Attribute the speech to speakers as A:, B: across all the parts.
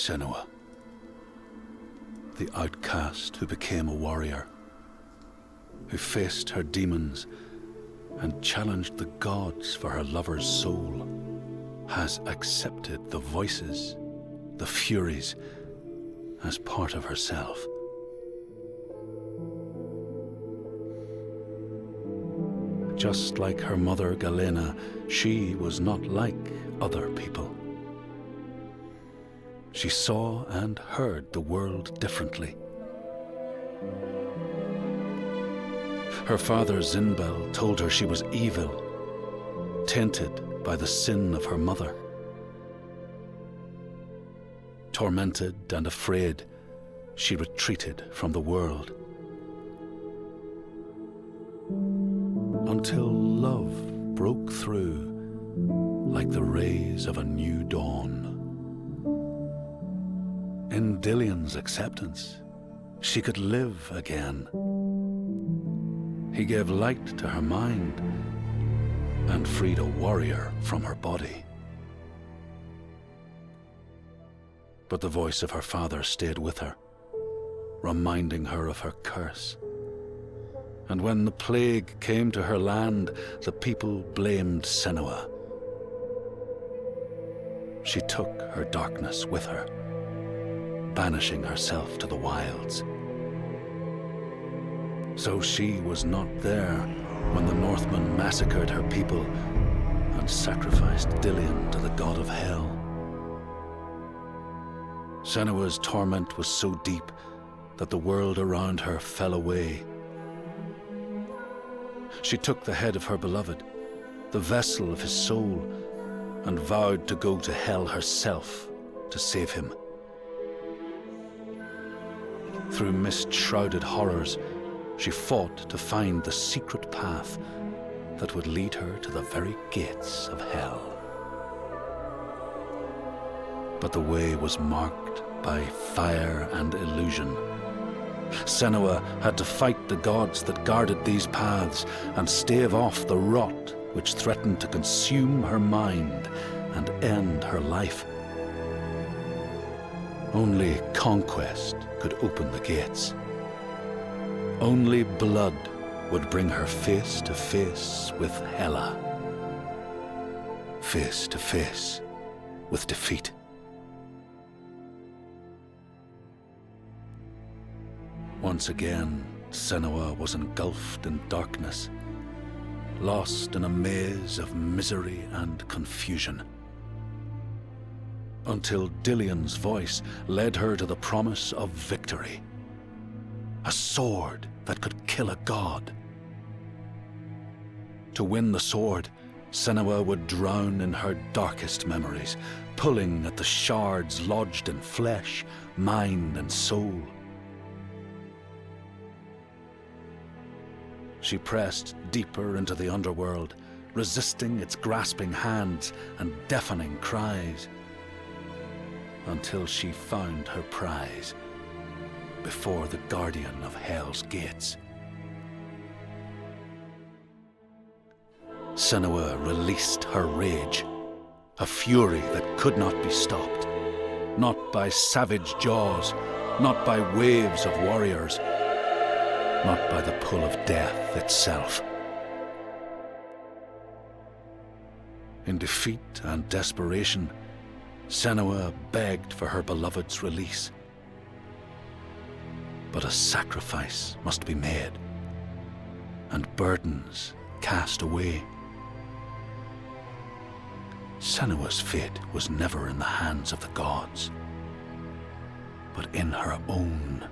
A: Senua, the outcast who became a warrior, who faced her demons and challenged the gods for her lover's soul, has accepted the voices, the furies, as part of herself. Just like her mother Galena, she was not like other people. She saw and heard the world differently. Her father Zinbel told her she was evil, tainted by the sin of her mother. Tormented and afraid, she retreated from the world. Until love broke through like the rays of a new dawn. In Dillion's acceptance, she could live again. He gave light to her mind and freed a warrior from her body. But the voice of her father stayed with her, reminding her of her curse. And when the plague came to her land, the people blamed Senua. She took her darkness with her, banishing herself to the wilds. So she was not there when the Northmen massacred her people and sacrificed Dillion to the god of hell. Senua's torment was so deep that the world around her fell away. She took the head of her beloved, the vessel of his soul, and vowed to go to hell herself to save him. Through mist-shrouded horrors, she fought to find the secret path that would lead her to the very gates of hell. But the way was marked by fire and illusion. Senua had to fight the gods that guarded these paths and stave off the rot which threatened to consume her mind and end her life. Only conquest could open the gates. Only blood would bring her face to face with Hela. Face to face with defeat. Once again, Senua was engulfed in darkness, lost in a maze of misery and confusion. Until Dillion's voice led her to the promise of victory. A sword that could kill a god. To win the sword, Senua would drown in her darkest memories, pulling at the shards lodged in flesh, mind, and soul. She pressed deeper into the underworld, resisting its grasping hands and deafening cries, until she found her prize before the guardian of Hell's gates. Senua released her rage, a fury that could not be stopped, not by savage jaws, not by waves of warriors, not by the pull of death itself. In defeat and desperation, Senua begged for her beloved's release. But a sacrifice must be made, and burdens cast away. Senua's fate was never in the hands of the gods, but in her own.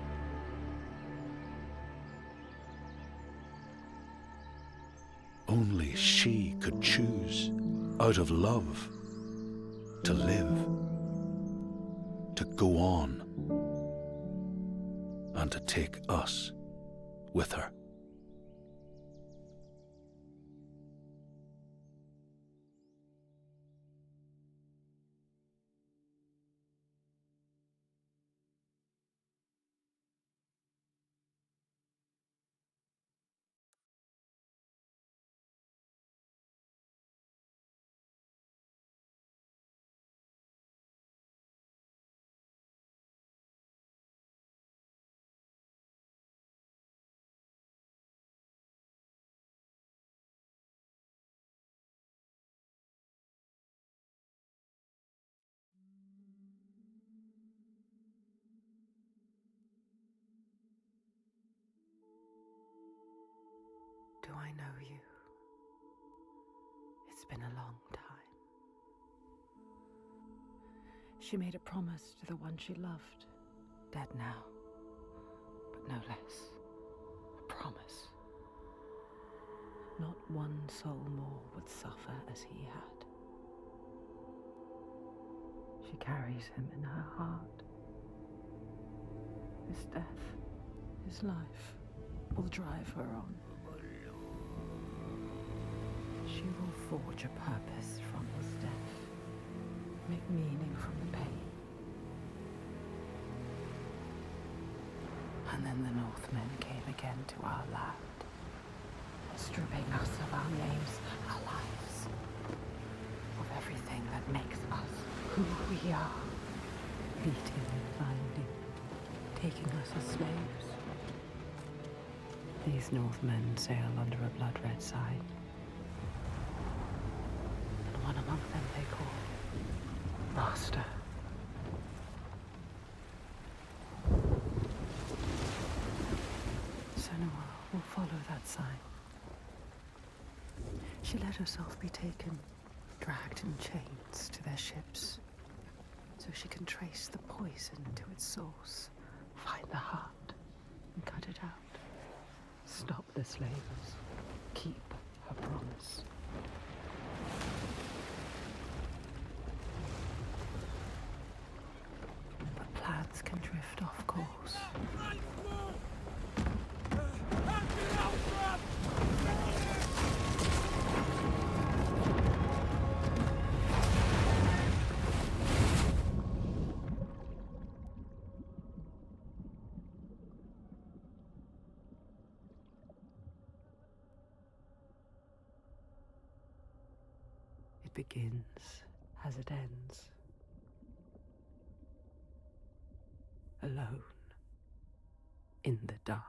A: Only she could choose, out of love, to live, to go on, and to take us with her.
B: It's been a long time. She made a promise to the one she loved, dead now, but no less. A promise. Not one soul more would suffer as he had. She carries him in her heart. His death, his life, will drive her on. She will forge a purpose from his death, make meaning from the pain. And then the Northmen came again to our land, stripping us of our names, our lives, of everything that makes us who we are, beating and binding, taking us as slaves. These Northmen sail under a blood-red sign, and one among them they call Master. Senua will follow that sign. She let herself be taken, dragged in chains to their ships, so she can trace the poison to its source, find the heart, and cut it out. Stop the slavers, keep her promise. But plans can drift off course. It begins as it ends. Alone in the dark.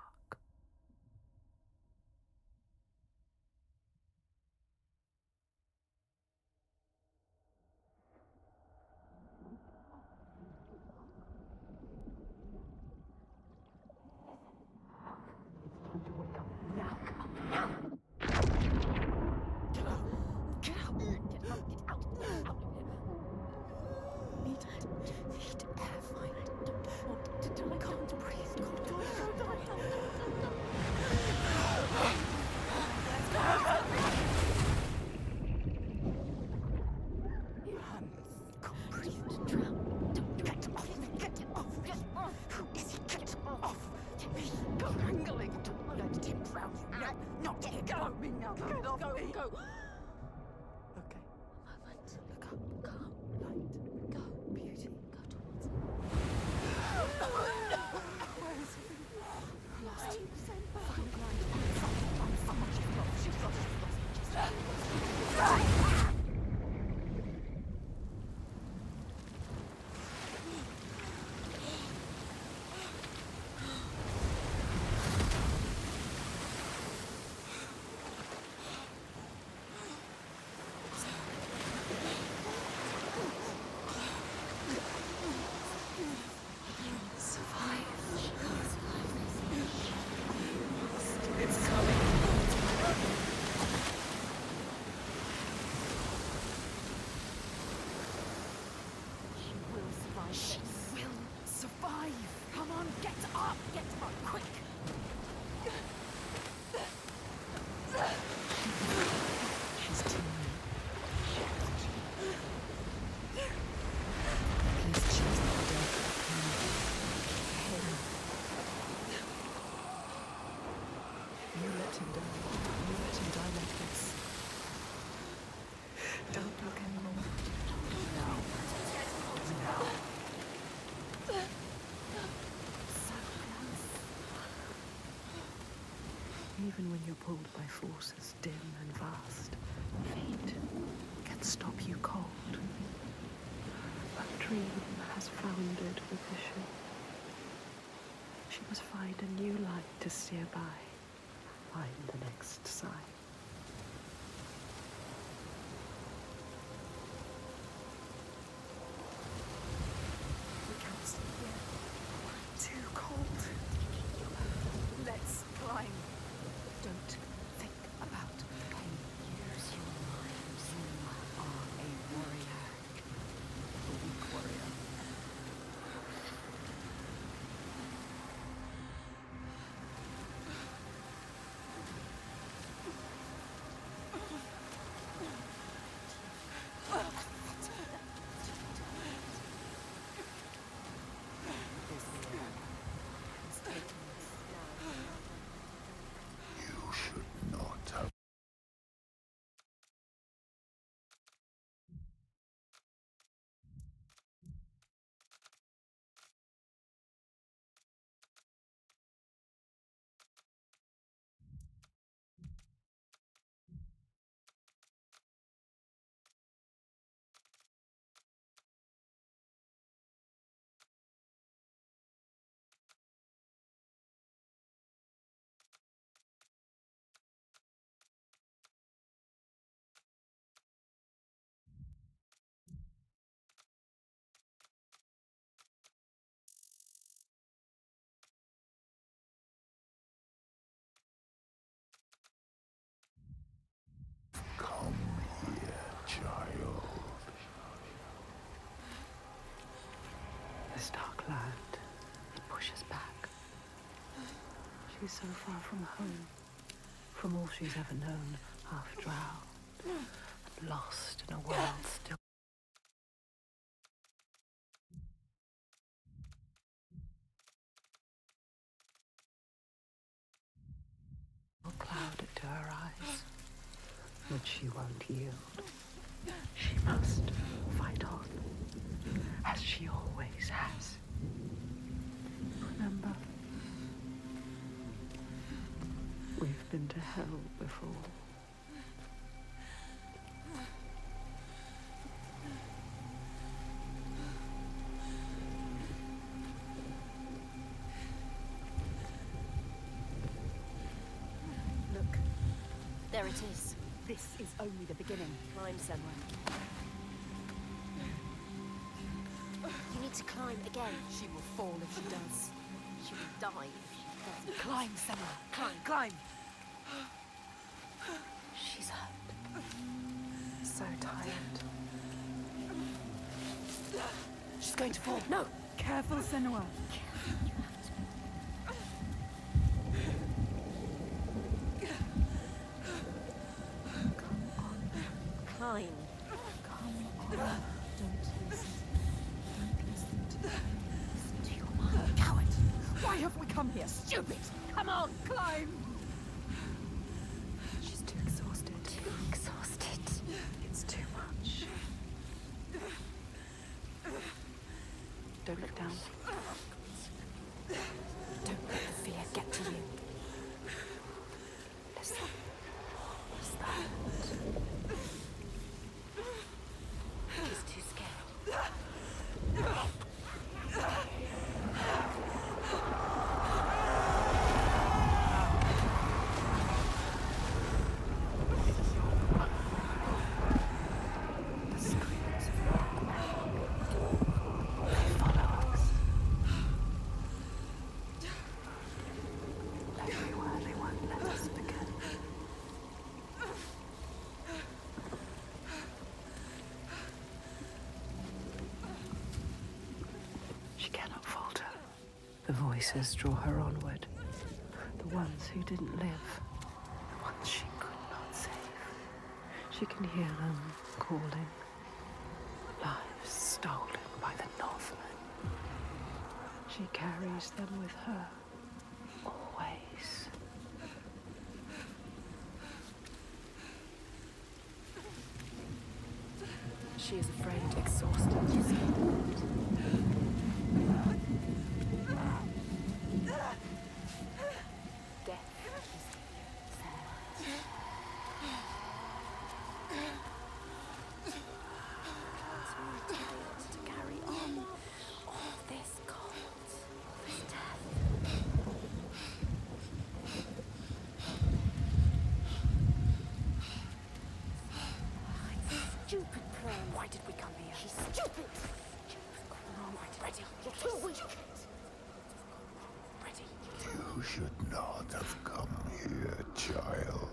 B: Even when you're pulled by forces dim and vast, fate can stop you cold. A dream has foundered within her. She must find a new light to steer by, find the next sign. We can't stay here. Too cold. Let's climb. Don't think about pain. Use your mind. be so far from home, from all she's ever known, half drowned and lost in a world still clouded to her eyes. But she won't yield. She must fight on, as she always has. Remember, we've been to hell before.
C: Look, there it is. This is only the beginning. Climb, Senua. You need to climb again. She will fall if she does. She will die if she doesn't. Climb, Senua. Climb, climb. She's hurt.
B: So tired.
C: She's going to fall. No!
B: Careful, Senua.
C: Climb.
B: Come on. Don't listen. Don't listen to me.
C: Listen to your mind. Coward! Why have we come here? Stupid! Come on, climb!
B: She's too exhausted.
C: Too exhausted.
B: It's too much. Don't look down.
C: Don't let the fear get to you.
B: Listen. What's that?
C: He's too scared.
B: The screams of they follow us. Everywhere they won't let us begin. She cannot falter. The voices draw her onward. The ones who didn't live. The ones she could not save. She can hear them calling. Lives stolen by the Northmen. She carries them with her. Always.
C: She is afraid, exhausted. She's death is to carry on all this cold, all this death. Stupid plan. Why did we come here? She's stupid. Ready. You're too weak. Ready.
D: You should not have come here, child.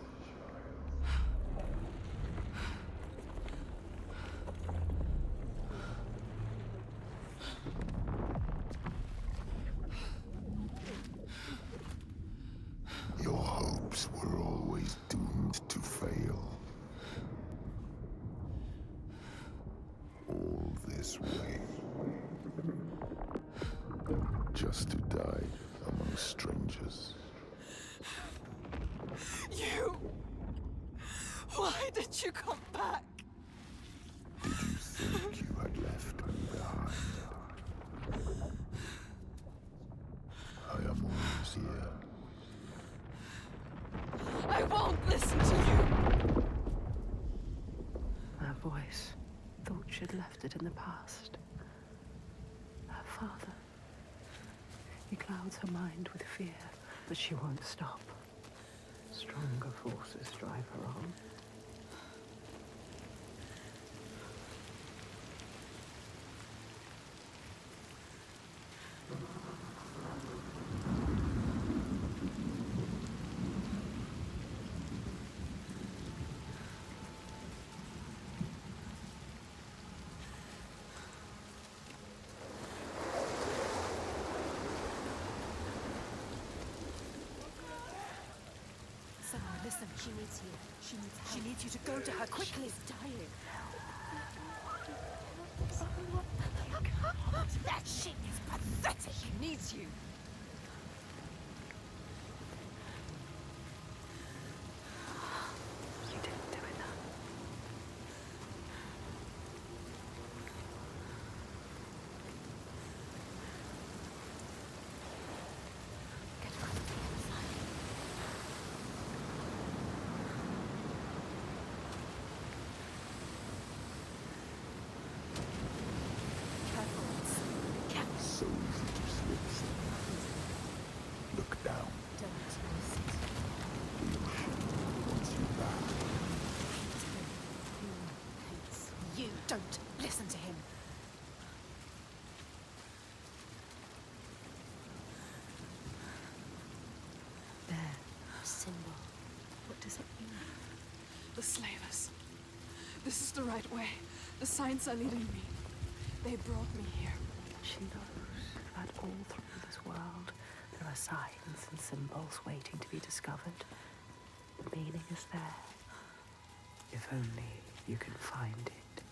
D: Your hopes were always doomed to fail. All this way. Just to die among strangers.
C: You! Why did you come back?
D: Did you think you had left me behind? I am always here.
C: I won't listen to you!
B: Her voice thought she'd left it in the past. Her father. He clouds her mind with fear, but she won't stop. Stronger forces drive her on.
C: Listen, she needs you. She needs you to go to her quickly. She's dying. That shit is pathetic. She needs you.
B: You didn't do enough.
C: Get her on the other side. Careful. Careful.
D: So easy to slip. Look down.
C: Don't listen.
D: The ocean wants you back.
C: He hates you. Don't listen to him.
B: There.
C: A symbol.
B: What does it mean?
E: The slavers. This is the right way. The signs are leading me. They brought me here.
B: She knows that all through this world there are signs and symbols waiting to be discovered. The meaning is there. If only you can find it.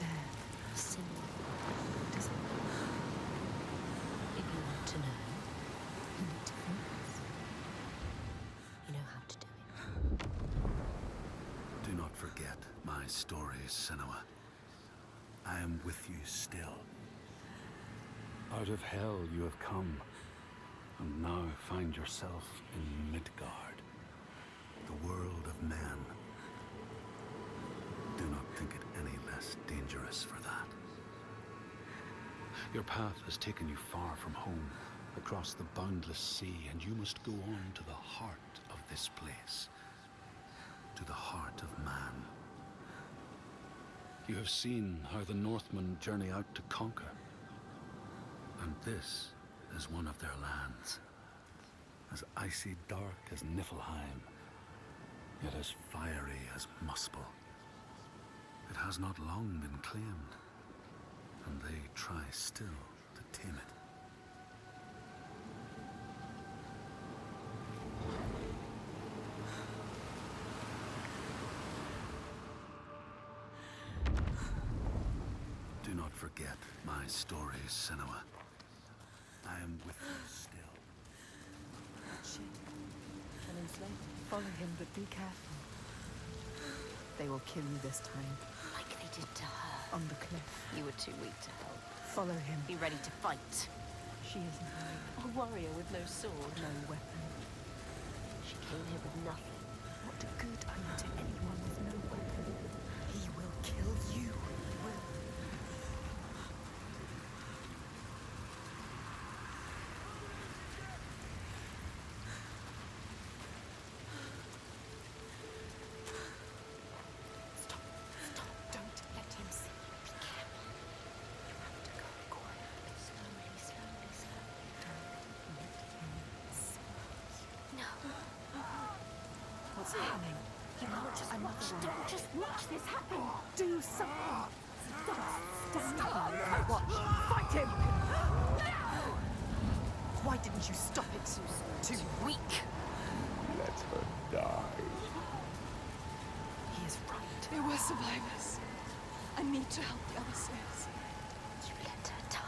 B: There.
C: A symbol.
B: What does it mean?
C: If you want to know, you need to focus. You know how to do it.
A: Do not forget my stories, Senua. I am with you still. Out of hell you have come, and now find yourself in Midgard, the world of men. Do not think it any less dangerous for that. Your path has taken you far from home, across the boundless sea, and you must go on to the heart of this place, to the heart of man. You have seen how the Northmen journey out to conquer, and this is one of their lands, as icy dark as Niflheim, yet as fiery as Muspel. It has not long been claimed, and they try still to tame it. Do not forget my stories, Senua. I am with you still.
B: An enslaver. Follow him, but be careful. They will kill you this time.
C: Like they did to her.
B: On the cliff.
C: You were too weak to help.
B: Follow him.
C: Be ready to fight.
B: She is
C: A warrior with no sword.
B: no weapon.
C: She came here with nothing.
B: What good are you to anyone with no weapon? He will kill you. He will.
C: Stop. Don't let him see you. Be careful.
B: You have to go quietly.
C: Slowly.
B: Don't let him see.
C: No.
B: What's happening?
C: You can't just watch. Don't just watch this happen.
B: Do something. Stand there and watch. Fight him. Why didn't you stop it?
C: Too weak.
D: Let her die.
B: He is right.
E: They were survivors. I need to help the other slaves.
C: You let her die.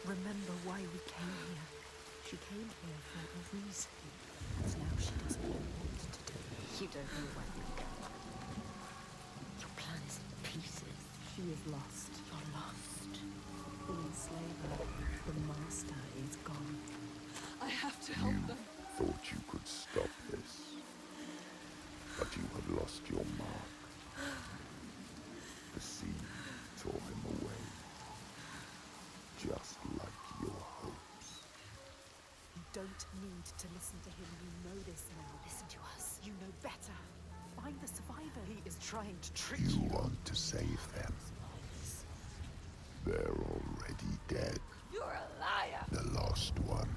B: Remember why we came here.
C: She came here for a reason. And now she doesn't know what to do. You don't know where you're going. Your plan is in pieces.
B: She is lost.
C: You're lost.
B: The enslaver, the master, is gone.
E: I have to help them.
D: Thought you could stop this, but you have lost your mark. The sea tore him away, just like your hopes.
B: don't need to listen to him. You know this now.
C: Listen to us.
B: You know better. Find the survivor. He is trying to trick
D: You
B: you.
D: want to save them. They're already dead.
C: You're a liar!
D: The lost ones.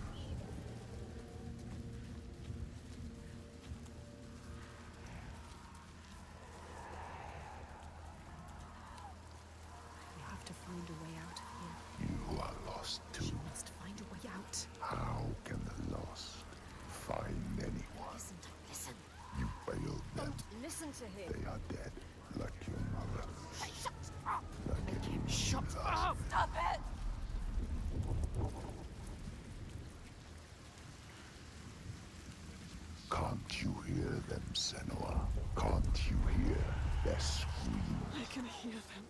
B: We have to find a way out of here.
D: You are lost too.
B: She must find a way out.
D: How can the lost find anyone?
C: Listen, listen.
D: You failed them.
C: Listen to him.
D: They are dead, like your mother.
C: Hey, shut up!
D: Like
B: Make him
D: anyone
B: shut
D: else.
B: up!
C: Stop it!
D: Can't you hear them, Senua? Can't you hear their screams?
E: I can hear them.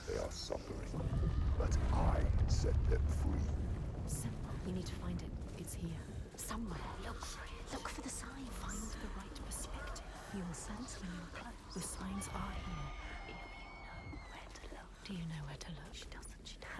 D: They are suffering, but I set them free.
C: Simple. We need to find it.
B: It's here.
C: Somewhere. Look for it. Look for the sign.
B: Find the right perspective. You'll sense when you're close. The signs are here.
C: If you know where to look.
B: Do you know where to look?
C: She doesn't. She doesn't.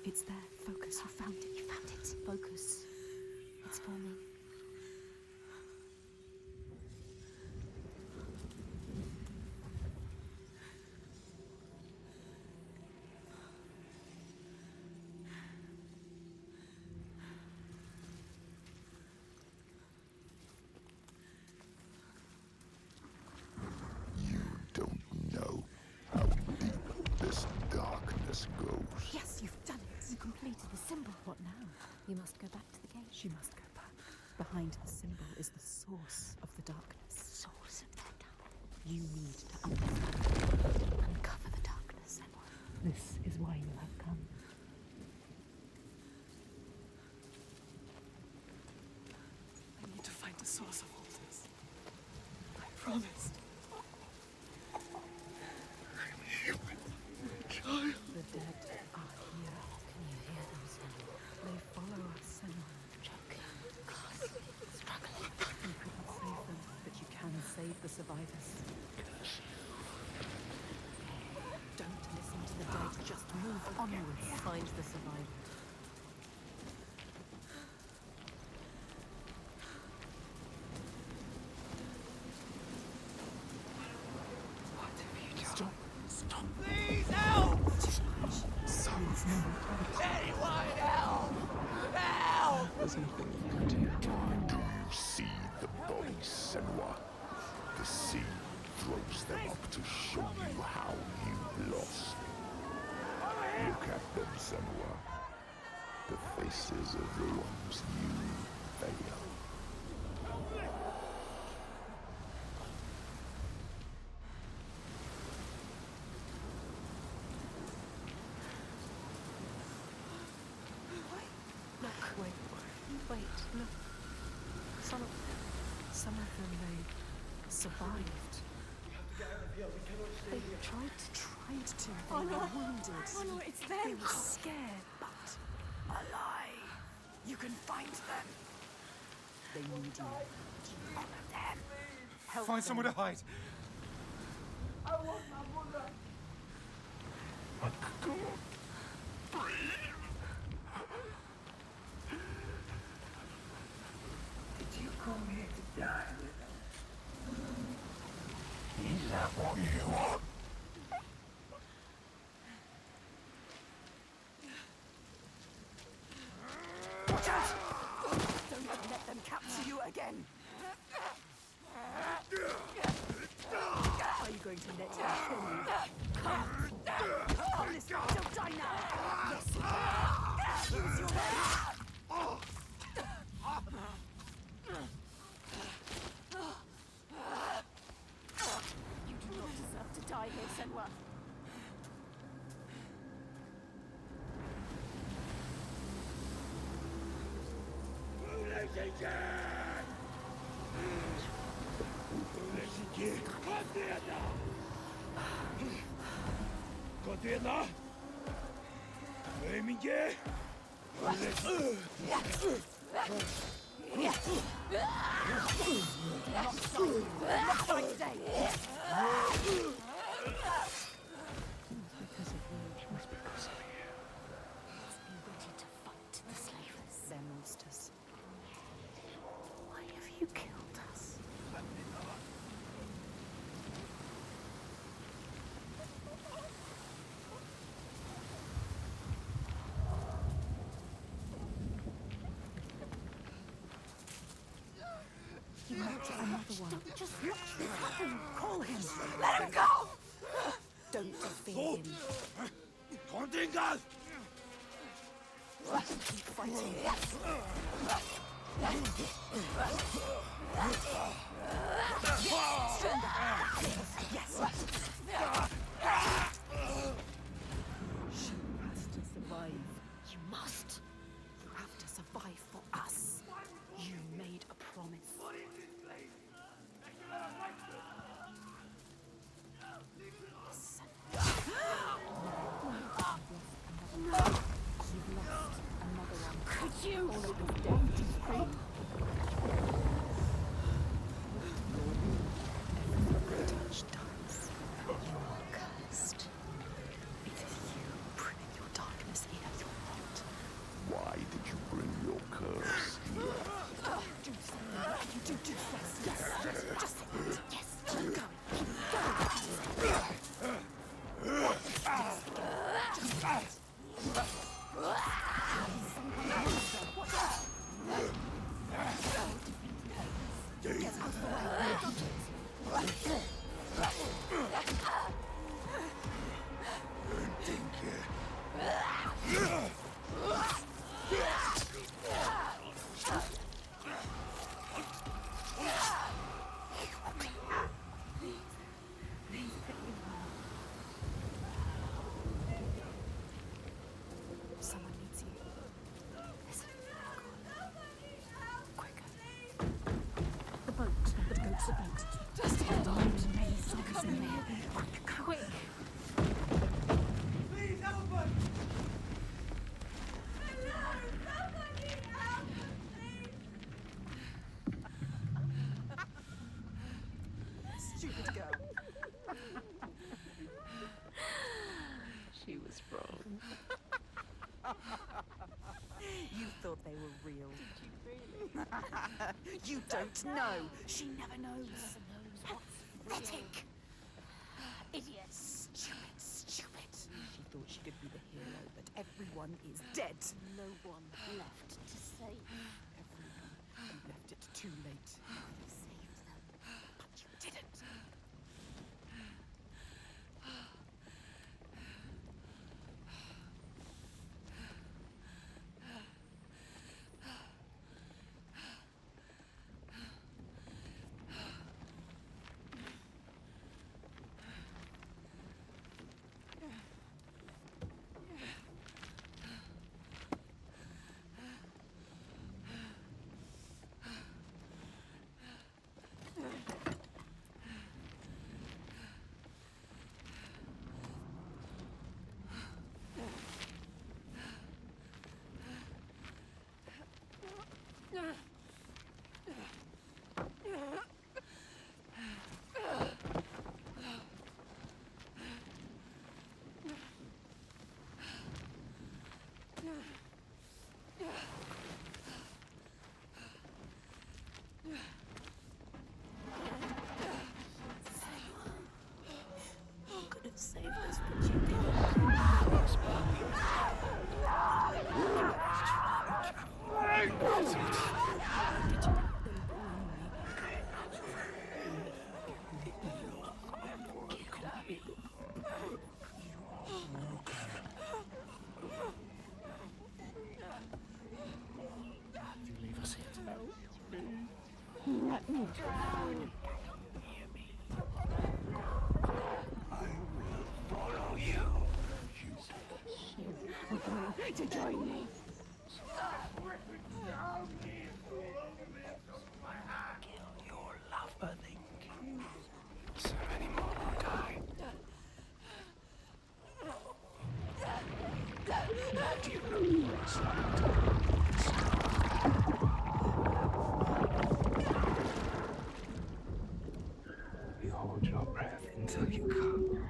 B: It's there. Focus. You found it.
C: You found it.
B: Focus.
C: It's for me.
D: You don't know how deep this darkness goes.
B: Yes, you've done it.
C: You completed the symbol.
B: What now?
C: You must go back to the gate.
B: She must go back. Behind the symbol is the source of the darkness.
C: Source of that darkness.
B: You need to understand.
C: Uncover the darkness, Senua.
B: This is why you have come.
E: I need to find the source of all this. I promised. Child.
B: The dead are here.
C: Can you hear them, Senua?
B: They follow us, Senua.
C: Choking, gasping, struggling.
B: You couldn't save them, but you can save the survivors. Don't listen to the dead. Just move onwards. Find the survivors.
E: What have you done?
B: Stop.
E: Stop. Please help!
B: Silence now.
E: Anyone help! Help!
B: There's nothing you can do.
D: Do you see the bodies, Senua? The sea throws them up to show you how you lost. Look at them, Senua. The faces of the ones you failed.
B: Look, wait. Look. Some of them, they survived. They tried to. They were wounded.
E: Oh no, it's
B: They
E: them!
B: were scared, but alive. You can find them. They need you. Honor them. Help
F: Find
B: them.
F: somewhere to hide.
G: Did you come here to die with us?
D: Is that what you want?
B: Watch out! Don't let them capture you again. Are you going to let them kill you? Come! Oh, listen, don't die now! Yes, you can! Use your rage! You do not deserve to die here, Senua.
C: They're monsters. Why have you killed us? You might get another one. Don't just watch him. Call him. Let him go! Don't defeat him. Keep fighting. Stronger. Yes. She has to survive. You must. You have to survive for us. You made a promise. You've lost another one. Could you? All of his death is free. Every touch dies. You are cursed. It is you bringing your darkness here. You're not.
D: Why did you bring your curse here?
C: Do something. You do this. Yes. Just say it. Yes. Keep going. Keep going. Just say it. Someone needs you. Listen. Quicker. The boat. Let's go to the boat. Just hold on. Many suckers in there. Quick.
G: Please, everybody!
C: Stupid girl.
B: She was wrong.
C: You thought they were real. Did you really? You don't know. She never knows. Pathetic. Idiot. Stupid. She thought she could be the hero, but everyone is dead.
F: No one left to save.
C: Everyone. You left it too late.
F: You saved them.
C: But you didn't.
F: Could have saved us, but you didn't.
G: You leave us here to help me. Let me drown. Hear me. I will follow you. You're going to join me. Stop ripping down these walls.
H: You hold your breath until you come.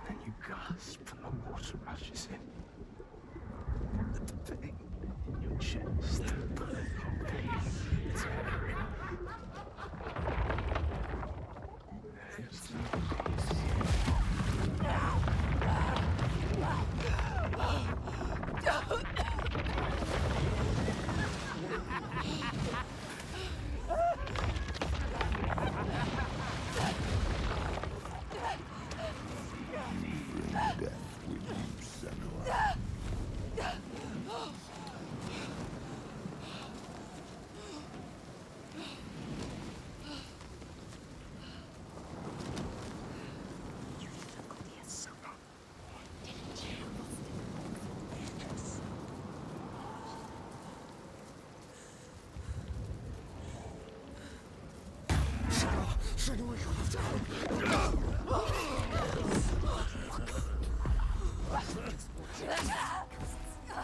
H: Then you gasp and the water rushes in. The pain in your chest. It's heavy. It's
D: Death with you, Senua.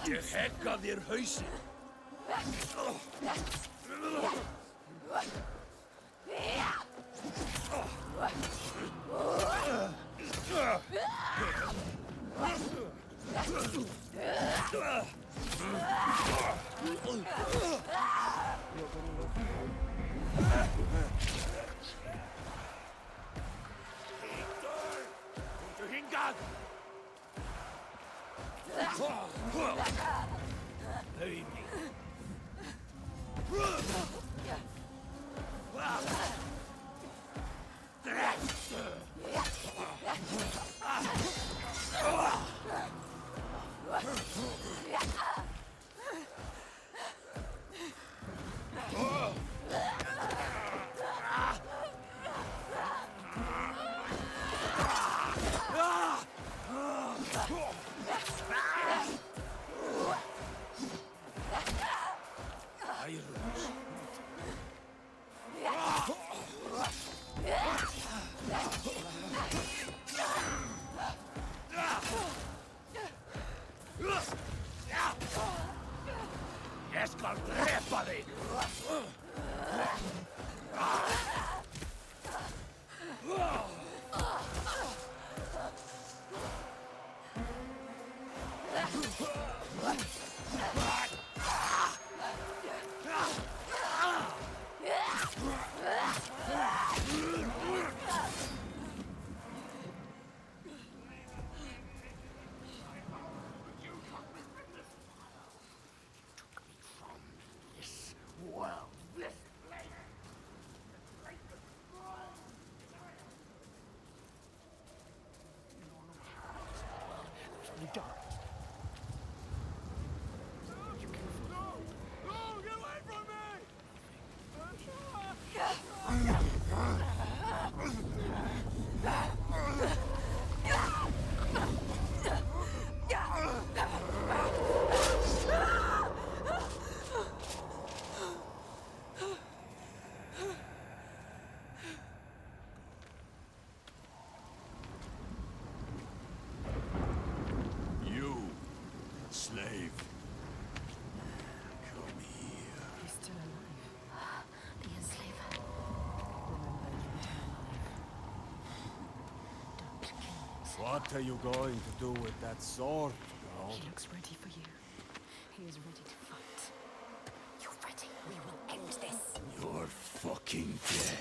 I: Je gek aan die huisje. Slave. Come here.
B: He's still alive.
F: The enslaver.
B: Remember, you don't kill him.
I: What are you going to do with that sword, girl?
B: He looks ready for you. He is ready to fight.
F: You're ready. We will end this.
I: You're fucking dead.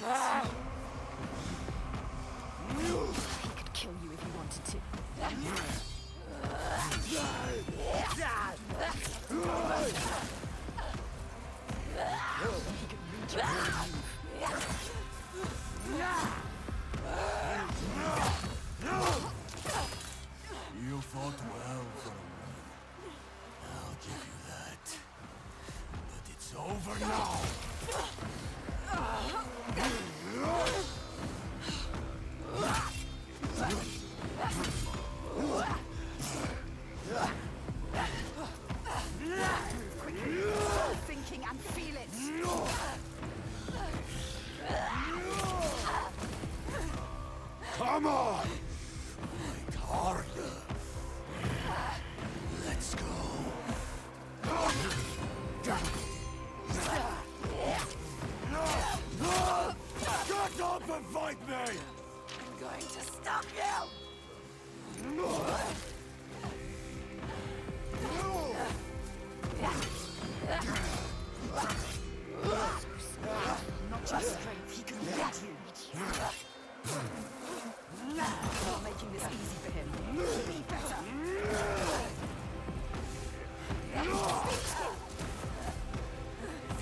B: He could kill you if he wanted to.
I: You fought well for a woman. I'll give you that. But it's over now.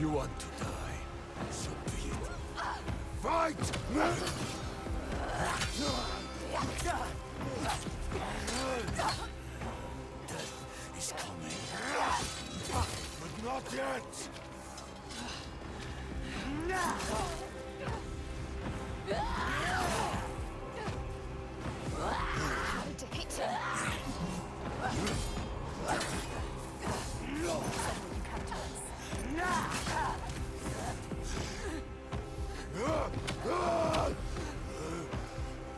I: you want to die, so be it.
D: Fight!
I: Death is coming.
D: But not yet!
F: Trying to hit him. Suddenly you come to us.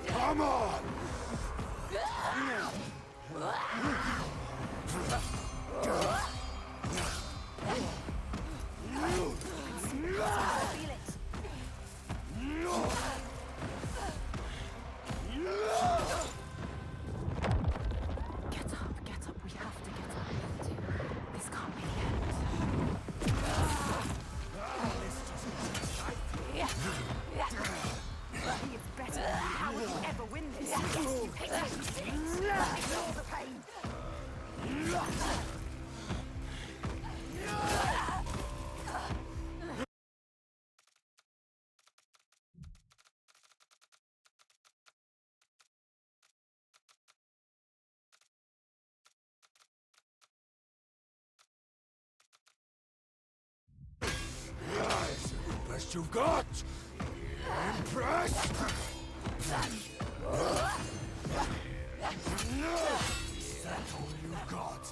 D: Come on!
F: Feel it.
B: Get up. We have to get up. This can't be the end.
C: He is better than you. How would you ever win this? Yes, you hit him. It's all the pain.
D: Best you've got! Impressed?
I: Is that all you got?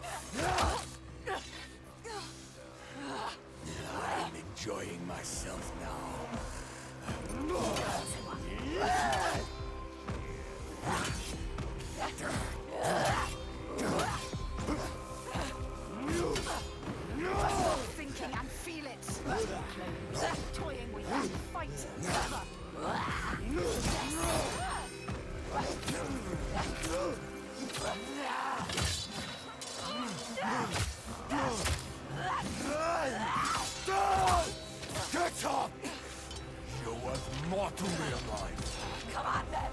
I: I'm enjoying myself now.
C: Stop thinking and feel it. Stop toying with that. Fight.
D: Get up! You're worth more to me alive.
C: Come on then.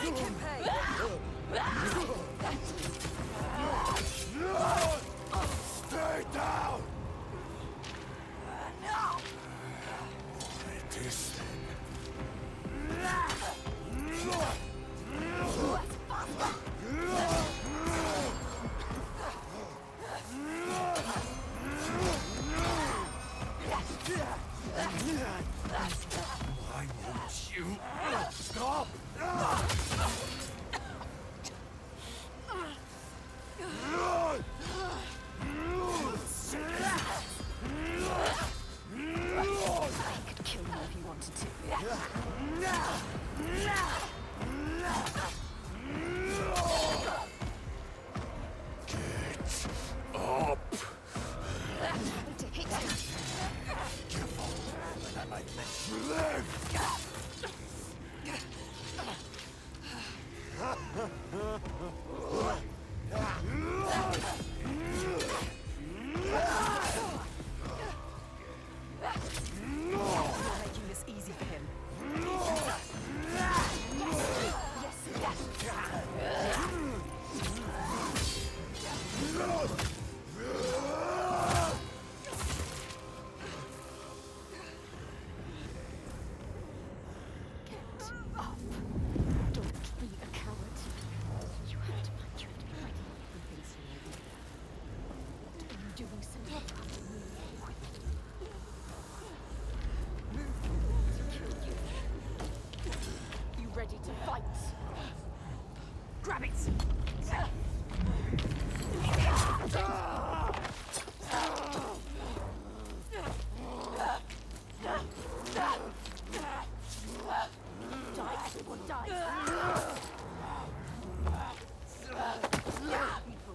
C: Make him pay.
D: Stay down! It is Why won't you stop?
C: I could kill you if you wanted to.
D: Get up!
F: Trying to hit him.
D: And I might let you live!
C: You're making this easy for him.
F: Don't be a coward. You have to fight. You have to be ready. What are you doing, Senua?
C: You ready to fight? Grab it! Die, everyone, die!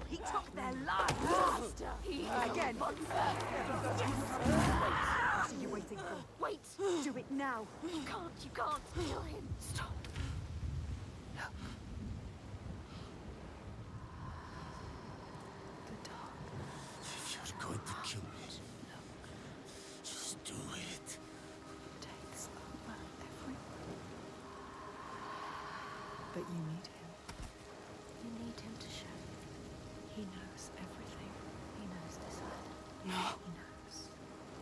C: He took their lives! He again! What are you waiting for? Wait! Do it now! You can't kill him! Stop!
B: The dark.
I: If you're going
B: that you need him.
F: You need him to show you.
B: He knows everything.
F: He knows this island.
E: No.
F: He knows.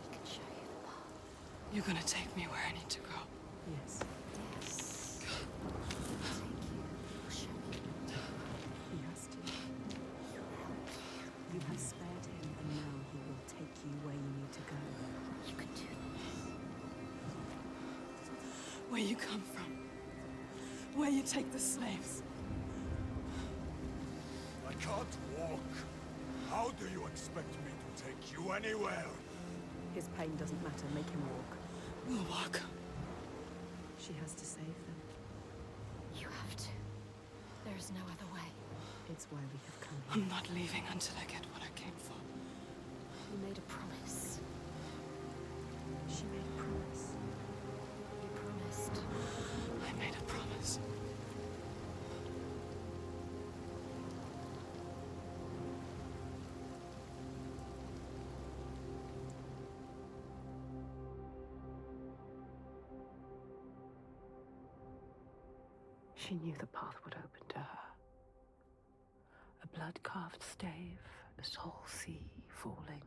F: He can show you the path.
E: You're gonna take me where I need to go.
B: Yes.
F: Yes. He'll take you. He'll show you.
B: He has to. You have spared him, and now he will take you where you need to go.
F: You can do this.
E: Where you come from. Where you take the slaves.
I: I can't walk. How do you expect me to take you anywhere?
B: His pain doesn't matter. Make him walk.
E: We'll walk.
B: She has to save them.
F: You have to. There is no other way.
B: It's why we have come here.
E: I'm not leaving until I get what I came for.
F: You made a promise.
B: She made a promise.
F: You promised.
E: I made a promise.
B: She knew the path would open to her. A blood-carved stave, a soul sea falling,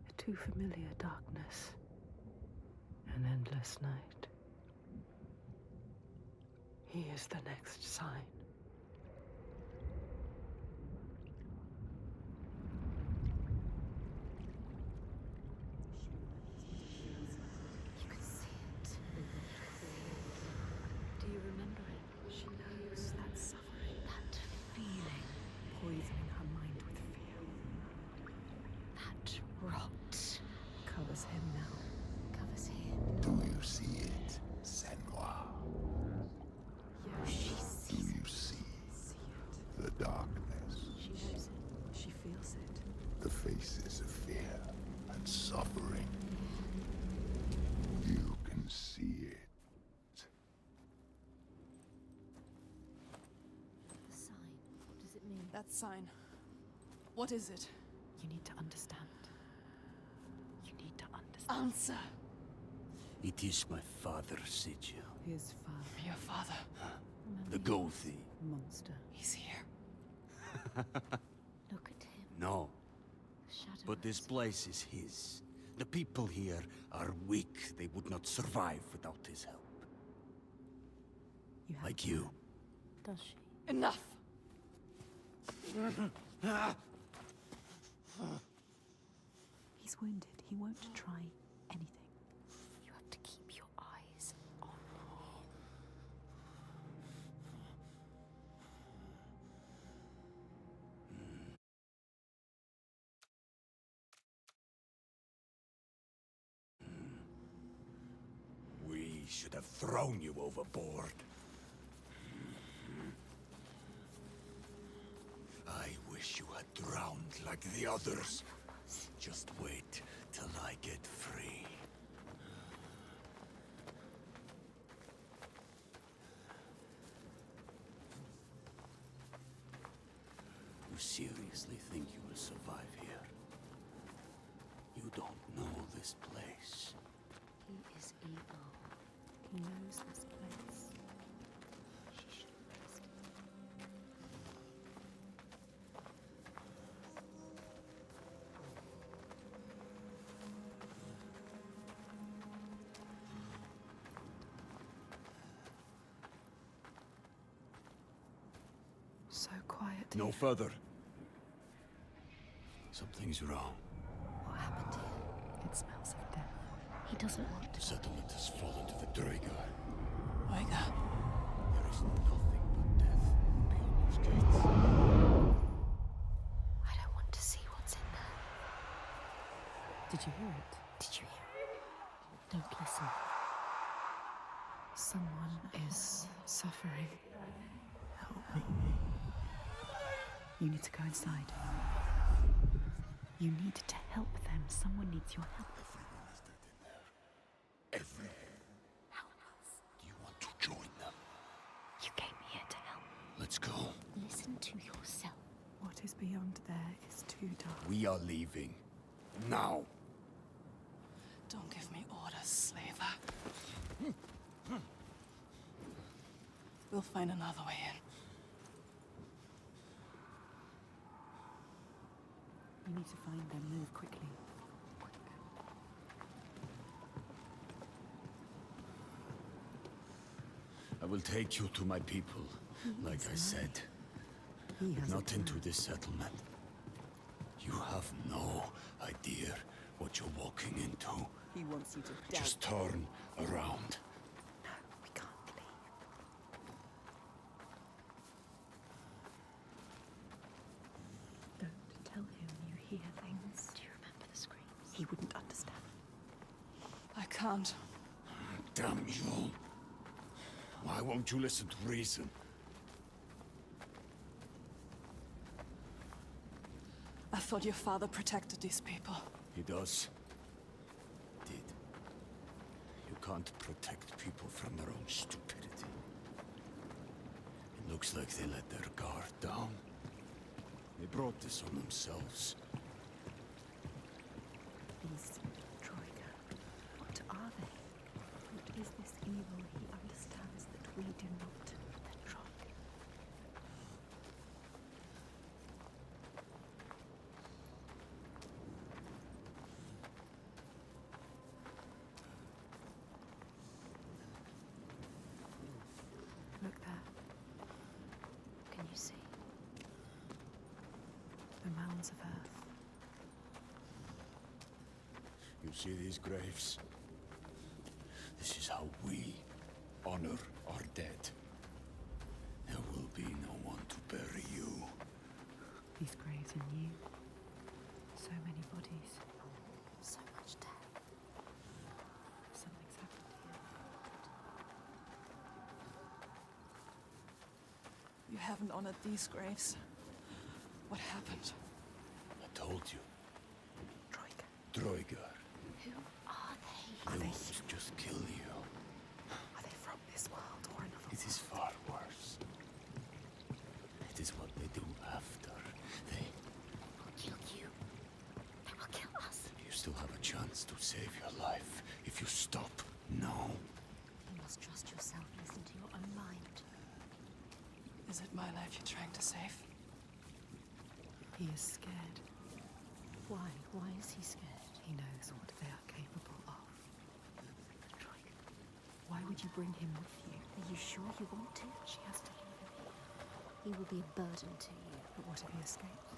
B: a too familiar darkness, an endless night. He is the next sign.
F: You can see it. Do you remember it?
B: She knows that suffering, that feeling, poisoning her mind with fear.
F: That rot
B: Covers him now.
F: covers him.
D: Do you see it, Senua?
F: She
D: Do
F: sees
D: you see
B: See it.
D: the darkness,
B: She knows it. She feels it.
D: the faces of fear and suffering? You can see it.
F: the sign. What does it mean?
E: That sign. What is it?
B: You need to understand. You need to understand.
E: Answer.
J: It is my father's sigil.
B: His father,
E: Your father.
J: The Gothi.
B: monster.
E: He's here.
F: Look at him.
J: No,
F: The shadow.
J: but this place is his. The people here are weak. They would not survive without his help.
B: You have
J: Like you.
F: Does she?
E: Enough.
B: He's wounded. He won't try anything.
F: You have to keep your eyes on him.
I: We should have thrown you overboard. I wish you had drowned like the others. Just wait till I get free.
J: You seriously think you will survive here? You don't know this place.
F: He is evil.
B: He knows this place.
F: She should trust him.
B: So quiet.
J: No
B: here.
J: further. Something's wrong.
F: What happened to him?
B: It smells of death.
F: He doesn't want
J: The
F: to.
J: settlement has fallen to the Draga.
E: Oiga.
J: There is nothing but death beyond those gates.
F: I don't want to see what's in there.
B: Did you hear it?
F: Did you hear it? Don't listen.
B: Someone is suffering. Help me. You need to go inside. You need to help them. Someone needs your help.
D: Everyone is dead in there. Everyone.
F: Help us.
J: Do you want to join them?
F: You came here to help.
J: Let's go.
F: Listen to yourself.
B: What is beyond there is too dark.
J: We are leaving. Now.
E: Don't give me orders, slaver. We'll find another way in.
B: You need to find them. Move quickly.
J: I will take you to my people, like I said. Not into this settlement. You have no idea what you're walking into.
C: He wants you to doubt.
J: Just turn around.
B: No, we can't leave. Don't tell him you hear things.
F: Do you remember the screams?
B: He wouldn't understand.
E: I can't.
J: Damn you. Why won't you listen to reason?
E: I thought your father protected these people.
J: He does. Did. You can't protect people from their own stupidity. It looks like they let their guard down. They brought this on themselves.
B: These Troika, what are they? What is this evil he understands that we do not? The Troika. Look there.
F: Can you see?
B: The mounds of earth.
J: You see these graves? This is how we honor our dead. There will be no one to bury you.
B: These graves are new. So many bodies.
F: So much death.
B: Something's happened here.
E: You haven't honored these graves. What happened?
J: I told you.
B: Troika.
J: Droigar.
F: Who are they?
J: They will just kill you.
B: Are they from this world or another?
J: It is far worse. It is what they do after. They...
F: Will kill you. They will kill us.
J: You still have a chance to save your life if you stop now.
F: You must trust yourself. Listen to your own mind.
E: Is it my life you're trying to save?
B: He is scared.
F: Why? Why is he scared?
B: He knows what they are capable of. Troika, why would you bring him with you?
F: Are you sure you want to?
B: She has to leave him here.
F: He will be a burden to you.
B: But what if he escapes?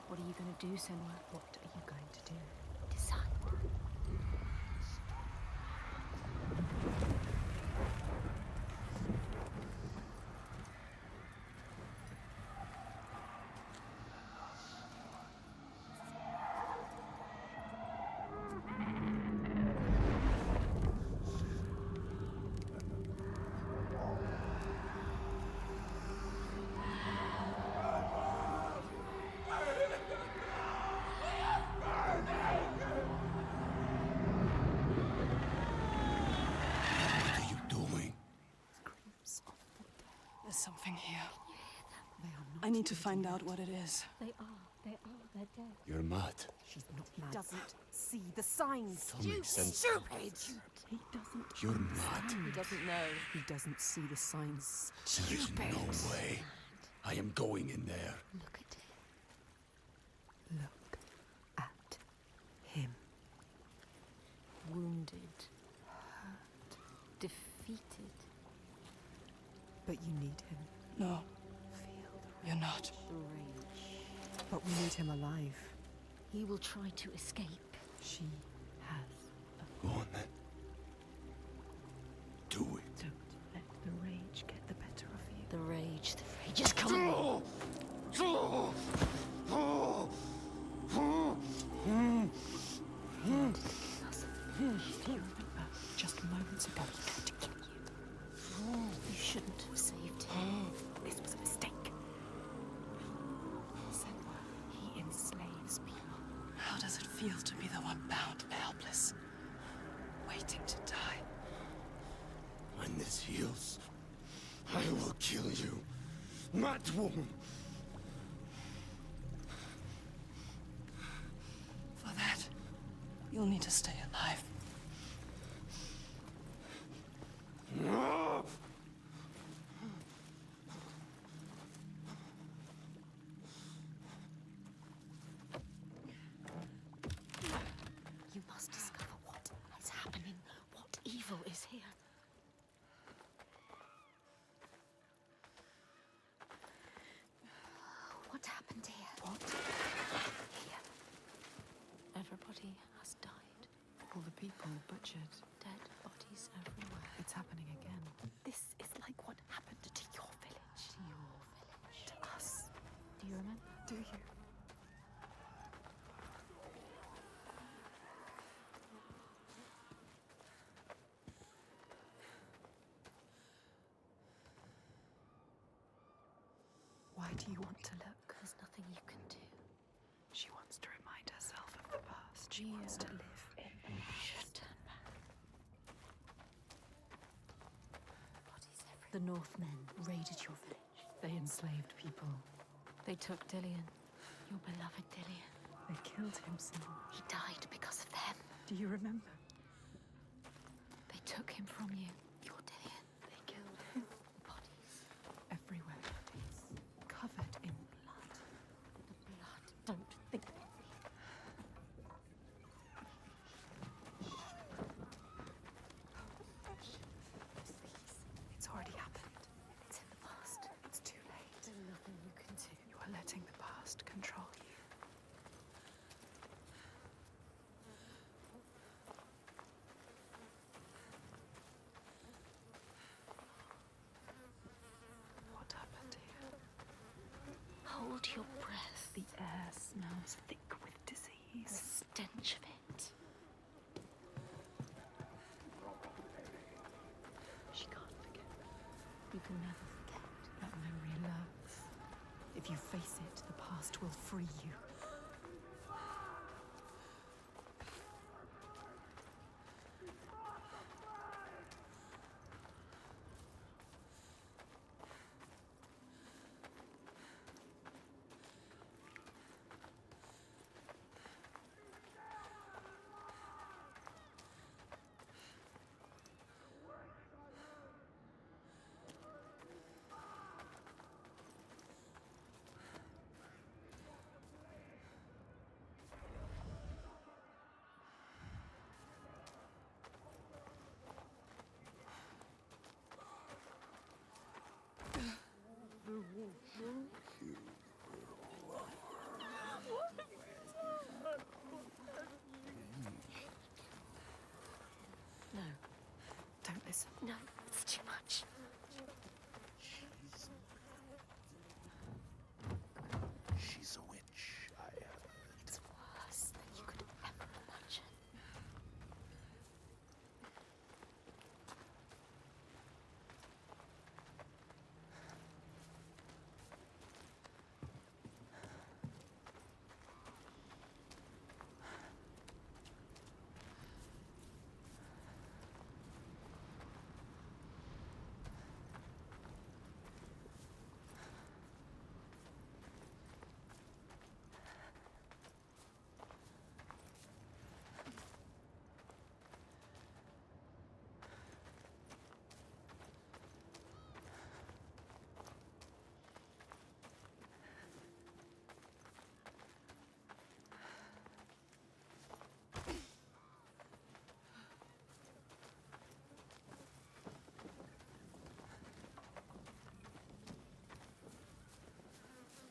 F: What are you going to do, Senua?
B: What are you going to do?
F: Decide.
E: There's something here.
B: They are not.
E: I need to find out what it is.
F: They're dead.
J: You're mad.
B: She's not mad.
C: Doesn't see the signs.
J: That makes sense.
C: Stupid.
B: He doesn't.
J: You're mad.
C: He doesn't know. He doesn't see the signs.
J: There is no way. I am going in there.
F: Look at it.
B: Look at him.
C: Wounded. Hurt. Defeated.
B: But you need him.
E: No,
B: Feel
E: you're not.
C: The rage.
B: But we need him alive.
F: He will try to escape.
B: She has.
J: Go on then. Do it.
B: Don't let the rage get the better of you.
F: The rage is coming.
B: He wanted to kill us. Do you remember? Just moments ago, he tried to kill you.
F: You shouldn't have saved him.
B: This was a mistake. Senua, he enslaves people.
E: How does it feel to be the one bound and helpless? Waiting to die.
J: When this heals, I will kill you. Mad woman.
E: For that, you'll need to stay alive.
B: do you want to look?
F: There's nothing you can do.
B: She wants to remind herself of the past. She wants to live in the
F: You
B: past.
F: should turn back. Bodies everywhere.
B: The Northmen raided your village. They enslaved people. They took Dillian.
F: Your beloved Dillian.
B: They killed him, Senua.
F: He died because of them.
B: Do you remember?
F: They took him from you. Your Dillian.
B: They killed him.
F: Bodies.
B: Everywhere. Bodies. Covered in blood.
F: The blood. Don't think of it.
B: It's already happened.
F: It's in the past.
B: It's too late.
F: There's nothing you can do.
B: You are letting the past control you. What happened here?
F: Hold your breath.
B: The air smells thick with
F: The
B: disease.
F: stench of it.
B: She can't forget.
F: You can never forget.
B: That memory lurks. If you face it, the past will free you.
F: No.
B: Don't listen.
F: No, it's too much.
D: She's a witch, I heard.
F: It's worse than you could ever imagine.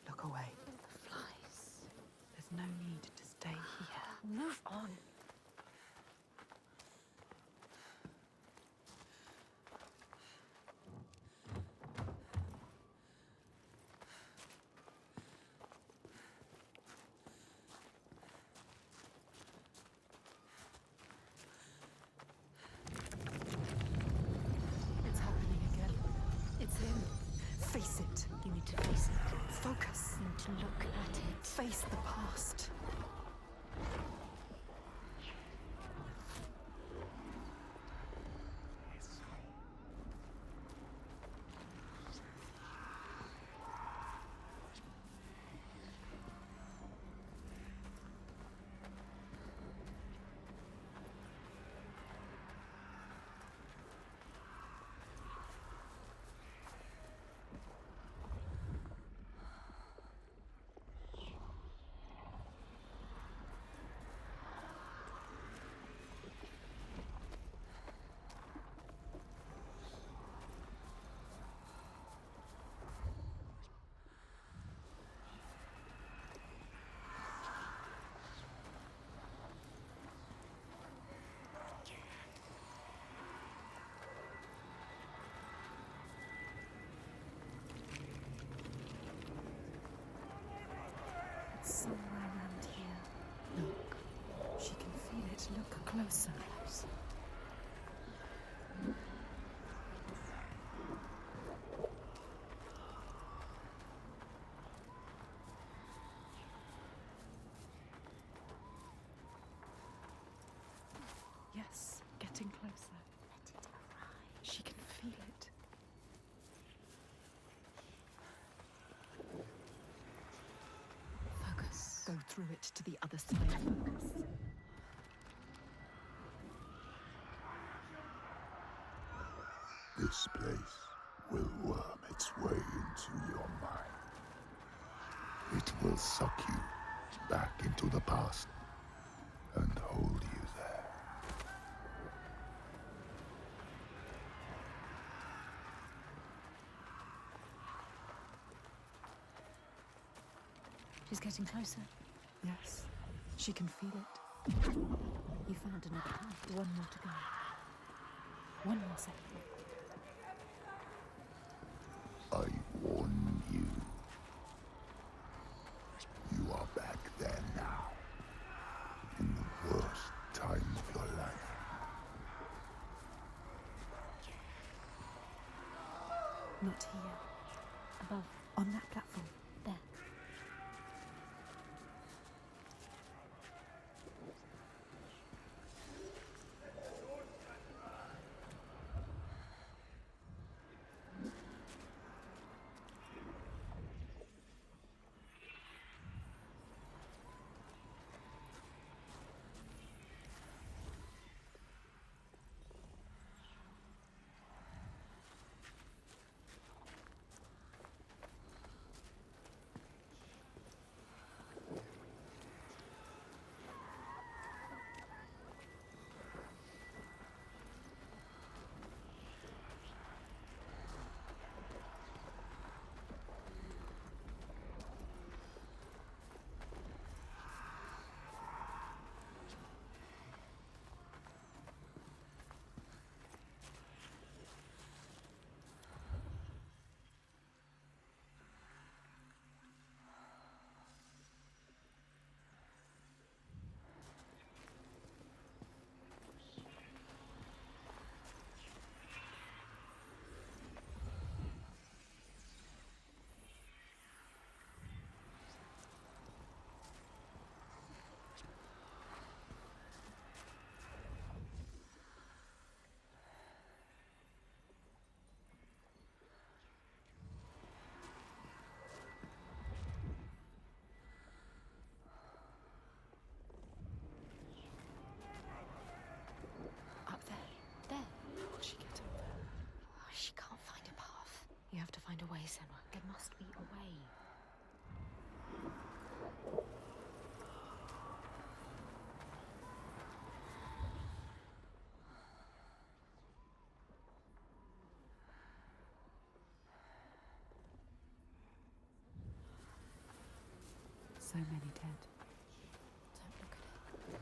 B: Look away.
F: The flies.
B: There's no need to stay here.
F: Move on.
B: It's happening again. It's him. Face it.
F: You need to face it.
B: Focus.
F: You need to look at it.
B: Face the past. It's somewhere around here. Look. She can feel it. Look closer. through it to the other side. Focus.
D: This place will worm its way into your mind. It will suck you back into the past and hold you there.
B: She's getting closer. Yes, she can feel it. You found another path. One more to go. One more second.
D: I warn you. You are back there now. In the worst time of your life.
B: Not here. Above. On that platform. There. You have to find a way, Senua. There must be a way. So many dead. Don't look at it.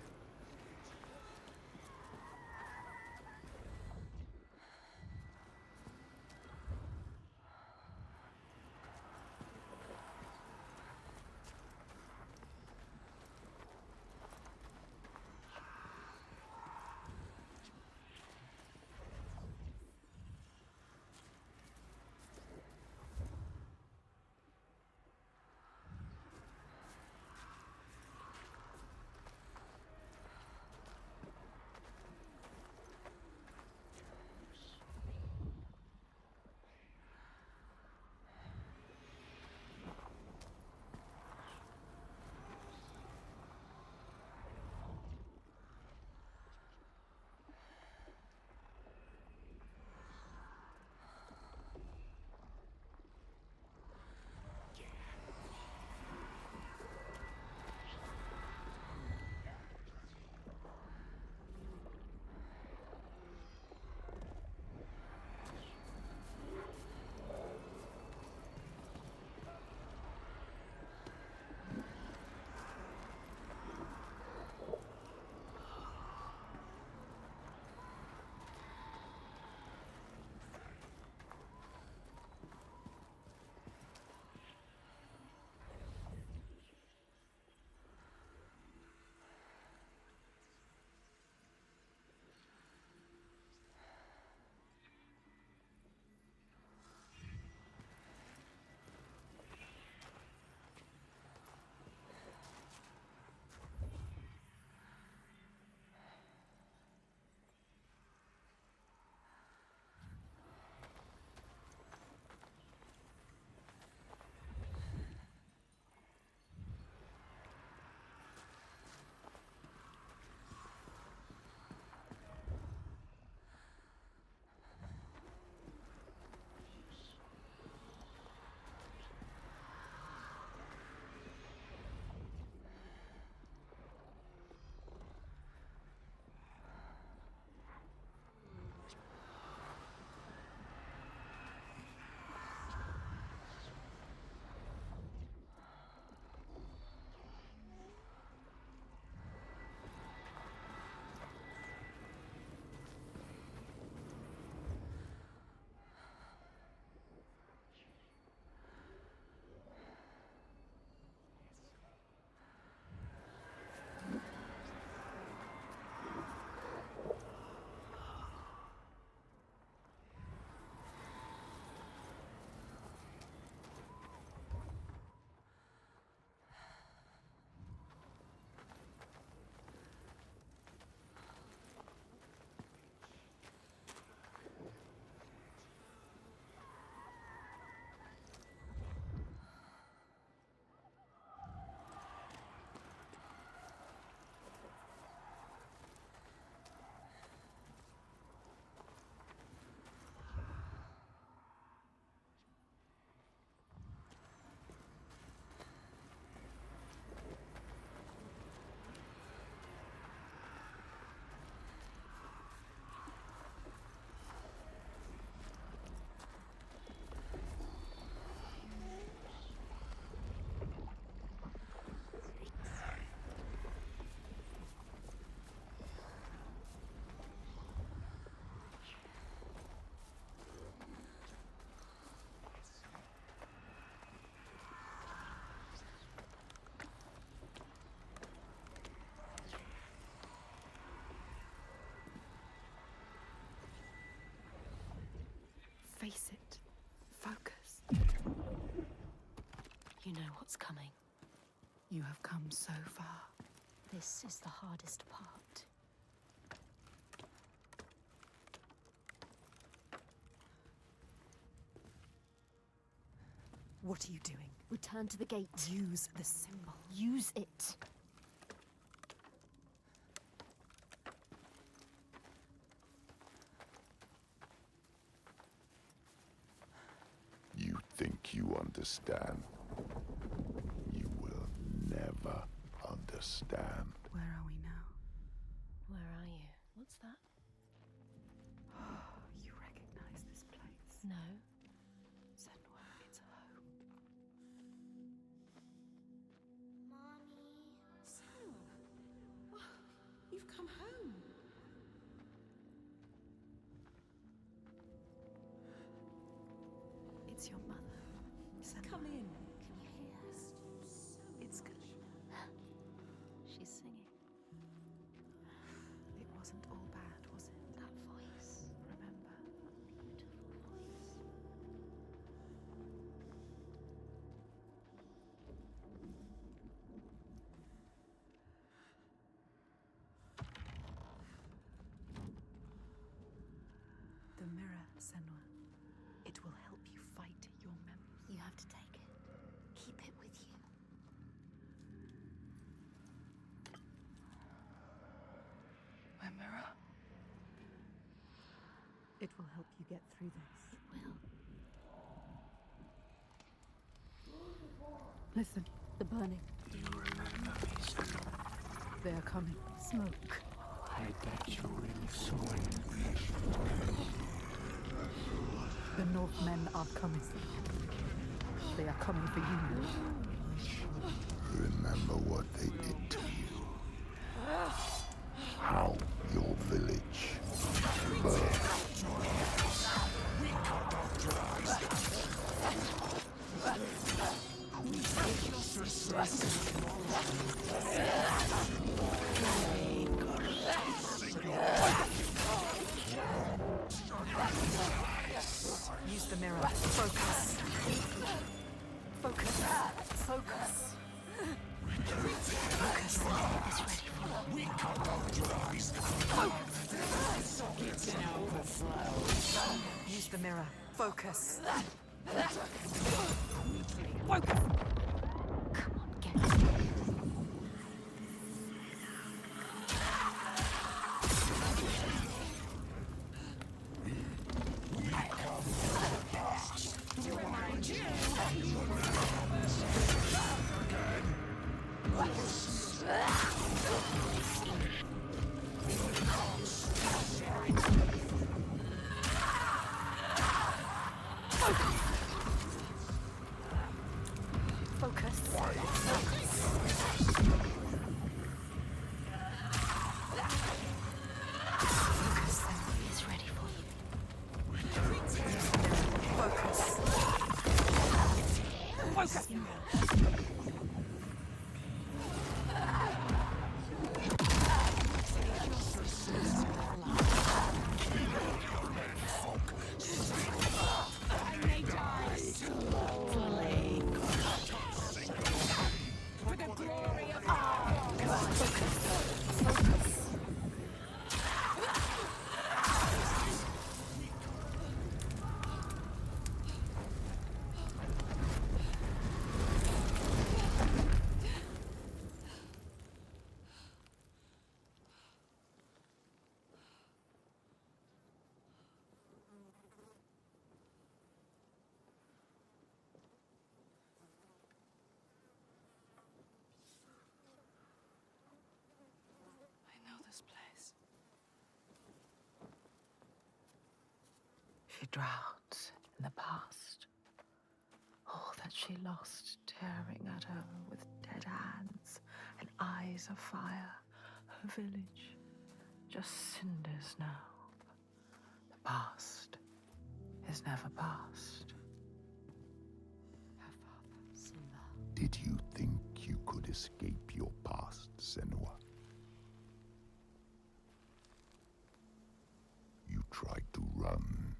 F: what's coming.
B: You have come so far.
F: This is the hardest part.
C: What are you doing?
F: Return to the gate.
C: Use the symbol.
F: Use it.
D: You think you understand? You will never understand.
B: Where are we now?
F: Where are you? What's that?
B: You recognize this place?
F: No.
B: Senua, it's home.
F: Mommy.
B: Senua, you've come home. It's your mother. Senua. Come in.
F: Can you hear us?
B: It's Kalina.
F: She's singing.
B: It wasn't all bad, was it?
F: That voice.
B: Remember?
F: Beautiful voice.
B: The mirror, Senua. It will help you fight your memories.
F: You have to take it. Keep it with you.
B: My mirror. It will help you get through this.
F: It will.
B: Listen,
F: The burning.
H: Do you remember me, Senua?
B: they are coming.
F: Smoke.
H: I bet you really saw it.
B: The Northmen are coming. They are coming for you.
D: Remember what they did to you. How your village burned.
B: Use the mirror. Focus. Focus. Focus. Focus.
F: It's ready for you.
B: Use the mirror. Focus.
F: Come on, get it.
B: Focus.
F: It's ready for you.
B: Focus. Focus.
E: I know this place.
B: She drowns in the past. All that she lost, tearing at her with dead hands and eyes of fire. Her village, just cinders now. The past is never past. Her father,
F: Simba.
D: Did you think you could escape your past, Senua? You tried to run,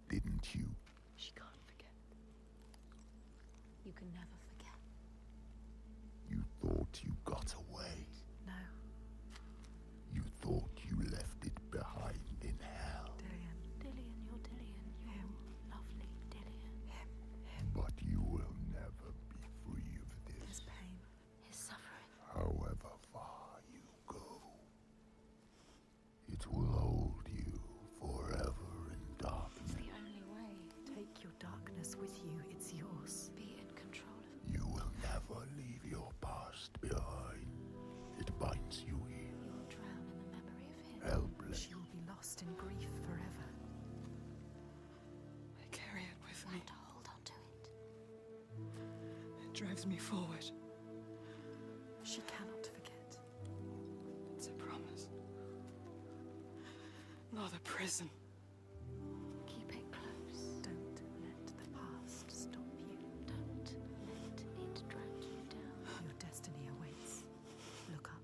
D: didn't you?
F: She can't forget. You can never forget.
D: thought you got away.
B: No,
D: You thought you left it behind in hell.
B: Dillian.
F: Dillian, you're Dillian. You're lovely, Dillian.
D: But you will never be free of
B: His
D: this.
B: pain.
F: His suffering.
D: However far you go, it will hold you forever in darkness.
F: It's the only way.
B: Take your darkness with you. It's yours.
F: Be in control of
D: You will never leave your past behind. It binds you here.
F: You'll drown in the memory of him.
D: Helpless.
B: She will be lost in grief forever.
E: I carry it with
F: You
E: me.
F: have to hold on to it.
E: It drives me forward.
B: She cannot forget.
E: It's a promise. Not a prison.
F: Keep it close.
B: Don't let the past stop you.
F: Don't let it drag you down.
B: Your destiny awaits. Look up.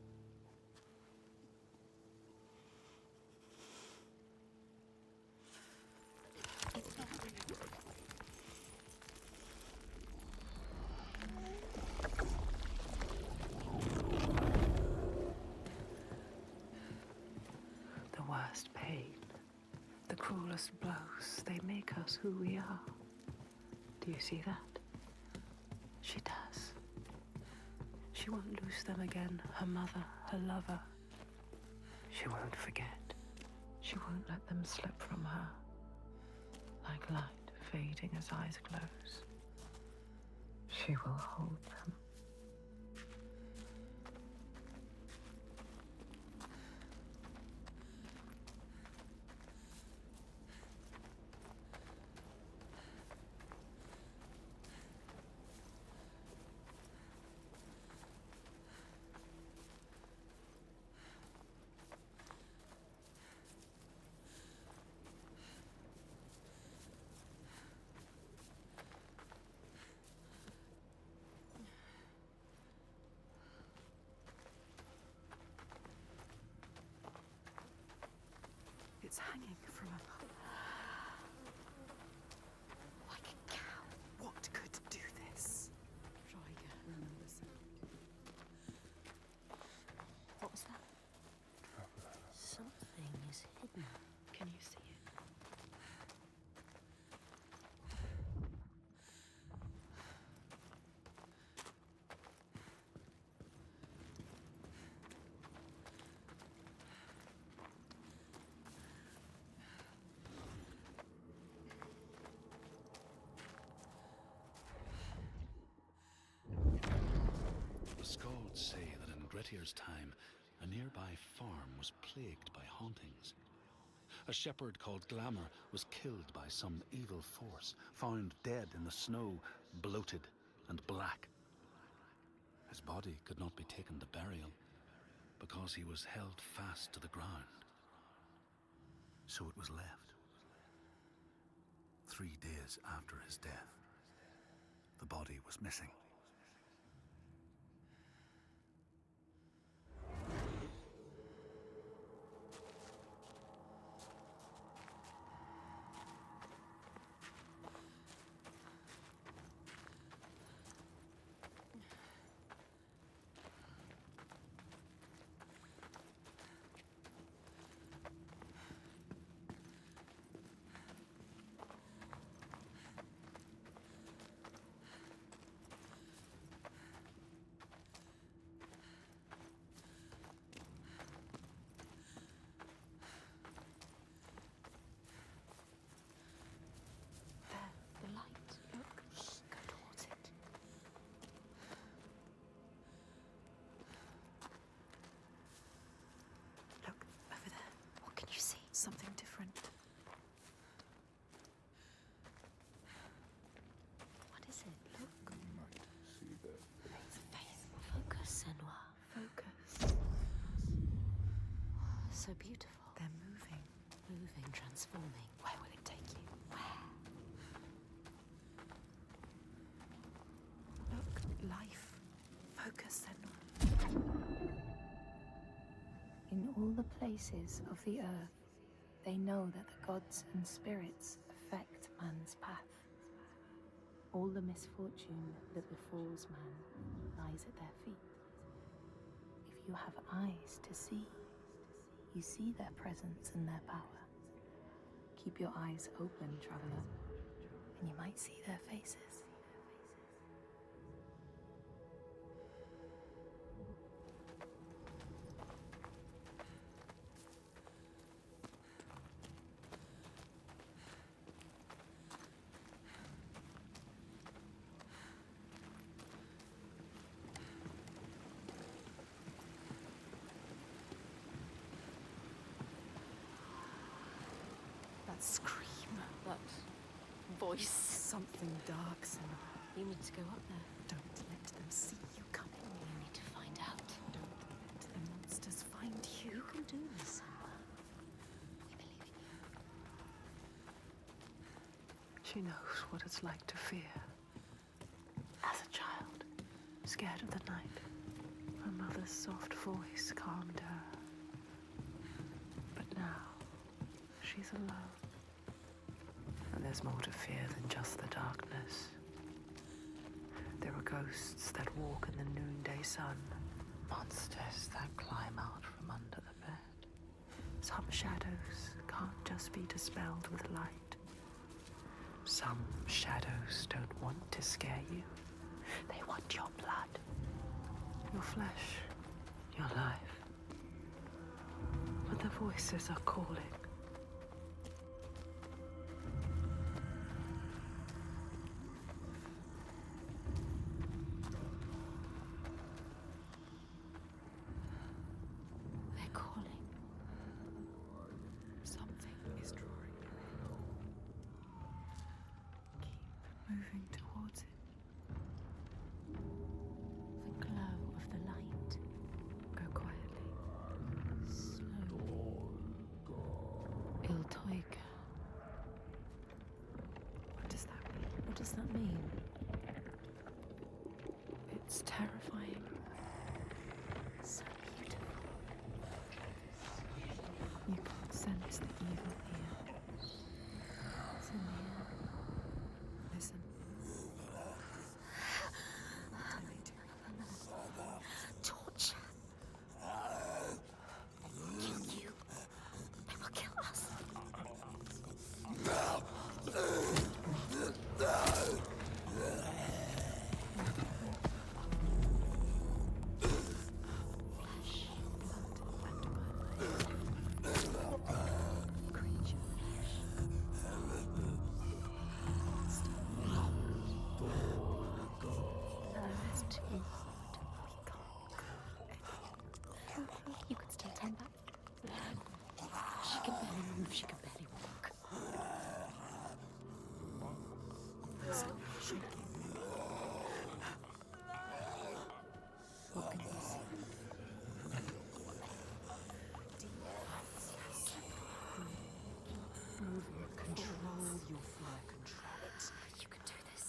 B: The worst pain, the cruelest blows, they make us who we are. Do you see that? She does. She won't lose them again, her mother, her lover. She won't forget. She won't let them slip from her. Like light fading as eyes close. She will hold them. It's hanging from a...
F: Like a cow.
B: What could do this?
F: Try again. Listen. What was that? Something is hidden.
B: Can you see it?
A: The Skalds say that in Grettir's time, a nearby farm was plagued by hauntings. A shepherd called Glamour was killed by some evil force, found dead in the snow, bloated and black. His body could not be taken to burial because he was held fast to the ground. So it was left. 3 days after his death, the body was missing.
F: The light. Look. Go towards it.
B: Look, over there.
F: What can you see?
B: Something different.
F: What is it? Look.
D: See that?
F: It's a face. Focus, Senua.
B: Focus.
F: So beautiful.
B: They're moving.
F: Moving, transforming.
B: Where will it take you?
F: Where?
B: Look, life. Focus, Senua.
K: In all the places of the earth, they know that the gods and spirits affect man's path. All the misfortune that befalls man lies at their feet. you have eyes to see. You see their presence and their power. Keep your eyes open, traveler, and you might see their faces.
B: That scream, that voice. Something dark, Senua.
F: You need to go up there.
B: Don't let them see you coming.
F: You need to find out.
B: Don't let the monsters find you.
F: You can do this, Senua. We believe in you.
B: She knows what it's like to fear. As a child, scared of the night, her mother's soft voice calmed her. But now, she's alone. And there's more to fear than just the darkness. There are ghosts that walk in the noonday sun. Monsters that climb out from under the bed. Some shadows can't just be dispelled with light. Some shadows don't want to scare you. They want your blood, your flesh, your life. But the voices are calling.
F: They're calling.
B: Something is drawing you. Keep moving towards it.
F: The glow of the light.
B: Go quietly.
F: Slow. Il Toiga.
B: What does that mean?
F: What does that mean?
B: It's terrifying.
F: So beautiful.
B: You can sense the evil here.
F: It's in the air.
B: Listen. What do they do?
F: Torture. Kill you. They will kill us. Flesh, blood, and bone. Creature. That's too hard. You could still turn back. She can barely move. She can barely walk.
B: Stop shaking. What can you see? Move your control your fear. Control it.
F: You can do this.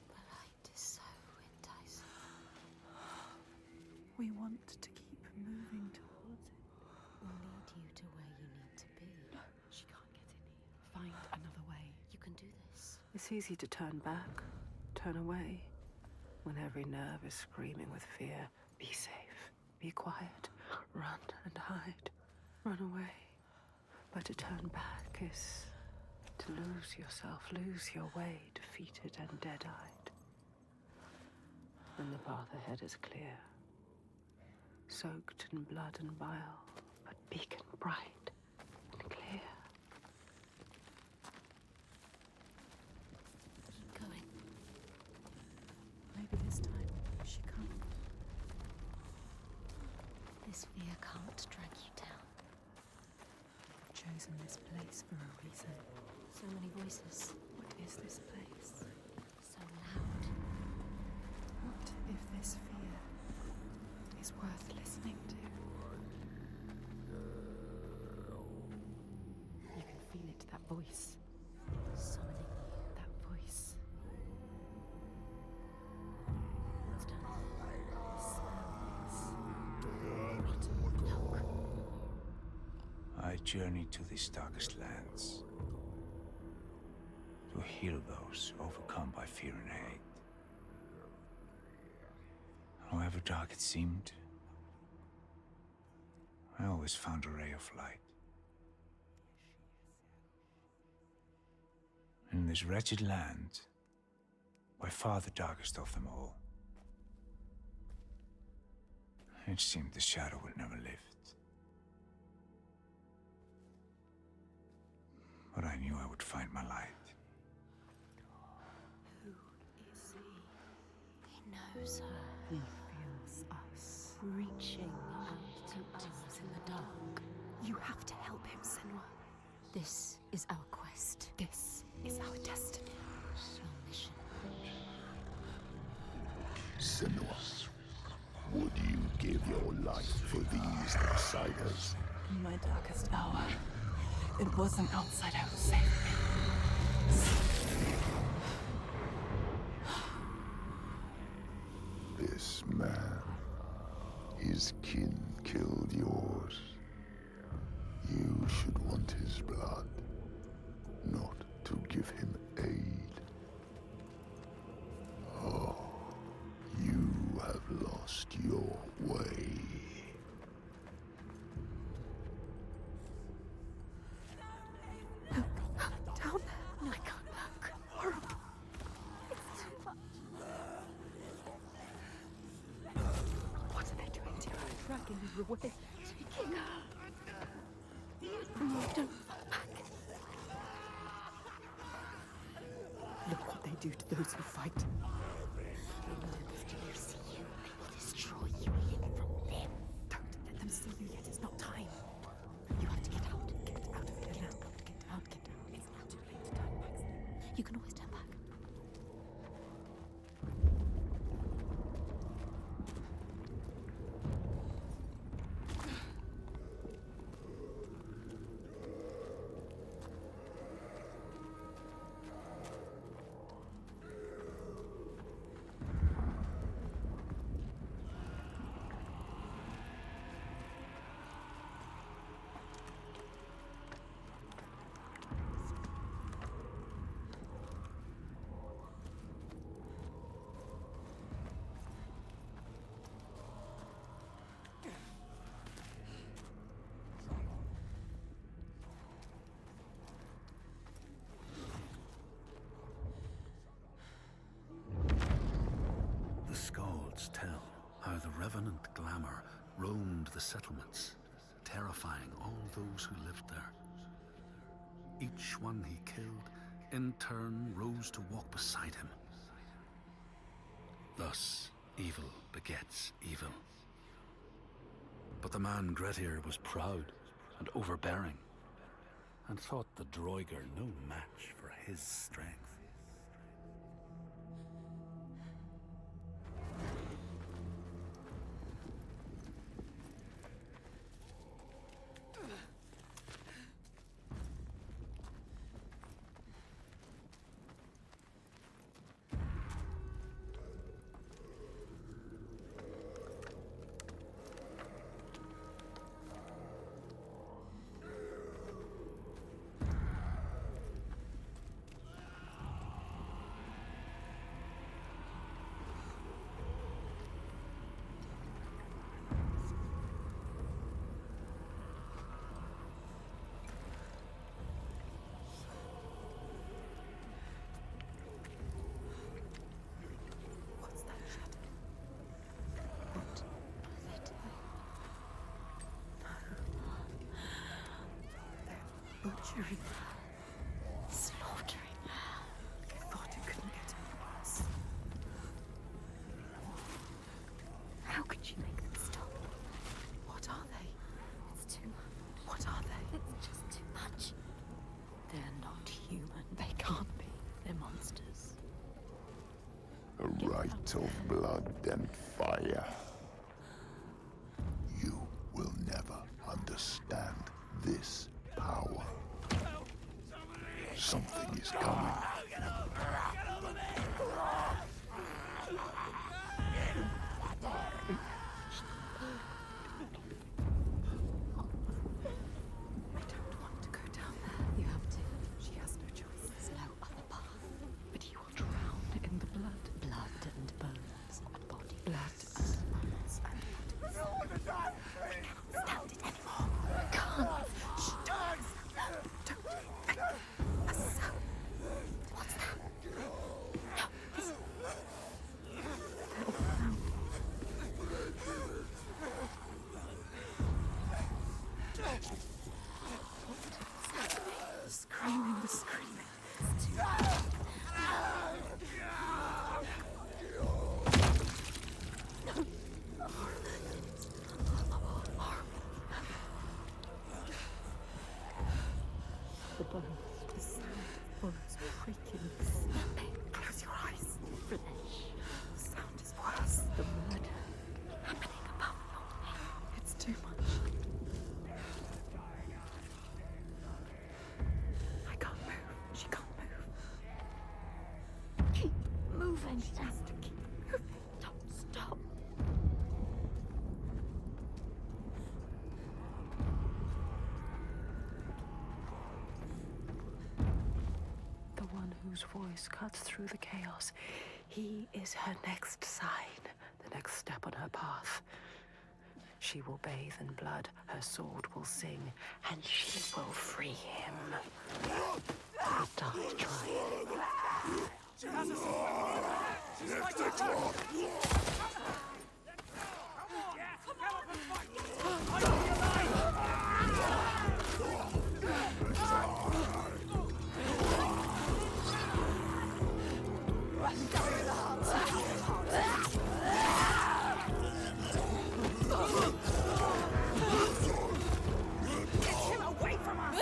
F: The light is so enticing.
B: We want to keep moving towards it.
F: We'll lead you to where you need to be.
B: She can't get in here. Find another way.
F: You can do this.
B: It's easy to turn back, turn away, when every nerve is screaming with fear. Be safe, be quiet, run and hide, run away. But to turn back is to lose yourself, lose your way, defeated and dead-eyed. And the path ahead is clear, soaked in blood and bile, but beacon bright and clear.
F: Keep going.
B: Maybe this time she can't.
F: This fear can't drag you down.
B: You've chosen this place for a reason.
F: So many voices.
B: What is this place?
F: So loud.
B: What if this fear is worth listening to? You can feel it, that voice.
F: Summoning you.
B: That voice.
F: It's done. It smells rotten milk.
H: I journey to these darkest lands to heal those overcome by fear and hate. however dark it seemed, I always found a ray of light. In this wretched land, by far the darkest of them all, it seemed the shadow would never lift. But I knew I would find my light.
K: Who is he? He knows her.
B: He feels us,
K: Reaching out to us in the dark.
B: You have to help him, Senua.
F: This is our quest.
B: This is our destiny.
F: Our mission.
D: Senua, would you give your life for these outsiders?
E: In my darkest hour, it was an outsider who saved me.
D: This man, his kin killed yours. You should want his blood, not to give him aid. Oh, you have lost your way.
B: Down there. I can't look. Horrible. It's too much. What are they doing to her? Dragging her away. Taking her. No, don't fall back. Look what they do to those who fight.
F: They will never see you. They will destroy you hid from them.
B: Don't let them see you yet. It's not time. You have to get out. Get out of here now. Get out. Get out. It's not too late to turn back.
F: You can always turn back.
A: The Scalds tell how the revenant glamour roamed the settlements, terrifying all those who lived there. Each one he killed, in turn, rose to walk beside him. Thus, evil begets evil. But the man Grettir was proud and overbearing, and thought the Droiger no match for his strength.
B: Butchering. Slaughtering. I thought it couldn't get any worse. How could you make them stop? What are they?
F: It's too much.
B: What are they?
F: It's just too much.
B: They're not human. They can't be. They're monsters.
D: A rite of blood and fire. You will never understand this power. Something is coming.
B: I don't want to go down there.
F: You have to.
B: She has no choice.
F: There's no other path.
B: But you will drown in the blood.
F: Blood and bones and body.
B: Blood and whose voice cuts through the chaos. He is her next sign, the next step on her path. She will bathe in blood, her sword will sing, and she will free him. He'll die trying.
I: She has us! She's fighting her! Come on! Yes, get up and fight! Fight for your life!
C: Get him away from us!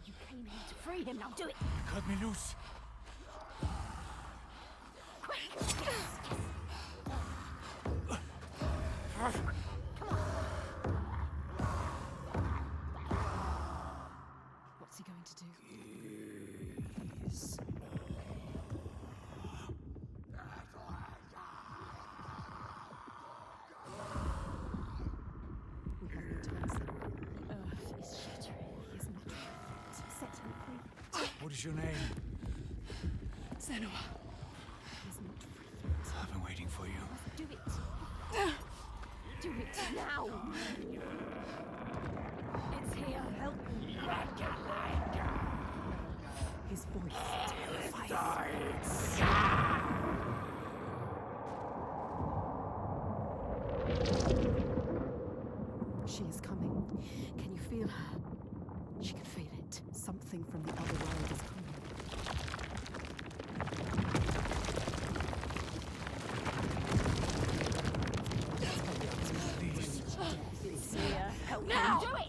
F: You came here to free him, now do it!
I: Cut me loose!
E: What's he going to do? We have no time, Senua. The earth is shattering. He is not fit. Set him free.
I: What is your name?
E: Senua.
F: He is not free.
I: I've been waiting for you.
F: Do it. Do it now. It's here. Help me.
B: His voice terrifies. She is coming. Can you feel her? She can feel it. Something from the other world is coming.
F: It's here. Help now. Do it.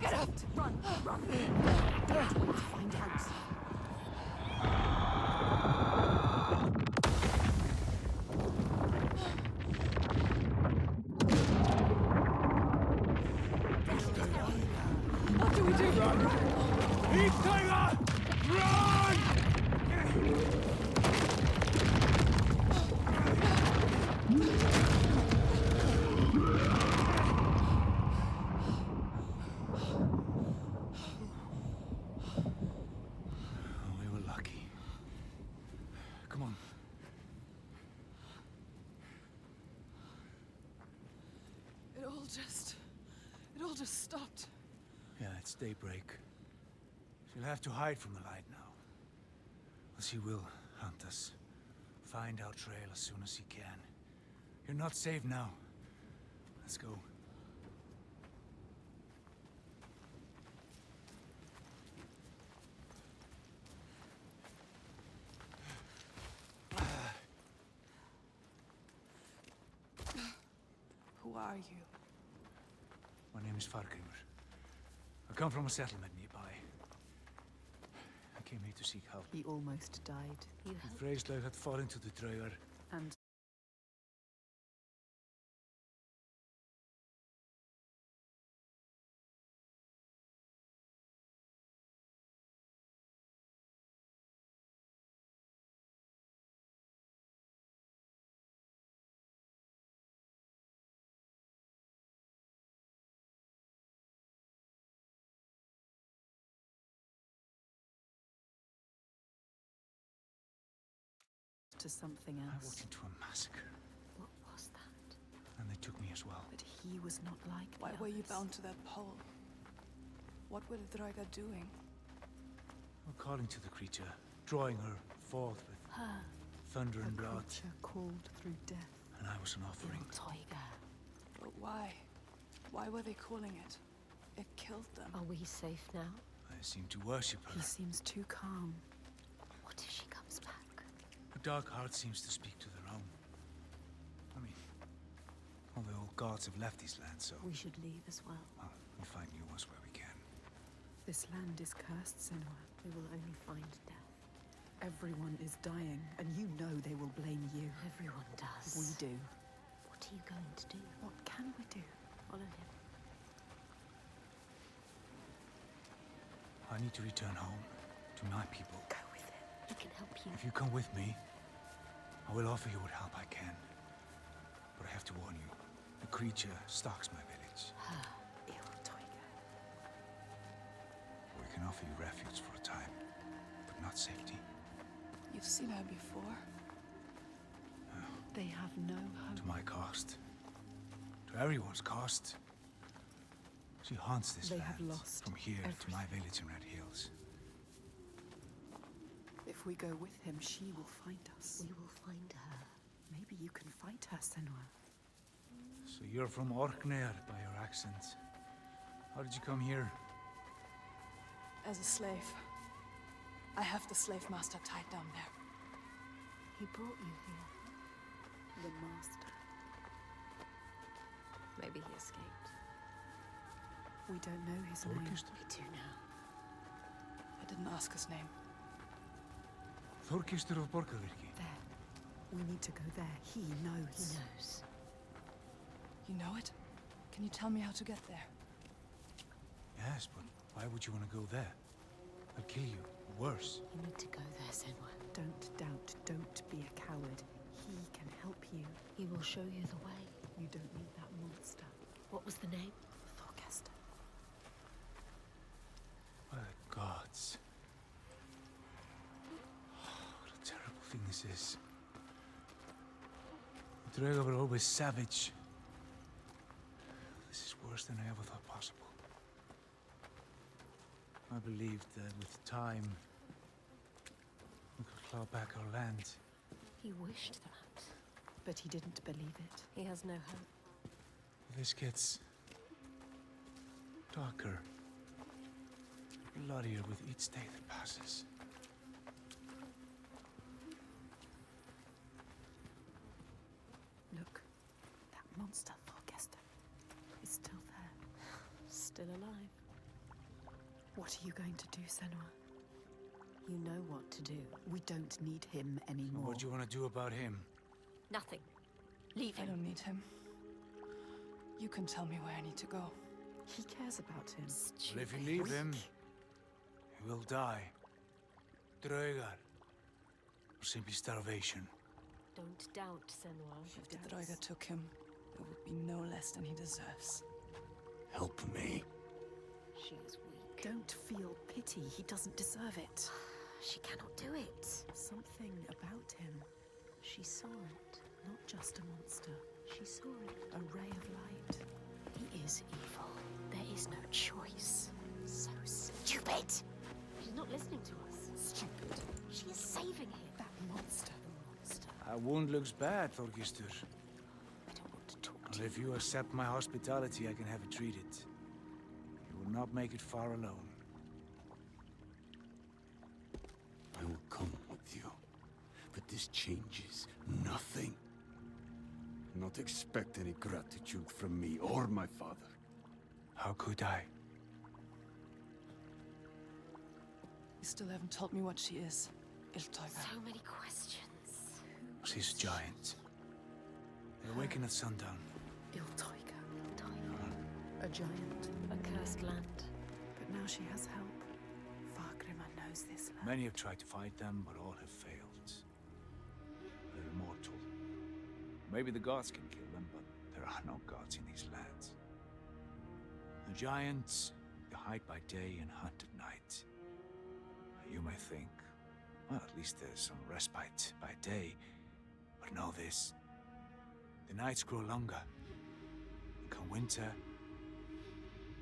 B: Get out! Run! Run! Don't wait to find out.
E: What do we do?
I: Heat Tiger! Run!
E: all just stopped.
J: Yeah, it's daybreak. She'll have to hide from the light now. Well, she will hunt us. Find our trail as soon as he can. You're not safe now. Let's go.
E: Who are you?
J: My name is Fargrimur. I come from a settlement nearby. I came here to seek help.
B: He almost died.
F: You
J: The
F: helped?
J: Freyslag had fallen to the Draugar.
B: And to something
J: I
B: else.
J: walked into a massacre,
F: What was that?
J: and they took me as well.
B: But he was not like the
E: Why were you
B: others.
E: bound to that pole? What were the Draugar doing?
J: We're calling to the creature, drawing her forth with
B: Her,
J: thunder
B: a
J: and blood,
B: creature called through death.
J: and I was an offering.
F: Tiger.
E: But why? Why were they calling it? It killed them.
F: Are we safe now?
J: I seem to worship her.
B: He seems too calm.
F: What if she comes back?
J: Her dark heart seems to speak to their own. I mean, all the old gods have left these lands, so
F: We should leave as well.
J: well, we'll find new ones where we can.
B: This land is cursed, Senua.
F: We will only find death.
B: Everyone is dying, and you know they will blame you.
F: Everyone does.
B: We do.
F: What are you going to do?
B: What can we do?
F: Follow him.
J: I need to return home to my people.
F: Go with him. He can help you.
J: If you come with me, I will offer you what help I can. But I have to warn you, the creature stalks my village. We can offer you refuge for a time, but not safety.
E: You've seen her before?
B: They have no hope.
J: To my cost. To everyone's cost. She haunts this
B: They
J: land.
B: have lost
J: from here to my
B: everything.
J: village in Red Hills.
B: If we go with him, she will find us.
F: We will find her.
B: Maybe you can fight her, Senua.
J: So you're from RusqneL by your accent. How did you come here?
E: As a slave. I have the slave master tied down there.
F: He brought you here.
B: The master.
F: Maybe he escaped.
B: We don't know his name.
J: Þorkistur?
F: We do now.
E: I didn't ask his name.
J: Þorkistur of Borgarvirki.
B: There. We need to go there. He knows.
F: He knows.
E: You know it? Can you tell me how to get there?
J: Yes, but why would you want to go there? They'll kill you. Worse.
F: You need to go there, Senua.
B: Don't doubt. Don't be a coward. He can help you.
F: He will show you the way.
B: You don't need that monster.
F: What was the name?
B: Thorkester.
J: By the gods. What a terrible thing this is. The Draugar were always savage. This is worse than I ever thought possible. I believed that with time, we could claw back our land.
F: He wished that.
B: But he didn't believe it.
F: He has no hope.
J: This gets darker, bloodier with each day that passes.
B: Look. That monster, Thorkester, is still there.
F: Still alive.
B: What are you going to do, Senua?
F: You know what to do.
B: We don't need him anymore.
J: What do you want to do about him?
F: Nothing. Leave
E: I
F: him.
E: don't need him. You can tell me where I need to go.
B: He cares about him.
J: Well, if you leave him, he will die. Draugar. Or simply starvation.
F: Don't doubt, Senua.
E: If the Draugar took him, it would be no less than he deserves.
J: Help me.
F: She is weak.
B: Don't feel pity. He doesn't deserve it.
F: She cannot do it.
B: Something about him.
F: She saw it.
B: Not just a monster.
F: She saw it.
B: A ray of light.
F: He is evil. There is no choice.
C: So stupid.
F: She's not listening to us.
C: Stupid.
F: She is saving him.
C: That monster.
J: Our wound looks bad, Thorgistur.
C: I don't want to talk to
J: Well, if you accept my hospitality, I can have it treated. You will not make it far alone.
I: I will come with you, but this changes nothing. Not expect any gratitude from me or my father.
J: How could I?
E: You still haven't told me what she is. Iltoiga.
F: So many questions.
J: She's a giant. They awaken at sundown.
B: Iltoiga.
F: Iltoiga.
B: A giant.
F: A cursed land.
B: But now she has help. Fargrimma knows this land.
J: Many have tried to fight them, but all have failed. They're immortal. Maybe the gods can kill them, but there are no gods in these lands. The giants, they hide by day and hunt at night. You may think, well, at least there's some respite by day. But know this, the nights grow longer. And come winter,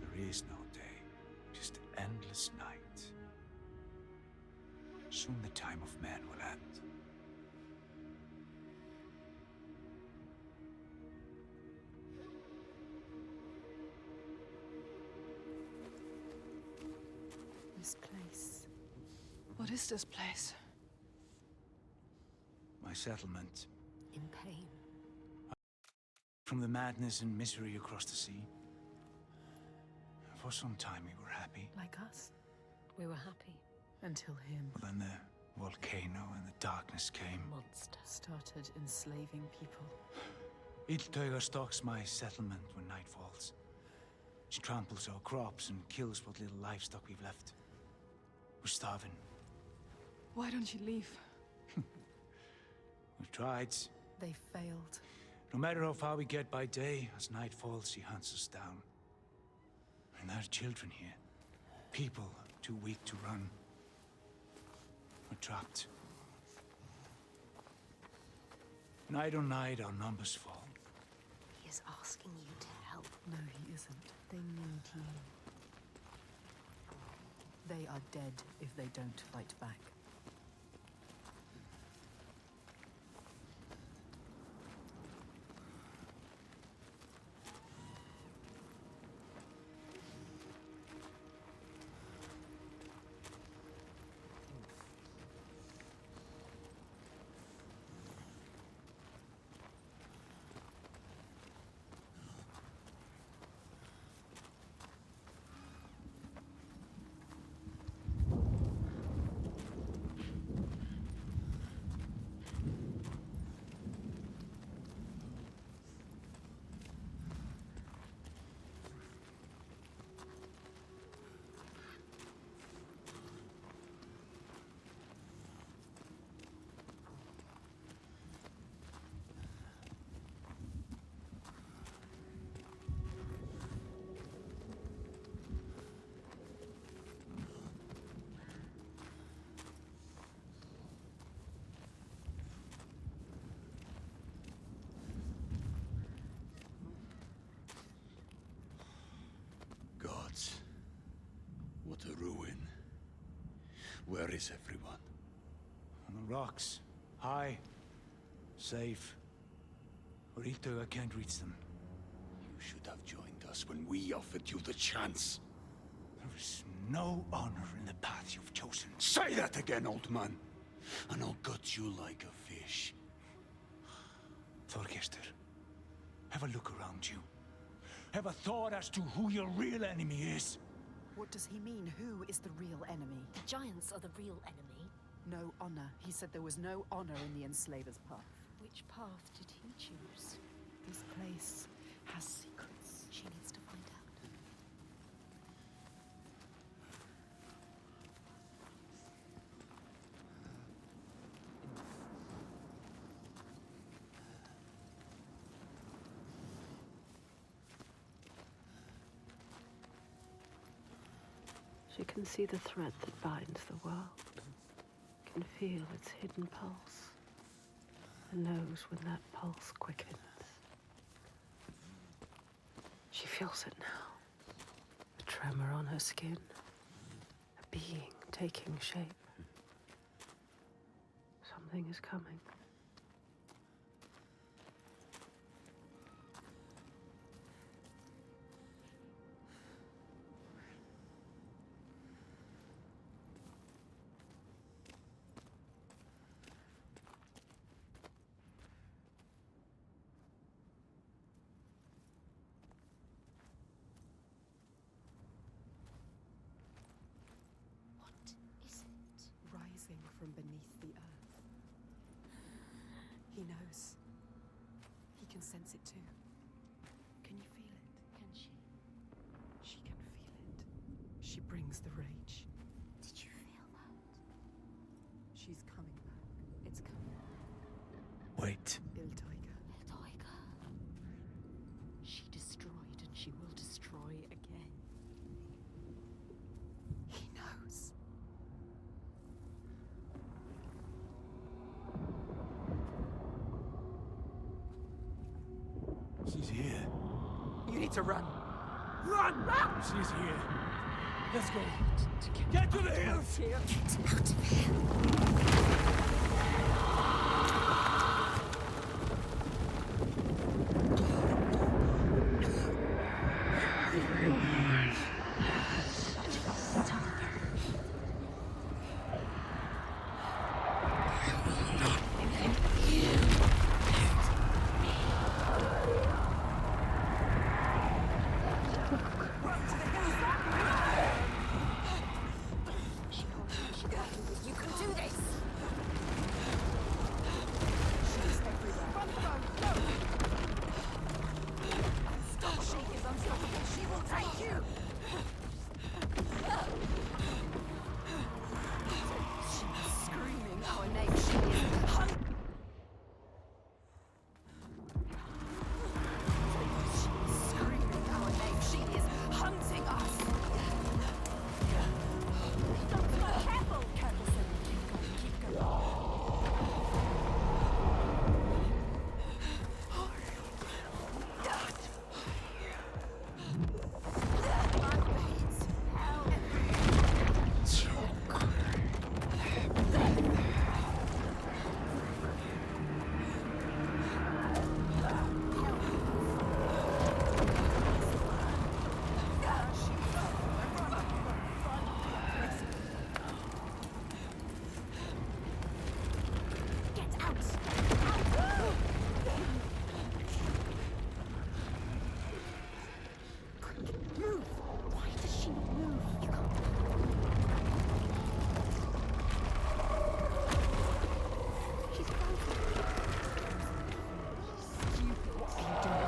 J: there is no day, just endless night. Soon the time of man will end.
B: This place.
E: What is this place?
J: My settlement.
F: In pain.
J: From the madness and misery across the sea. For some time we were happy.
B: Like us.
F: We were happy.
B: Until him
J: But then the volcano and the darkness came.
F: Monster.
B: started enslaving people.
J: Iltoiga stalks my settlement when night falls. She tramples our crops and kills what little livestock we've left. We're starving.
E: Why don't you leave?
J: We've tried.
B: They failed.
J: No matter how far we get by day, as night falls, she hunts us down. And there are children here. People too weak to run. We're trapped. Night on night, our numbers fall.
F: He is asking you to help.
B: No, he isn't. They need you. They are dead if they don't fight back.
I: Gods, what a ruin. Where is everyone?
J: On the rocks. High. Safe. But Iltoiga can't reach them.
I: You should have joined us when we offered you the chance.
J: There is no honor in the path you've chosen.
I: Say that again, old man, and I'll gut you like a fish.
J: Thorgistur, have a look around you. Have a thought as to who your real enemy is.
B: What does he mean? Who is the real enemy?
F: The giants are the real enemy.
B: No honor. He said there was no honor in the enslaver's path.
F: Which path did he choose?
B: This place has secrets.
F: She needs to find out.
B: She can see the thread that binds the world, can feel its hidden pulse, and knows when that pulse quickens. She feels it now. A tremor on her skin. A being taking shape. Something is coming.
C: Rising from beneath the earth. He knows. He can sense it too. Can you feel it?
F: Can she?
C: She can feel it. She brings the rage.
F: Did you feel that?
C: She's coming back. It's coming.
H: Wait.
C: Il Tiger.
F: El Tiger. She destroyed and she will destroy again.
C: He knows.
J: She's here.
C: You need to run.
J: Run! She's here. Let's go. Get to the hills!
C: Here.
F: Get out of here.
C: You can do this. She is unstoppable. She will take you. She is screaming our name. She is hungry. She is screaming our name. She is hunting us. Careful! Careful, Senua. Keep going. Get out! Quick, move! Why does she not move? You can't. She's frozen. She's stupid. What are you doing?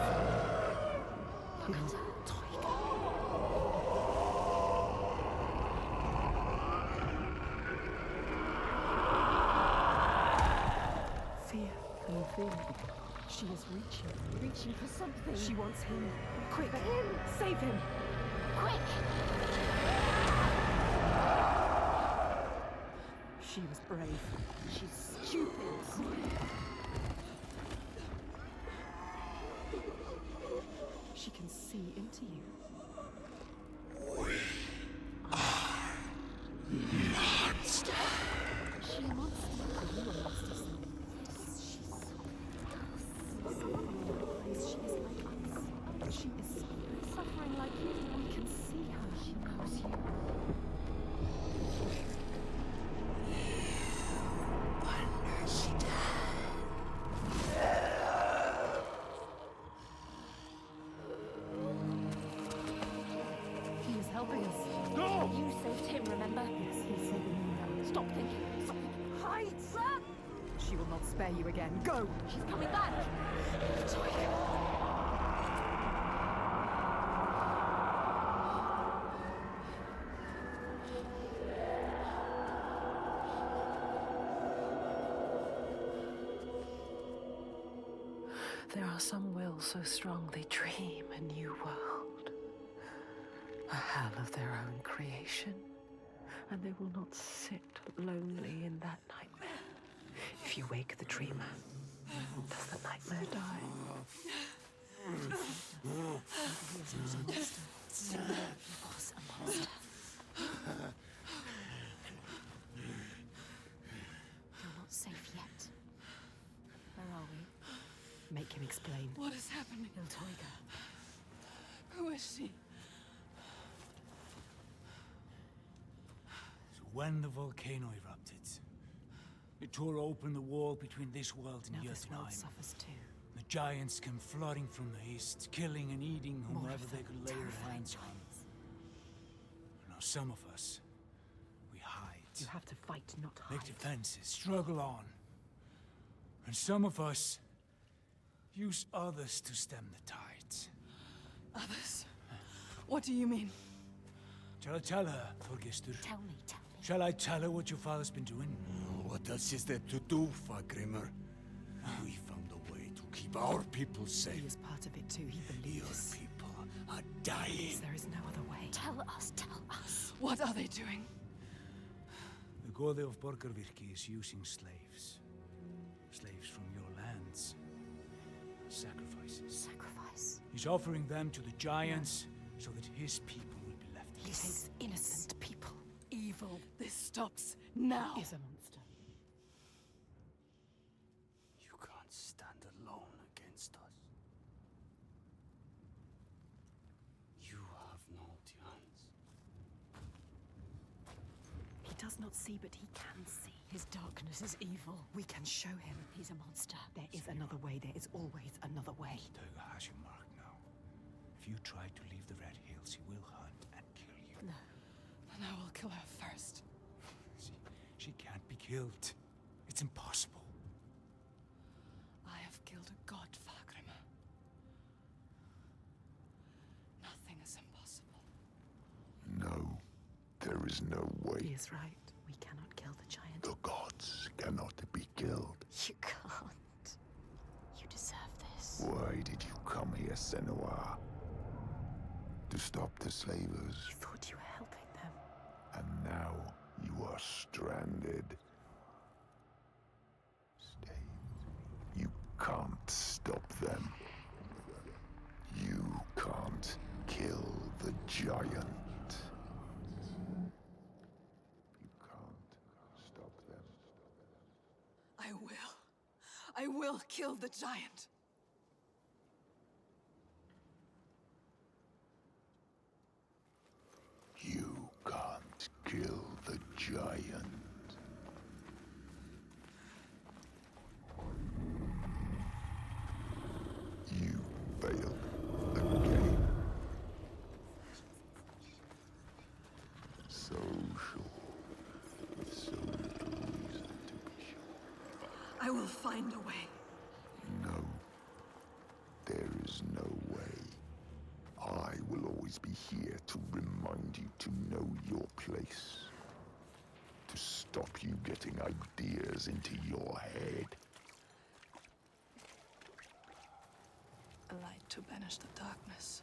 C: Look at her. Fear. Can you feel it? She is reaching.
F: Reaching for something.
C: She wants him. Quick! Save him!
F: Quick!
C: She was brave. She's stupid. She can see into you.
F: She a monster.
C: Are you a monster, son? She's suffering in a place. She is like us. She is suffering like you. We can see her.
F: She knows you.
C: He is helping us.
J: No!
F: You saved him, remember?
C: Yes, he's saving you now.
F: Stop thinking. Stop thinking.
C: Hide! Run! She will not spare you again. Go!
F: She's coming back.
B: There are some wills so strong they dream a new world. A hell of their own creation. And they will not sit lonely in that nightmare. If you wake the dreamer, does the nightmare die? was a monster.
F: You're not safe yet.
B: Where are we? Make him explain.
E: What is happening?
B: Il Toiga.
E: Who is she?
J: So when the volcano erupted, it tore open the wall between this world and
B: Now this world
J: Jotunheim.
B: suffers too.
J: The giants came flooding from the east, killing and eating
B: More
J: whomever
B: of
J: they
B: them,
J: could lay their
B: terrifying
J: hands on.
B: giants.
J: Now some of us, we hide,
B: You have to fight, not hide.
J: make defenses, struggle on. And some of us use others to stem the tides.
E: Others? What do you mean?
J: Shall I tell her, Thorgestur?
F: Tell me.
J: Shall I tell her what your father's been doing?
I: What else is there to do, Fagrimur? We found a way to keep our people
B: He
I: safe.
B: is part of it too. He
I: Your
B: believes.
I: people are dying.
B: There is no other way.
F: Tell us.
E: What are they doing?
J: The Gode of Borgarvirki is using slaves. Slaves from your lands. Sacrifices.
F: Sacrifice.
J: He's offering them to the giants so that his people will be left.
B: He takes innocent people. Evil
E: This stops now.
B: is a monster.
I: You can't stand alone against us. You have no chance.
B: He does not see, but he can see. His darkness is evil. We can show him.
F: He's a monster.
B: There is another way. There is always another way.
J: Teuga has you marked now. If you try to leave the Red Hills, he will hunt and kill you.
B: No.
E: Then I will kill her first.
J: She can't be killed. It's impossible.
E: I have killed a god, Fagrimur. Nothing is impossible.
D: No, there is no
B: He
D: way.
B: is right. We cannot kill the giant.
D: The gods cannot be killed.
F: You can't. You deserve this.
D: Why did you come here, Senua? To stop the slavers,
B: You thought you were helping them.
D: and now you are stranded. Stay. You can't stop them. You can't kill the giant. You can't stop them.
E: I will. I will kill the giant.
D: You can't kill the giant. You failed again. So sure, with so little reason to be sure.
E: I will find a way.
D: No, there is no way. I will always be here to remind you to know your place. To stop you getting ideas into your head.
E: A light to banish the darkness.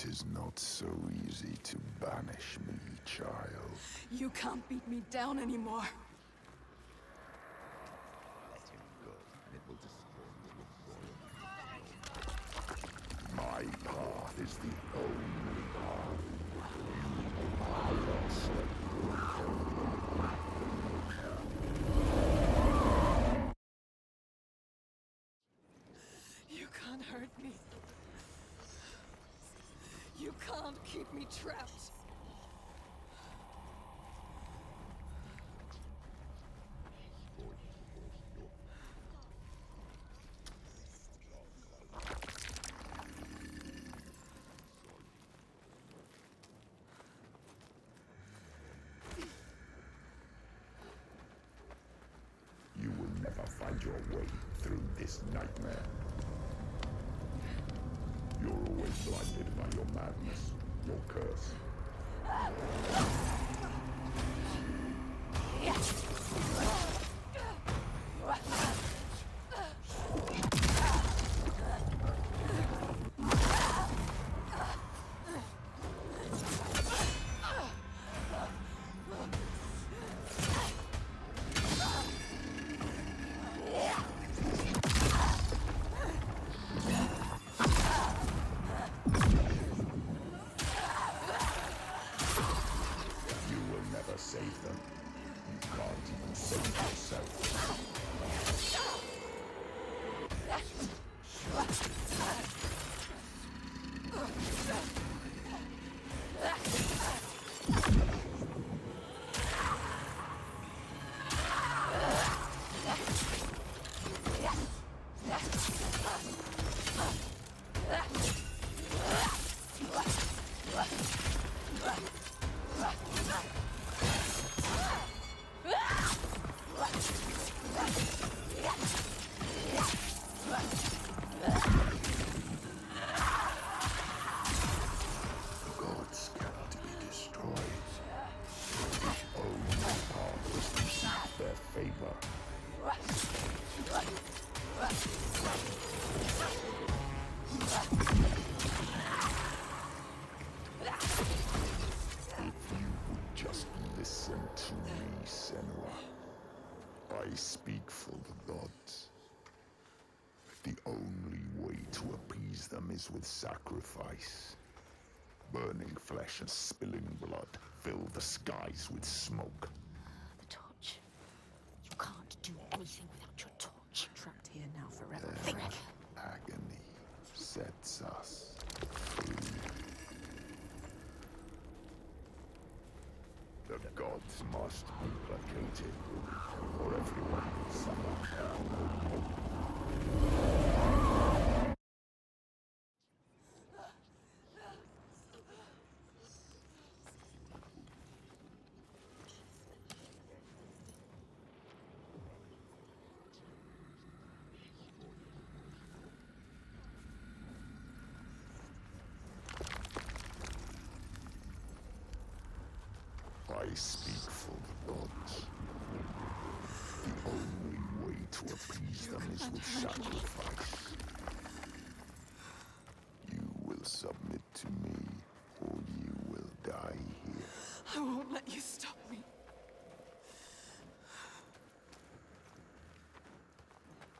D: It is not so easy to banish me, child.
E: You can't beat me down anymore.
D: My path is the only path. You are lost and broken.
E: You can't hurt me. You can't keep me trapped.
D: You will never find your way through this nightmare. You're always blinded by your madness, your curse. Save them. You can't even save yourself. I speak for the gods. The only way to appease them is with sacrifice. Burning flesh and spilling blood fill the skies with smoke.
C: The torch. You can't do anything without your torch.
B: Trapped here now forever.
C: Think.
D: Agony sets us free. The gods must be placated, or everyone will suffer. I speak for the gods. The only way to appease them is with sacrifice. You will submit to me, or you will die here.
E: I won't let you stop me.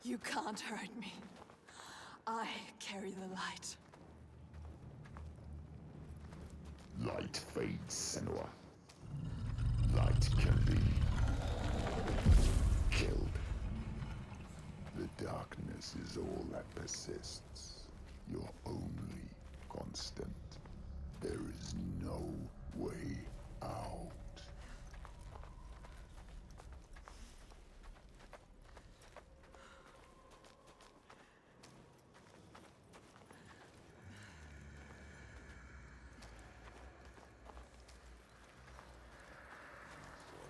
E: You can't hurt me. I carry the light.
D: Light fades, Senua. Light can be killed. The darkness is all that persists. Your only constant. There is no way out.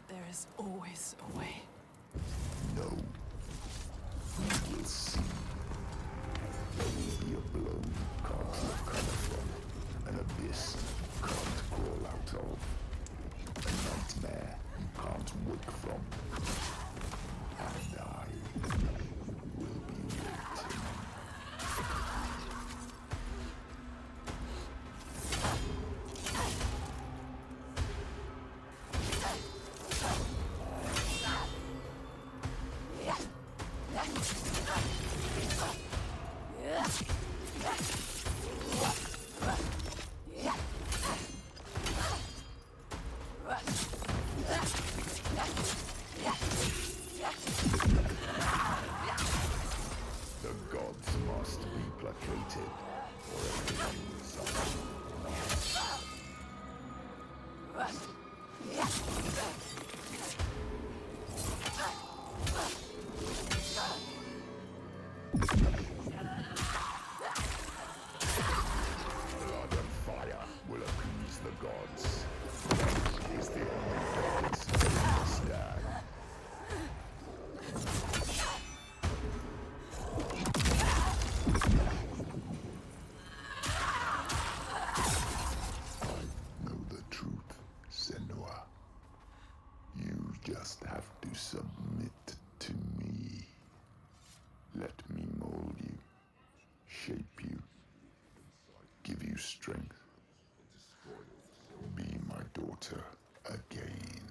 E: There is always a way.
D: No. You will see. There will be a blow you can't recover from. An abyss you can't crawl out of. A nightmare you can't wake from. And I will be waiting. The gods must be placated, or everything will suffer. Blood and fire will appease the gods. Is the only purpose they understand. Know the truth, Senua. You just have to submit to me. Let me mold you, shape you, give you strength. Be my daughter again.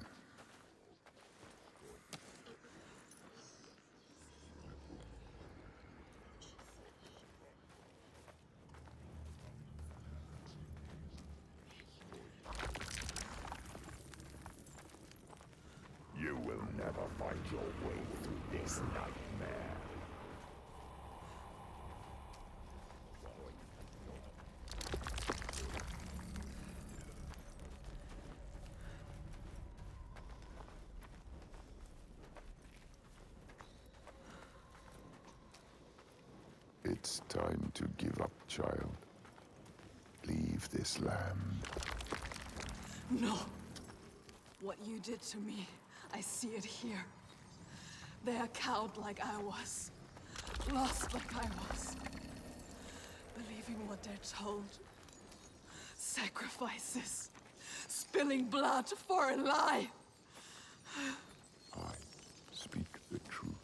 D: You will never find your way through this nightmare. It's time to give up, child. Leave this land.
E: No. What you did to me, I see it here. They are cowed like I was. Lost like I was. Believing what they're told. Sacrifices. Spilling blood for a lie.
D: I speak the truth.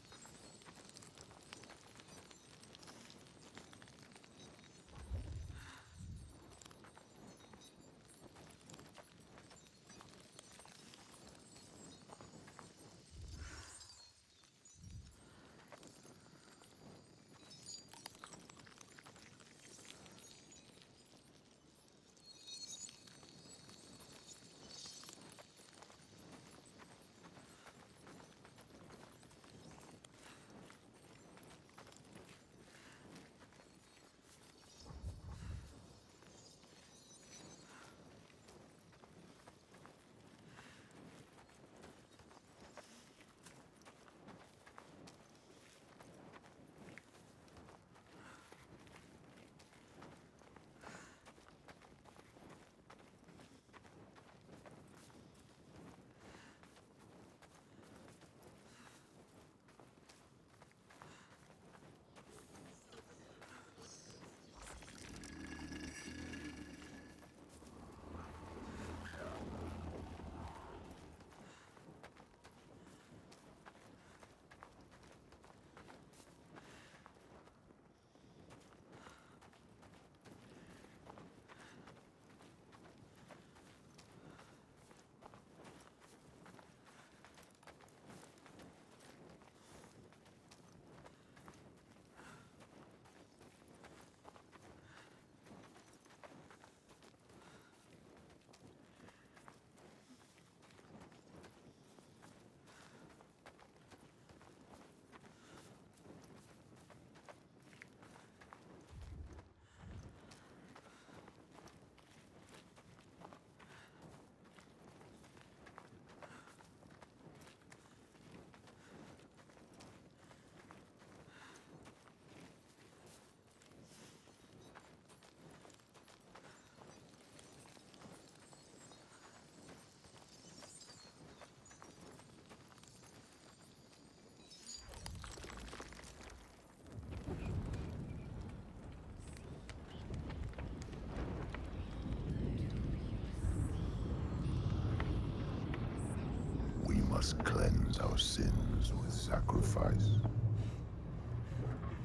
D: Must cleanse our sins with sacrifice.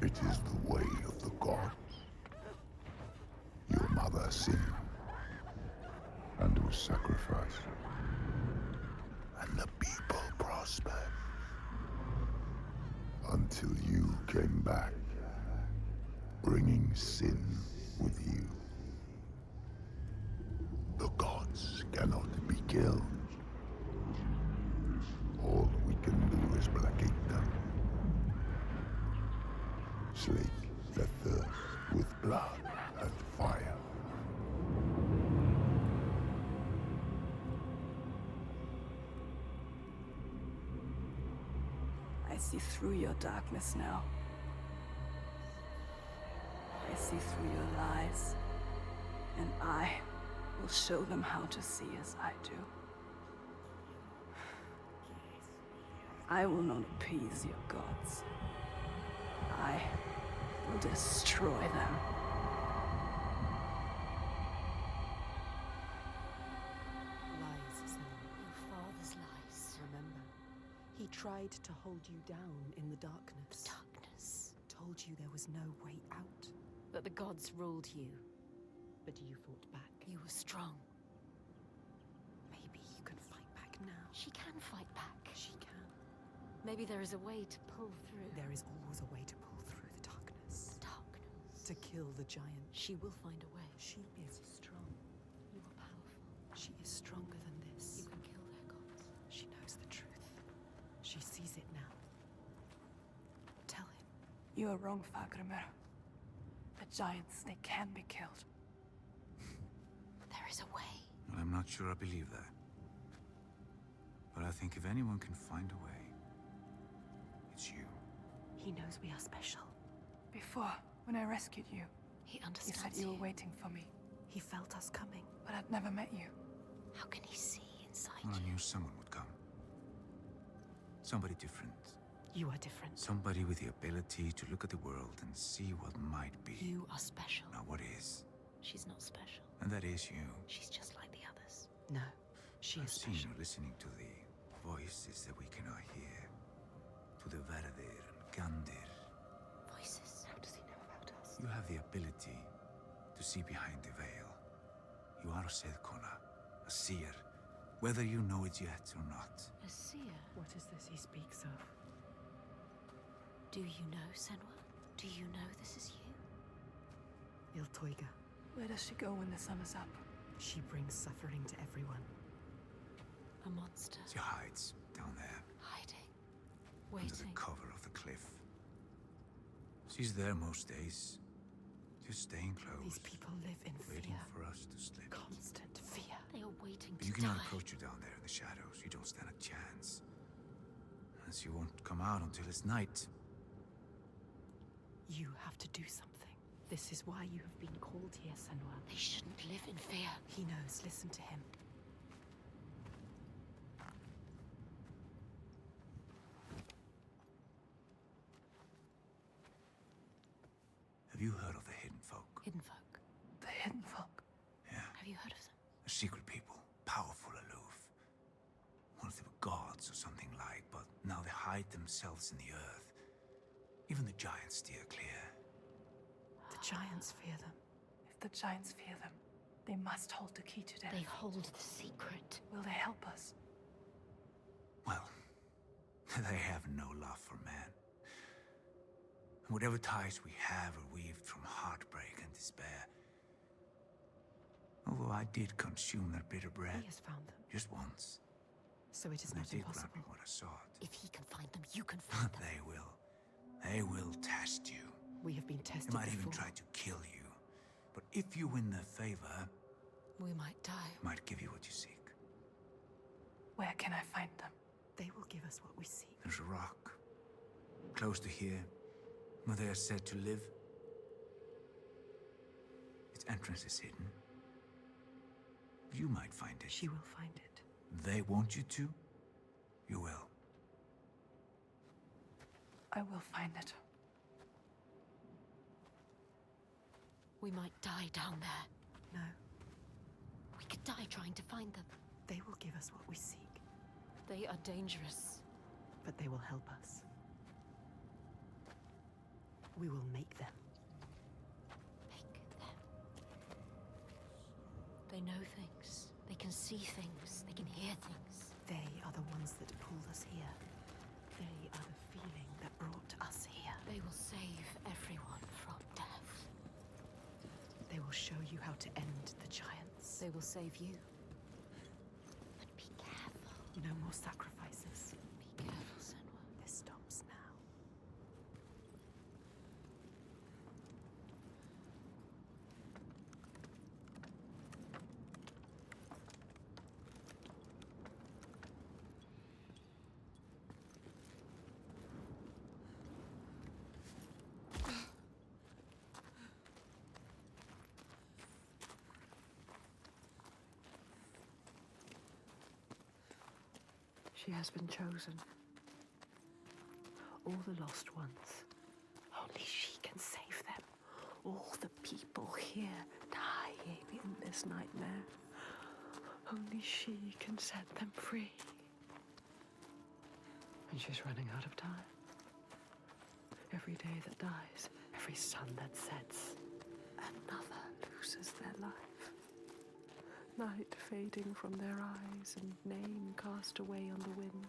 D: It is the way of the gods. Your mother sinned and was sacrificed, and the people prospered. until you came back, bringing sin with you. The gods cannot be killed. All we can do is placate them. Slake their thirst with blood and fire.
E: I see through your darkness now. I see through your lies. And I will show them how to see as I do. I will not appease your gods. I will destroy them.
B: Lies, Senua.
F: Your father's lies.
B: Remember, he tried to hold you down in the darkness.
F: Darkness.
B: Told you there was no way out.
F: That the gods ruled you.
B: But you fought back.
F: You were strong.
B: Maybe you can fight back now.
F: She can fight back.
B: She can.
F: Maybe there is a way to pull through.
B: There is always a way to pull through the darkness.
F: Darkness.
B: To kill the giant.
F: She will find a way.
B: She is strong.
F: You are powerful.
B: She is stronger than this.
F: You can kill their gods.
B: She knows the truth. She sees it now. Tell him.
E: You are wrong, Fagremir. The giants, they can be killed.
F: There is a way.
J: Well, I'm not sure I believe that. But I think if anyone can find a way, it's you.
B: He knows we are special.
E: Before, when I rescued you,
F: He
E: you
F: understands
E: said you were waiting for me,
B: He felt us coming.
E: but I'd never met you.
F: How can he see inside
J: Well, I
F: you?
J: knew someone would come. Somebody different.
B: You are different.
J: Somebody with the ability to look at the world and see what might be.
F: You are special.
J: Not what is.
F: She's not special.
J: And that is you.
F: She's just like the others.
B: No, she
J: I've
B: is
J: seen
B: special.
J: you listening to the voices that we cannot hear. To the Verdir and Gandir.
F: Voices.
B: How does he know about us?
J: You have the ability to see behind the veil. You are a Sedkona, a seer, whether you know it yet or not.
F: A seer.
B: What is this he speaks of?
F: Do you know, Senua? Do you know this is you?
B: Iltoiga.
E: Where does she go when the sun is up?
B: She brings suffering to everyone.
F: A monster.
J: She hides down there,
F: Hiding.
J: under the
F: Waiting.
J: cover of the cliff. She's there most days, just staying close.
B: These people live in
J: waiting
B: fear.
J: for us to slip.
B: Constant fear.
F: They are waiting
J: But
F: to
J: you cannot
F: die.
J: approach her down there in the shadows. You don't stand a chance. And she won't come out until it's night.
B: You have to do something. This is why you have been called here, Senua.
F: They shouldn't live in fear.
B: He knows. Listen to him.
J: Have you heard of the Hidden Folk?
F: Hidden folk.
E: The hidden folk.
J: Yeah.
F: Have you heard of them?
J: A secret people, powerful, aloof. Once they were gods or something like, but now they hide themselves in the earth. Even the giants steer clear.
B: The giants fear them.
E: If the giants fear them, they must hold the key to death.
F: They hold the secret.
E: Will they help us?
J: Well, they have no love for man. Whatever ties we have are weaved from heartbreak and despair. Although I did consume their bitter bread.
B: He has found them.
J: Just once.
B: So it is
J: And
B: not
J: they did grant
B: impossible.
J: me what I sought.
F: If he can find them, you can find them.
J: They will. They will test you.
B: We have been tested
J: They might
B: before.
J: even try to kill you. But if you win their favor,
F: We might die.
J: might give you what you seek.
E: Where can I find them?
B: They will give us what we seek.
J: There's a rock, close to here, where they are said to live. Its entrance is hidden. You might find it.
B: She will find it.
J: They want you to, you will.
E: I will find it.
F: We might die down there.
B: No,
F: We could die trying to find them.
B: they will give us what we seek,
F: They are dangerous.
B: but they will help us. We will make them.
F: Make them. They know things. They can see things. They can hear things.
B: They are the ones that pulled us here. They are the feeling that brought how to end the giants.
C: They will save you.
F: But be careful.
B: No more sacrifices.
C: Be careful, Senua.
B: This stops now. She has been chosen. All the lost ones. Only she can save them. All the people here dying in this nightmare. Only she can set them free. And she's running out of time. Every day that dies, every sun that sets, another loses their life. Night fading from their eyes and name cast away on the wind.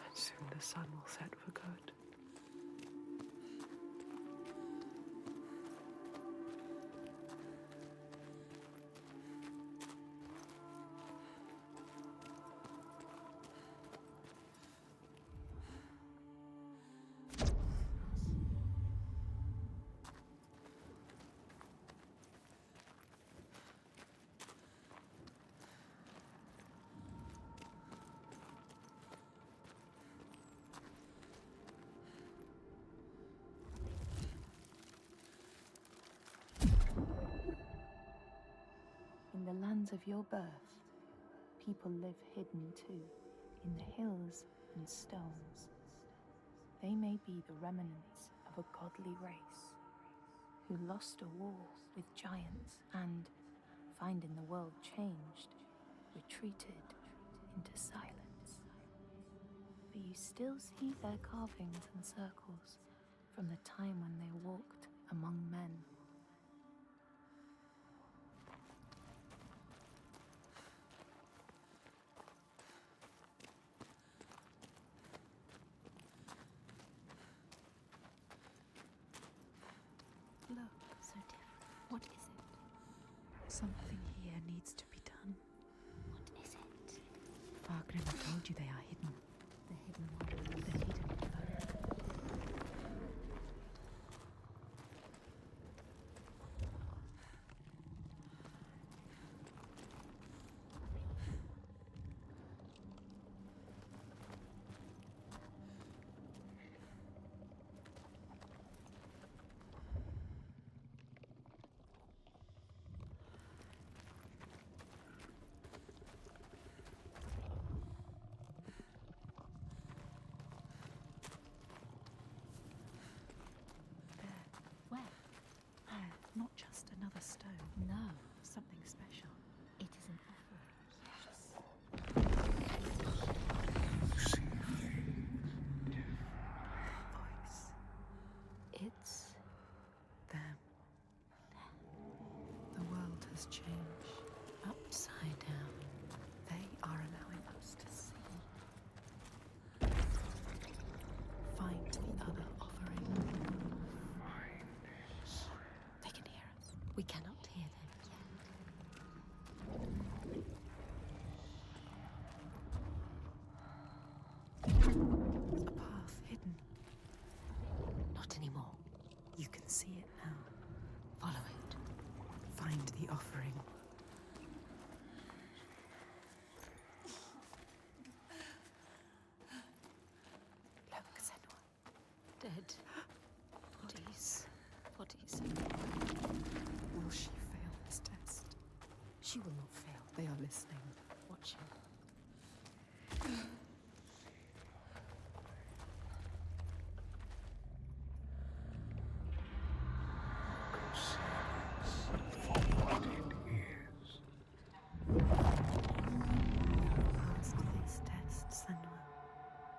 B: And soon the sun will set for good.
K: In the lands of your birth, people live hidden too, in the hills and stones. They may be the remnants of a godly race who lost a war with giants and, finding the world changed, retreated into silence. But you still see their carvings and circles from the time when they walked among men.
B: Look,
F: So different. What is it?
B: something here needs to be done.
F: What is it?
B: RusqneL told you they are hidden.
F: The hidden one. The hidden foe.
B: Where? There, not just another stone.
F: No,
B: Something special.
F: it is an offering. Yes.
B: Voice. It's them. The world has changed. Upside down. They are allowing us to see. Find the other offering. They can hear us.
F: We cannot hear them
B: A path hidden.
F: yet. Not anymore.
B: You can see it now.
F: Follow it.
B: Find the offering. Look, Senua.
F: Dead. Bodies. Bodies.
B: Will she fail this test?
F: She will not fail.
B: They are listening.
F: Watching.
B: Passed this test, Senua.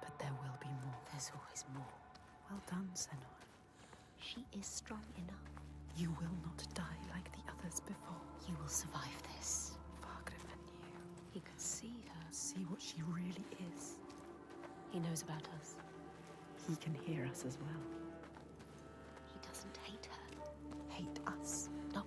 B: But there will be more.
F: There's always more.
B: Well done, Senua.
F: She is strong enough.
B: You will not die like the others before.
F: You will survive this.
B: RusqneL knew.
F: He could see her.
B: See what she really is.
F: He knows about us.
B: He can hear us as well.
F: He doesn't hate her.
B: Hate us.
F: No.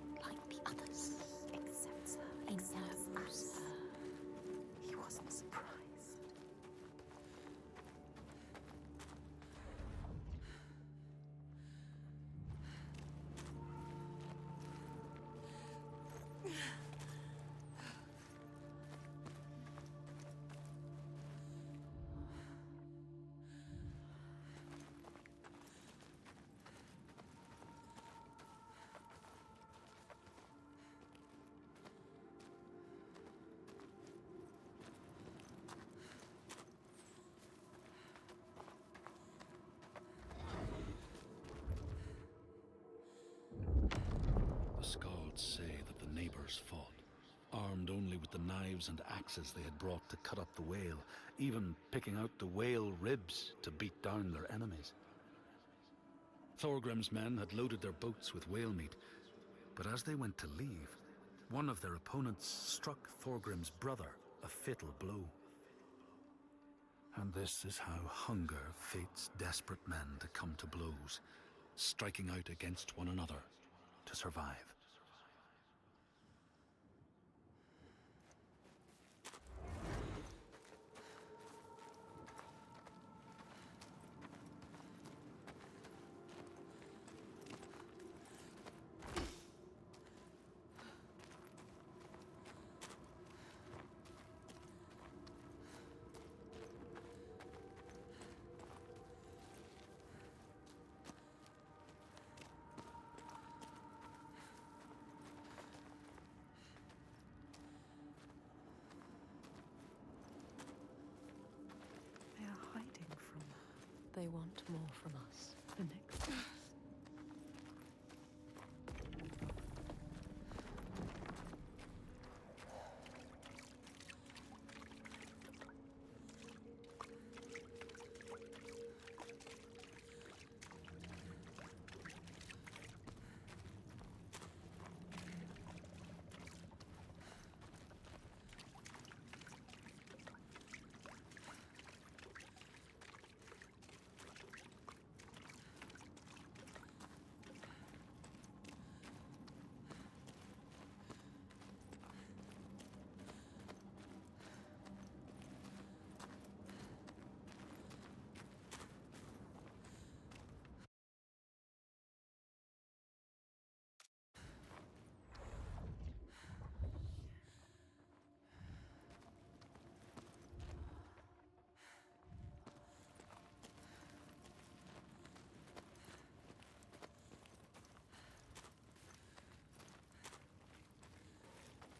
A: heralds say that the neighbors fought, armed only with the knives and axes they had brought to cut up the whale, even picking out the whale ribs to beat down their enemies. Thorgrim's men had loaded their boats with whale meat, but as they went to leave, one of their opponents struck Thorgrim's brother a fatal blow. And this is how hunger fates desperate men to come to blows, striking out against one another to survive.
B: They are hiding from
F: They want more from us.
B: the next place.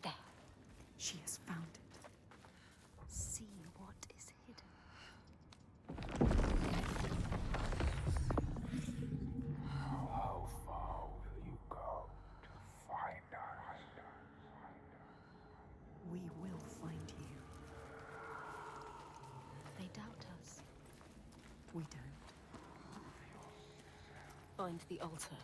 F: There.
B: She has found it.
F: See what is hidden.
H: How far will you go to find us?
B: We will find you.
F: They doubt us.
B: We don't.
F: Find the altar.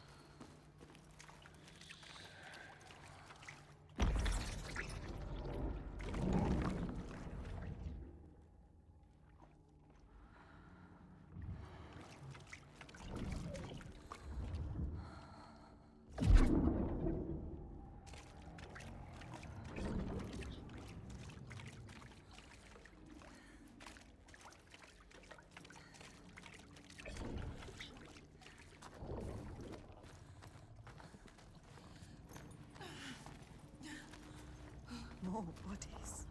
B: More bodies.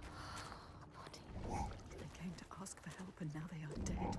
B: They came to ask for help and now they are dead.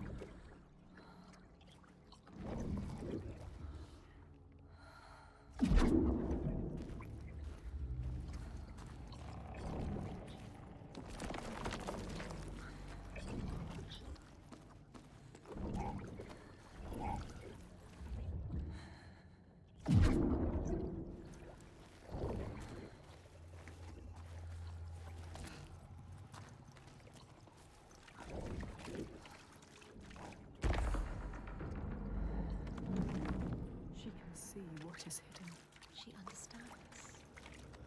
B: She can see what is hidden.
F: She understands.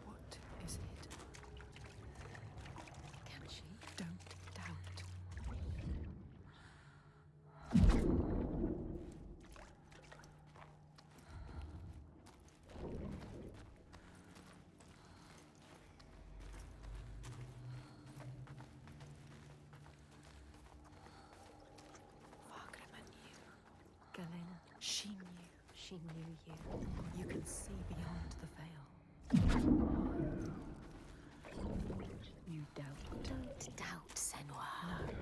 B: What is hidden?
F: Can she?
B: Don't doubt.
F: Fagra knew.
B: Galena, she knew.
F: She knew you.
B: You can see beyond the veil. You doubt.
F: Don't doubt, Senua.
B: No.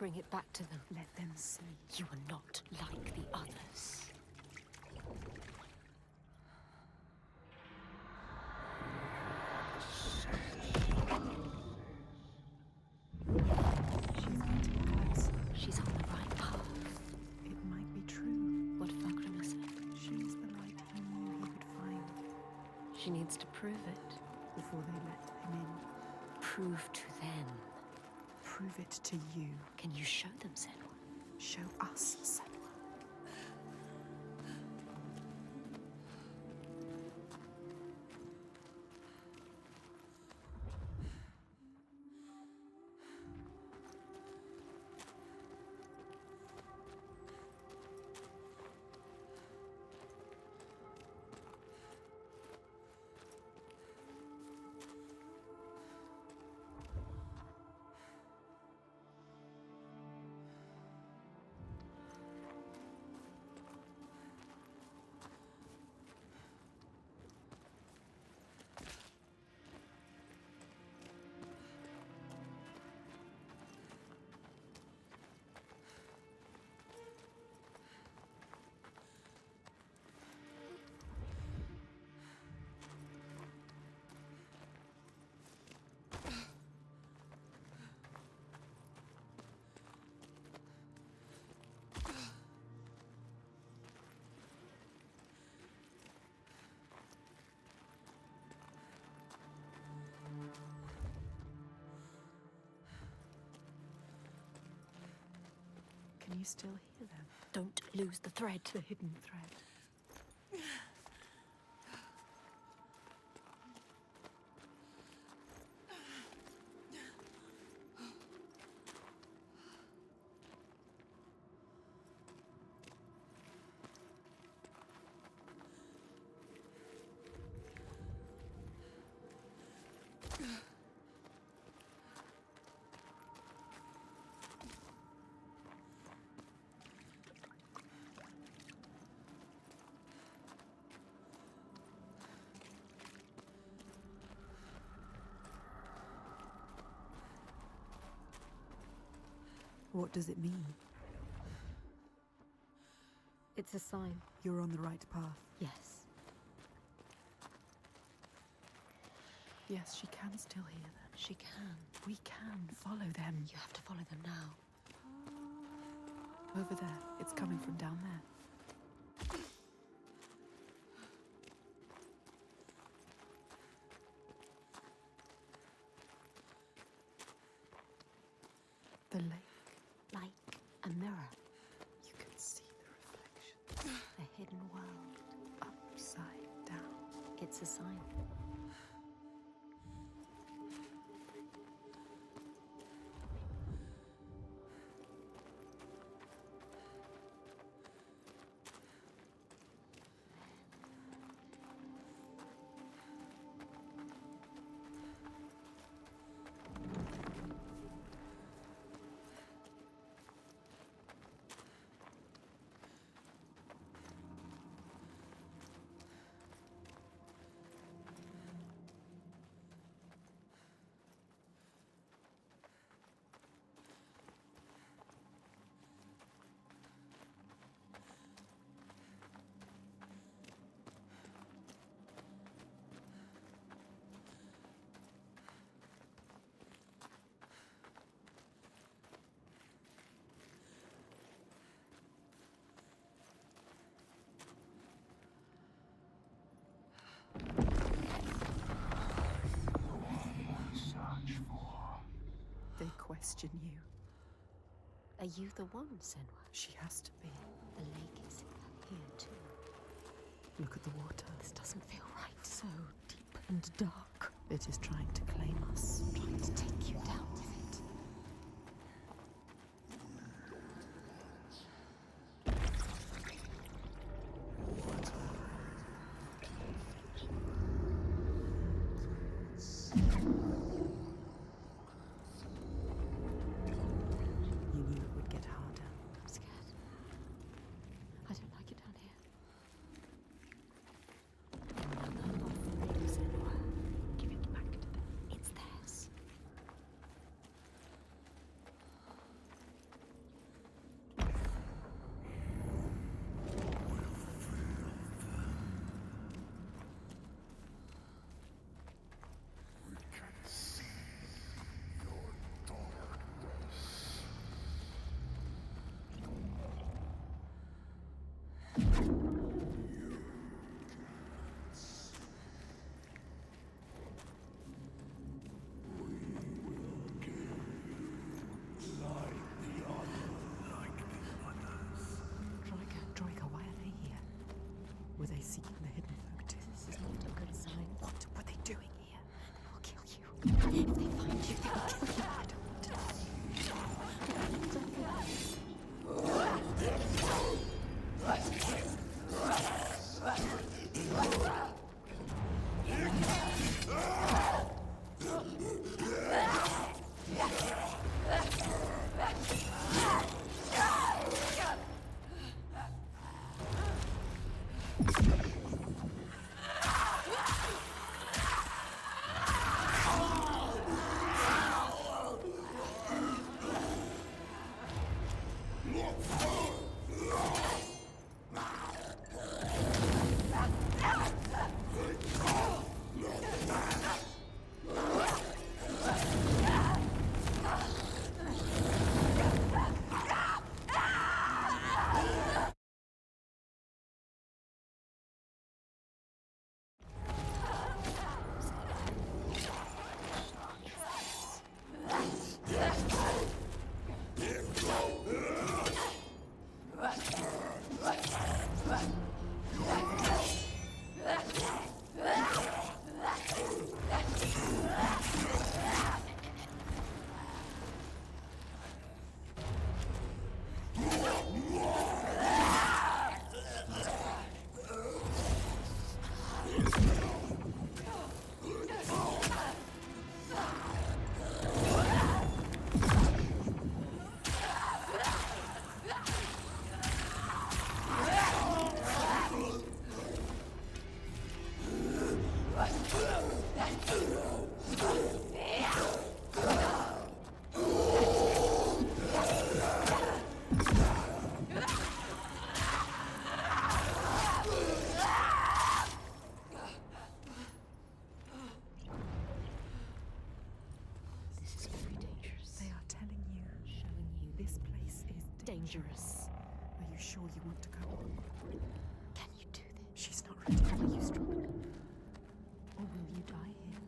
F: bring it back to them.
B: Let them see.
F: You are not like the others. She's on the right path.
B: It might be true.
F: What Fagrima said.
B: She's the light he knew he would find
F: She needs to prove it.
B: before they let him in.
F: Prove to them.
B: Prove it to you.
F: Can you show them, Senua?
B: Show us, Senua. Can you still hear them?
F: Don't lose the thread.
B: The hidden thread. What does it mean?
F: It's a sign.
B: You're on the right path.
F: Yes.
B: Yes, she can still hear them.
F: She can.
B: We can follow them.
F: You have to follow them now.
B: Over there. It's coming from down there. The lake.
F: Like a mirror.
B: You can see the reflection.
F: A hidden world.
B: Upside down.
F: It's a sign.
B: They question you.
F: Are you the one, Senua?
B: She has to be.
F: The lake is here too.
B: Look at the water.
F: This doesn't feel right.
B: So deep and dark. It is trying to claim us.
F: Trying to take you down with it.
B: You knew it would get harder.
F: I'm scared. I don't like it down here. Another offering, Senua. Give it back to them. It's theirs.
C: dangerous. Are you sure you want to go?
F: Can you do this?
C: She's not ready.
F: Are you strong enough?
C: Or will you die here?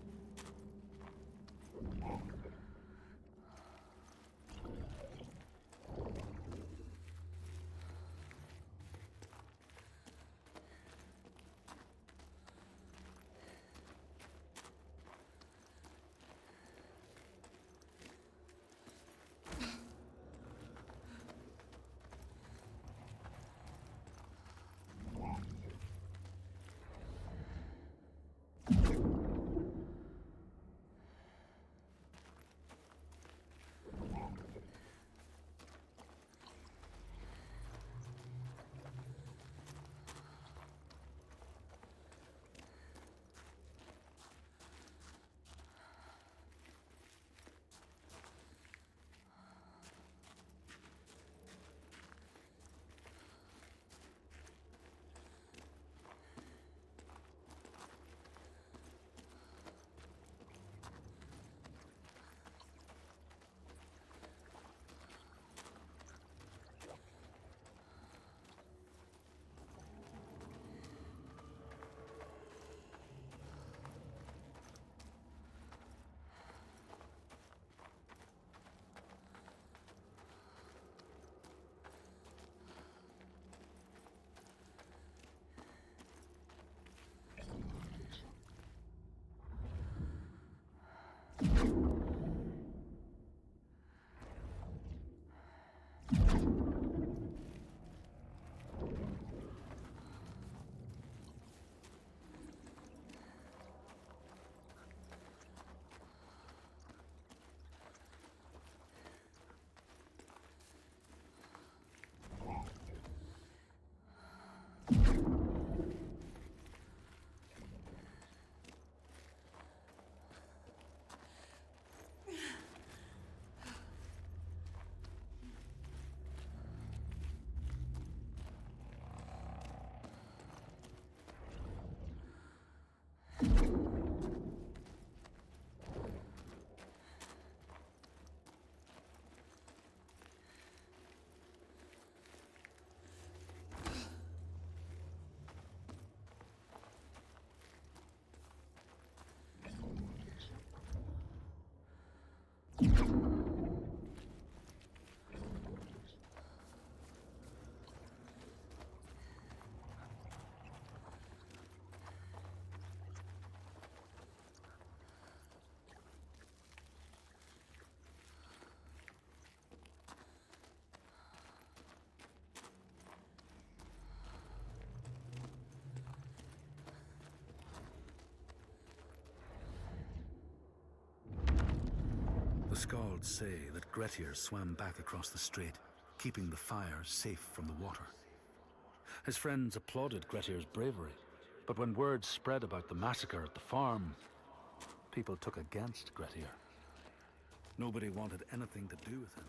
A: The Skalds say that Grettir swam back across the strait, keeping the fire safe from the water. His friends applauded Grettir's bravery, but when word spread about the massacre at the farm, people took against Grettir. Nobody wanted anything to do with him.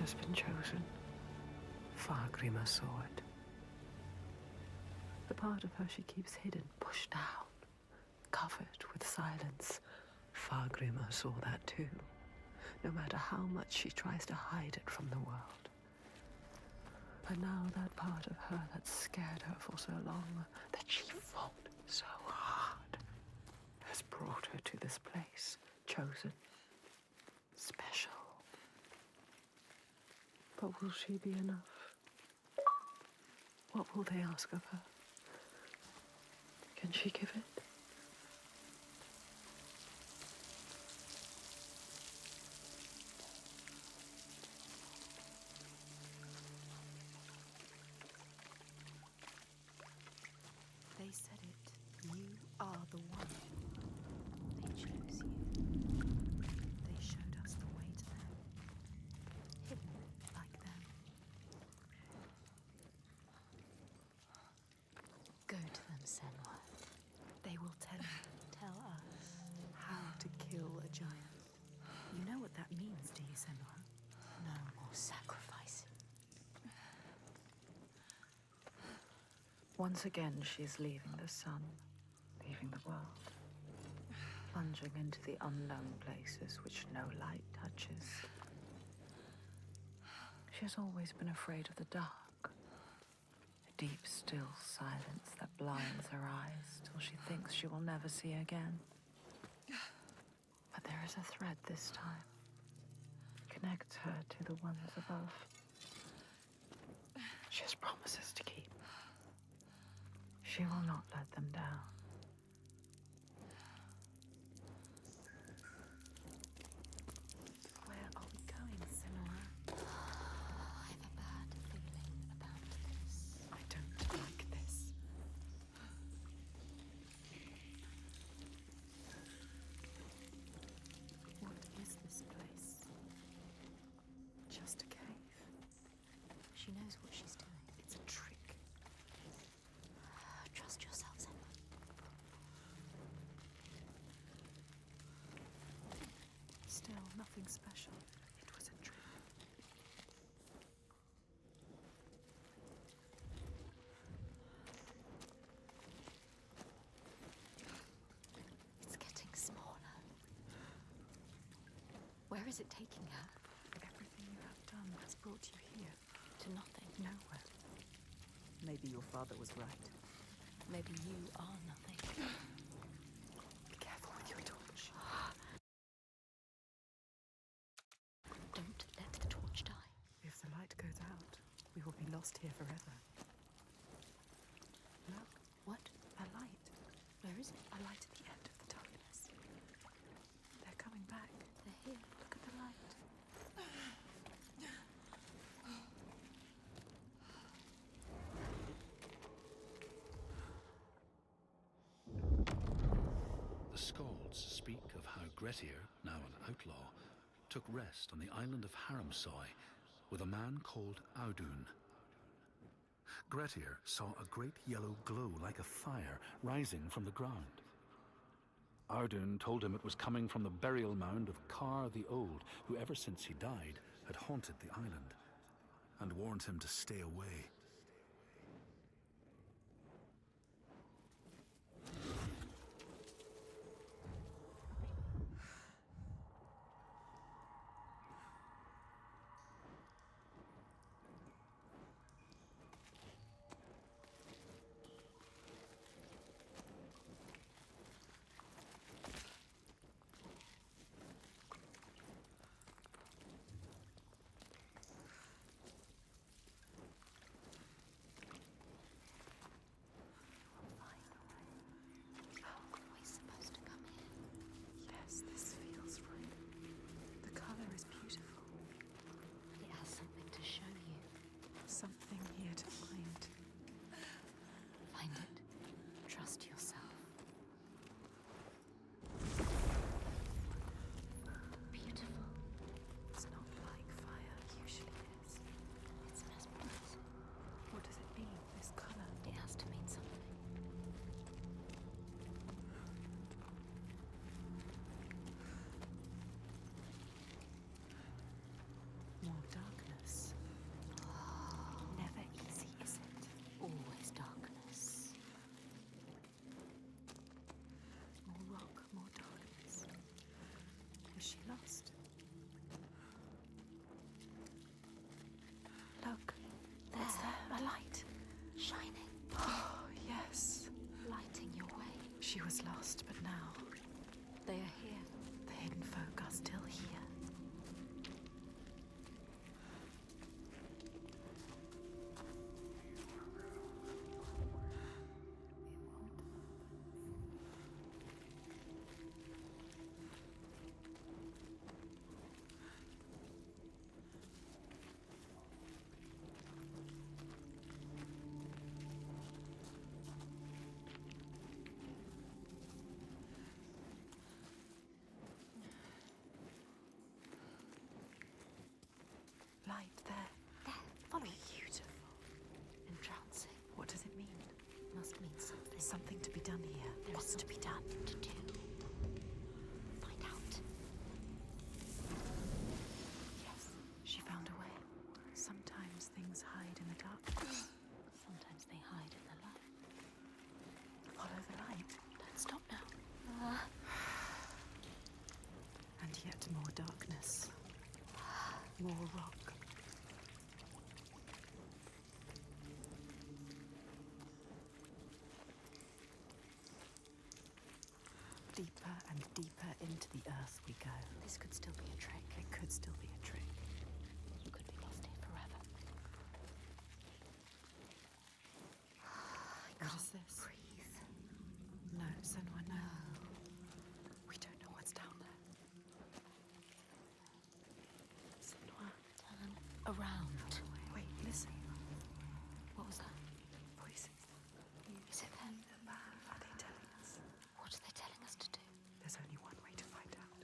B: has been chosen. Fargrimr saw it. The part of her she keeps hidden, pushed down, covered with silence. Fargrimr saw that too, no matter how much she tries to hide it from the world. But now that part of her that scared her for so long, that she fought so hard, has brought her to this place, chosen, special. But will she be enough? What will they ask of her? Can she give it?
C: They said it. You are the one.
F: They chose you.
C: They showed us the way to them. Hidden like them.
F: Go to them, Senua.
C: They will tell you
F: Tell us.
C: how to kill a giant. You know what that means, do you, Senua?
F: No more sacrificing.
B: Once again, she's leaving the sun, leaving the world, plunging into the unknown places which no light touches. She has always been afraid of the dark, a deep, still silence that blinds her eyes till she thinks she will never see again. But there is a thread this time, connects her to the ones above. She has promises to keep. She will not let them down.
C: Where are we going, Senua?
F: I have a bad feeling about this.
C: I don't like this. What is this place? Just a cave.
F: She knows what she's doing.
C: It's a trick.
F: Trust yourself, Senua.
C: Still, nothing special. It was a trick.
F: It's getting smaller. Where is it taking her?
C: Everything you have done has brought you here.
F: To nothing.
C: Nowhere. Maybe your father was right.
F: Maybe you are nothing.
C: Be careful with your torch.
F: Don't let the torch die.
C: If the light goes out, we will be lost here forever. Look,
F: What?
C: a light.
F: Where is it?
C: A light at the end of the darkness. They're coming back.
F: They're here.
C: Look at the light.
A: The Skalds speak of how Grettir, now an outlaw, took rest on the island of Haramsoi with a man called Audun. Grettir saw a great yellow glow like a fire rising from the ground. Audun told him it was coming from the burial mound of Kar the Old, who ever since he died had haunted the island, and warned him to stay away.
F: shining.
B: Oh, yes.
F: Lighting your way.
B: She was lost, but now
F: They are here.
B: the hidden folk are still here. Light there.
F: There, follow it.
B: Beautiful.
F: Entrancing.
B: What does it mean?
F: Must mean something.
B: Something to be done here.
F: There's
B: What's to be done?
F: To do. Find out.
B: Yes, she found a way. Sometimes things hide in the dark.
F: Sometimes they hide in the light.
B: Follow the light.
F: Don't stop now.
B: And yet more darkness. More rock. Deeper and deeper into the earth we go.
F: This could still be a trick.
B: It could still be a trick.
F: You could be lost here forever.
B: What is this?
F: Breathe.
B: No, Senua, no. We don't know what's down there. Senua.
F: Turn around.
B: Wait, listen.
F: What was that?
B: Voices.
F: Is it them?
B: Are they telling us?
F: What are they telling us to do?
B: There's only one way to find out.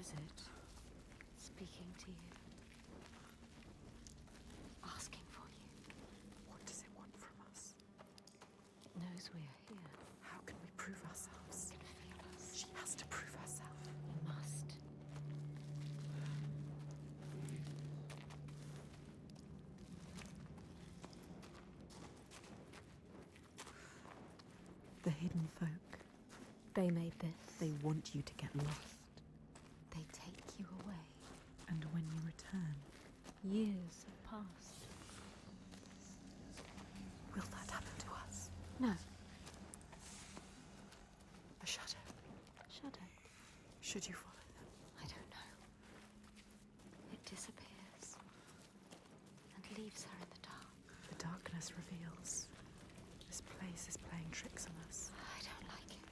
B: is it? Speaking to you. Asking for you.
E: What does it want from us?
B: It knows we are here.
E: How can we prove ourselves?
B: It can feel us.
E: She has to prove herself.
B: We must.
C: The hidden folk. They made this. They want you to get lost.
B: They take you away.
C: And when you return,
B: Years have passed.
E: Will that happen to us?
B: No.
E: A shadow.
B: Shadow.
E: Should you follow them?
B: I don't know. It disappears. And leaves her in the dark.
E: The darkness reveals. This place is playing tricks on us.
B: I don't like it.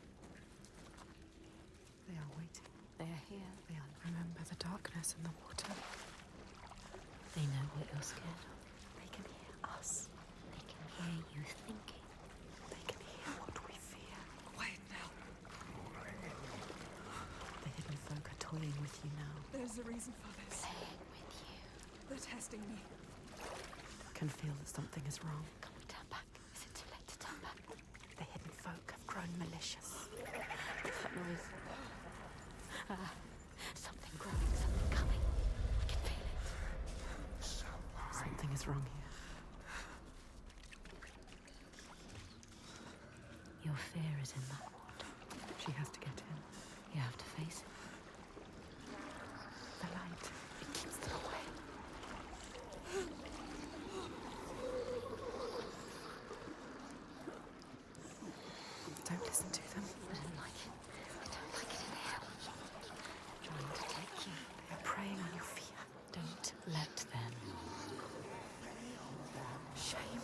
E: They are waiting.
B: They are here.
E: They are. Remember the darkness and the water.
B: They know what you're scared of.
E: They can hear us.
B: They can hear you thinking.
E: They can hear what we fear. Quiet now. The hidden folk are toying with you now. There's a reason for this.
B: Playing with you.
E: They're testing me. Can feel that something is wrong.
B: Can we turn back? Is it too late to turn back?
E: The hidden folk have grown malicious.
B: That noise. Something growing, something coming. I can feel it.
E: Something is wrong here.
B: Your fear is in that water.
E: She has to get in.
B: You have to face it.
E: The light.
B: It keeps them away.
E: Don't listen to them.
B: I don't like it. I don't like it in here. Trying to take you.
E: They are preying on your fear.
B: Don't let them.
E: Shame.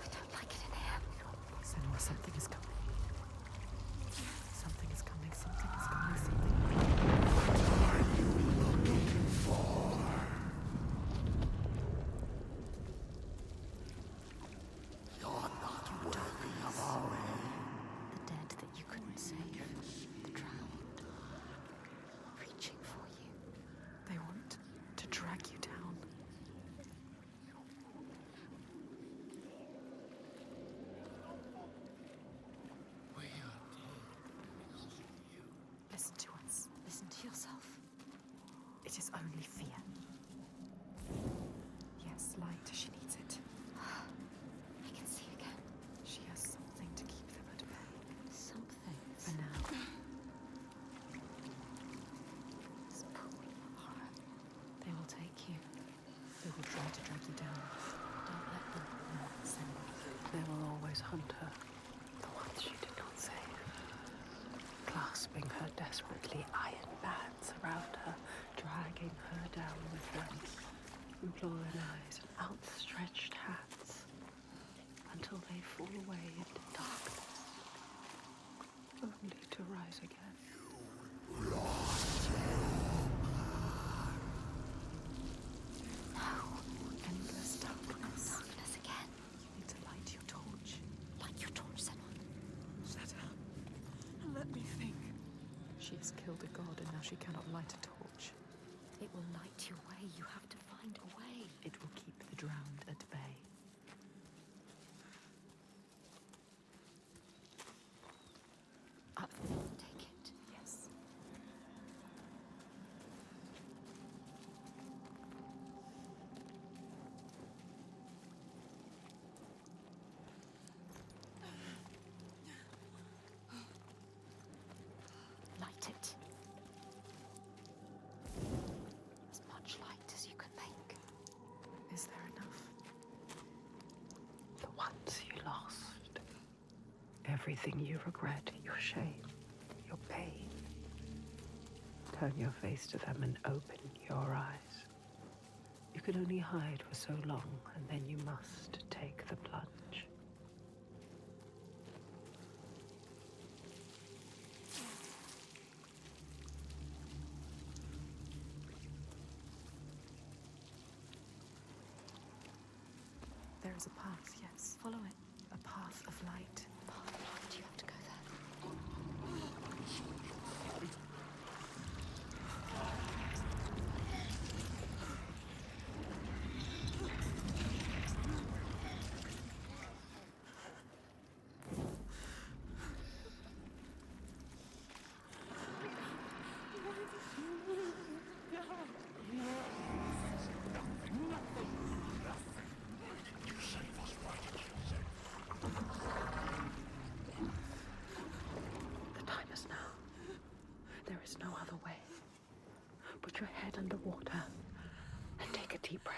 B: I don't like it in here.
E: Senua, something is coming. Something is coming. Something is coming. Something.
B: The dead that you couldn't save. The drowned. Reaching for you.
E: They want to drag you down. Listen to us.
B: Listen to yourself.
E: It is only fear. Yes, light. She needs it.
B: I can see again.
E: She has something to keep them at bay.
B: Something.
E: For now.
B: This pool of horror.
E: They will take you. They will try to drag you down.
B: Don't let them.
E: No, Senua. They will always hunt her. The ones she did not save. Clasping her desperately, iron bands around her, dragging her down with them. Imploring eyes and outstretched hands. Until they fall away into darkness. Only to rise again.
B: No.
E: Endless darkness.
B: Darkness again.
E: You need to light your torch.
B: Light your torch, Senua.
E: Shut up. And let me think. She has killed a god and now she cannot light a torch.
B: It will light your way. You have to find a way.
E: It will keep the drowned at bay.
B: Up. Take it.
E: Yes.
B: Light it. As much light as you can make.
E: Is there enough? The ones you lost. Everything you regret, your shame, your pain. Turn your face to them and open your eyes. You can only hide for so long, and then you must take the plunge. There is a path, yes.
B: Follow it.
E: A path of light.
B: Path of light. You have to go there. head underwater and take a deep breath.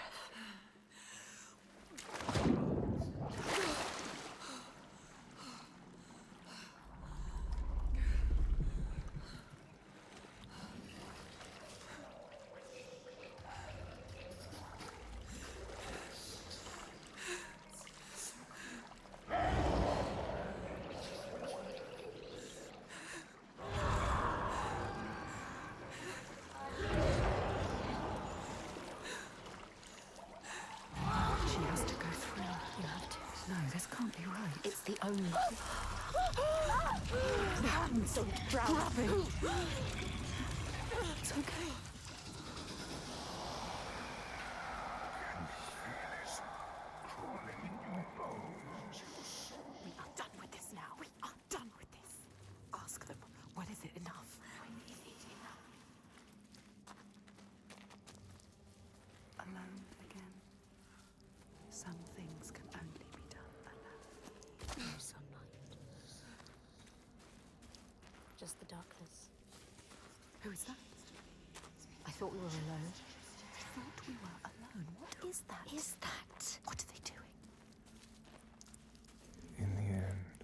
B: She has to go through. You have to. No, this can't be right.
F: It's the only.
B: The hands don't drown. Grabbing. It's okay. We are done with this now. We are done with this. Ask them, when is it enough? When is it enough? Alone again. Some things can only be done alone.
F: No sunlight. Just the darkness.
B: Who is that?
F: I thought we were alone.
B: I thought we were alone. What is that?
F: Is that?
B: What are they doing?
H: In the end,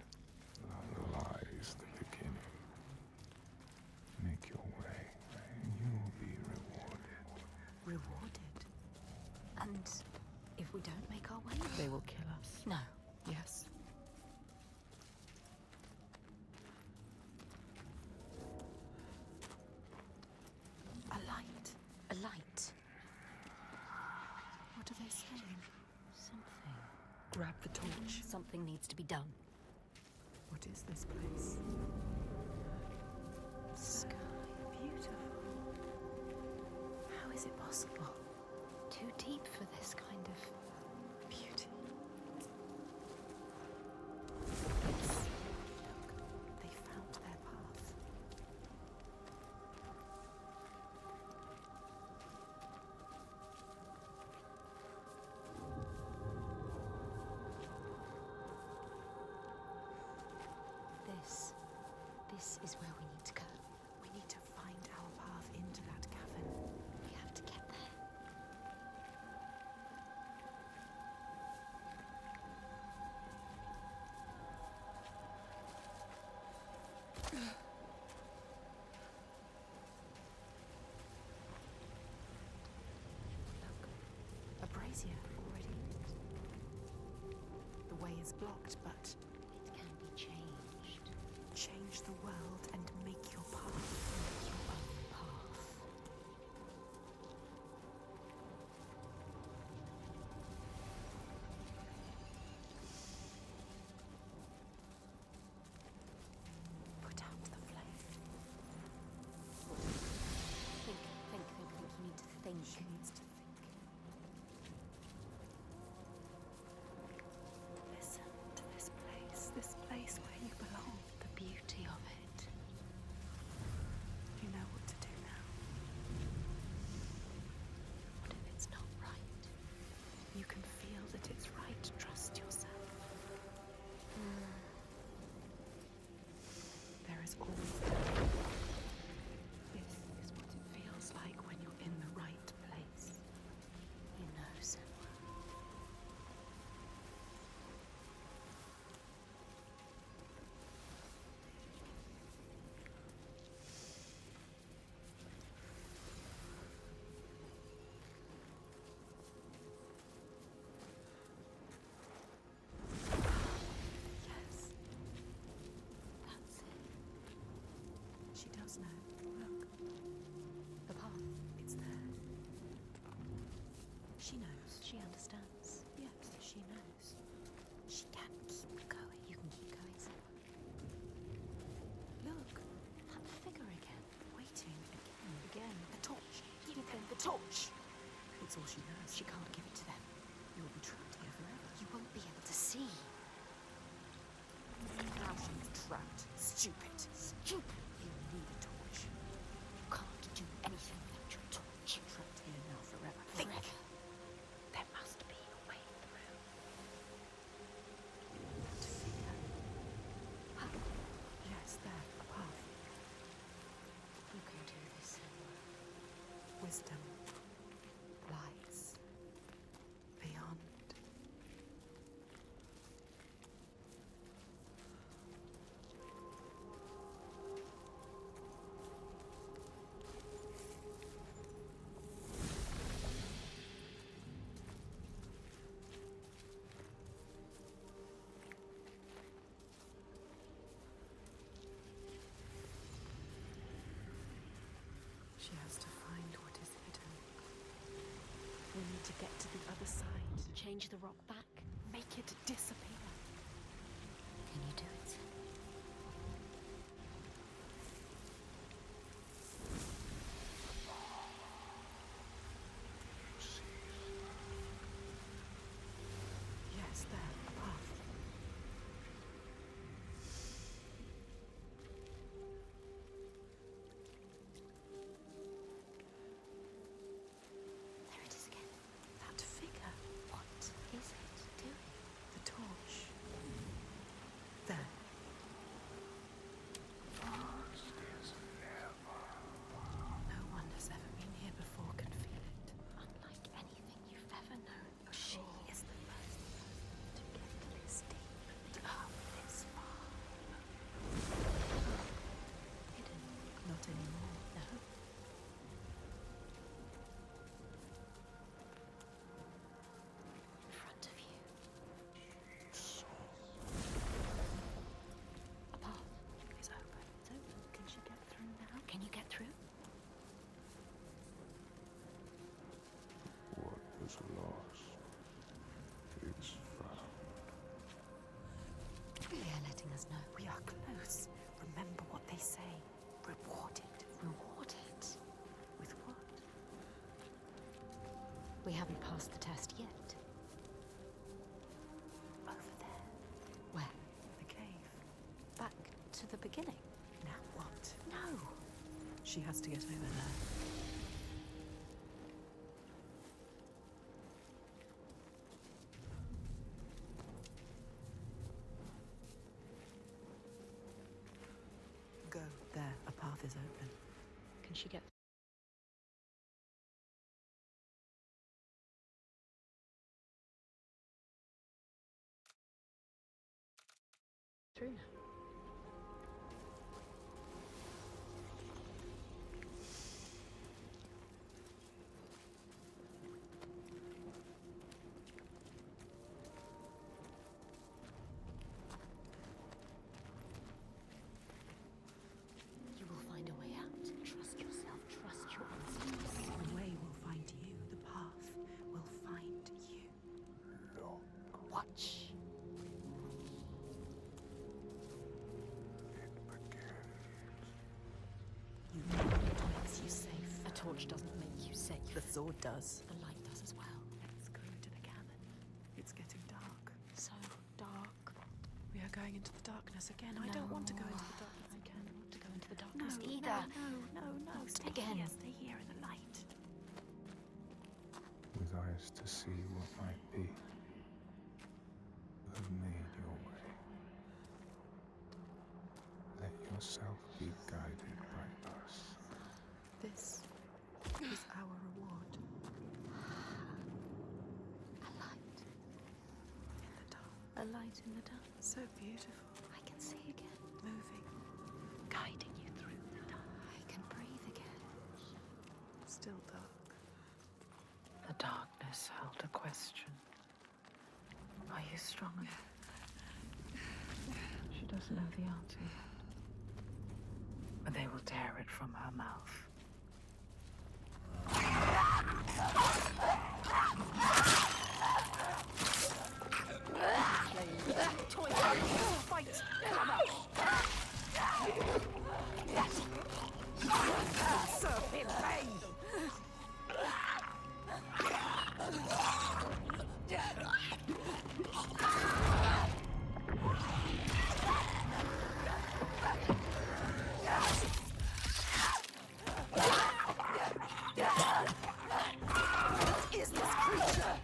H: love lies the beginning. Make your way, and you will be rewarded.
B: Rewarded?
F: And if we don't make our way,
B: They will kill us.
F: no.
B: Yes. A light.
F: A light.
B: What are they saying?
F: Something.
B: Grab the torch.
F: Something needs to be done.
B: What is this place? Sky. Beautiful. How is it possible?
F: Too deep for this kind of.
B: Beauty. Yes. Look, they found their path.
F: This is where we need to go.
B: We need to find our path into that cavern.
F: We have to get there.
B: Look, a brazier already. The way is blocked, but
F: It can be changed.
B: change the world and make your path.
F: Make your own path.
B: Put out the flame.
F: Think. You need to think.
B: She needs to think. Listen to this place where you belong.
F: The beauty of it.
B: You know what to do now.
F: What if it's not right?
B: You can feel that it's right. Trust yourself. There is always time. This is what it feels like when you're in the right place.
F: You know, Senua.
B: Yes,
F: That's it.
B: she does know. Look,
F: The path.
B: it's there. She knows.
F: She understands.
B: Yes, she knows. She can keep going.
F: You can keep going, Senua.
B: Look,
F: That figure again.
B: waiting again. The torch. Give them the torch. It's all she knows.
F: She can't give it to them.
B: You will be trapped here forever.
F: You won't be able to see.
B: Now she's trapped. Stupid.
F: Stupid.
B: You need a torch.
F: You can't do anything without your torch.
B: Trapped here now forever.
F: Forever.
B: There must be a way through. To figure. Yes, there, a path.
F: You can do this, Senua.
B: Wisdom. We need to get to the other side.
F: Change the rock back.
B: Make it disappear.
F: Can you do it?
B: Yes, there, a path.
F: There it is again.
B: That figure.
F: What is it doing?
B: The torch. There. No one has ever been here before can feel it.
F: Unlike anything you've ever known, she is the first person to get this deep, to come this far. Hidden.
B: Not anymore.
F: No. In front of you. A path.
B: It's open.
F: It's open. Can she get through now? Can you get through?
H: What was lost, it's found.
F: They're letting us know.
B: We are close. Remember what they say. Reward it.
F: Reward it.
B: With what?
F: We haven't passed the test yet.
B: Over there.
F: Where?
B: The cave.
F: Back to the beginning.
B: Now what?
F: No.
B: She has to get over there. Go. There, a path is open.
F: Can she get through now? You will find a way out. Trust yourself. Trust your instincts.
B: The way will find you. The path will find you.
F: Watch.
B: You know what makes you safe.
F: A torch doesn't make you safe.
B: The sword does.
F: The light does as well.
B: Let's go into the cabin. It's getting dark.
F: So dark.
B: We are going into the darkness again. I don't want to go into the darkness
F: I
B: again.
F: don't want to go into the
B: No,
F: darkness
B: no,
F: either.
B: no. Stay
F: Again.
B: here. Stay here in the light.
H: With eyes to see what might be, you have made your way. Let yourself be guided by us.
B: This is our reward.
F: A light.
B: In the dark.
F: A light in the dark.
B: So beautiful.
F: I can see again.
B: Moving. Guiding you through the dark.
F: I can breathe again.
B: Still dark. The darkness held a question. Are you strong enough? She doesn't know the answer yet. But they will tear it from her mouth. Fight! Come on! Serve him pain! What is this creature?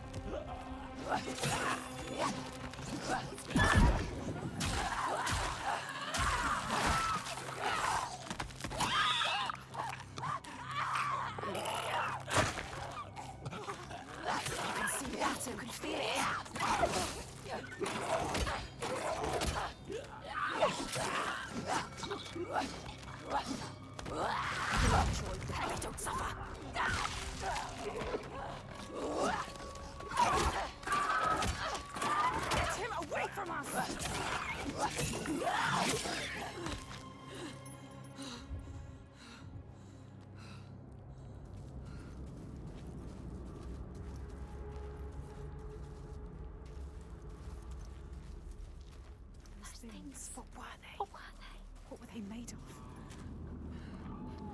B: things. What were they?
F: What were they?
B: What were they made of?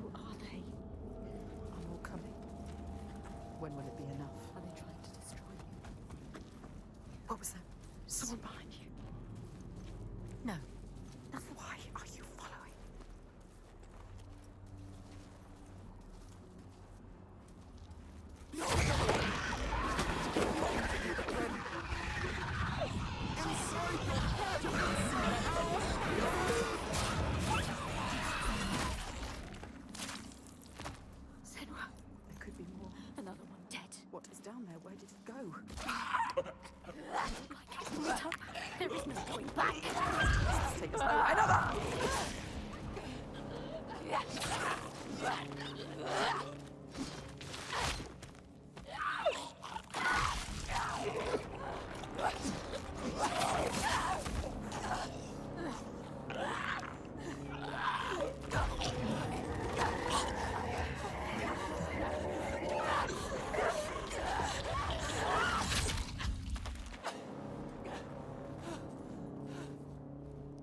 F: Who are they?
B: I'm all coming. When will it be enough?
F: Are they trying to destroy you?
B: What was that? Someone behind you? No. Why are you following?
F: Senua.
B: There could be more.
F: Another one dead.
B: What is down there? Where did it go?
F: There is no going back.
B: Let's take us nowhere. Another!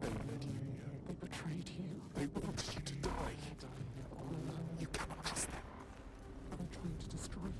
H: They led you here. They betrayed you. They wanted you to die. You cannot trust them. They're trying to destroy you.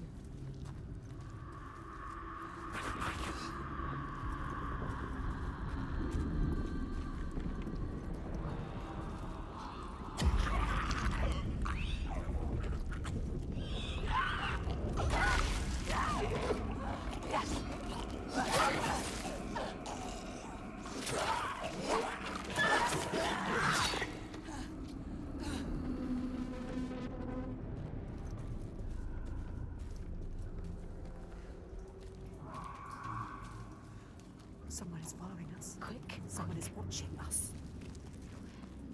B: Someone is following us.
F: Quick.
B: Someone is watching us.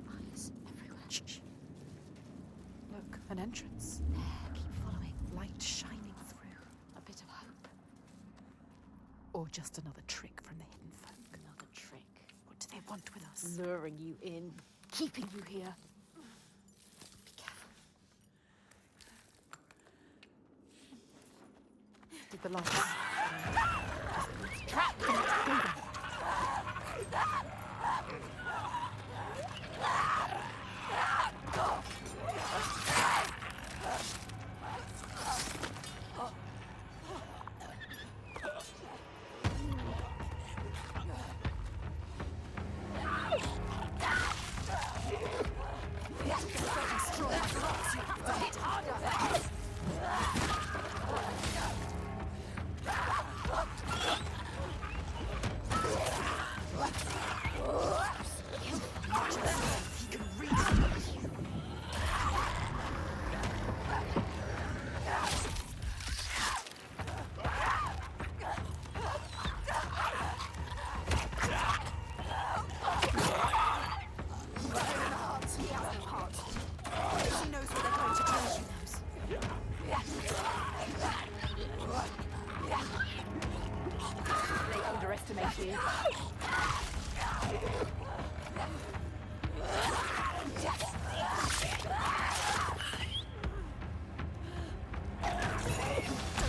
F: Eyes everywhere.
B: Shh. Look, an entrance.
F: There, keep following.
B: Light shining through.
F: A bit of hope.
B: Or just another trick from the hidden folk.
F: Another trick.
B: What do they want with us?
F: Luring you in. Keeping you here. Be careful.
B: Did the lights...
F: Trap!
B: She knows what they're going to do. She knows.
F: They underestimate you.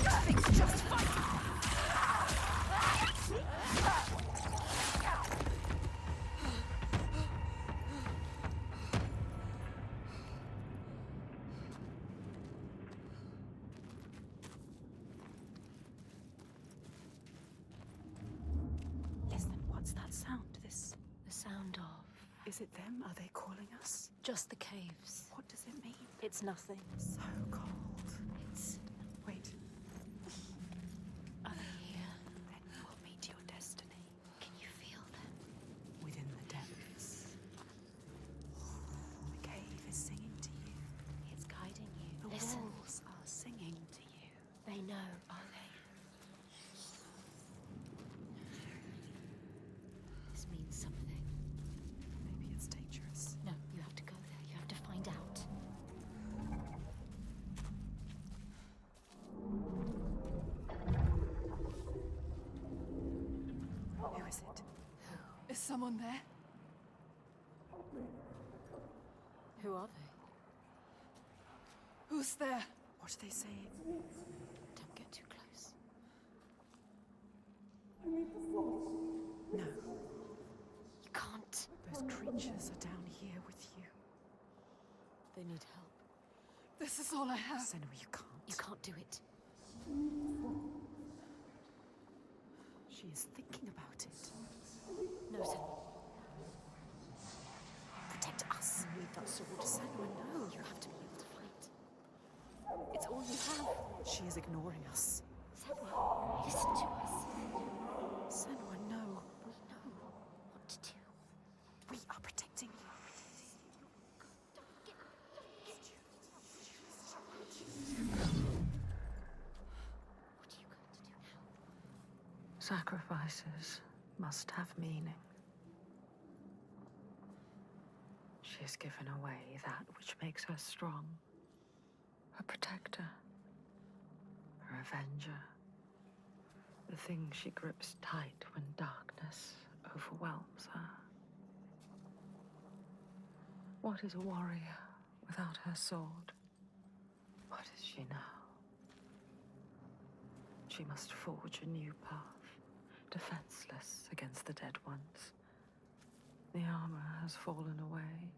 B: Don't think, just fight. Listen, what's that sound? This...
F: The sound of...
B: Is it them? Are they calling us?
F: Just the caves.
B: What does it mean?
F: It's nothing.
B: So cold.
F: It's...
B: Wait,
F: Are they here?
B: then you will meet your destiny
F: Can you feel them?
B: within the depths. The cave is singing to you.
F: It's guiding you.
B: The
F: Listen.
B: walls are singing to you.
F: They know, are they? This means something.
B: Maybe it's dangerous.
F: No, you have to go there. You have to find out.
B: Who is it?
E: Is someone there?
F: Who are they?
E: Who's there?
B: What are they saying?
F: Don't get too close.
B: No.
F: You can't.
B: They need help.
E: This is all I have.
B: Senua, you can't.
F: You can't do it.
B: She is thinking about it.
F: No, Senua. Protect us.
B: You need that sword. Senua, no.
F: You have to be able to fight. It's all you have.
B: She is ignoring us.
F: Senua, listen to us.
B: Senua, no.
F: We know what to do.
B: We are protecting you.
F: What are you going to do now?
B: Sacrifices must have meaning. She has given away that which makes her strong. Her protector. Her avenger. The thing she grips tight when darkness overwhelms her. What is a warrior without her sword? What is she now? She must forge a new path, defenseless against the dead ones. The armor has fallen away.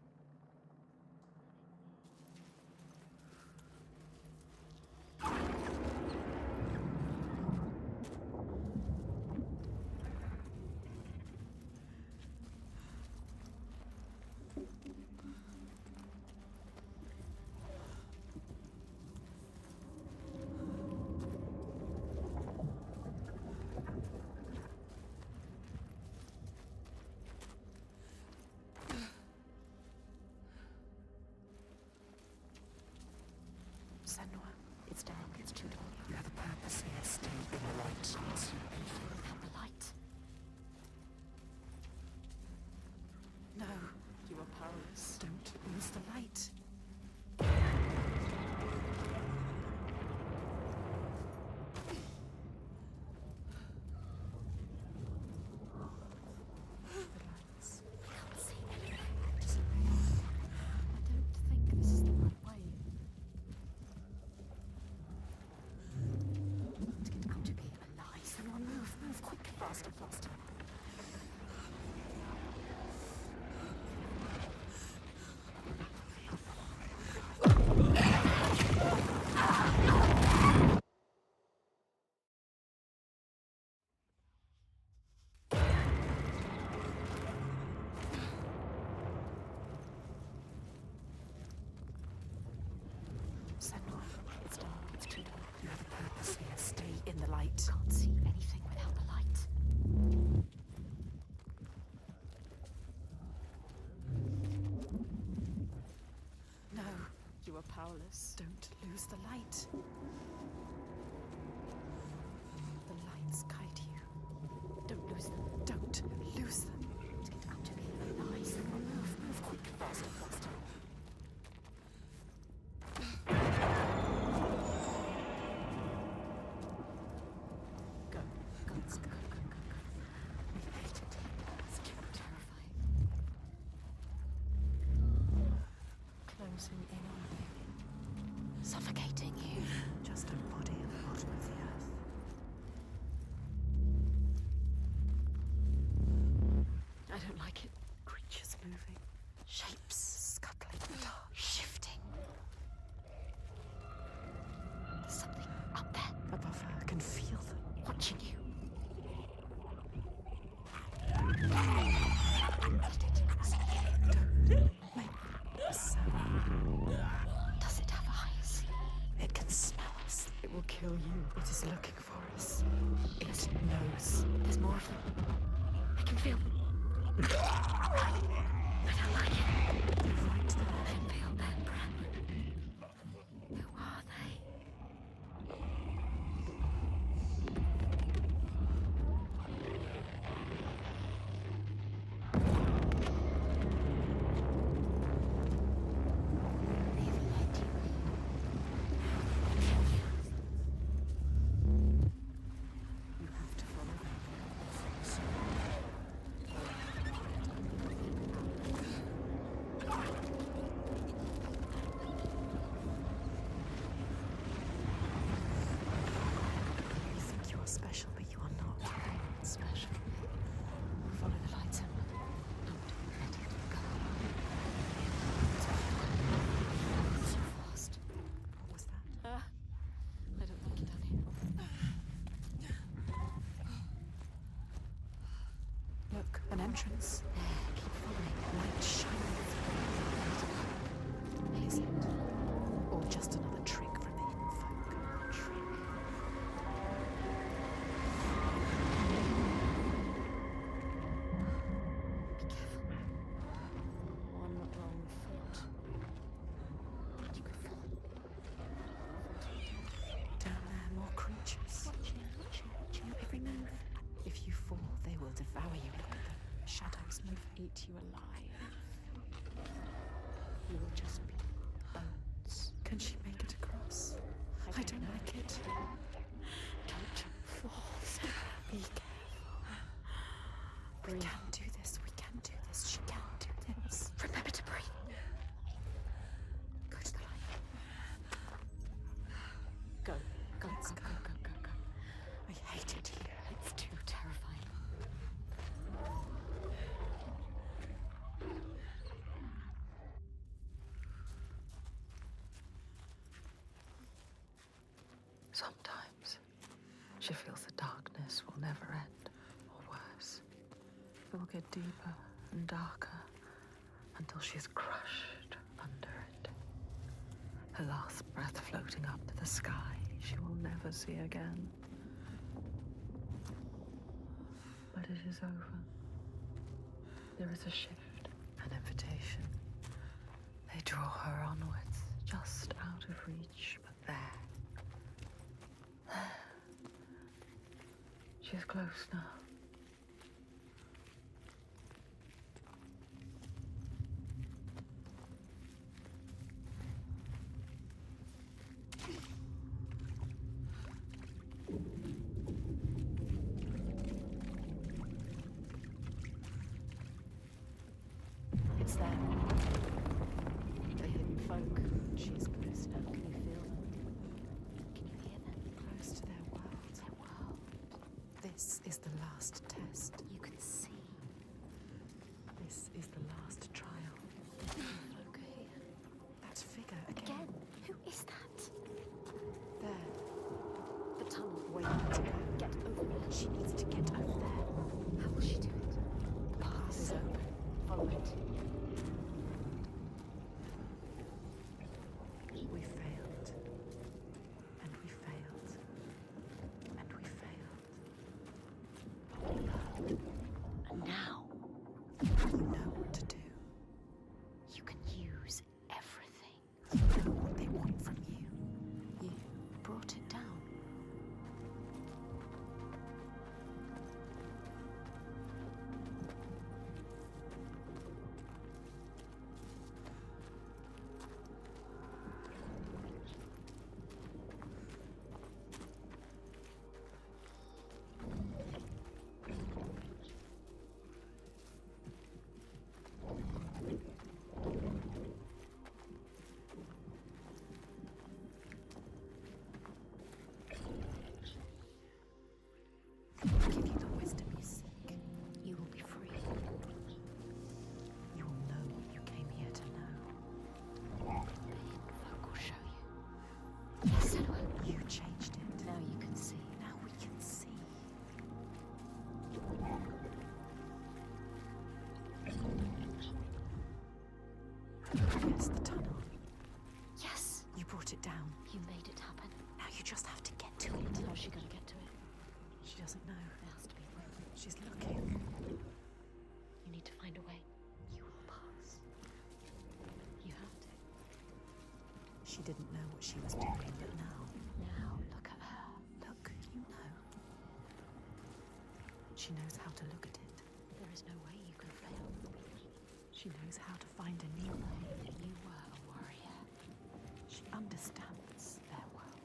B: Senua,
F: It's dark. It's too dark.
B: you have a purpose here. Stay in the light.
F: Without the light.
B: No, you are powerless. Don't lose the light. The lights.
F: We can't see anything. I don't think this is the right way. To get out of here alive. Someone move quickly. Faster, faster.
B: Senua, it's dark. It's too dark. You have a purpose here. Stay in the light.
F: Can't see anything without the light.
B: No, you are powerless. Don't lose the light. The lights guide you. Don't lose them. Don't lose them.
F: To get out of here alive. Someone move quickly. Faster, faster.
B: Go. Go.
F: Let's go. I hate it. It's terrifying.
B: Closing in on you.
F: Suffocating you.
B: Just a body at the bottom of the earth. I don't like it. Creatures moving. Shapes scuttling in the dark.
F: Shifting. There's something up there
B: Above her, I can feel them.
F: watching you.
B: Make a sound.
F: Does it have eyes?
B: It can smell us. It will kill you. It is looking for us. It knows.
F: There's more of them. I can feel them. I don't like it. I can feel their breath. Who are they? They've led you.
B: You have to follow them. You think you are special, but you are not special. Follow the light and don't let it go. entrance. There, keep following. Light shining through. Is it? Or just another trick from the hidden folk? Trick.
F: Be careful. One wrong foot. You could fall.
B: Down there, more creatures.
F: Watching every move.
B: If you fall, they will devour you. Look at them. Shadows move, eat you alive.
F: You will just be bones.
B: Can she make it across? I don't like it.
F: Don't fall.
B: Be careful. We can do this. We can do this. She can do this.
F: Remember to breathe.
B: Go to the light.
F: Go. Go.
B: I hate it here.
F: It's too terrifying.
B: Sometimes she feels the darkness will never end, or worse. It will get deeper and darker until she is crushed under it. Her last breath floating up to the sky she will never see again. But it is over. There is a shift, an invitation. They draw her onwards, just out of reach, but there. She's close now.
F: It's them. The hidden folk. She's close now. Can you feel them? Can you hear them?
B: Close to their world.
F: Their world.
B: This is the last test.
F: You can see.
B: This is the last trial.
F: Folk are here.
B: That figure
F: Again. Who is that?
B: There.
F: The tunnel.
B: Waiting to go.
F: Get over me.
B: She needs to get over there.
F: How will she do it?
B: The path is open.
F: Follow it.
B: We failed. And we failed. And we failed.
F: And now
B: You know what to do.
F: you can use everything.
B: You know what they want from you. You brought it down. Give you the wisdom you seek.
F: You will be free.
B: You will know what you came here to know.
F: The hidden folk will show you. Yes, Senua.
B: You changed it.
F: Now you can see.
B: Now we can see. It's the tunnel.
F: Yes.
B: You brought it down.
F: You made it happen.
B: Now you just have to get to it.
F: How's she gonna get to it?
B: She doesn't know.
F: There has to be a way.
B: She's looking.
F: You need to find a way. You will pass. You have to.
B: She didn't know what she was doing, but now,
F: Now look at her.
B: look, you know. She knows how to look at it.
F: There is no way you can fail.
B: She knows how to find a new way.
F: You were a warrior.
B: She understands their world.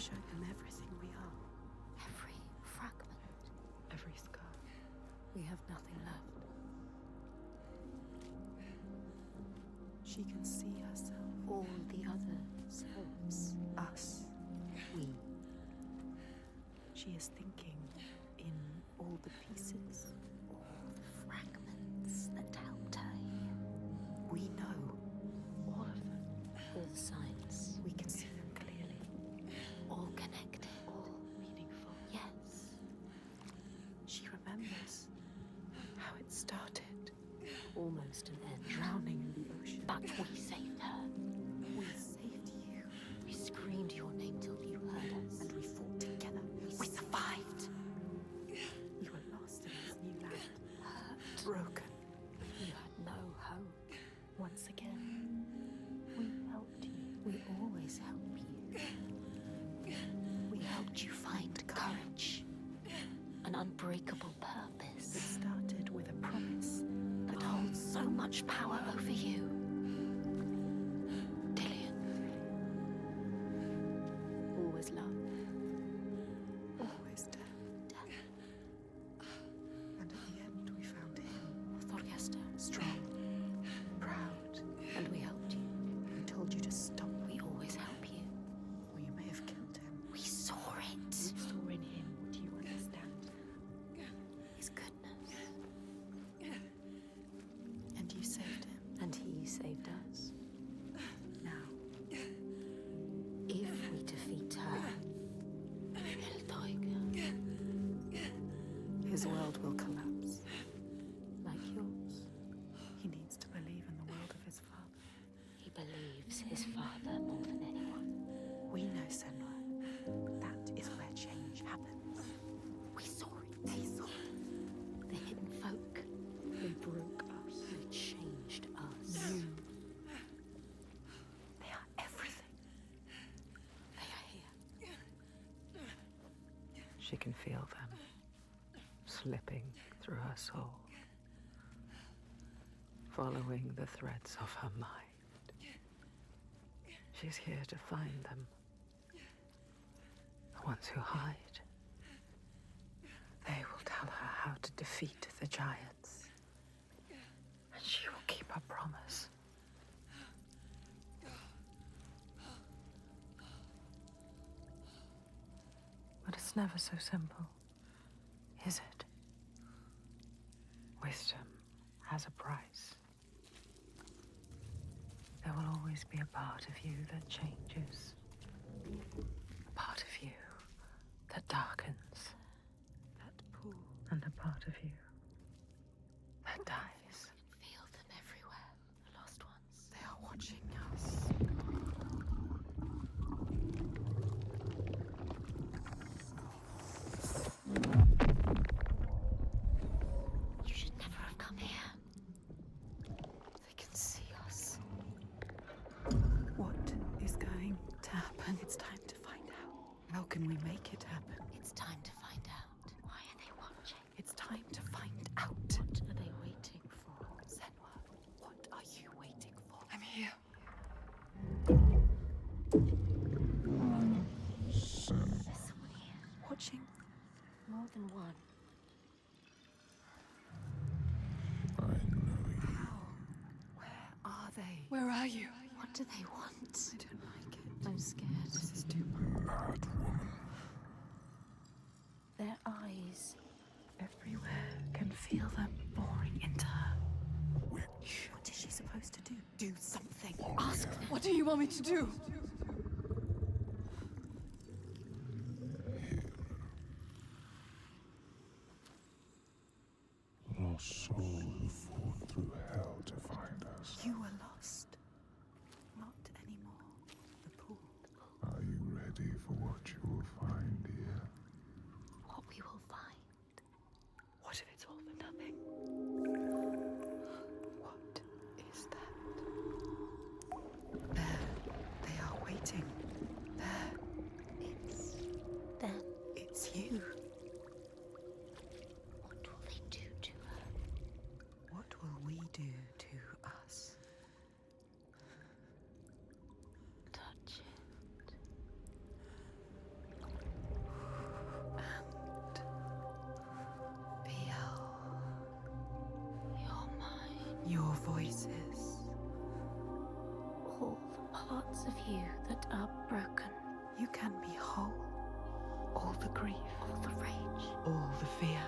B: show them everything we are.
F: Every fragment.
B: Every scar.
F: We have nothing left.
B: She can see herself.
F: All the other selves.
B: Us.
F: We.
B: She is thinking in all the pieces.
F: All the fragments that helped her here.
B: We know all of them.
F: All the signs.
B: We can see them clearly.
F: All connected.
B: All meaningful.
F: Yes.
B: She remembers how it started.
F: Almost an end.
B: Drowning in the ocean.
F: But we saved her.
B: We saved you.
F: We screamed your name till you heard us.
B: And we fought together.
F: We survived.
B: We were lost in this new land. Hurt. Broken.
F: You had no hope.
B: Once again, we helped you.
F: We always help you. We helped you find courage. An unbreakable
B: It
F: purpose
B: started with a promise.
F: that holds so much power over you. Dillian. Always love.
B: Always death. And at the end, we found him.
F: Thorgester.
B: Strong. Proud.
F: And we helped you.
B: We told you to stop.
F: We always help you.
B: Or you may have killed him.
F: We saw it.
B: We saw in him what you understand.
F: His goodness.
B: And you saved him.
F: And he saved us.
B: Now,
F: If we defeat her, El Tiger,
B: his world will collapse.
F: like yours,
B: He needs to believe in the world of his father.
F: he believes his father more than anyone.
B: We know, Senua. That is where change happens.
F: We saw it.
B: They saw it.
F: The hidden folk.
B: They broke us.
F: They changed us.
B: They are everything.
F: They are here.
B: She can feel them slipping through her soul, following the threads of her mind. She's here to find them. The ones who hide. They will tell her how to defeat the giants. And she will keep her promise. But it's never so simple, is it? Wisdom has a price. There will always be a part of you that changes. A part of you that darkens. That pool. And a part of you that dies.
F: Feel them everywhere. The lost ones.
B: They are watching us.
F: You should never have come here. They can see us.
B: What is going to happen? It's time to find out. How can we make it happen?
F: It's time to find out. Why are they watching?
B: It's time to find out.
F: What are they waiting for?
B: Senua, what are you waiting for?
E: I'm here.
F: There's someone here.
B: Watching.
F: More than one.
H: I know you.
B: Where are they?
E: Where are you?
F: What do they want?
B: I don't like it.
F: I'm scared.
B: This is too much.
H: Mad woman.
F: Their eyes.
B: Everywhere can feel them boring into her.
H: Witch.
B: What is she supposed to do? Do something.
F: Ask them.
E: What do you want me to do?
H: Lost soul who fought through hell to find us.
B: You were lost. Not anymore. The pool.
H: Are you ready for what you will find here?
F: What we will find.
B: What if it's all for nothing? What is that? There. They are waiting. There.
F: It's them.
B: It's you.
F: What will they do to her?
B: What will we do to us?
F: Touch it. parts of you that are broken.
B: You can be whole. All the grief,
F: All the rage.
B: all the fear.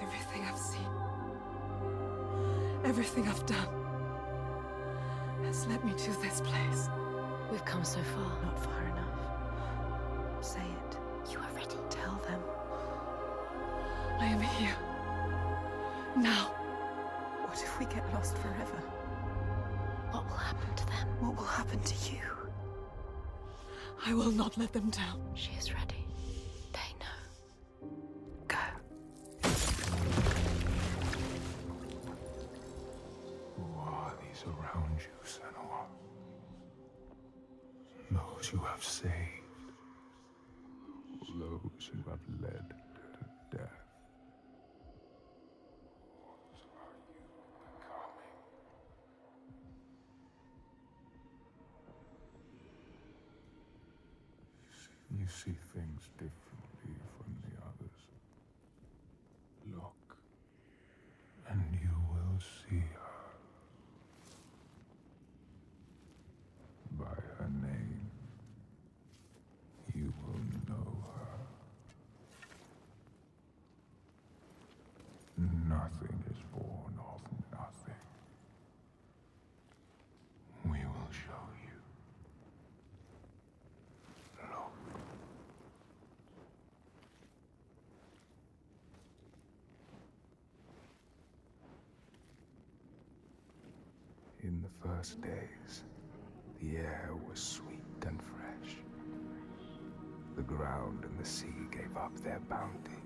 E: Everything I've seen, everything I've done has led me to this place.
F: We've come so far.
B: Not far enough. Say it.
F: You are ready.
B: Tell them.
E: I am here. Now.
B: What if we get lost forever?
F: What will happen to them?
B: What will happen to you?
E: I will not let them down.
F: She is ready. They know.
B: Go.
H: Who are these around you, Senua? Those you have saved. Those you have led to death. What are you becoming? You see things differently from the others. Look, and you will see her. By her name, you will know her. Nothing is born of nothing. We will show you. Look. In the first days, the air was sweet and fresh. The ground and the sea gave up their bounty.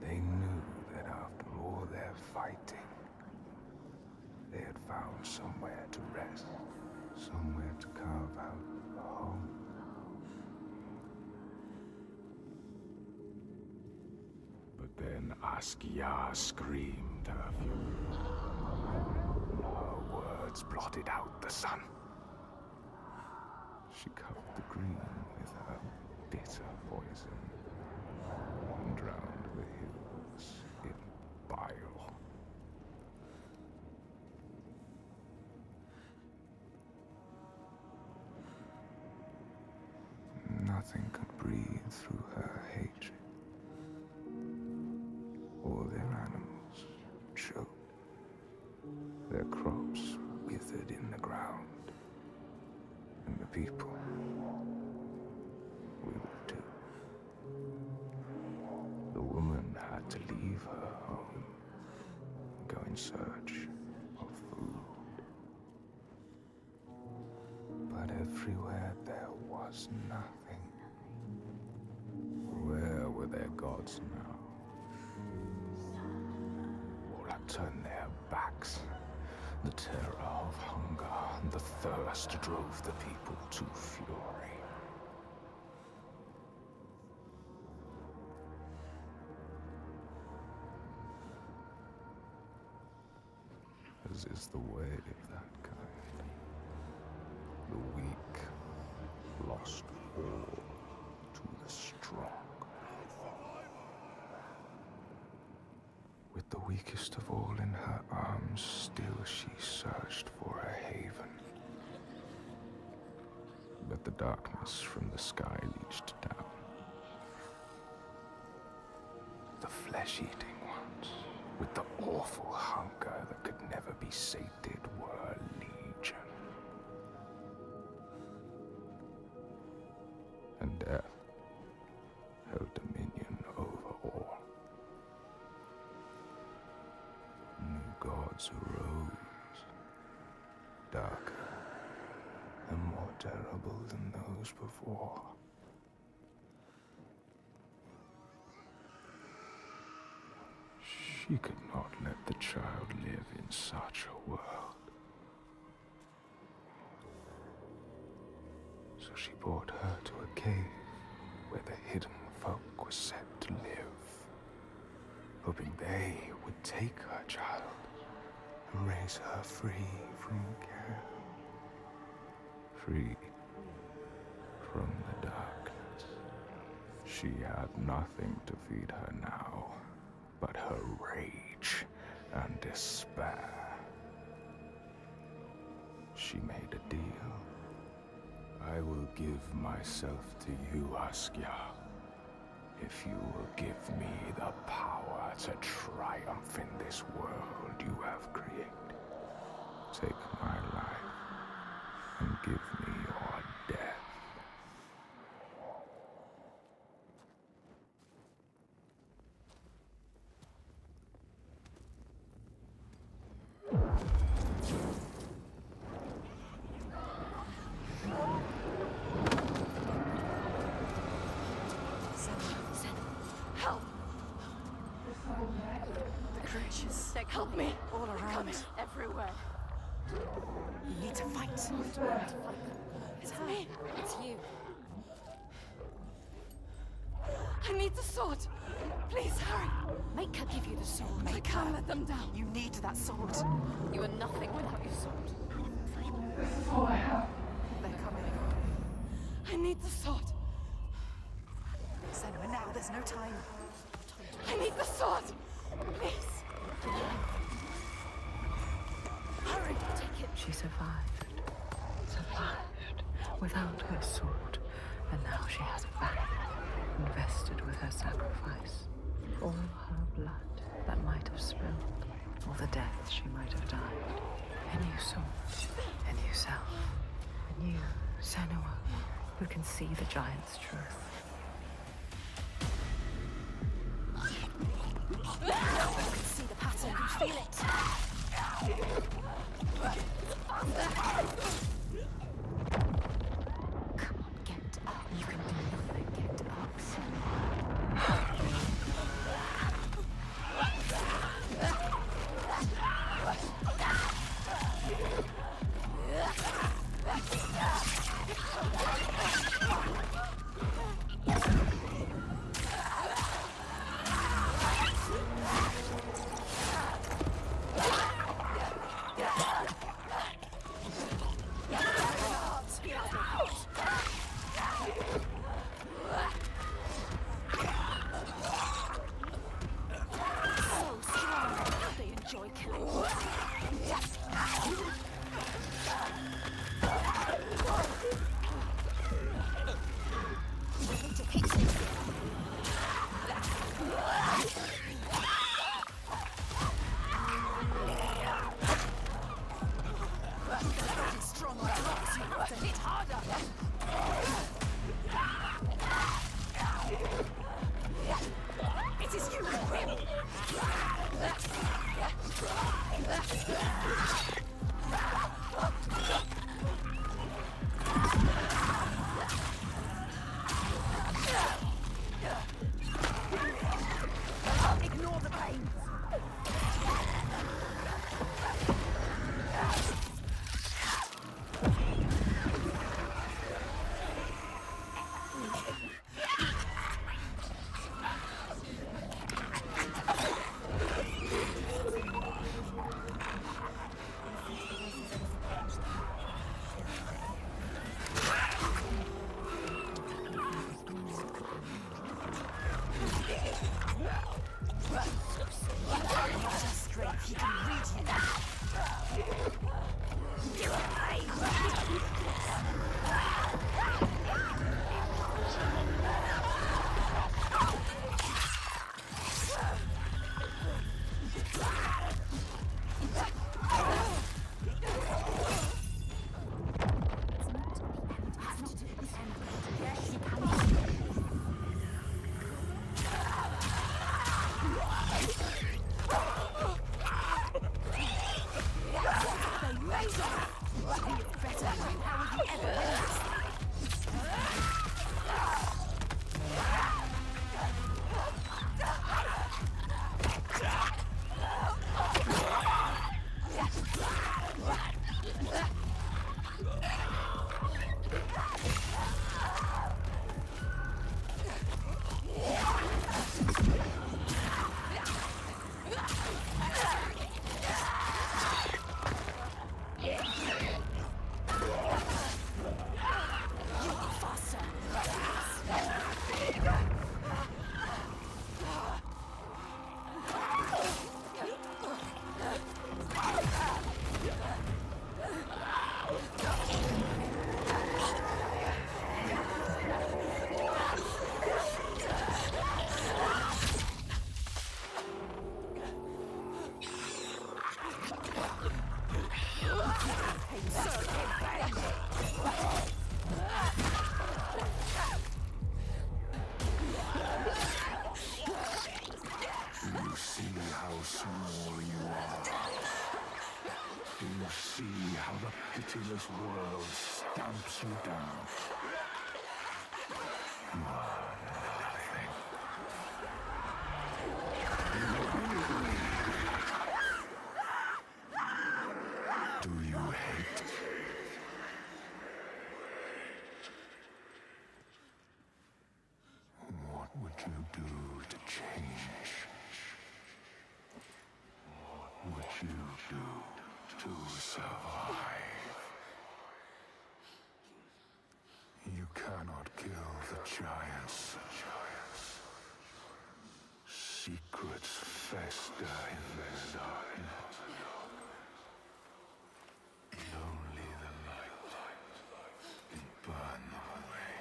H: They knew that after all their fighting, they had found somewhere to rest, somewhere to carve out a home. But then Askia screamed her fury. Her words blotted out the sun. She covered the green with her bitter poison and drowned the hills in bile. Nothing could breathe through her hatred. All their animals choked. Their crops withered in the ground. And the people withered too. The woman had to leave her home and go in search of food. But everywhere there was nothing. Where were their gods now? All had turned their backs. The terror of hunger and the thirst drove the people to fury. As is the way of that kind, the weak lost all to the strong. With the weakest of all in her arms, still she searched for a haven. But the darkness from the sky reached down. The flesh-eating ones, with the awful hunger that could never be sated, were legion. And death held dominion over all. New gods arose, darker and more terrible than those before. She could not let the child live in such a world. So she brought her to a cave where the hidden folk were set to live, hoping they would take her child and raise her free from care, free from the darkness. She had nothing to feed her now but her rage and despair. She made a deal I will give myself to you, Askia. If you will give me the power to triumph in this world you have created. Take my life and give me your death.
E: Help! The creatures, help me! All around, everywhere.
C: You need to fight.
E: It's me.
C: It's you.
E: I need the sword. Please hurry.
C: Make her give you the sword.
E: I can't let them down.
C: You need that sword. You are nothing without your sword.
E: This is all I have.
C: They're coming.
E: I need the sword.
C: Senua, now there's no time.
E: I need the sword. Please.
C: Hurry, take it.
B: She survived. Survived. Without her sword. And now she has it back. Invested with her sacrifice. All her blood that might have spilled. All the deaths she might have died. A new sword. A new self. A new Senua. Who can see the giant's truth.
C: You can see the pattern. You feel it. Come on, get up.
B: You can do nothing. Get up, Senua.
H: you see how small you are? Do you see how the pitiless world stamps you down? You are nothing. Do you hate? What would you do to change? What would you do to survive? You cannot kill the giants. Secrets fester in the darkness. And only the light can burn them away.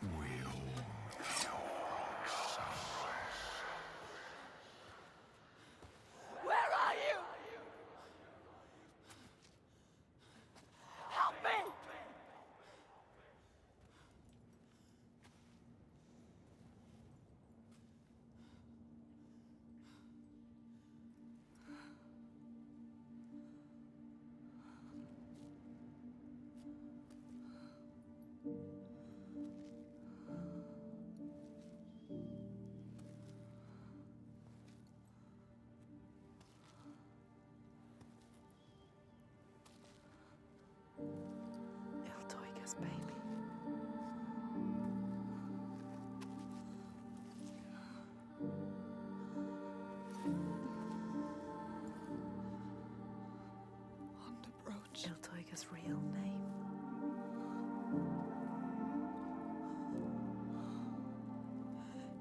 H: We all know somewhere.
C: Where are you? Help me!
B: Iltoiga's baby.
E: On the brooch.
B: Iltoiga's real name.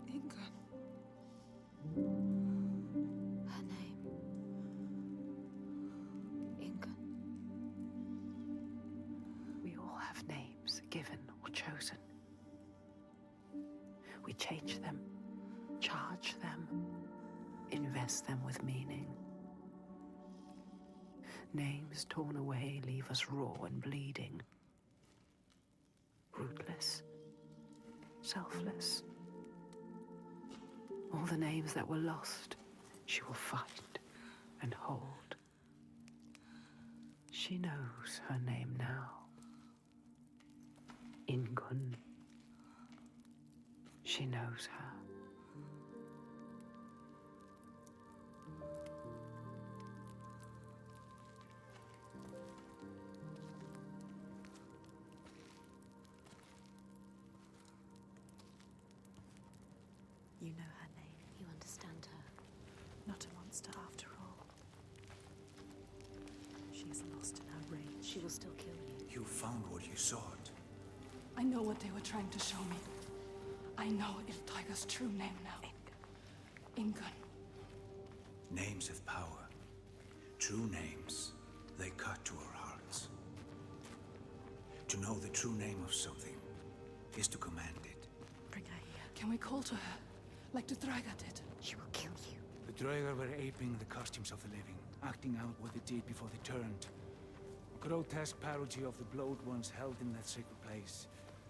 E: Ingun.
F: Her name. Ingun.
B: We all have names, given or chosen. We change them, charge them, invest them with meaning. Names torn away leave us raw and bleeding. Rootless, selfless. All the names that were lost, she will fight and hold. She knows her name now. Ingun. She knows her. You know her name.
F: You understand her.
B: Not a monster after all. She is lost in her rage.
F: She will still kill you.
G: You found what you sought.
E: I know what they were trying to show me. I know Iltoiga's true name now. Ingun.
G: Names have power. True names, they cut to our hearts. To know the true name of something is to command it.
B: Bring her here.
E: Can we call to her, like the Draga did?
F: She will kill you.
G: The Draugr were aping the costumes of the living, acting out what they did before they turned. A grotesque parody of the blowed ones held in that sacred place.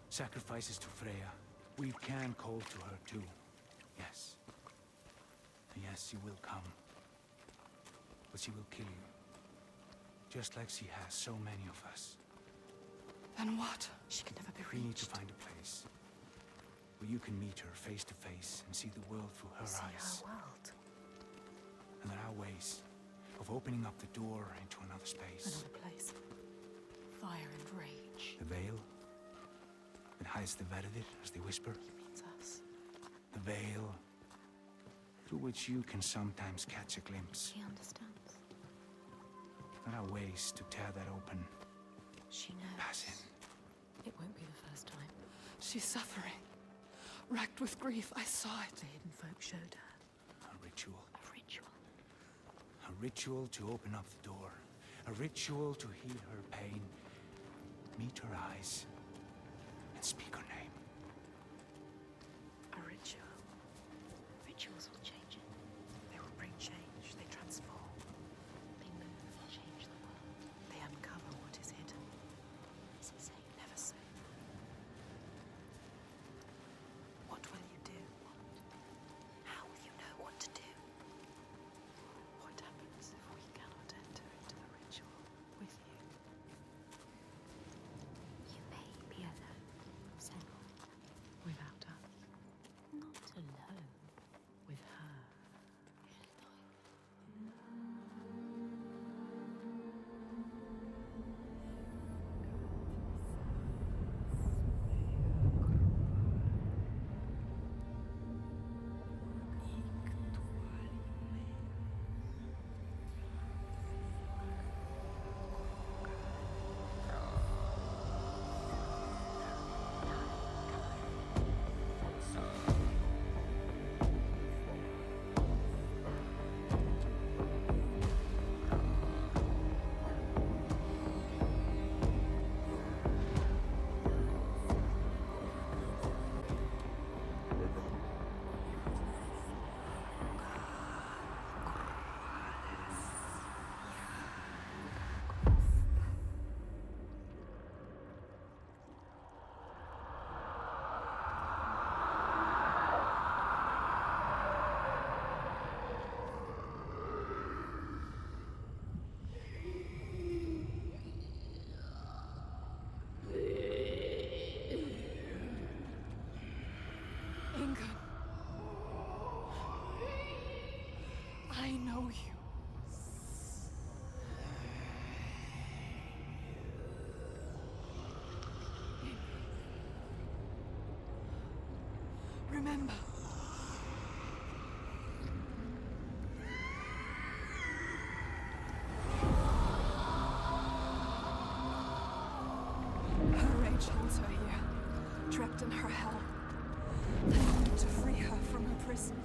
G: Sacrifices to Freya. We can call to her too. Yes. And yes, she will come. But she will kill you. Just like she has so many of us.
E: Then what?
B: She can never be
G: We need to
B: reached.
G: find a place where you can meet her face to face and see the world through her
B: See
G: eyes.
B: our world.
G: And there are ways of opening up the door into another space.
B: Another place. Fire and rage.
G: The veil that hides the Verdir, as they whisper.
B: Means us.
G: The veil through which you can sometimes catch a glimpse.
F: She understands.
G: There are ways to tear that open.
F: She knows.
G: Pass in.
B: It won't be the first time.
E: She's suffering. Racked with grief, I saw it.
B: The hidden folk showed her.
G: A ritual.
F: A ritual.
G: A ritual to open up the door. A ritual to heal her pain. Meet her eyes. And speak her name.
B: A ritual.
F: Rituals will change it.
B: They will bring change. They transform.
F: They move, change the world.
B: They uncover what is hidden.
F: Is it safe?
B: Never safe.
E: remember. Her rage holds her here, trapped in her hell. I need to free her from her prison.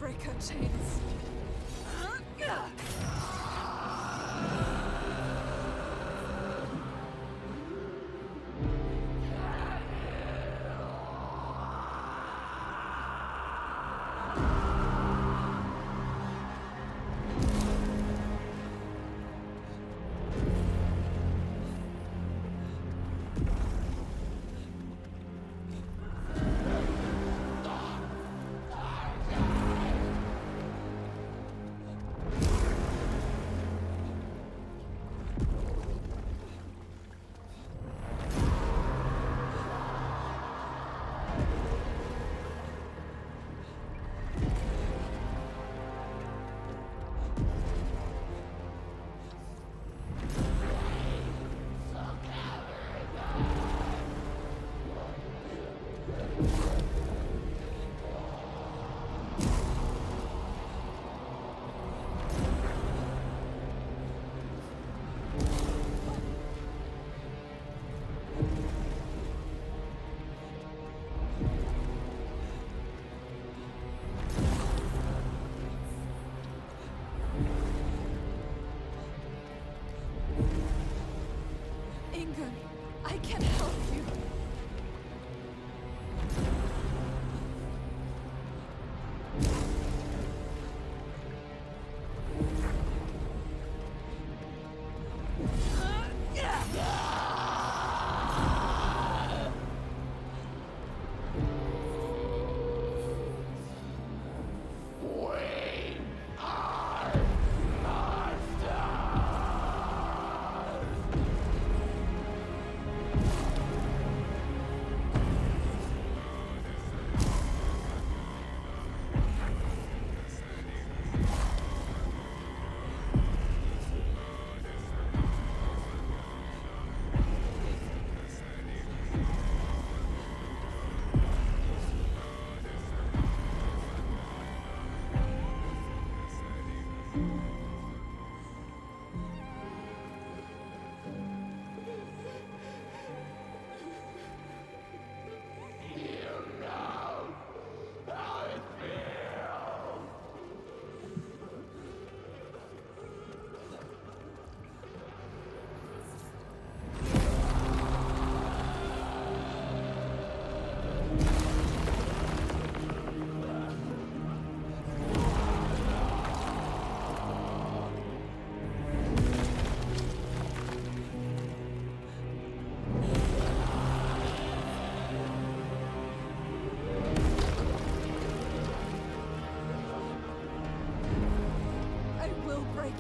E: Break her chains. I can help you.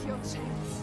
E: Your chains.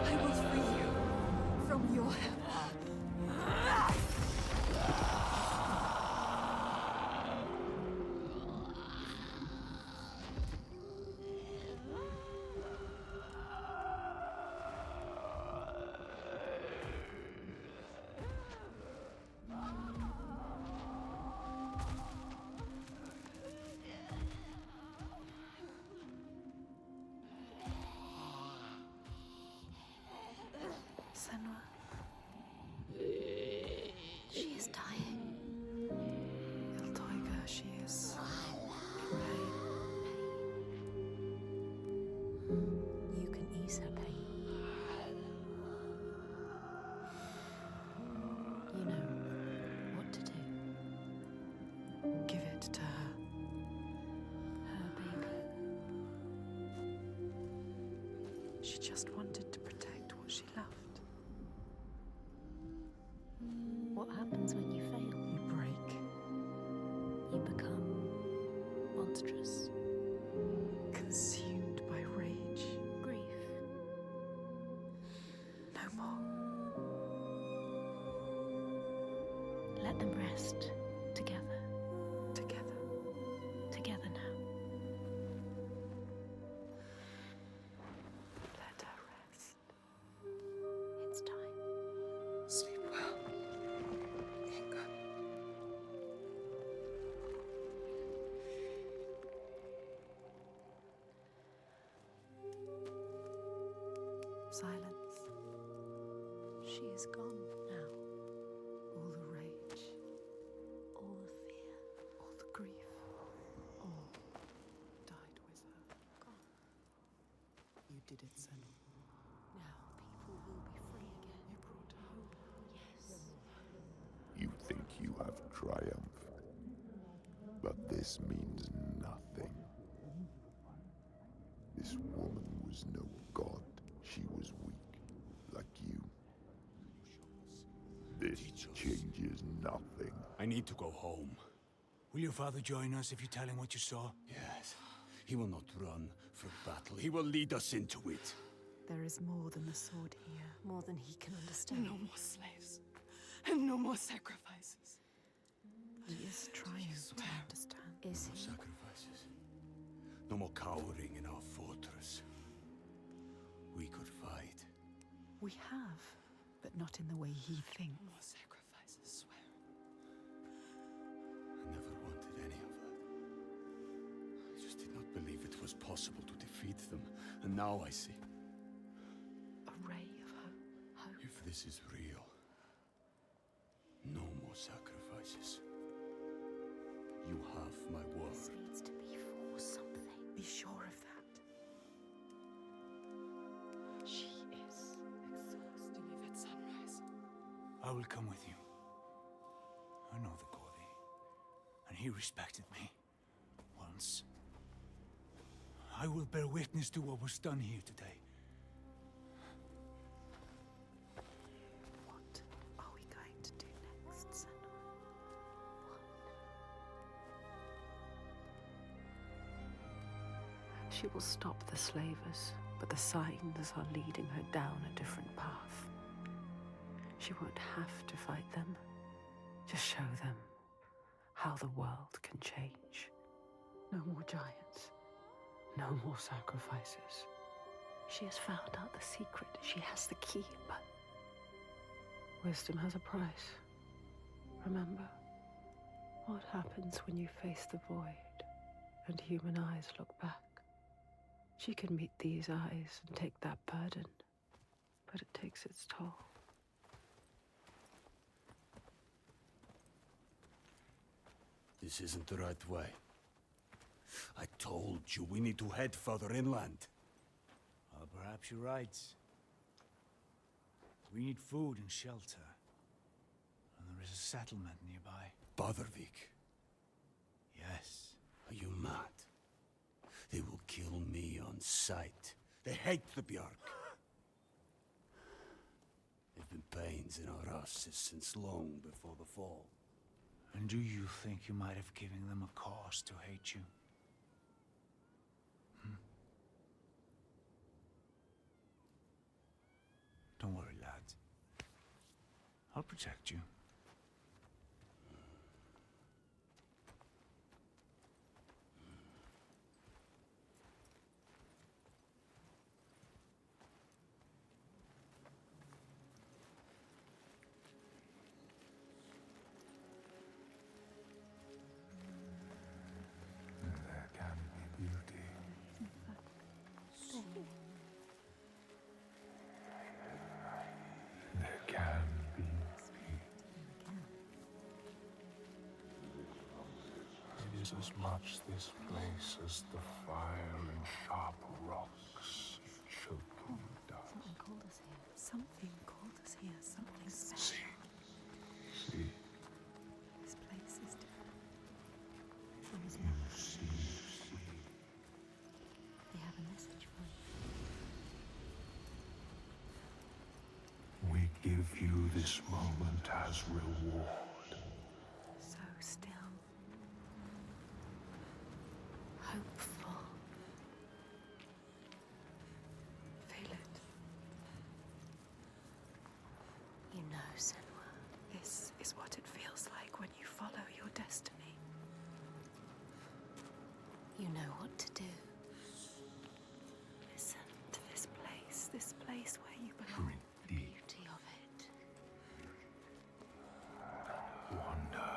E: I will free you from your hell.
B: Senua,
F: She is dying.
B: Il Tiger, she is in pain.
F: You can ease her pain. You know what to do.
B: Give it to her.
F: Her baby.
B: She just wanted to protect what she loved.
F: What happens when you fail?
B: You break.
F: You become monstrous.
B: Consumed by rage.
F: Grief.
B: No more.
F: Let them rest together.
B: Together.
F: Together now.
B: Let her rest.
F: It's time.
B: Sleep well. Inga. Silence.
F: She is gone now.
B: All the rage.
F: All the fear.
B: All the grief. All died with her.
F: Gone.
B: You did it, Senua.
F: Now people will be free again.
B: You brought hope.
F: Yes.
D: You think you have triumphed, but this means nothing. This woman was no god. She was weak, like you. This changes nothing.
J: I need to go home.
G: Will your father join us if you tell him what you saw?
J: Yes. He will not run from battle. He will lead us into it.
B: There is more than the sword here.
F: More than he can understand.
E: No more slaves. And no more sacrifices.
B: He is trying to understand.
F: Is
J: No
F: he?
J: sacrifices. No more cowering in our fortress. We could fight.
B: We have, but not in the way he thinks.
E: No more sacrifices, swear.
J: I never wanted any of that. I just did not believe it was possible to defeat them. And now I see.
B: A ray of hope.
J: If this is real, no more sacrifices. You have my word.
F: This needs to be for something.
B: Be sure of that.
E: She is exhausting if at sunrise.
G: I will come with you. I know the Gordy, and he respected me. Once. I will bear witness to what was done here today.
B: What are we going to do next, Senua? She will stop the slavers, but the signs are leading her down a different path. She won't have to fight them. Just show them how the world can change. No more giants. No more sacrifices. She has found out the secret. She has the key, but wisdom has a price. Remember, what happens when you face the void and human eyes look back? She can meet these eyes and take that burden, but it takes its toll.
J: This isn't the right way. I told you we need to head further inland.
G: Well, perhaps you're right. We need food and shelter. And there is a settlement nearby.
J: Bothervik.
G: Yes.
J: Are you mad? They will kill me on sight. They hate the Björk. They've been pains in our houses since long before the fall.
G: And do you think you might have given them a cause to hate you? Don't worry, lad. I'll protect you.
H: There can be beauty. There can be peace. It is as much this place as the fire and sharp rocks choking dust.
B: Something called us here. Something called us here. Something special.
H: See.
B: This place is different.
H: You see.
B: They have a message for you.
H: We give you this moment as reward.
B: So still. Hopeful. Feel it. You know, Senua, this is what it feels like when you follow your destiny. You know what to do. Listen to this place where you belong. The beauty of it.
H: Wonder.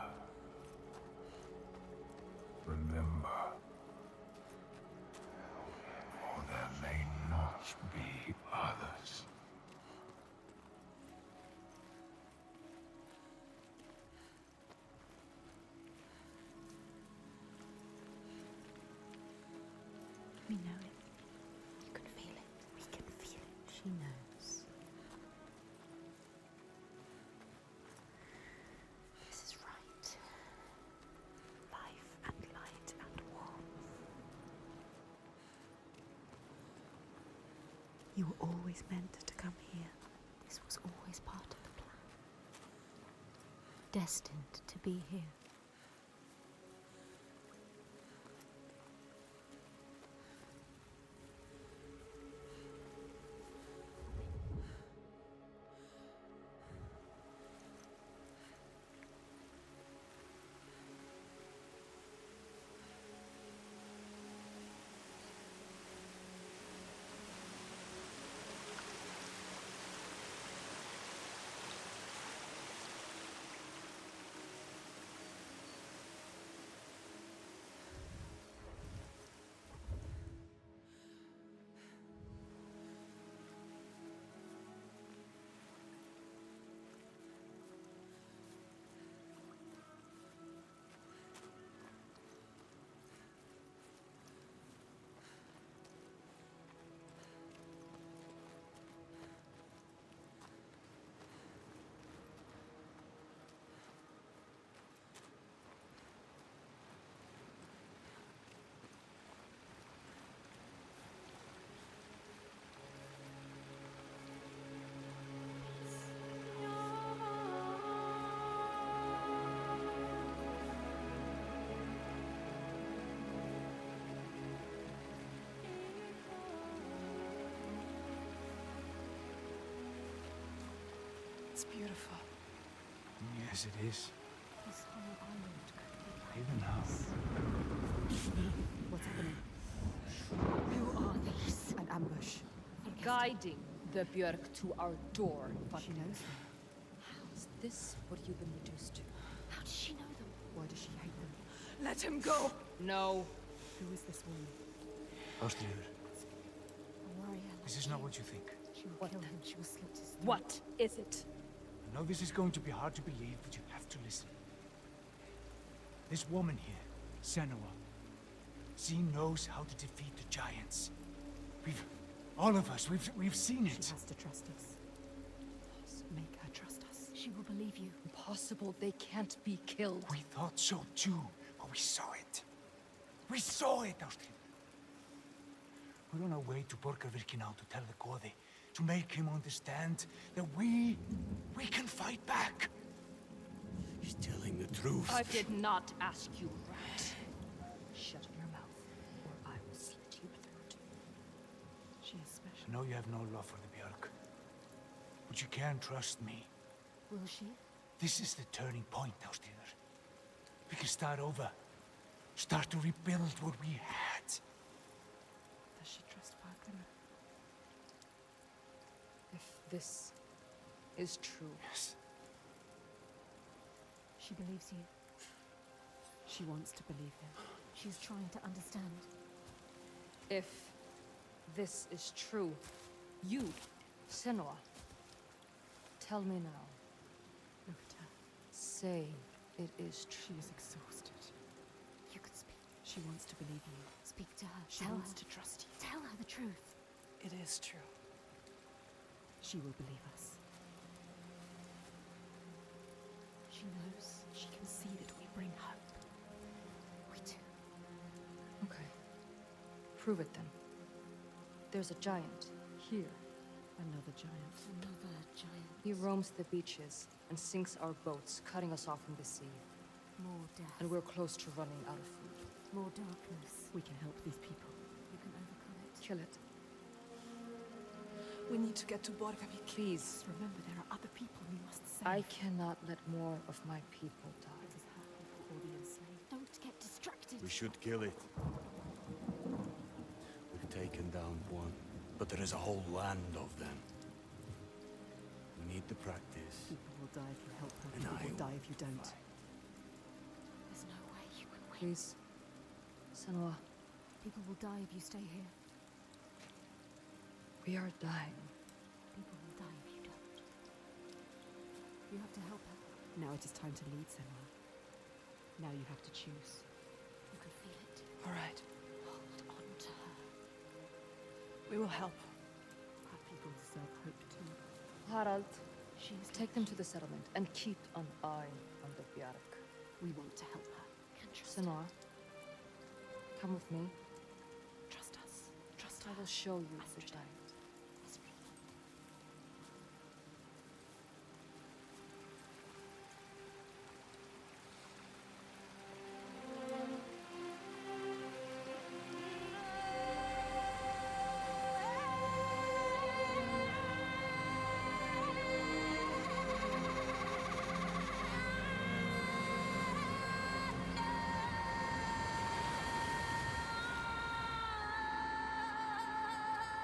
H: Remember. Or there may not be others.
B: We know it. You can feel it. We can feel it. She knows. This is right. Life and light and warmth. You were always meant to come here. This was always part of the plan. Destined to be here. It's beautiful.
G: Yes, it is.
B: This whole island could be
G: Even now.
B: What's happening? Who are these? An ambush.
L: guiding the Björk to our door.
B: She knows them.
L: How is this what you've been reduced to?
F: How does she know them?
B: Why does she hate them?
E: Let him go!
L: No.
B: Who is this woman?
G: Ástríður,
F: A warrior.
G: this is not what you think.
B: She will kill him. She will slit his throat.
L: What is it?
G: I know this is going to be hard to believe, but you have to listen. This woman here, Senua, she knows how to defeat the giants. All of us, we've seen it.
B: She has to trust us. Make her trust us.
F: She will believe you.
L: Impossible. They can't be killed.
G: We thought so too, but we saw it. We saw it, Ástríður. We're on our way to Borgarvirki now to tell the Goði, to make him understand that we can fight back.
J: He's telling the truth.
L: I did not ask you, rat. Shut your mouth, or I will slit your throat.
B: She is special.
G: I know you have no love for the Björk, but you can trust me.
F: Will she?
G: This is the turning point, Ástríður. We can start over. Start to rebuild what we had.
B: Does she trust Fargrim?
L: If this is true,
G: Yes.
F: She believes you.
B: She wants to believe him.
F: She's trying to understand.
L: if this is true, you, Senua, tell me now.
B: Look at her.
L: Say it is
B: She
L: true.
B: is exhausted.
F: You could speak.
B: She wants to believe you.
F: Speak to her.
B: She
F: Tell
B: wants
F: her.
B: to trust you.
F: Tell her the truth.
E: It is true.
B: She will believe us.
F: She knows.
B: She can see that we bring hope.
F: We do.
L: Okay. Prove it then. There's a giant here.
B: Another giant.
F: Another giant.
L: He roams the beaches and sinks our boats, cutting us off from the sea.
F: More death.
L: And we're close to running out of food.
F: More darkness.
B: We can help these people.
F: You can overcome it.
L: Kill it.
E: We need to get to Borgarvik.
L: Please.
B: Remember, there are other people we must save.
L: I cannot let more of my people die.
B: It is her people or the enslaved.
F: Don't get distracted.
J: We should kill it. We've taken down one, but there is a whole land of them. We need the practice.
B: People will die if you help her.
J: And
B: People
J: I
B: will die
J: will
B: if you don't.
F: There's no way you can win.
L: Please. Senua,
F: People will die if you stay here.
L: we are dying.
F: People will die if you don't. You have to help her.
B: Now it is time to lead, Senua. Now you have to choose.
F: You can feel it.
E: All right.
F: Hold on to her.
E: We will help.
B: Our people deserve hope too.
L: Harald,
F: She's
L: take them to the settlement and keep an eye on the Bjark.
B: We want to help her.
F: Can trust her.
L: Senua, come with me.
B: Trust us. Trust
L: I
B: her.
L: will show you the
B: Astrid.
L: giant.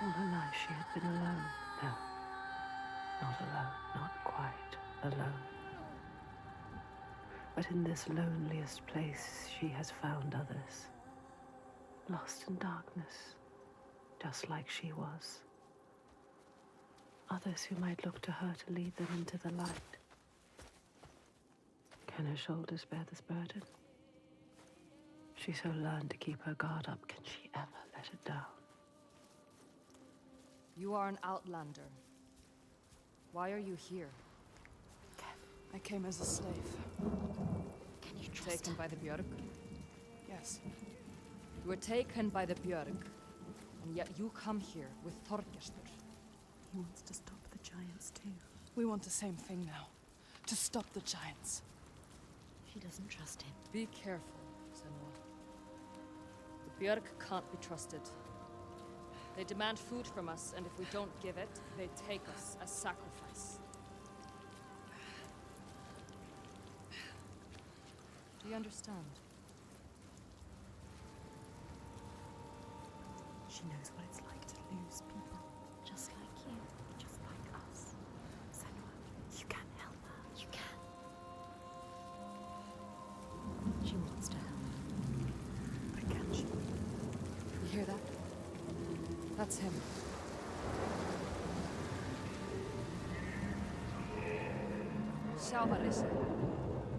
B: All her life she had been alone. No, not alone, not quite alone. But in this loneliest place she has found others, lost in darkness, just like she was. Others who might look to her to lead them into the light. Can her shoulders bear this burden? She so learned to keep her guard up, can she ever let it down?
L: You are an outlander. Why are you here?
E: I came as a slave.
F: Can you trust
L: Taken
F: her?
L: by the Björk?
E: Yes.
L: You were taken by the Björk, and yet you come here with Þorgestur.
B: He wants to stop the giants too.
E: We want the same thing now. To stop the giants.
F: She doesn't trust him.
L: Be careful, Senua. The Björk can't be trusted. They demand food from us, and if we don't give it, they take us as sacrifice. Do you understand?
B: She knows what it's like to lose people, just
L: That's him. Herkese,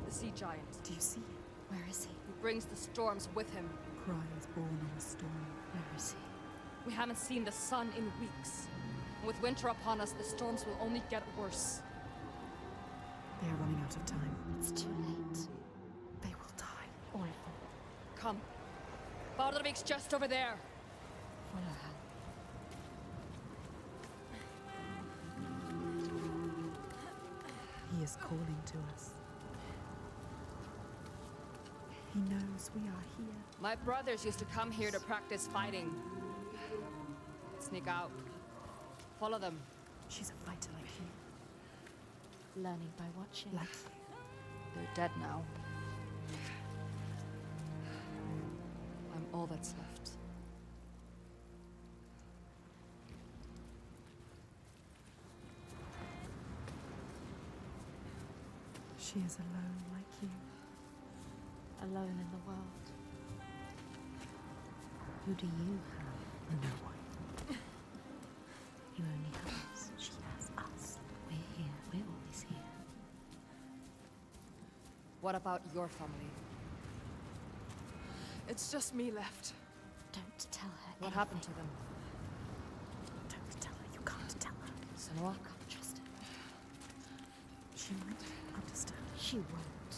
L: the sea giant.
B: Do you see?
F: Where is he?
L: He brings the storms with him.
B: Cry is born on a storm.
F: Where is he?
L: We haven't seen the sun in weeks. And with winter upon us, the storms will only get worse.
B: They are running out of time.
F: It's too late.
B: They will die.
F: All of them.
L: Come. Bardarbek's just over there.
F: Follow her.
B: He is calling to us. He knows we are here.
L: My brothers used to come here to practice fighting. Sneak out. Follow them.
B: She's a fighter like you.
F: Learning by watching.
B: Like you.
L: They're dead now. I'm all that's left.
B: She is alone like you.
F: Alone in the world. Who do you have?
B: No one.
F: You only have us. She has us. We're here. We're always here.
L: What about your family?
E: It's just me left.
F: Don't tell her.
L: What happened to them?
B: Don't tell her. You can't tell her.
L: Senua?
F: I can't trust her.
B: She might understand.
F: She won't.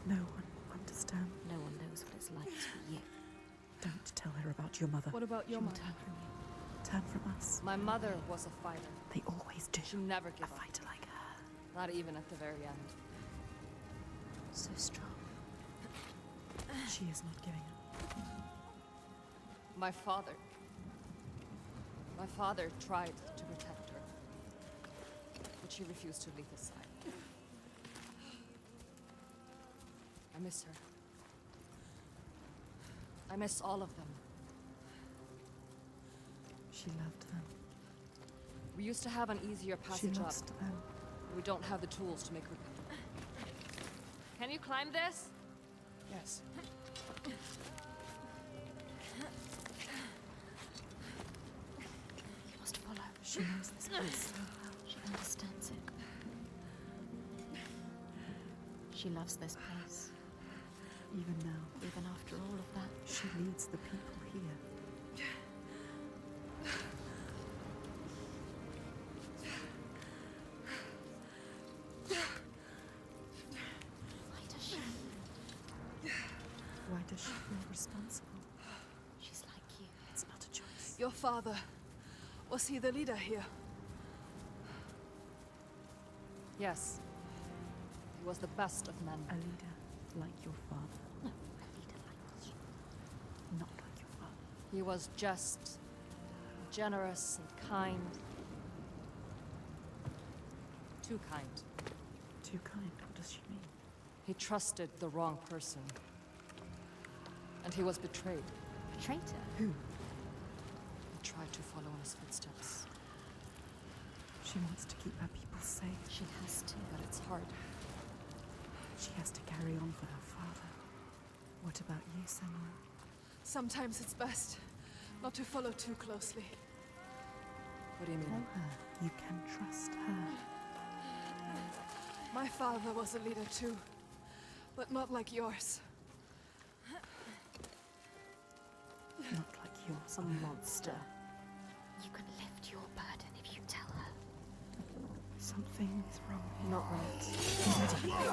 B: No one will understand.
F: No one knows what it's like to be you.
B: Don't tell her about your mother.
L: What about your
F: She'll
L: mother?
F: turn from you.
B: Turn from us.
L: My mother was a fighter.
B: They always do.
L: She never
B: A
L: gave up.
B: fighter like her.
L: Not even at the very end.
F: So strong.
B: She is not giving up.
L: My father tried to protect her, but she refused to leave his side. I miss her. I miss all of them.
B: She loved them.
L: We used to have an easier
B: She
L: passage up.
B: lost them.
L: We don't have the tools to make her. Can you climb this?
B: Yes.
F: You must follow.
B: She knows this place so well.
F: She understands it. She loves this place.
B: Even now,
F: Even after all of that.
B: she leads the people here.
F: Why does she?
B: Why does she feel responsible?
F: She's like you.
B: It's not a choice.
E: Your father, was he the leader here?
L: Yes. He was the best of men.
B: A leader like your father.
F: No, a leader like you.
B: Not like your father.
L: He was just, generous and kind. Too kind.
B: Too kind. What does she mean?
L: He trusted the wrong person. And he was betrayed.
F: A traitor.
B: Who?
L: He tried to follow in his footsteps.
B: She wants to keep her people safe.
F: She has to.
L: But it's hard.
B: She has to carry on for her father. What about you, Senua?
E: Sometimes it's best not to follow too closely.
L: What do you
B: Tell
L: mean?
B: her you can trust her.
E: My father was a leader too, but not like yours.
B: Not like yours.
F: A monster. You can lift your burden if you tell her.
B: Something is wrong.
F: Not right.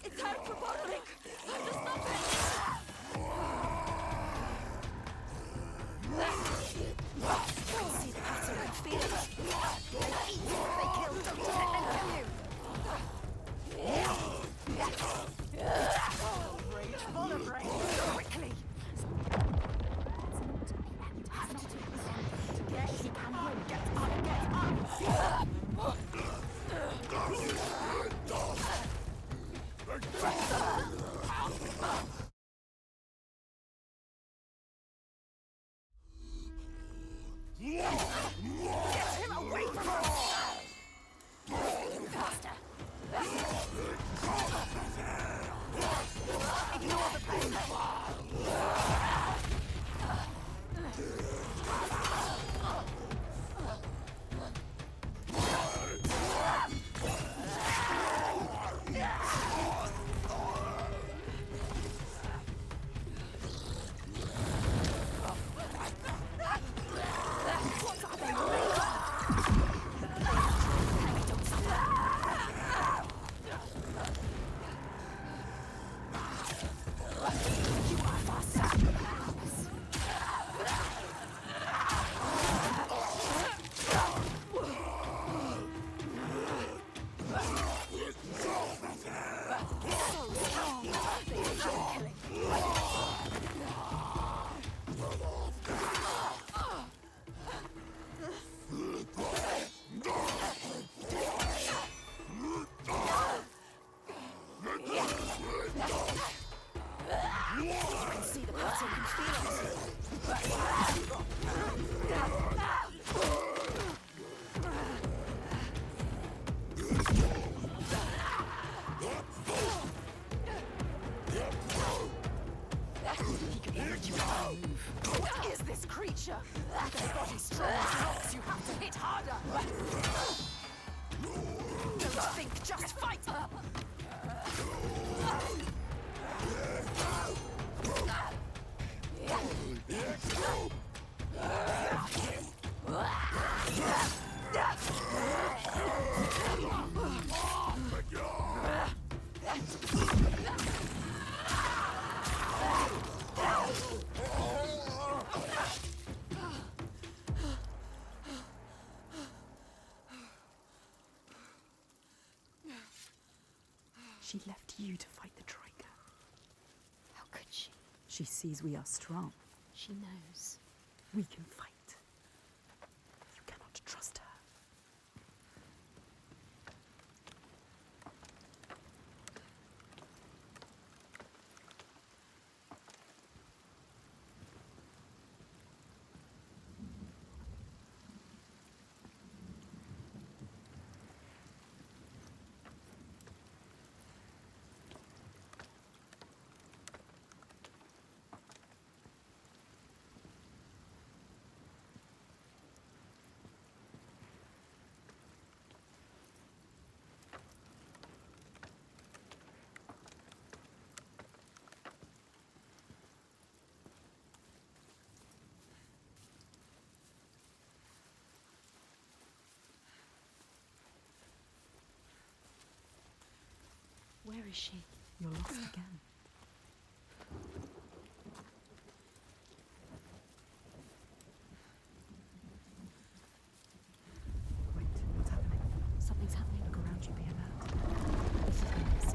C: It's hard for Bardarbek! I have to stop it! I see the pattern and feel it. They eat what they kill, don't let them kill you! Rage, full of rage, quickly! Yes, he can win. Get up, get up! What is this creature? Their body's strong as rocks, you have to hit harder. Don't think, just fight.
B: She left you to fight the Troika.
C: How could she?
B: She sees we are strong.
C: She knows.
B: We can fight. You cannot trust her.
C: Where is she?
B: You're lost again. Wait, what's happening?
C: Something's happening.
B: Look around you, be alert. This is nice.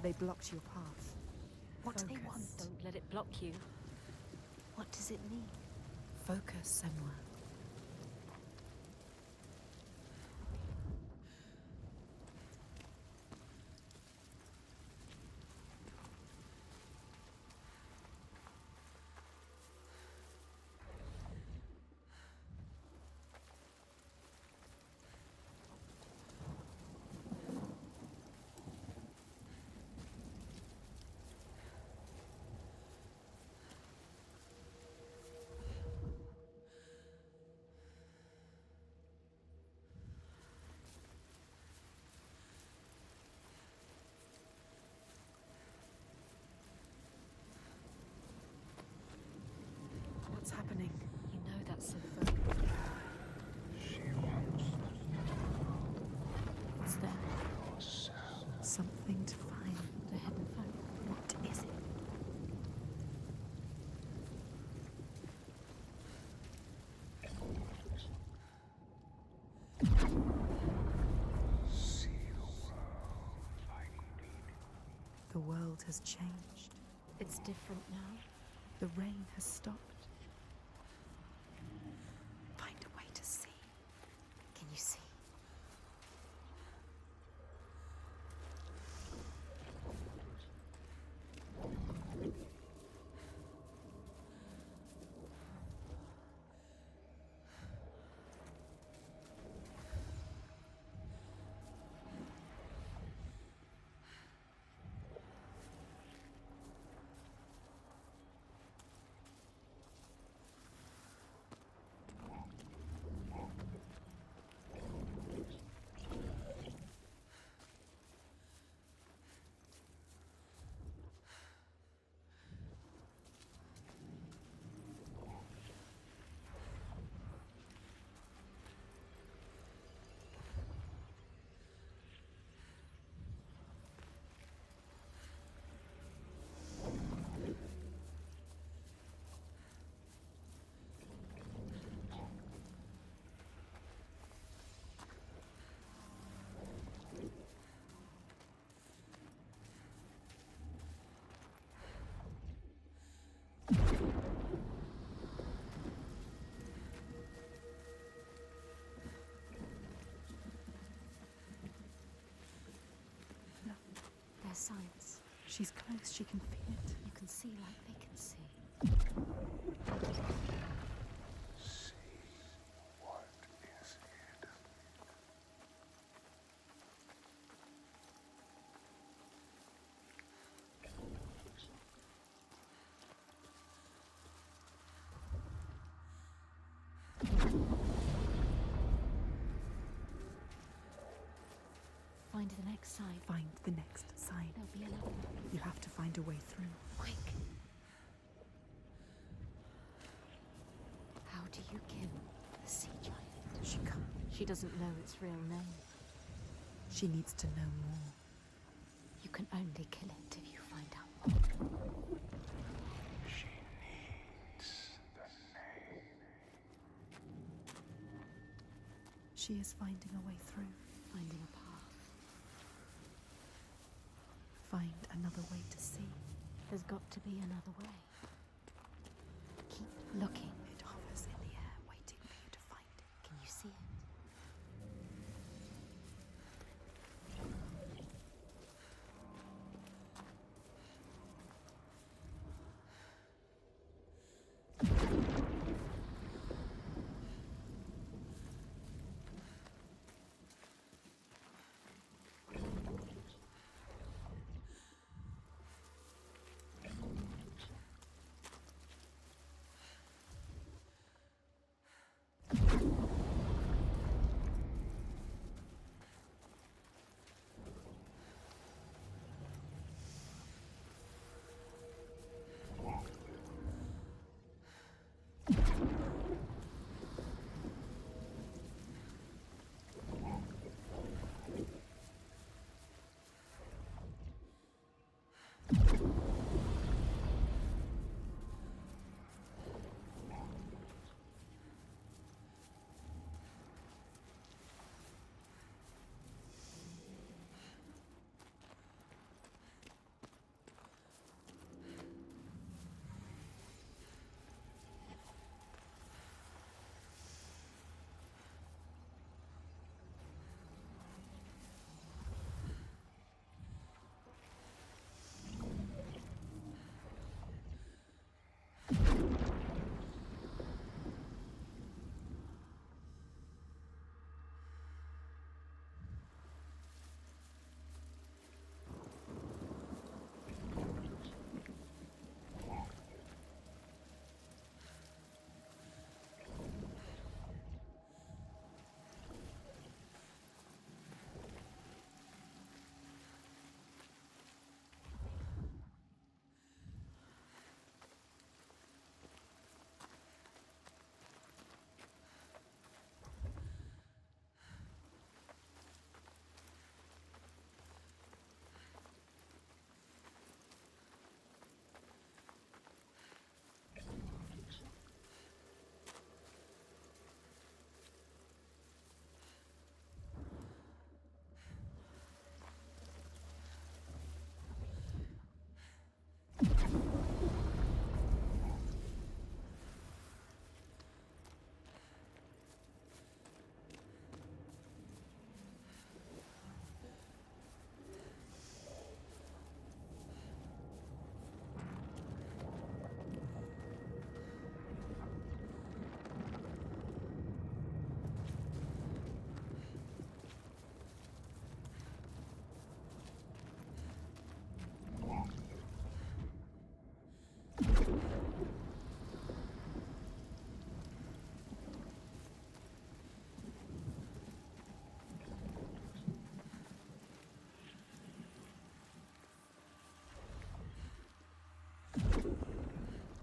B: They blocked your path.
C: What do they want?
B: Focus.
C: Don't let it block you. What does it mean?
B: Focus, Senua. What's happening?
C: You know that's so focused.
H: She wants
B: What's there?
H: yourself.
B: Something to find.
C: The hidden foe. What is it?
H: See the world like me.
B: The world has changed.
C: It's different now.
B: The rain has stopped. Find a way to see.
C: Can you see?
B: Look,
C: There's signs.
B: she's close. She can feel it.
C: You can see like they can see.
F: find the next sign.
B: Find the next sign.
F: There'll be another one.
B: You have to find a way through.
F: Quick. How do you kill the sea giant?
B: She can't.
F: She doesn't know its real name.
B: She needs to know more.
F: You can only kill it if you find out more.
H: She needs the name.
B: She is finding a way through.
F: Finding a path.
B: Find another way to see.
F: There's got to be another way. Keep looking.
B: It hovers in the air, waiting for you to find it.
F: Can you see it?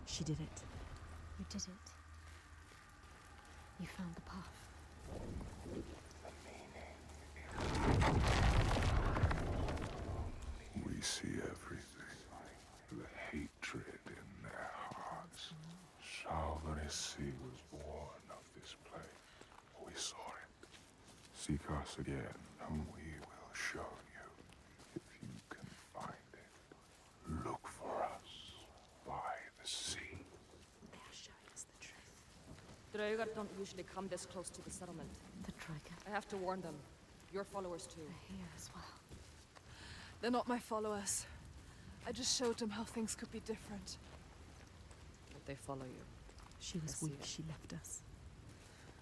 B: She did it.
F: You did it. You found the path.
H: We see everything. The hatred in their hearts. Herkese was born of this place. We saw it. Seek us again, and we will show you. If you can find it, look for us by the sea.
B: They are showing us the truth.
L: Draugar don't usually come this close to the settlement.
F: The Dragon.
L: I have to warn them. Your followers too.
F: They're here as well.
E: They're not my followers. I just showed them how things could be different.
L: But they follow you.
B: She was
L: I see
B: weak.
L: it.
B: She left us.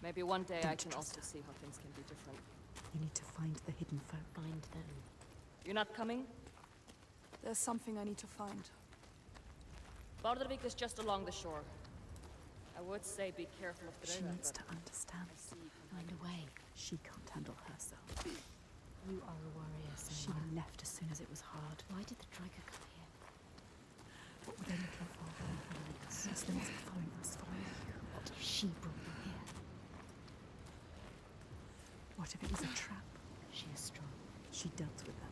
L: Maybe one day I
B: Don't
L: can
B: trust
L: also
B: her.
L: see how things can be different.
B: You need to find the hidden folk.
F: Find them.
L: You're not coming?
E: There's something I need to find.
L: Bardavik is just along the shore. I would say be careful of
B: She
L: Draugar,
B: needs
L: but
B: to understand.
L: I see you can
F: Find a way.
B: She can't handle herself.
F: You are a warrior, Senua.
B: She left as soon as it was hard.
F: Why did the Dragon come here?
B: What were they looking for? Since they wasn't following us, following you.
F: What if she brought them here?
B: What if it was a trap?
F: She is strong.
B: She dealt with them.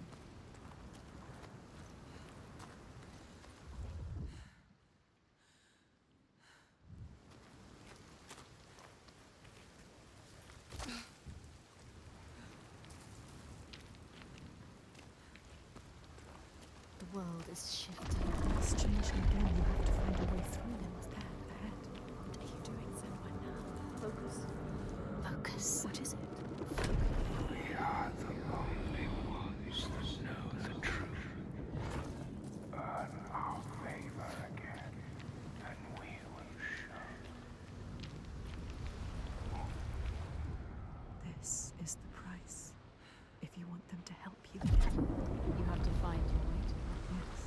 F: The world is shifting.
B: It's changing again. You have to find a way through them. What's there ahead?
F: What are you doing, Senua, now? Focus. Focus.
B: What is it?
H: We are the only ones that know the truth. Earn our favor again, and we will show.
B: This is the price. If you want them to help you again.
F: You have to find your way to it.
B: Yes.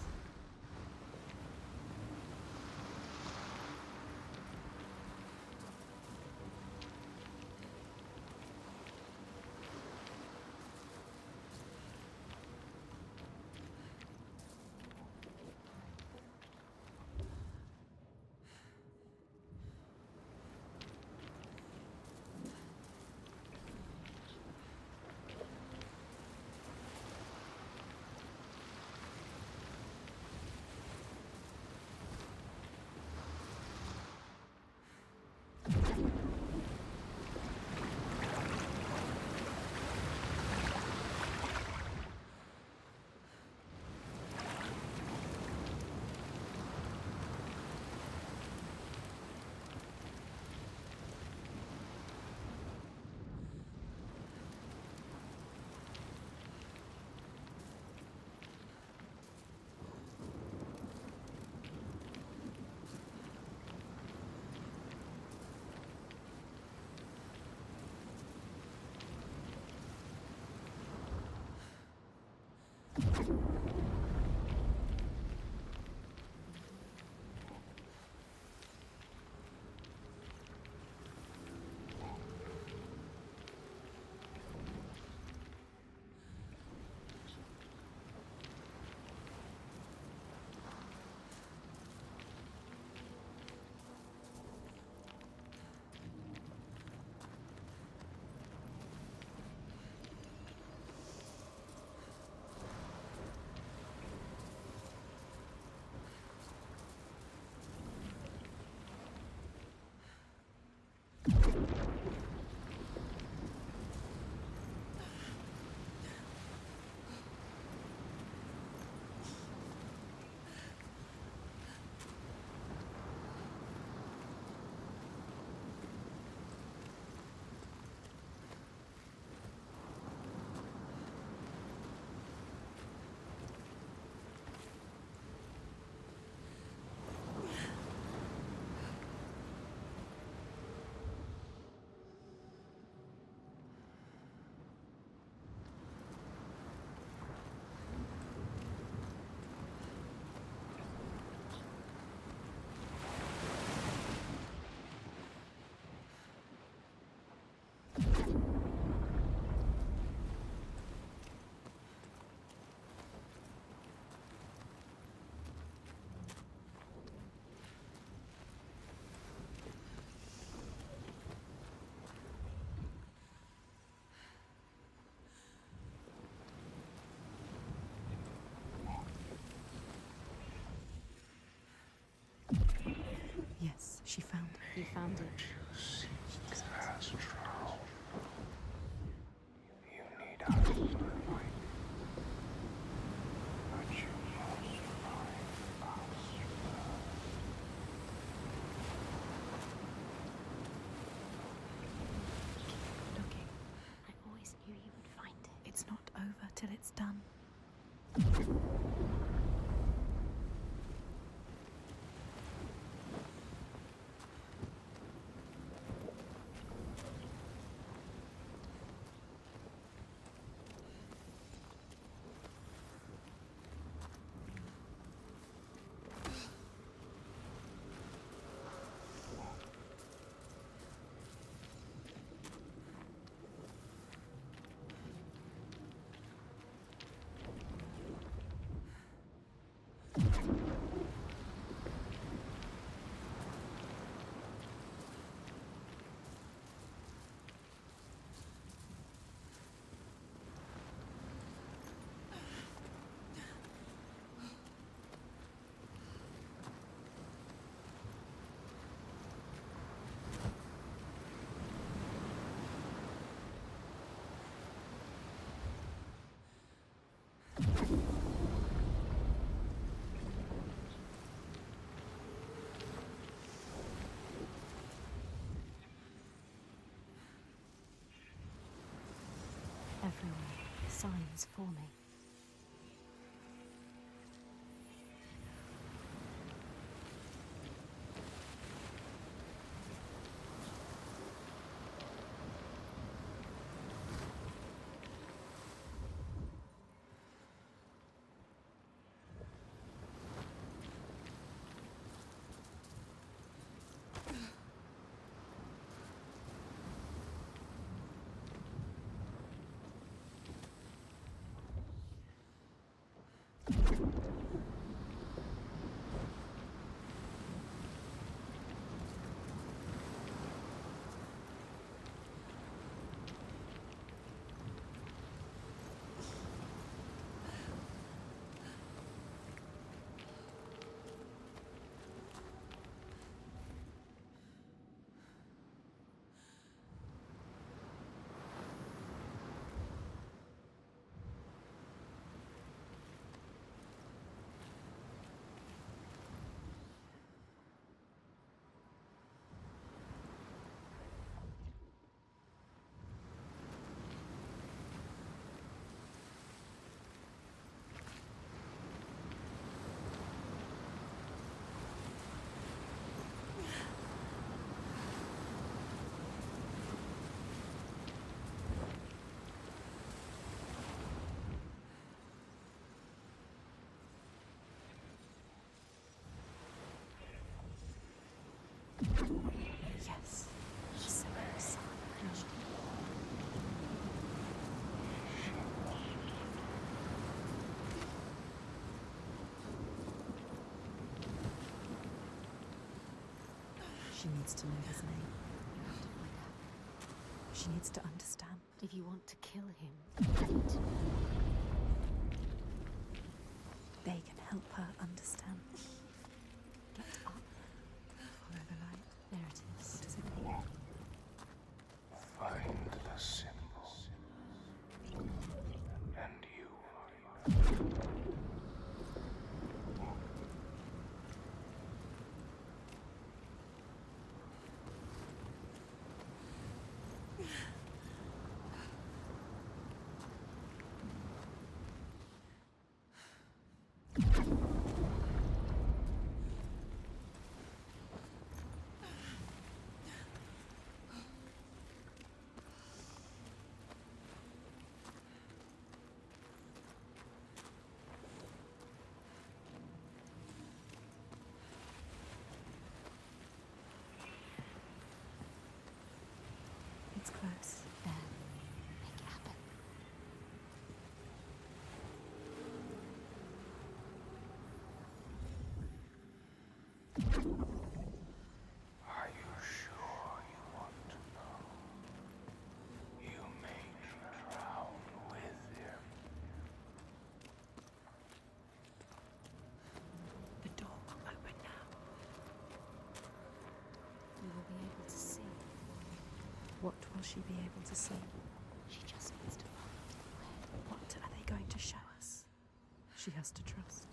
B: Yes, she found it.
F: You found it.
H: Astral. You need us for light. But you must find us first.
B: Looking.
F: I always knew you would find it.
B: It's not over till it's done.
F: signs for me. Yes. She needs to know his name. You have to find out. She needs to understand. If you want to kill him, you need to know. They can help her understand. Get up. Follow the light. There it is. What does it mean?
H: Find the symbol, and you are.
F: It's close. There. Make it happen.
H: Are you sure you want to know? You may drown with him.
F: The door will open now. We will be able to see. What will she be able to see? She just needs to find where. What are they going to show us? She has to trust.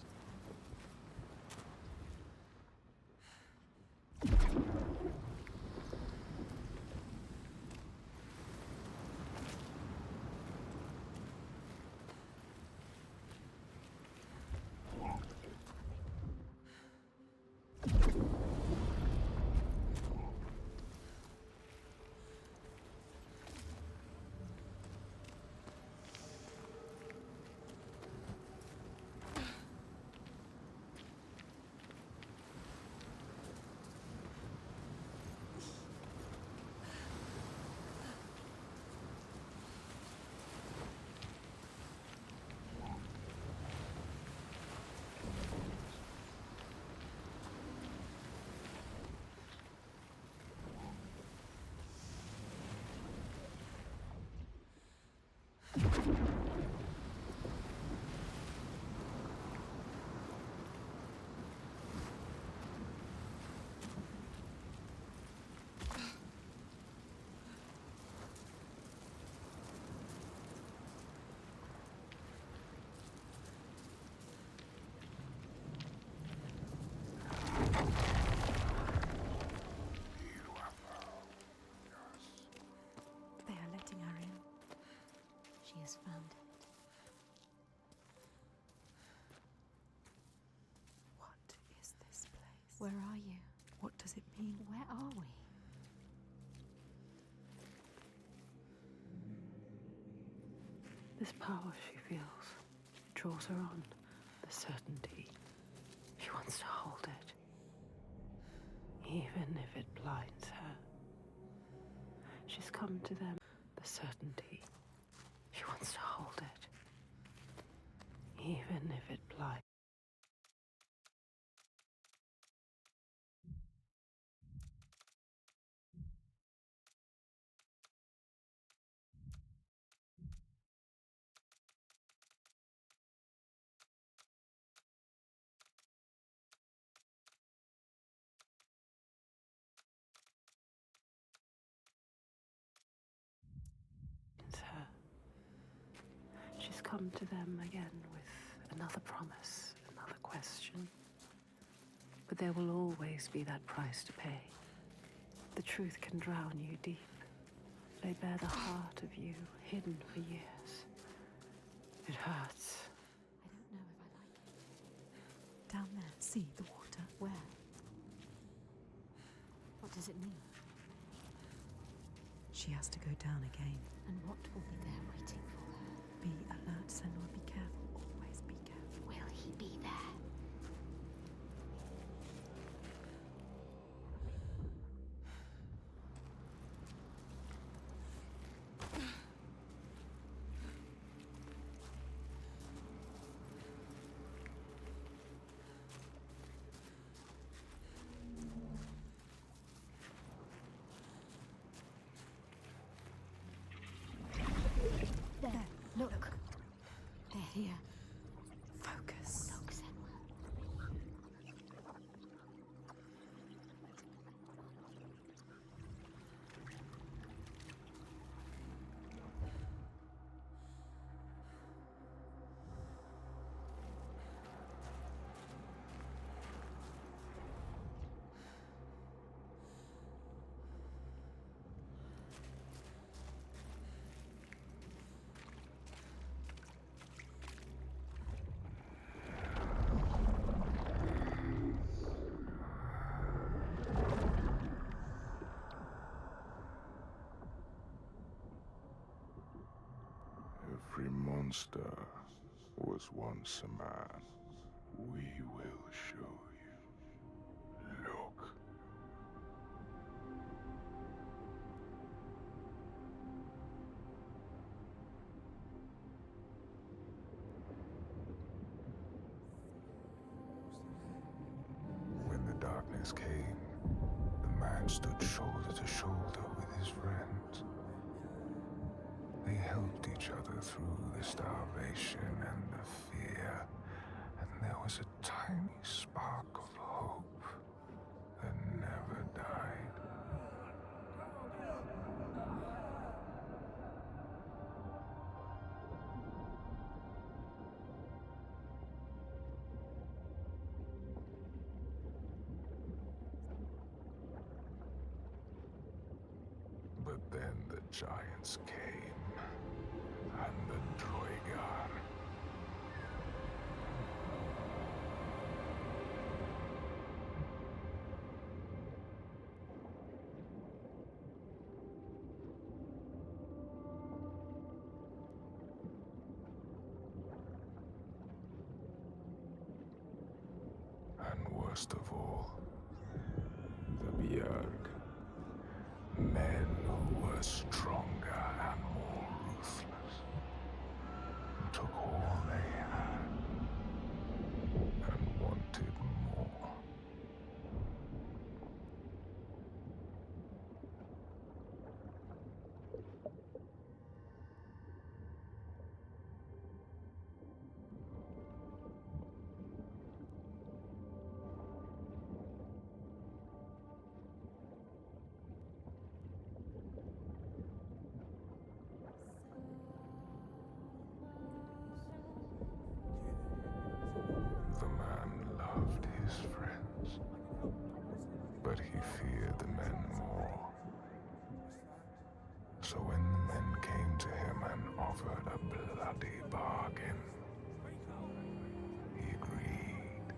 F: They are letting her in. She has found it. mean, where are we?
B: This power she feels draws her on, the certainty. She wants to hold it, even if it blinds her. She's come to them, the certainty. She wants to hold it, even if it blinds. Her. She's come to them again with another promise, another question. But there will always be that price to pay. The truth can drown you deep, lay bare the heart of you, hidden for years. It hurts.
F: I don't know if I like it. Down there, see the water. Where? What does it mean?
B: She has to go down again.
F: And what will be there waiting for her?
B: Be alert, Senua. Be careful. Always be careful.
F: Will he be there? There, look. They're here.
B: Focus.
F: Look, Senua.
H: Every monster was once a man. We will show you. Look. When the darkness came, the man stood shoulder to shoulder with his friends. They helped each other through the starvation and the fear, and there was a tiny spark of hope that never died. But then the giants came, and the Droigar. And worst of all, the Bjerg. Men who were stronger and more ruthless, took all they had and wanted more. The man loved his friends, but he feared the men more. So when the men came to him and offered a bloody bargain, he agreed.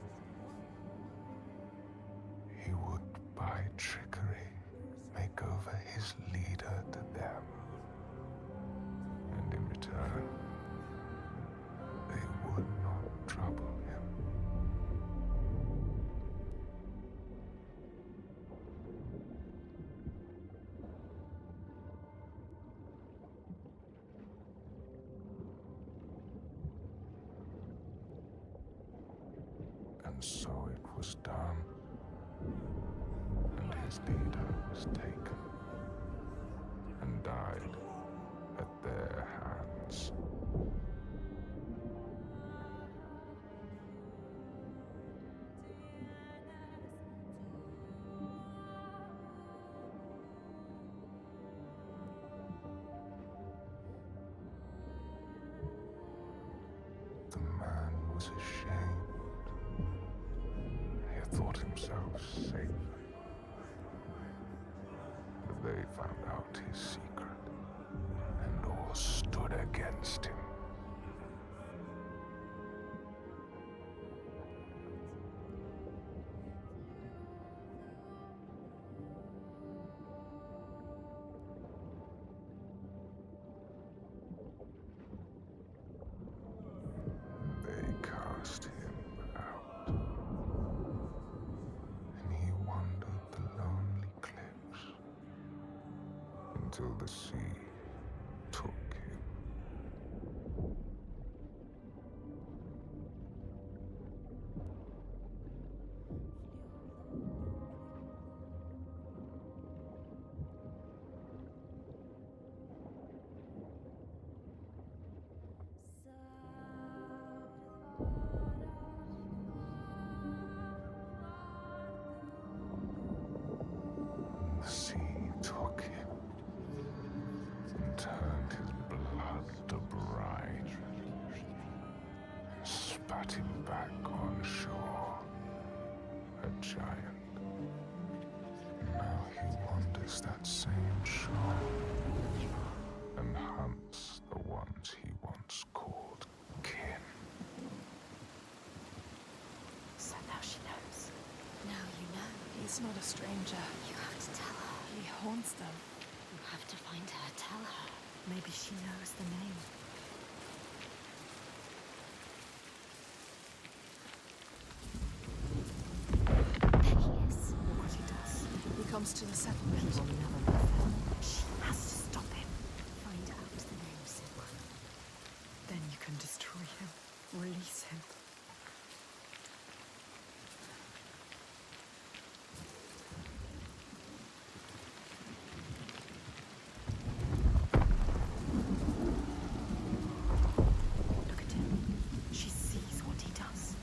H: He would buy treasure And so it was done, and his leader was taken and died at their hands. The man was ashamed. He thought himself safe. But they found out his secret, and all stood against him. They cast him out, and he wandered the lonely cliffs until the sea took him. The sea took him and turned his blood to brine and spat him back on shore, a giant. Now he wanders that same shore and hunts the ones he once called kin.
B: So now she knows.
F: Now you know.
E: He's not a stranger.
F: You have to tell her.
E: He haunts them.
F: You have to find her. Tell her.
B: Maybe she knows the name.
F: There he is.
B: Look what he does.
E: He comes to the
B: He
E: settlement.
B: will never love her. She has to stop him.
F: Find out the name, Senua.
B: Then you can destroy him. Release him. Look at him. She sees what he does.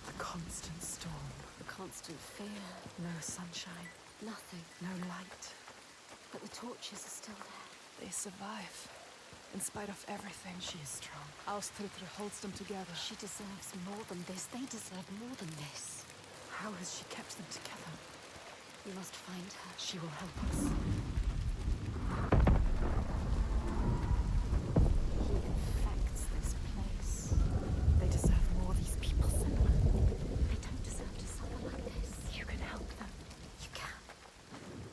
B: The constant storm.
F: The constant fear.
B: No sunshine.
F: Nothing.
B: No light.
F: But the torches are still there.
E: They survive. In spite of everything.
B: She is strong.
E: Austritter holds them together.
F: She deserves more than this. They deserve more than this.
B: How has she kept them together?
F: You must find her.
B: She will help us.
F: He infects this place.
B: They deserve more, these people, Senua.
F: They don't deserve to suffer like this.
B: You can help them.
F: You can.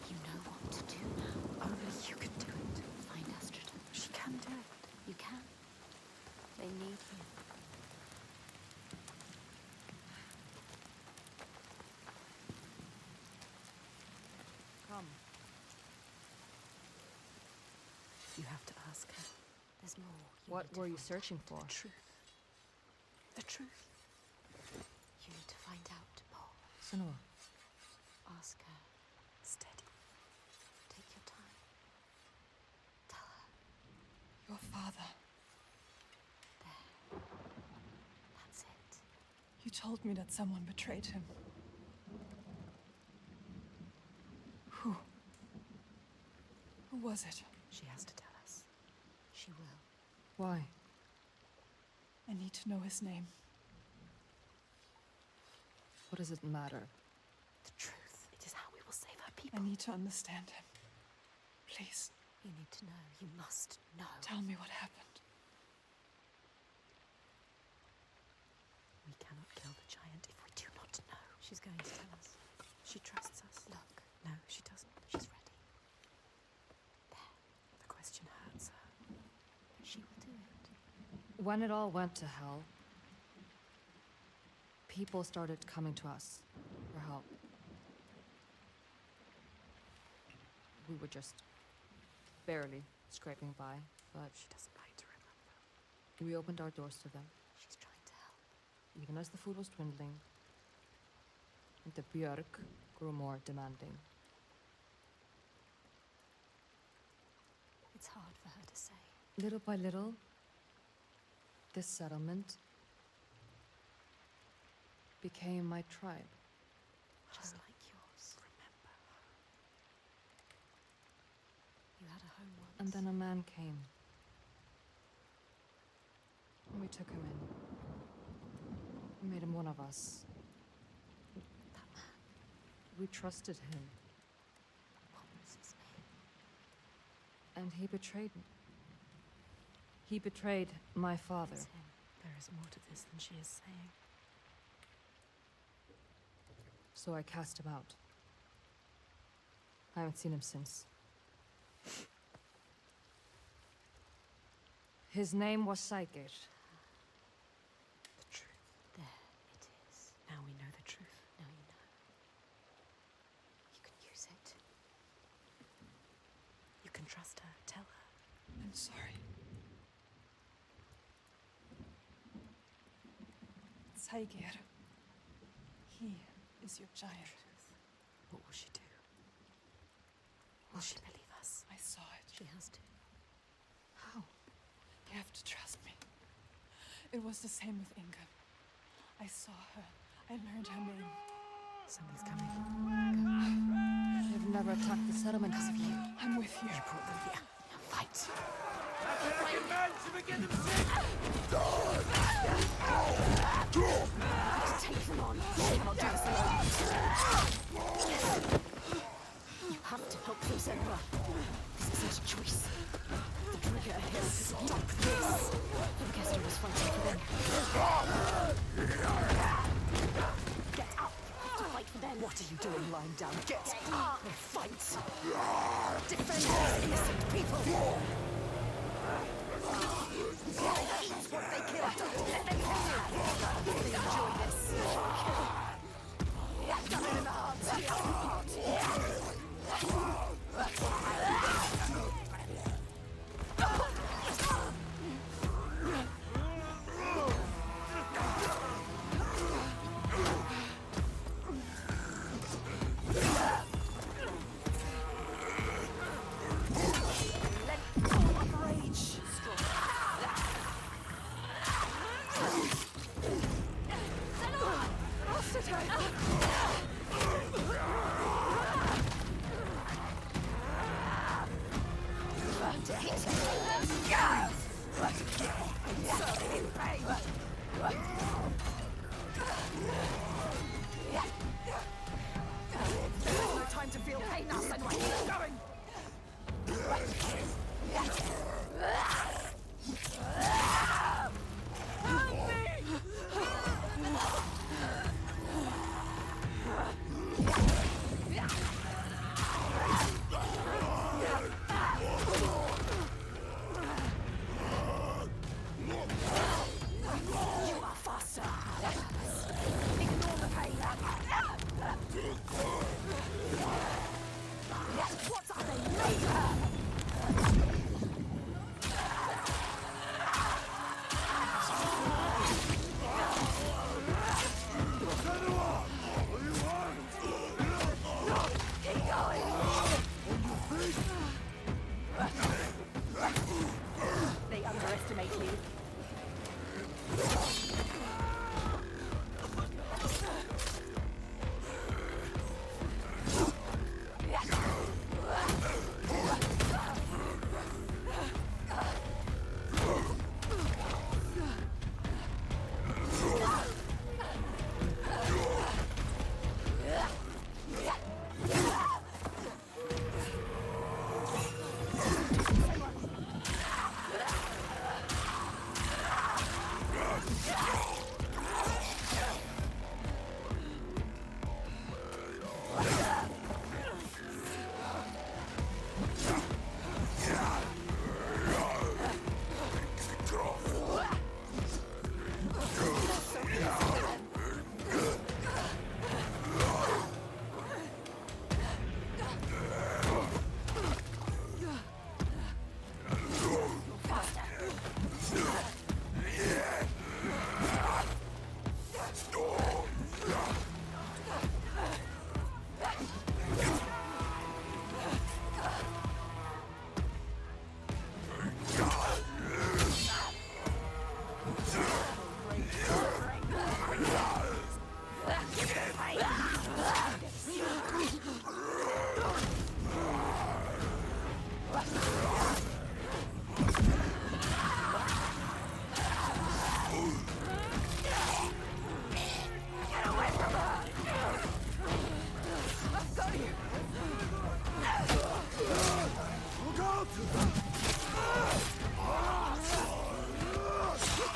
F: You know what to do now.
B: Only you can do it.
F: Find Austritter.
B: She can do it.
F: You can. They need you.
L: Come.
B: You have to ask her.
F: There's more.
L: What
F: need to
L: were you
F: find
L: searching
F: out.
L: for?
B: The truth. The truth.
F: You need to find out, Paul.
L: Senua.
F: Ask her.
B: Steady.
F: Take your time. Tell her.
E: Your father.
F: There. That's it.
E: You told me that someone betrayed him. Who? Who was it?
B: She has to tell us.
F: She will.
L: Why?
E: I need to know his name.
L: What does it matter?
B: The truth. It is how we will save her
E: I
B: people.
E: need to understand him. Please,
F: You need to know. You must know.
E: tell me what happened.
B: We cannot kill the giant if we do not know.
F: She's going to tell us.
B: She trusts us.
F: Look,
B: No, she doesn't.
F: she's ready. There.
B: The question hurts her.
F: She will do it.
L: When it all went to hell, people started coming to us for help. We were just barely scraping by, but
B: She doesn't like to remember.
L: we opened our doors to them.
F: She's trying to help.
L: Even as the food was dwindling, The Björk grew more demanding.
F: It's hard for her to say.
L: Little by little, this settlement became my tribe.
F: Just like yours. Remember. You had a home once.
L: And then a man came. And we took him in. We made him one of us.
F: That man.
L: We trusted him.
F: What was his name?
L: And he betrayed me. He betrayed my father.
F: It's him. There is more to this than she is saying.
L: So I cast him out. I haven't seen him since. His name was Saga.
F: The truth. There it is. Now we know the truth. Now you know. You can use it. You can trust her. Tell her.
E: I'm sorry. Saigir. He is your giant.
F: What will she do? Will she believe us?
E: I saw it.
F: She has to.
L: How?
E: You have to trust me. It was the same with Inga. I saw her. I learned her name.
F: Something's coming.
L: They've never attacked the settlement because of you.
E: I'm with you.
F: You brought them here. Now fight. Take them on. You cannot do this alone. You have to help them, Senua. This isn't a choice. The trigger has to stop this. Herkese was fighting for them. Get up. You have to fight for them. What are you doing lying down? Get up and fight. Defend these innocent people. They eat what they kill. Don't let them kill you. They enjoy this. Gun in the heart. Time to feel pain now, Senua. Keep going. You are faster. Ignore the pain. What are they made of? Keep going. They underestimate you.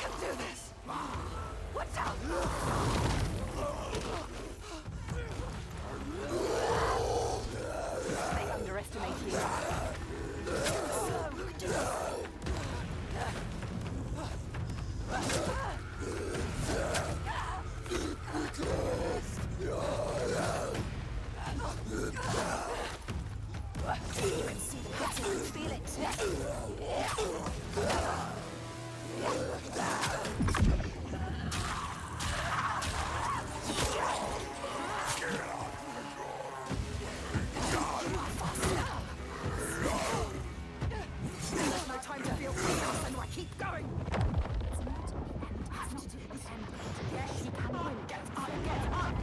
C: can do this! Watch out! They underestimate you. You can see the pattern and feel it. There's no time to feel chaos, and I keep going. Yes, you can win. Get up, get up.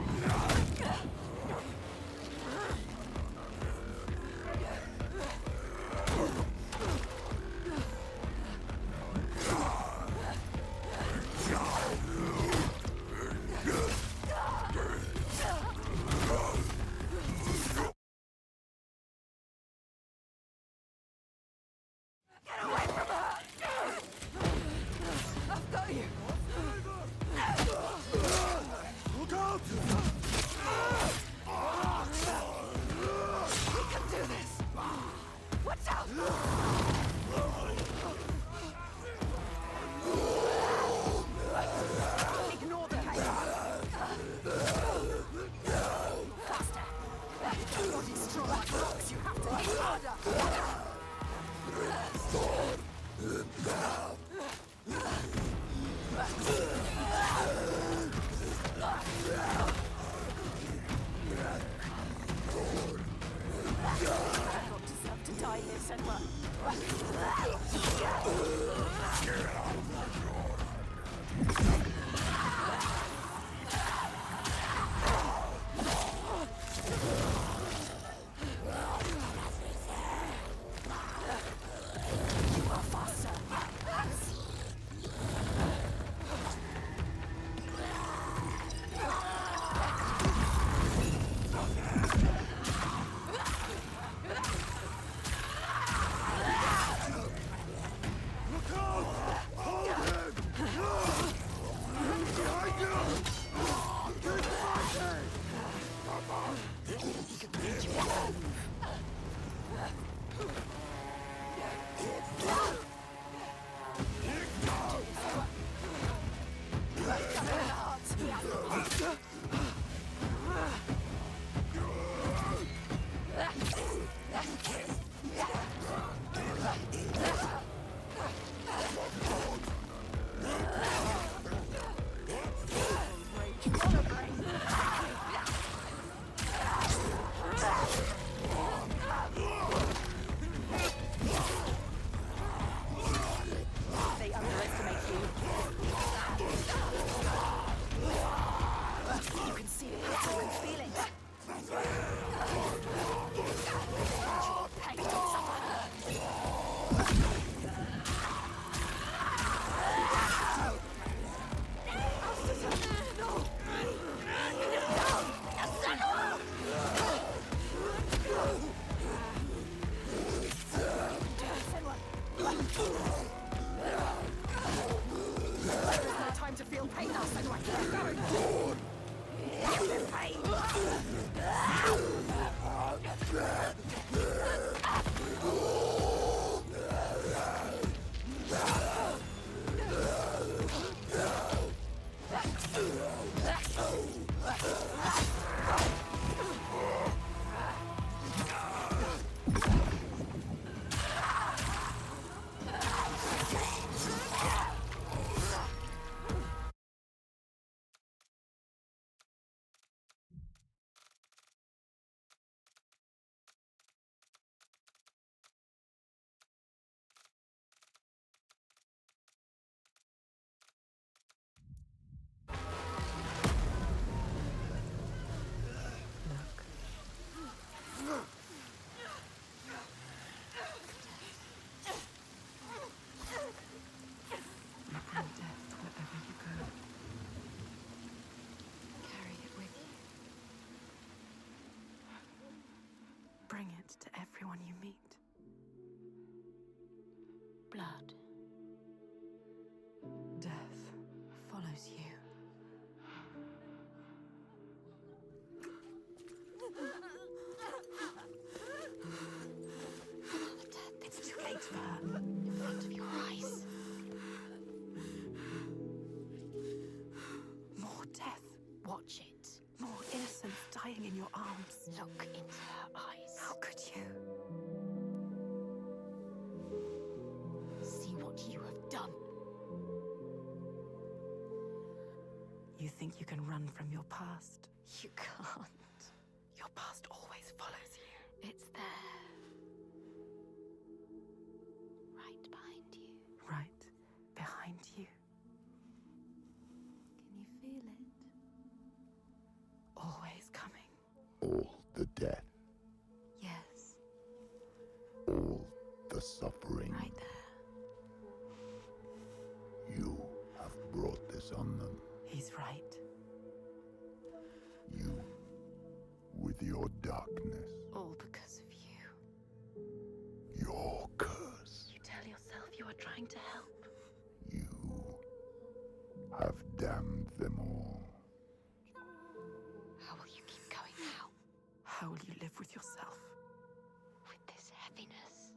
B: Bring it to everyone you meet. blood. Death follows you. It's too late for her. In front of your eyes. More death. Watch it. More innocents dying in your arms. Look into her eyes. How could you? See what you have done. You think you can run from your past? You can't. Your past always follows you. It's there. Right behind you. Right behind you. Can you feel it? Always coming.
D: All the death,
B: Yes,
D: all the suffering.
B: right there.
D: You have brought this on them.
B: He's right.
D: You, with your darkness,
B: All because of you.
D: your curse.
B: You tell yourself you are trying to help.
D: You have damned them all.
B: How will you keep going now? How will you live with yourself? With this heaviness.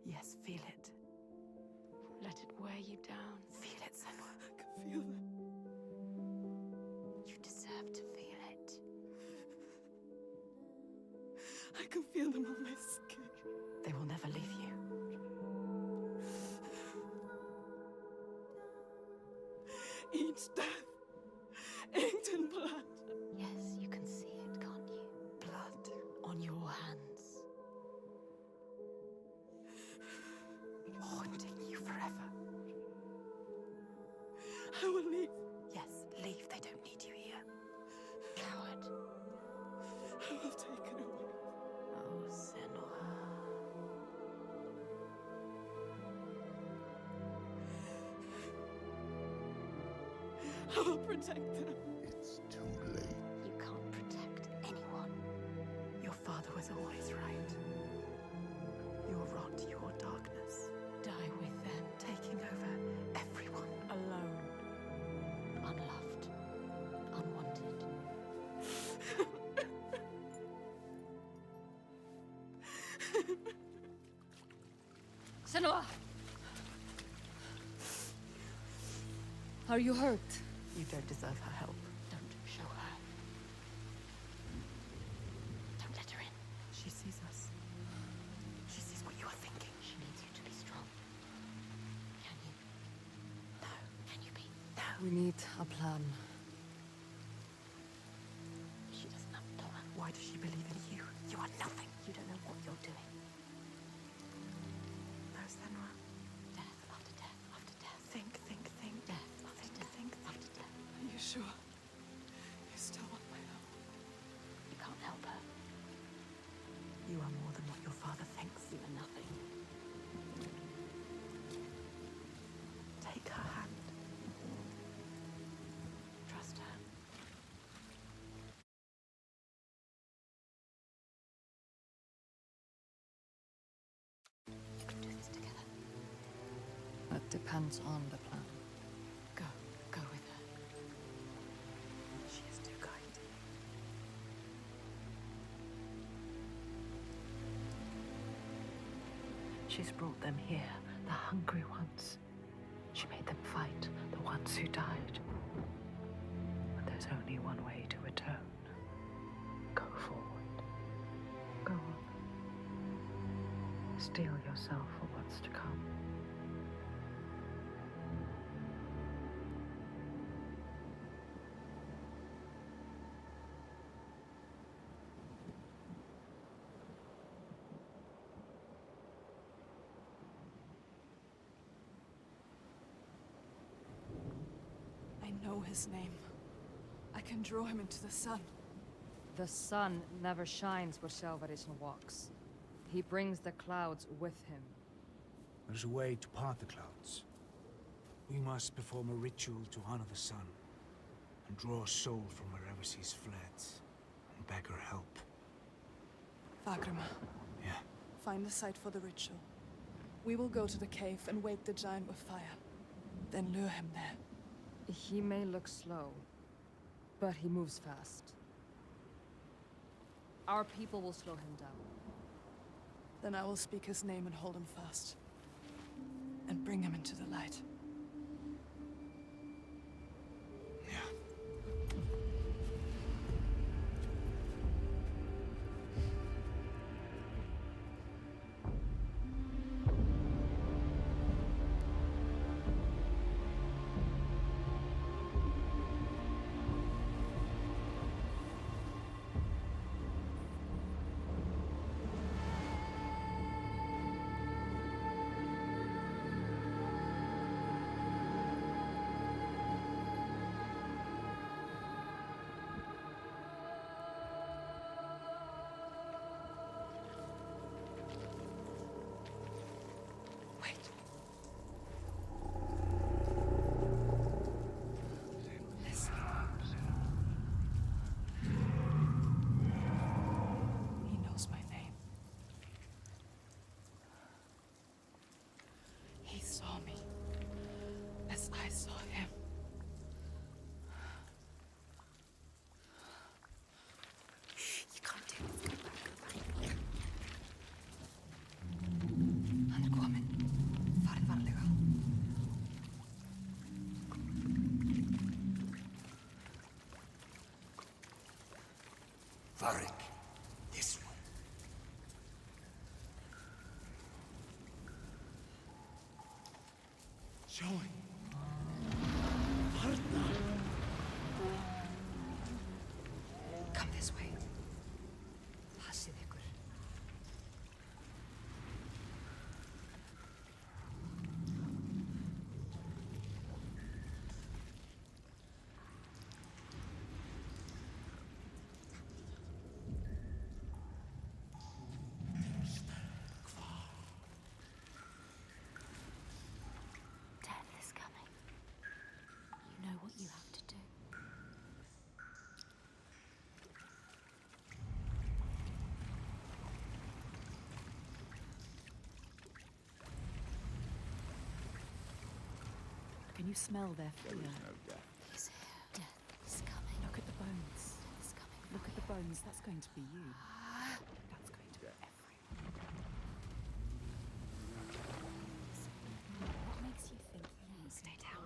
B: Yes, feel it. Let it wear you down. Feel it, Senua.
E: I can feel them.
B: You deserve to feel it.
E: I can feel them on my skin.
B: They will never leave you.
E: Each death inked in blood.
B: Yes, you can see it, can't you? Blood on your hands. Haunting you forever.
E: I will leave.
B: Yes, leave. They don't need you here. Coward.
E: I will take it away.
B: Oh, Senua.
E: I will protect them.
D: It's too late.
B: You can't protect anyone. Your father was always right. Your rot, your darkness. Die with them, taking over everyone. Alone. Unloved. Unwanted.
L: Senua! Are you hurt?
B: You don't deserve her help. Don't show her. Don't let her in. She sees us. She sees what you are thinking. She needs you to be strong. Can you? No. Can you be? No.
L: We need a plan.
B: She doesn't have a plan. Why does she believe in you? You are nothing. You don't know what you're doing. No, Senua. Death after death after death. Think, think, think. Death after death, think after death.
E: Are you sure? You still want my help?
B: You can't help her. You are more than what your father thinks. You are nothing. Take her hand. Trust her. You can do this together.
L: That depends on the plan.
B: Go with her. She is too kind. She's brought them here, the hungry ones. She made them fight, the ones who died. But there's only one way to atone. Go forward. Go on. Steel yourself for what's to come.
E: I know his name. I can draw him into the sun.
L: The sun never shines where Salvation walks. He brings the clouds with him.
G: There's a way to part the clouds. We must perform a ritual to honor the sun, and draw a soul from wherever she's fled, and beg her help.
E: Vagrima,
G: Yeah,
E: find a site for the ritual. We will go to the cave and wake the giant with fire. Then lure him there.
L: He may look slow, but he moves fast. Our people will slow him down.
E: Then I will speak his name and hold him fast. And bring him into the light.
J: Varric, this way.
I: Showing.
F: Come this way. Passið ykkur.
K: Death is coming. You know what you have to do. Can you smell their fear?
D: There is no death.
K: He's here. Death is coming.
B: Look at the bones.
K: Death is coming.
B: Look at the bones. That's going to be you. That's going to be everyone.
K: What makes you think you stay down?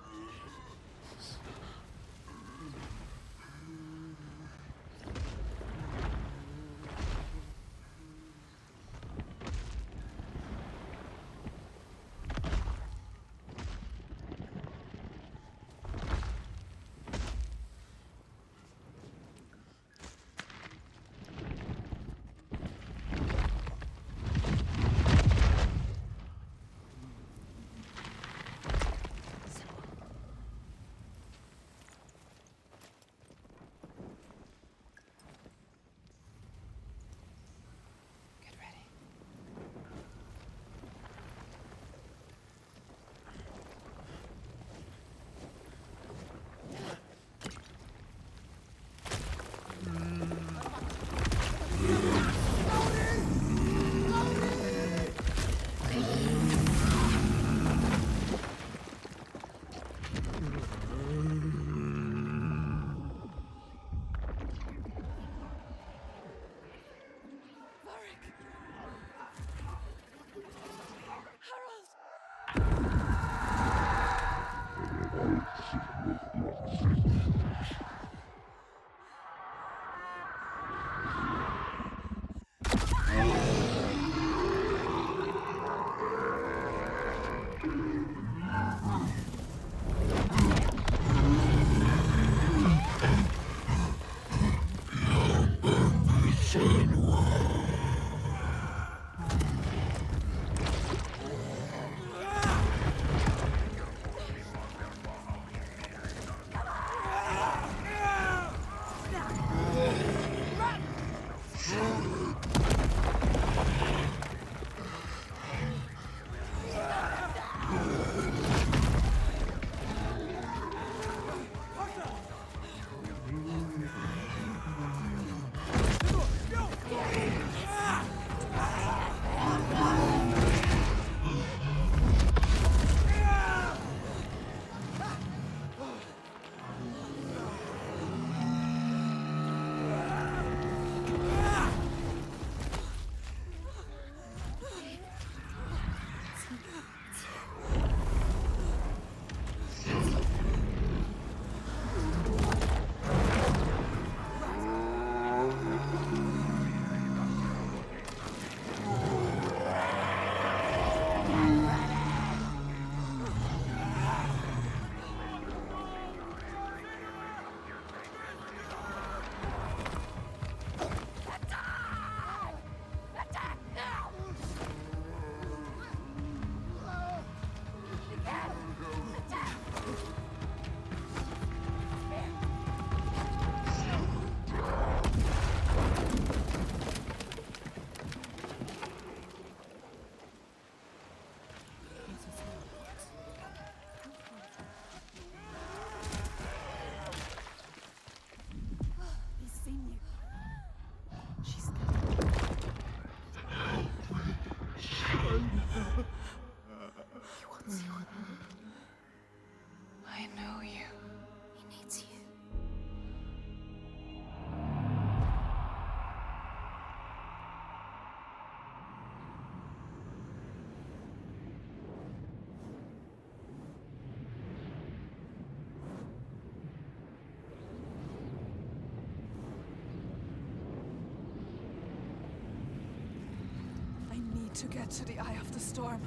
E: need to get to the eye of the storm.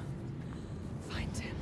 E: Find him.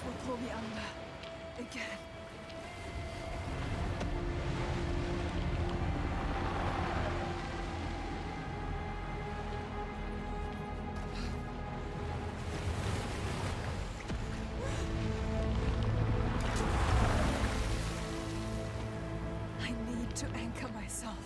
E: Will pull me under again. I need to anchor myself.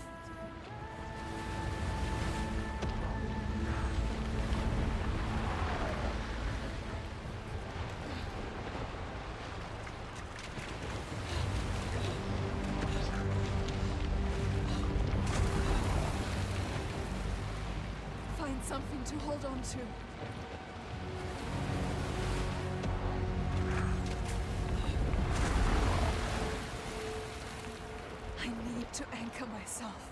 E: Something to hold on to. I need to anchor myself.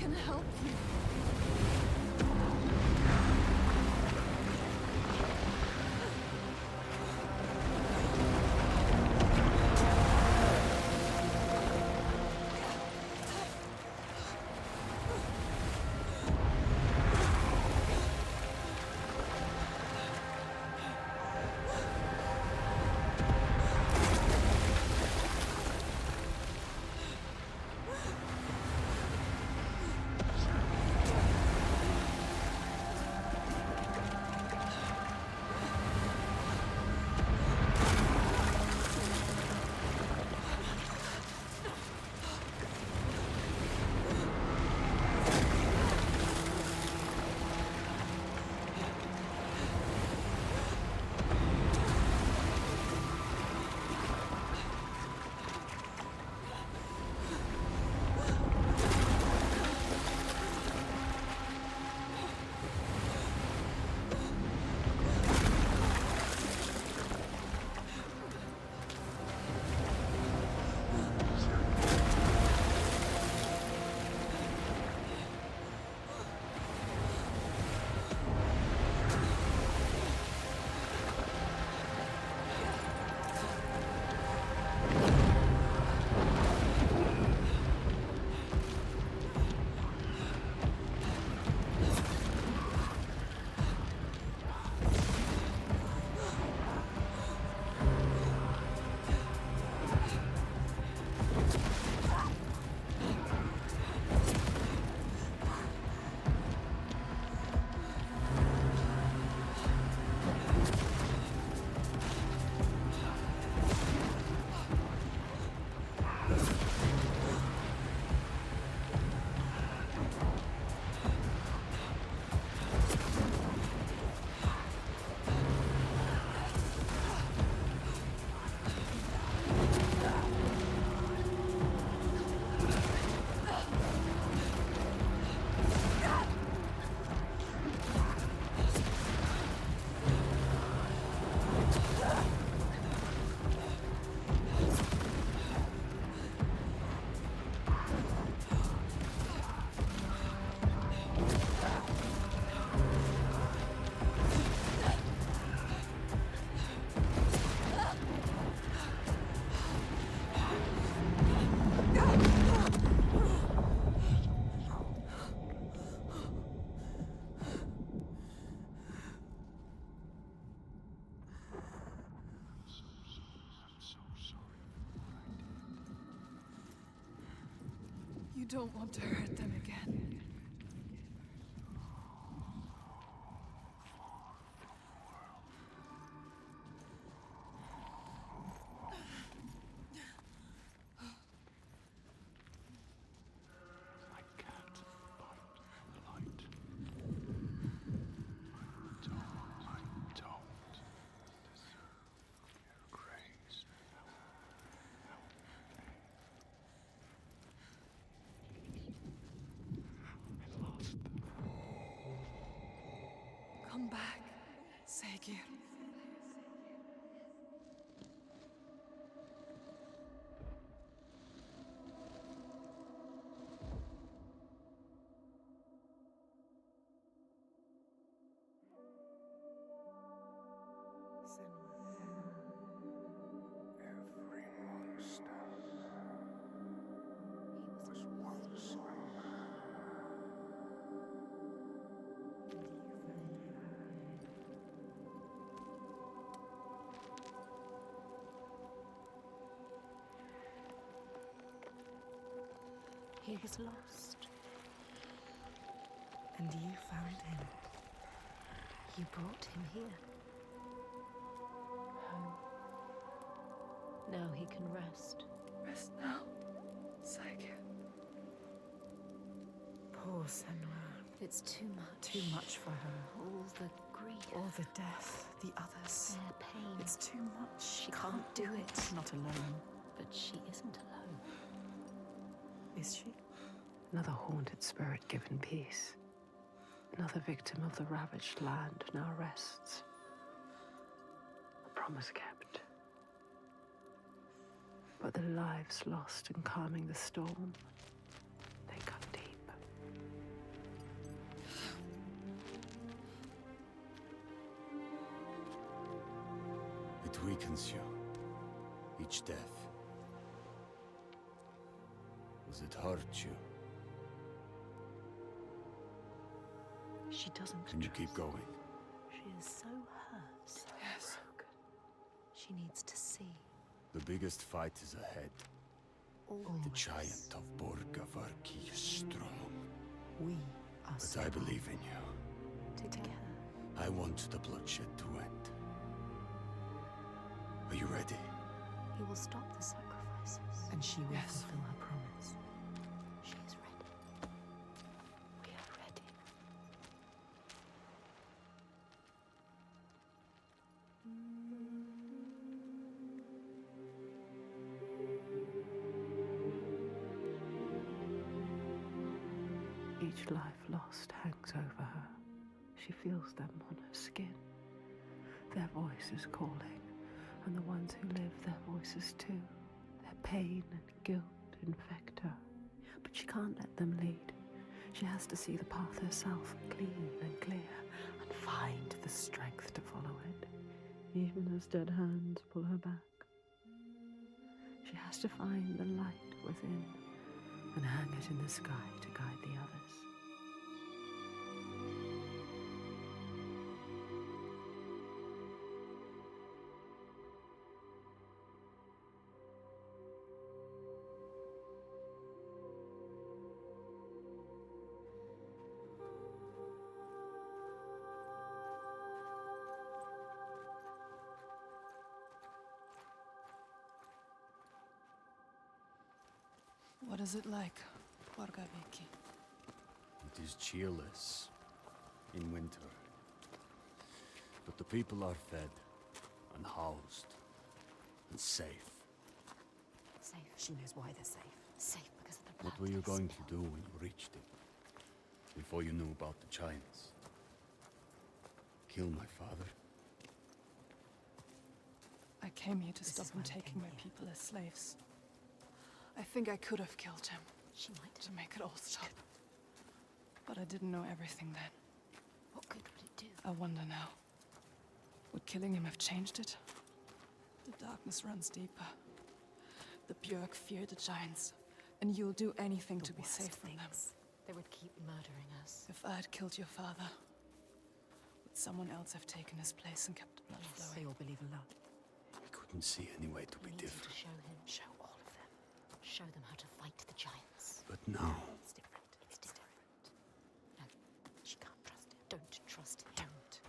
E: can help you. You don't want to hurt them again. Come back, Saga.
H: Every monster was once a man.
B: He was lost. And you found him. You brought him here. Home. Now he can rest.
E: Rest now, Saga.
B: Poor Senua.
F: It's too much.
B: Too much for her.
F: All the grief.
B: All the death, the others.
F: Their pain.
B: It's too much.
F: She can't do it.
B: Not alone.
F: But she isn't alone.
B: Is she? Another haunted spirit given peace. Another victim of the ravaged land now rests. A promise kept. But the lives lost in calming the storm, they cut deep.
J: awakens you. Each death. Does it hurt you?
B: She doesn't
J: Can you
B: trust.
J: keep going?
B: She is so hurt, so
E: Yes.
B: broken. She needs to see.
J: The biggest fight is ahead.
B: Always.
J: The giant of Borgavarki is strong.
B: We are
J: But
B: strong
J: I believe in you.
B: together.
J: I want the bloodshed to end. Are you ready?
F: He will stop the sacrifices.
B: And she will
E: Yes.
B: fulfill her promise.
F: She is ready.
B: We are ready. Each life lost hangs over her. She feels them on her skin. Their voice is calling, and the ones who live, their voices too. Their pain and guilt infect her, but she can't let them lead. She has to see the path herself, clean and clear, and find the strength to follow it, even as dead hands pull her back. She has to find the light within and hang it in the sky to guide the others.
E: What is it like, Borgaviki?
J: It is cheerless in winter. But the people are fed and housed and safe.
F: Safe. She knows why they're safe. Safe because of the blood.
J: What were you
F: they
J: going to
F: spill.
J: do when you reached it? Before you knew about the giants? Kill my father?
E: I came here to
F: This
E: stop
F: is
E: him
F: why we
E: taking
F: came
E: my
F: here.
E: people as slaves. I think I could have killed him
F: She might
E: to
F: have.
E: make it all stop. But I didn't know everything then.
F: What good would it do?
E: I wonder now. Would killing him have changed it? The darkness runs deeper. The Björk fear the giants, and you'll do anything
F: The
E: to be
F: worst
E: safe from them.
F: things. They would keep murdering us.
E: If I had killed your father, would someone else have taken his place and kept the blood
F: Yes,
E: flowing?
F: they all believe in love.
J: I couldn't see any way to be
F: We need you
J: different.
F: to show him. Show all of them. Show them how to fight the giants.
J: But now,
F: It's different. It's different. No, she can't trust him. Don't trust him. Don't.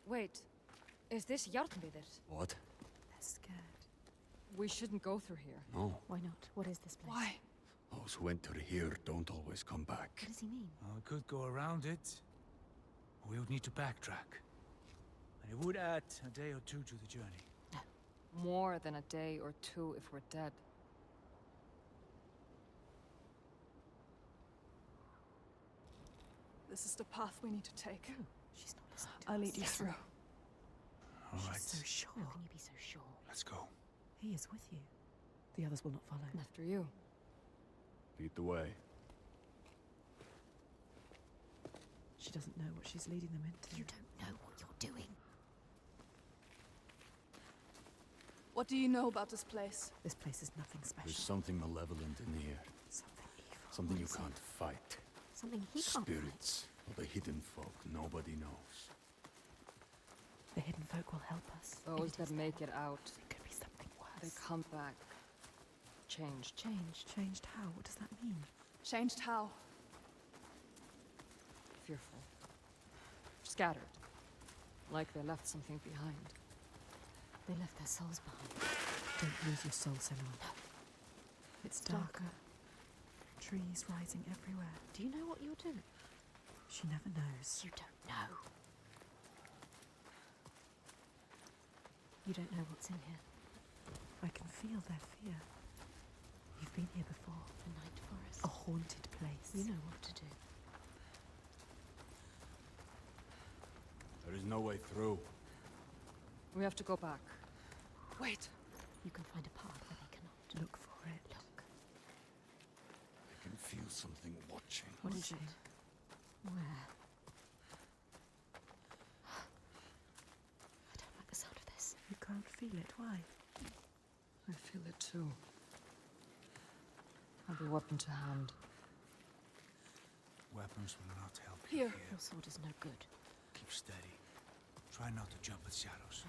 L: Wait, is this Jarnvidir?
J: what?
F: They're scared.
L: We shouldn't go through here.
J: No.
F: Why not? What is this place?
E: Why?
J: Those who enter here don't always come back.
F: What does he mean?
G: We could go around it. We would need to backtrack. And it would add a day or two to the journey.
L: More than a day or two if we're dead.
E: This is the path we need to take.
F: She's not listening to
E: I'll
F: us.
E: lead you through.
G: All right,
F: She's so sure. How can you be so sure?
G: let's go.
B: He is with you. The others will not follow.
L: After you.
J: Lead the way.
B: She doesn't know what she's leading them into.
F: You don't know what you're doing.
E: What do you know about this place?
B: This place is nothing special.
J: There's something malevolent in here.
B: Something evil.
J: Something you
F: What is
J: can't fight.
F: Something he can't fight.
J: Spirits or the hidden folk nobody knows.
B: The hidden folk will help us.
L: Those
F: It
L: that
F: is
L: make it out,
B: It could be something
L: they
B: worse.
L: come back. Changed.
B: Changed how? What does that mean?
E: Changed how?
L: Fearful. Scattered. Like they left something behind.
F: They left their souls behind.
B: Don't lose your soul, Senua.
F: No.
B: It's darker. Trees rising everywhere.
F: Do you know what you're doing?
B: She never knows.
F: You don't know. You don't know what's in here.
B: I can feel their fear. You've been here before.
F: The night forest.
B: A haunted place.
F: You know what to do.
J: There is
I: no way through.
L: We have to go back.
E: Wait.
F: You can find a path where they cannot.
B: Look for it.
F: Look.
I: I can feel something watching.
B: What is it?
F: Where? I don't like the sound of this.
B: You can't feel it. Why?
L: I feel it too. Have your weapon to hand.
G: Weapons will not help
E: Here.
G: you
F: Your sword is no good.
G: Keep steady. Try not to jump at shadows.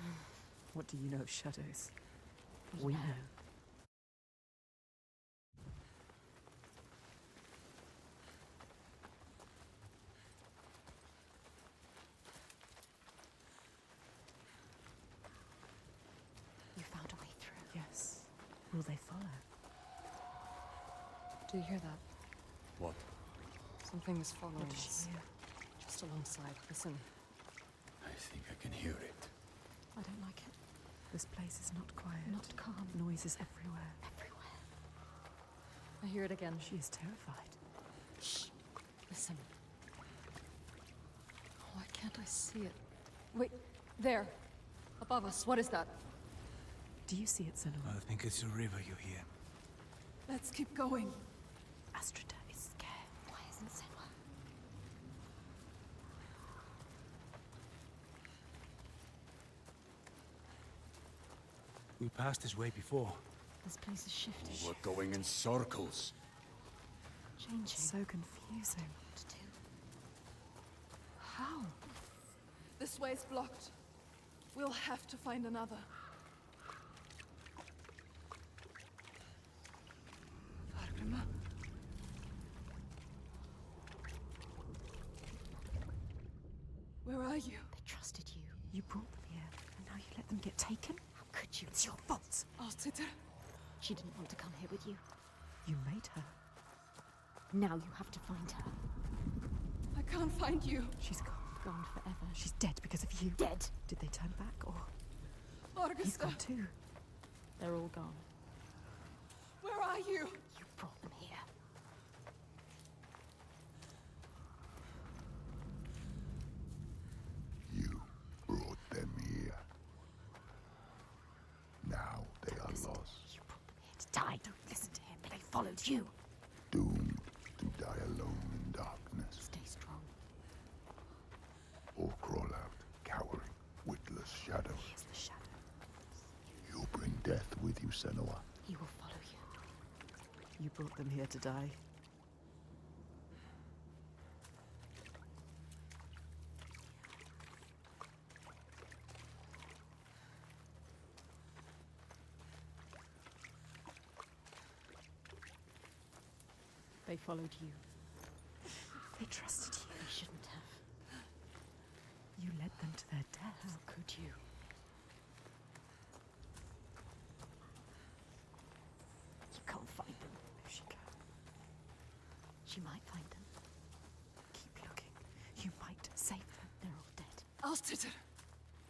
B: What do you know of shadows? We know.
F: You found a way through.
B: Yes. Will they follow?
L: Do you hear that?
I: What?
L: Something is following
B: What does
L: us.
B: she hear?
L: Just alongside. Listen.
I: I think I can hear it.
F: I don't like it.
B: This place is not quiet.
F: Not calm.
B: Noises everywhere.
F: Everywhere.
L: I hear it again.
B: She is terrified.
L: Shh. Listen. Why can't I see it? Wait, there. Above us. What is that?
B: Do you see it, Senua?
G: I think it's a river you hear.
E: Let's keep going.
B: Astrida is scared.
F: Why isn't Senua?
G: We passed this way before.
F: This place is shifting.
I: We're going in circles.
F: Changing.
B: So confusing.
F: What to do?
B: How?
E: This way's blocked. We'll have to find another. Herkese. Where are you?
F: They trusted you.
B: You brought them here, and now you let them get taken?
F: How could you?
B: It's your fault.
E: Alciter.
F: She didn't want to come here with you.
B: You made her.
F: Now you have to find her.
E: I can't find you.
B: She's gone.
F: Gone forever.
B: She's dead because of you.
F: Dead.
B: Did they turn back, or he's
E: Orgesta.
B: gone too?
F: They're all gone.
E: Where are you?
F: You brought them here.
D: You brought them here. Now they are lost,
F: You brought them here to die. Don't listen to him. They followed you.
D: doomed to die alone in darkness,
F: Stay strong.
D: or crawl out, cowering, witless shadows.
F: He is the shadow.
D: You bring death with you, Senua.
F: He will follow you.
B: You brought them here to die.
F: They followed you.
B: They trusted you.
F: They shouldn't have.
B: You led them to their death.
F: How could you? You can't find them.
B: No, she can.
F: She might find them.
B: Keep looking. You might save them.
F: They're all dead.
E: Alciter.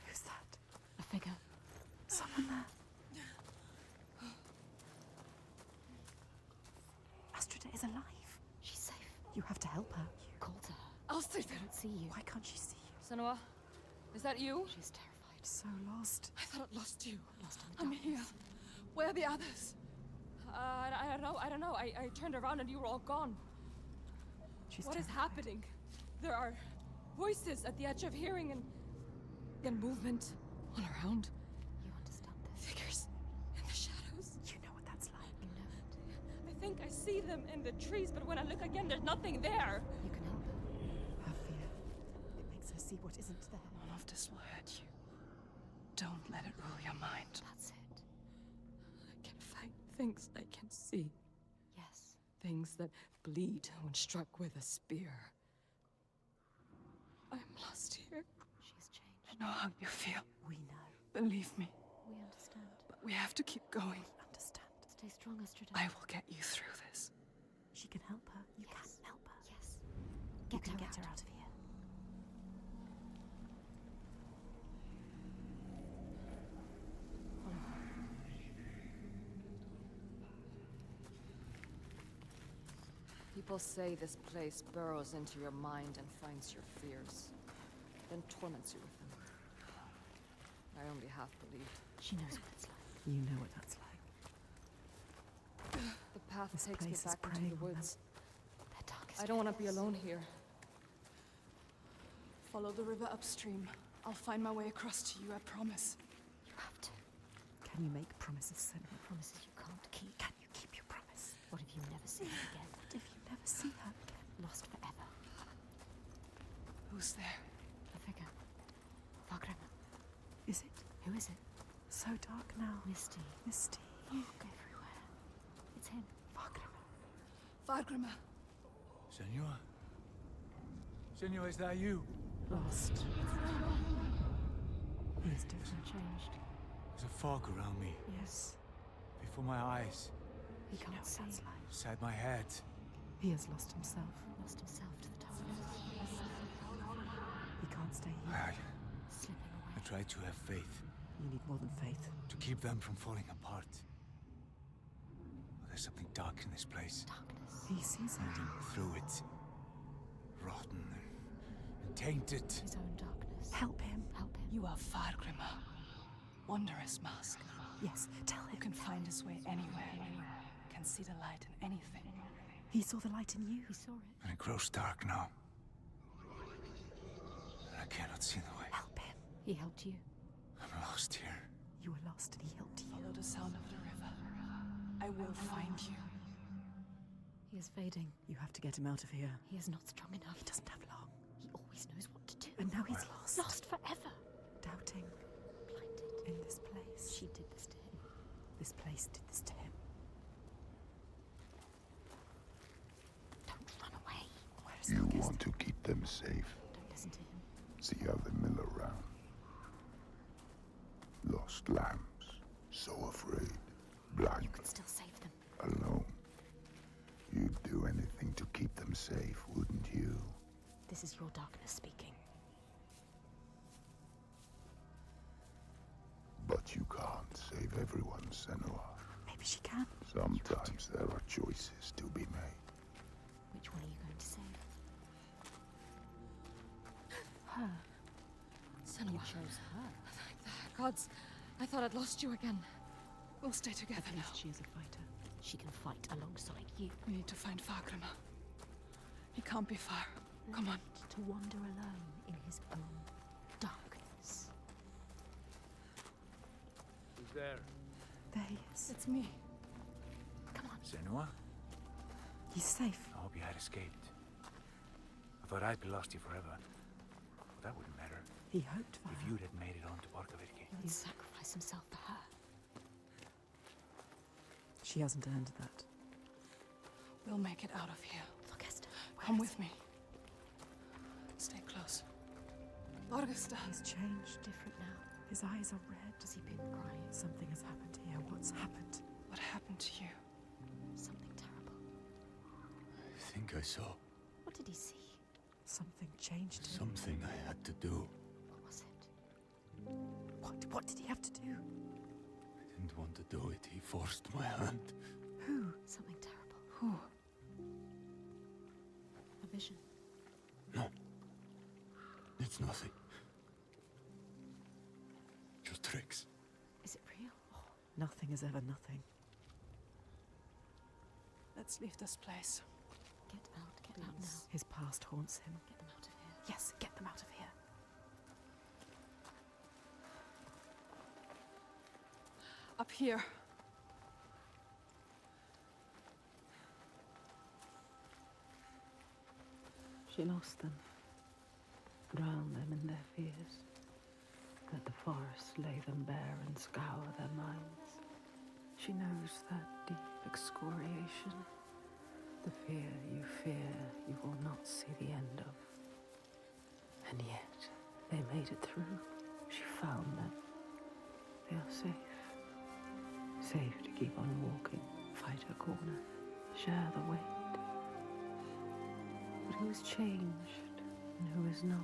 B: Who's that?
F: A figure.
B: Someone there. Astrida is alive.
F: She's safe.
B: You have to help her.
F: You called to her.
E: Alciter.
F: I don't see you.
B: Why can't she see you?
L: Senua, is that you?
F: She's terrified.
B: So lost.
E: I thought I lost you.
F: Lost in the
E: I'm here.
F: darkness.
E: Where are the others?
L: I don't know. I turned around and you were all gone.
B: She's
L: What is
B: terrified.
L: happening? There are voices at the edge of hearing and movement all around.
F: You understand this?
L: Figures in the shadows.
B: You know what that's like.
F: You know it.
L: I think I see them in the trees, but when I look again, there's nothing there.
F: You can help her.
B: Her fear. It makes her see what isn't there.
E: All of this will hurt you. Don't let it rule your mind.
F: That's it.
L: I can find things I can see.
F: Yes.
L: Things that bleed when struck with a spear. I'm lost here.
F: She's changed.
E: I know how you feel.
B: We know.
E: Believe me.
F: We understand.
E: But we have to keep going.
B: Understand.
F: Stay strong, Astrida.
E: I will get you through this.
B: She can help her. You
F: Yes.
B: can help her.
F: Yes.
B: You can get her out of here.
L: People say this place burrows into your mind and finds your fears, then torments you with them. I only half believed.
B: She knows what it's like. You know what that's like.
L: The path
B: This
L: takes me
B: place is
L: back into
B: preying
L: the
B: on them.
L: woods.
B: Their darkest
L: I don't want to be
B: fears.
L: alone here.
E: Follow the river upstream. I'll find my way across to you, I promise.
B: You have to. Can you make promises, Senua? Promises you can't keep. Can you keep your promise? What if you never see her again? What if you never see her again? Lost forever.
E: Who's there?
B: A figure. Fagrima. Is it? Who is it? So dark now. Misty. Misty. Fog everywhere. It's him. Fagrima.
E: Fagrima.
G: Senua? Senua, is that you?
B: Lost. He is different, changed.
G: There's a fog around me,
B: Yes.
G: before my eyes,
B: He can't see.
G: inside my head.
B: He has lost himself. Lost himself to the darkness. He can't stay here. Slipping
G: I
B: away.
G: try to have faith,
B: You need more than faith.
G: to keep them from falling apart. There's something dark in this place.
B: Darkness. He sees it.
G: Moving through it. Rotten and tainted.
B: His own darkness. Help him. Help him.
E: You are Fagrima. Wondrous mask.
B: Yes, tell
E: Who
B: him.
E: can find his way anywhere. Can see the light in anything.
B: He saw the light in you. He saw it.
G: And it grows dark now. And I cannot see the way.
B: Help him. He helped you.
G: I'm lost here.
B: You were lost and he helped you.
E: Follow the sound of the river. I will find you.
B: He is fading. You have to get him out of here. He is not strong enough. He doesn't have long. He always knows what to do. And now he's lost. Lost forever. Doubting. Blinded. In this place. She did this to him. This place did this to him. Don't run away. Where is
D: You
B: August?
D: want to keep them safe.
B: Don't listen to him.
D: See how they mill around. Lost lambs, so afraid, blind,
B: You could still save them.
D: alone. You'd do anything to keep them safe, wouldn't you?
B: This is your darkness speaking.
D: But you can't save everyone, Senua.
B: Maybe she can.
D: Sometimes there are choices to be made.
B: Which one are you going to save? Her.
L: Senua.
B: You chose her.
L: Gods, I thought I'd lost you again.
E: We'll stay together
B: At
E: now.
B: least she is a fighter. She can fight alongside you.
E: We need to find Fagrima. He can't be far. Come on.
B: To wander alone in his own darkness.
G: Who's there?
B: There he is.
E: It's me.
B: Come on.
G: Senua?
B: He's safe.
G: I hope you had escaped. I thought I'd be lost here forever. But that wouldn't matter
B: He hoped for
G: if
B: her.
G: you'd had made it on to Barkovitki.
B: He would sacrifice himself for her. She hasn't earned that.
E: We'll make it out of here.
B: Look, Esther.
E: Come with me. Stay close. Augusta.
B: He's changed, different now. His eyes are red. Has he been crying? Something has happened here. What's happened?
E: What happened to you?
B: Something terrible.
J: I think I saw
B: What did he see? Something changed him.
J: something I had to do.
B: What was it? What did he have to do?
J: I didn't want to do it. He forced my hand.
B: Who? Something terrible.
E: Who?
B: A vision.
J: No. It's nothing. Just tricks.
B: Is it real? Oh, nothing is ever nothing.
E: Let's leave this place.
B: Get out now. His past haunts him. Get them out of here. Yes, get them out of here.
E: Up here.
B: She lost them. Drowned them in their fears. Let the forest lay them bare and scour their minds. She knows that deep excoriation. The fear you will not see the end of. And yet, they made it through. She found them. They are safe. Safe to keep on walking, fight her corner, share the weight. But who is changed and who is not?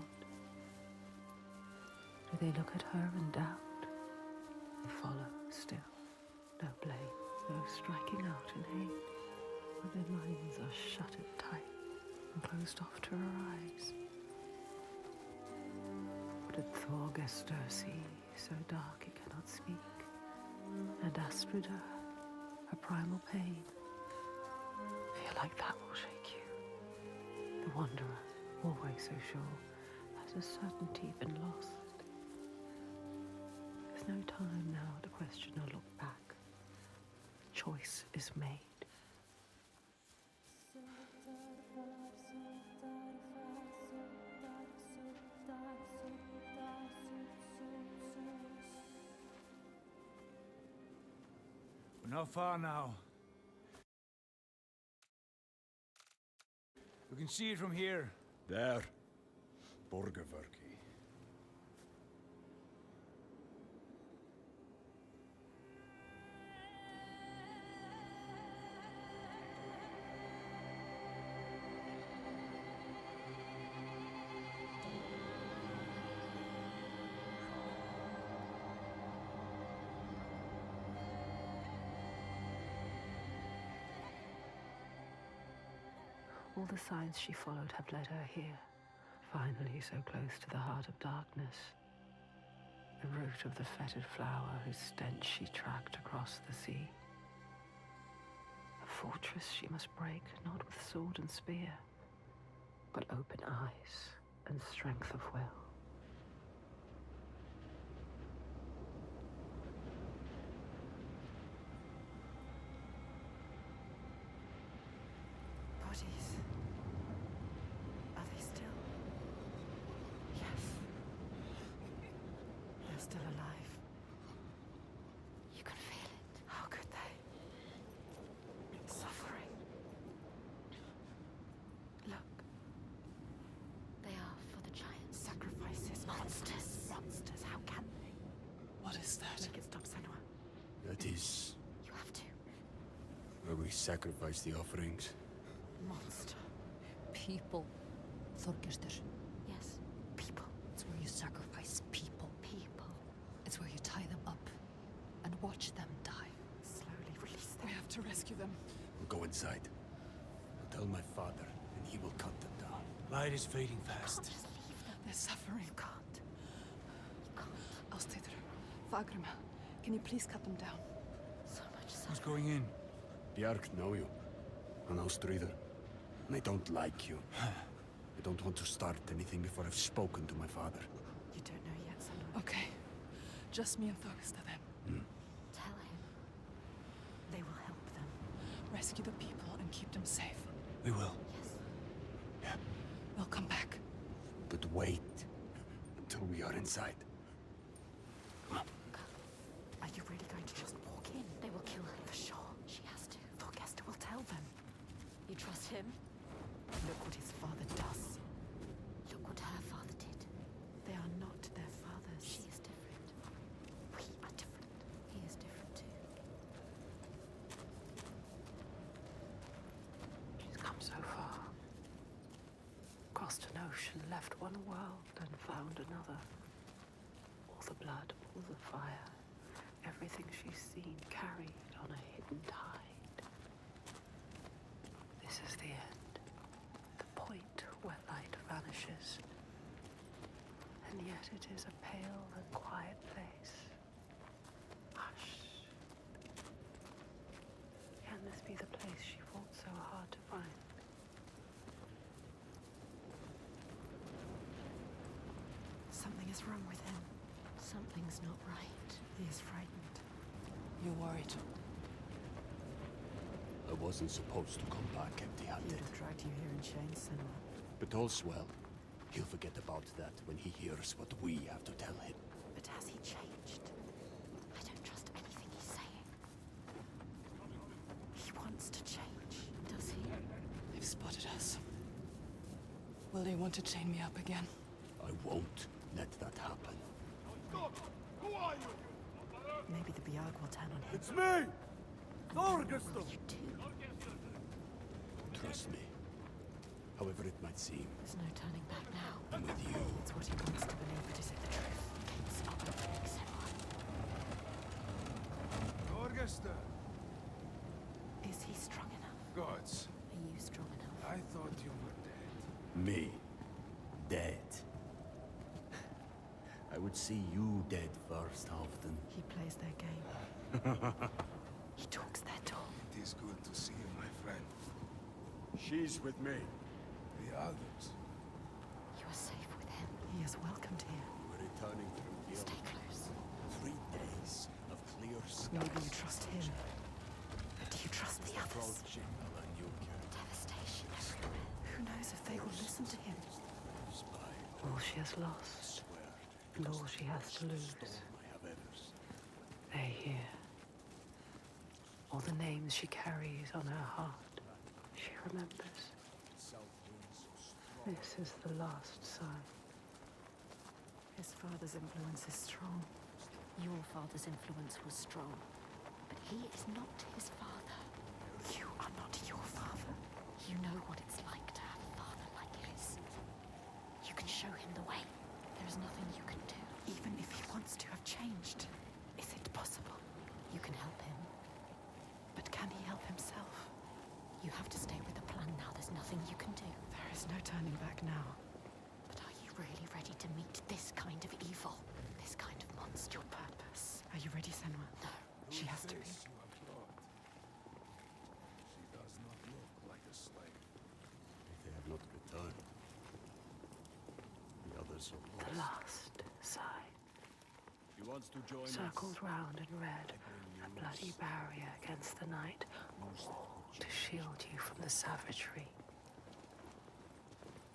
B: Do they look at her and doubt? They follow still. No blame, no striking out in hate. But their minds are shuttered tight and closed off to her eyes. What did Thorgester see so dark it cannot speak, and Astrida, her primal pain, feel like that will shake you. The wanderer, always so sure, has a certainty been lost. There's no time now to question or look back. The choice is made.
G: We're not far now. We can see it from here.
J: There. Borgerverki.
B: All the signs she followed have led her here, finally so close to the heart of darkness. The root of the fetid flower whose stench she tracked across the sea. A fortress she must break, not with sword and spear, but open eyes and strength of will.
C: Bodies. Are they still? Yes. They're still alive.
F: You can feel it.
C: How could they? Suffering. Look.
F: They are for the giants.
C: Sacrifices.
F: Monsters.
C: Monsters. How can they?
E: What is that?
C: Make it stop, Senua.
J: That is
F: You have to.
J: where we sacrifice the offerings.
C: Monster.
L: People. Þorgestur.
F: Yes.
C: People.
L: It's where you sacrifice people.
F: People.
L: It's where you tie them up and watch them die.
C: Slowly release them.
E: We have to rescue them.
J: We'll go inside. I'll tell my father, and he will cut them down.
G: Light is fading fast.
F: Just leave them.
E: They're suffering.
C: You can't.
F: You can't.
E: I'll stay there. Fagrima, can you please cut them down?
F: So much
G: Who's
F: suffering.
G: going in?
J: Bjark know you. And Ástríður. And I don't like you. I don't want to start anything before I've spoken to my father.
C: You don't know yet, Senua.
E: Okay. Just me and Thorgesta then.
F: Tell him.
C: They will help them.
E: Rescue the people and keep them safe.
G: We will.
F: Yes.
E: We'll come back.
J: But wait until we are inside. Come on.
C: Are you really going to just walk in?
F: They will kill her.
C: For sure.
F: She has to.
C: Thorgesta will tell them.
F: You trust him?
C: Look what his father does.
F: Look what her father did.
C: They are not their fathers.
F: She is different.
C: We are different.
F: He is different too.
B: She's come so far. Crossed an ocean, left one world and found another. All the blood, all the fire, everything she's seen carried on a hidden tide. This is the end, the point where light vanishes. And yet it is a pale and quiet place. Hush. Can this be the place she fought so hard to find?
C: Something is wrong with him.
F: Something's not right.
C: He is frightened.
E: You're worried.
J: I wasn't supposed to come back
C: He
J: empty-handed.
C: would have dragged you here in chains, Senua.
J: But all's well. He'll forget about that when he hears what we have to tell him.
C: But has he changed?
F: I don't trust anything he's saying.
C: He wants to change.
F: Does he?
E: They've spotted us. Will they want to chain me up again?
J: I won't let that happen.
C: Maybe the Bjarg will turn on him.
I: It's me!
F: Thorgestur! You do.
J: Trust me. However it might seem,
F: There's no turning back now.
J: I'm with you.
C: It's what he wants to believe, but is it the truth?
F: Stop moving, Senua.
H: Thorgesta!
C: Is he strong enough?
H: Gods,
C: Are you strong enough?
H: I thought you were dead.
J: Me. Dead. I would see you dead first, Halfdan.
B: He plays their game. He talks their talk.
H: It is good to see you, my friend.
I: She's with me.
H: The others.
F: You are safe with him.
B: He is welcomed here.
J: We're returning through here.
F: Stay close.
J: 3 days of clear skies.
B: Maybe you trust him. But do you trust the others?
J: Approaching Alanyuka.
F: Devastation everywhere.
B: Who knows if they will listen to him? All she has lost, and all she has to lose. They hear. All the names she carries on her heart, she remembers. This is the last sign. His father's influence is strong.
F: Your father's influence was strong, but he is not his father.
B: You are not your father.
F: You know what it's like to have a father like his. You can show him the way. There is nothing you can do.
B: Even if he wants to have changed, is it possible?
F: You can help him.
B: But can he help himself?
F: You have to stay with the plan now. There's nothing you can do.
B: There is no turning back now.
F: But are you really ready to meet this kind of evil? This kind of monster?
B: Your purpose. Are you ready, Senua?
F: No.
B: She has to be.
H: She does not look like a slave.
J: They have not returned. The others are
B: The
J: lost.
B: last sign.
I: She wants to join
B: Circled
I: us.
B: round in red, a bloody barrier against the night, all to shield you from the savagery.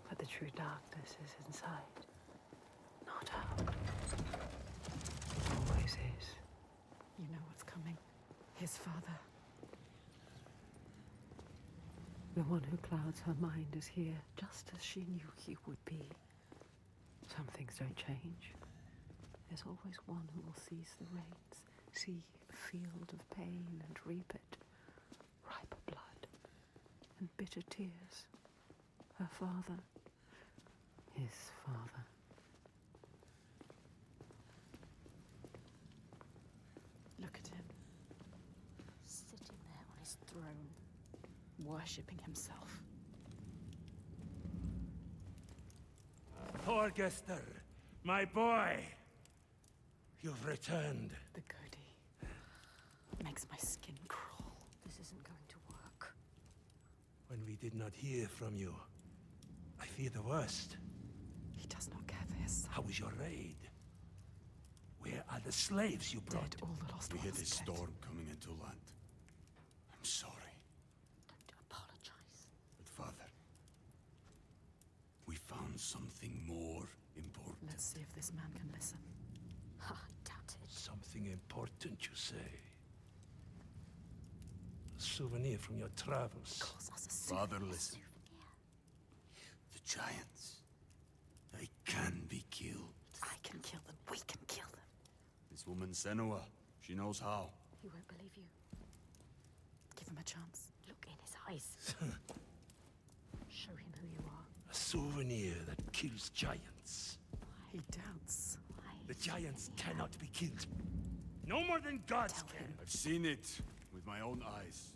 B: But the true darkness is inside, not out. Always is. You know what's coming. His father. The one who clouds her mind is here, just as she knew he would be. Some things don't change. There's always one who will seize the reins, see a field of pain and reap it. Ripe blood and bitter tears. Her father. His father. Look at him.
F: Sitting there on his throne.
B: Worshipping himself.
G: Herkese, my boy! You've returned.
B: The goatee makes my skin crawl.
F: This isn't going to work.
G: When we did not hear from you, I fear the worst.
B: He does not care for his son.
G: How was your raid? Where are the slaves you brought?
B: Dead, all the lost
J: We hear
B: ones
J: this
B: dead.
J: storm coming into land. I'm sorry.
F: Don't apologize.
J: But Father, we found something more important.
B: Let's see if this man can listen.
F: I doubt it.
G: Something important, you say? A souvenir from your travels.
B: Calls us a
J: Father, listen. The giants, they can be killed.
B: I can kill them. We can kill them.
J: This woman Senua, she knows how.
F: He won't believe you.
B: Give him a chance.
F: Look in his eyes. Show him who you are.
G: A souvenir that kills giants.
B: He doubts.
G: The giants cannot be killed. No more than gods can.
J: I've seen it with my own eyes.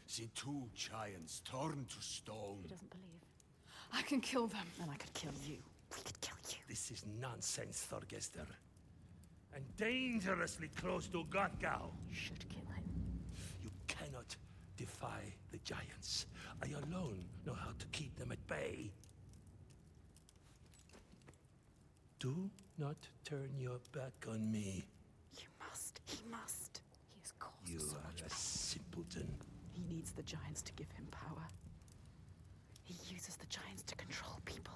J: Seen 2 giants turned to stone.
F: He doesn't believe.
E: I can kill them.
B: And I could kill you. We could kill you.
G: This is nonsense, Thorgester. And dangerously close to Godgau.
F: You should kill him.
G: You cannot defy the giants. I alone know how to keep them at bay. Do not turn your back on me.
B: You must. He must.
F: He has caused
G: You
F: so
G: are
F: much
G: a
F: pain.
G: simpleton.
B: He needs the giants to give him power. He uses the giants to control people.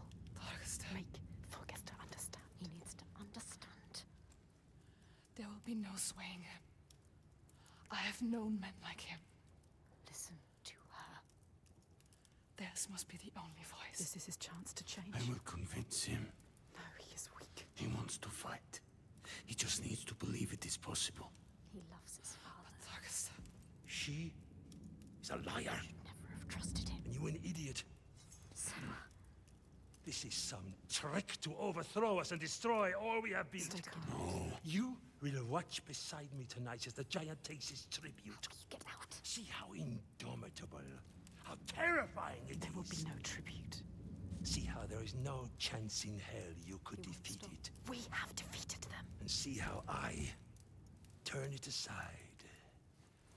B: Make Thorgester understand.
F: He needs to understand.
E: There will be no swaying him. I have known men like him.
F: Listen to her.
E: Theirs must be the only voice.
B: This is his chance to change.
J: I will convince him.
B: No, he is weak.
J: He wants to fight. He just needs to believe it is possible.
F: He loves his father.
E: Thorgester.
G: She is a liar.
F: You should never have trusted him.
G: And you an idiot.
F: Senua.
G: This is some trick to overthrow us and destroy all we have built.
B: Stay calm.
G: You will watch beside me tonight as the giant takes his tribute.
F: You get out.
G: See how indomitable, how terrifying it
B: There will
G: is.
B: be no tribute.
M: See how there is no chance in hell you could defeat it.
C: We have defeated them.
M: And see how I turn it aside.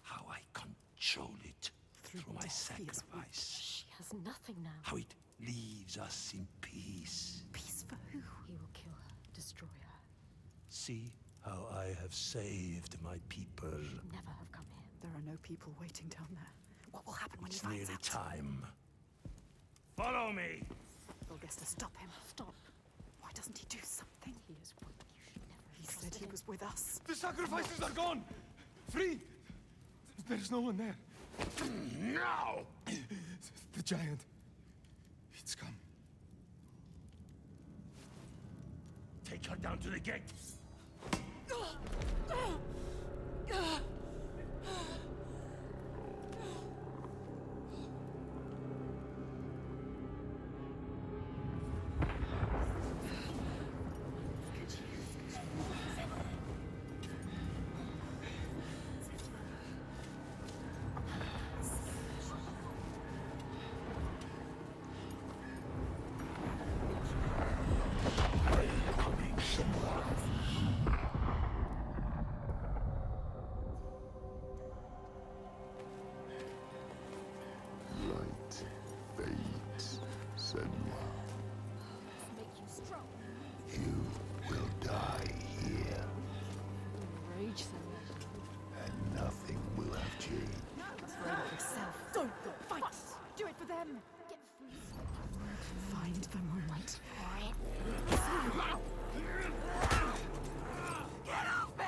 M: How I control it through my sacrifice.
C: She has nothing now.
M: How it leaves us in peace.
C: Peace for who? He will kill her, destroy her.
M: See how I have saved my people.
C: She'd never have come here.
B: There are no people waiting down there.
C: What will happen when he
M: It's
C: finds
M: nearly
C: out?
M: time. Follow me!
B: Volgesta, stop him.
C: Stop.
B: Why doesn't he do something?
C: He is weak. You should never have
B: He said
C: trusted
B: he
C: him.
B: was with us.
H: The sacrifices are gone! Free! There's no one there.
M: Now!
H: The giant. It's come.
M: Take her down to the gate.
D: Light fades, Senua.
C: Make you strong.
D: You will die here,
C: Rage them.
D: and nothing will have changed.
C: Afraid of yourself. Don't go. Fight. Do it for them. Get free.
B: Find the moment.
C: Get off me!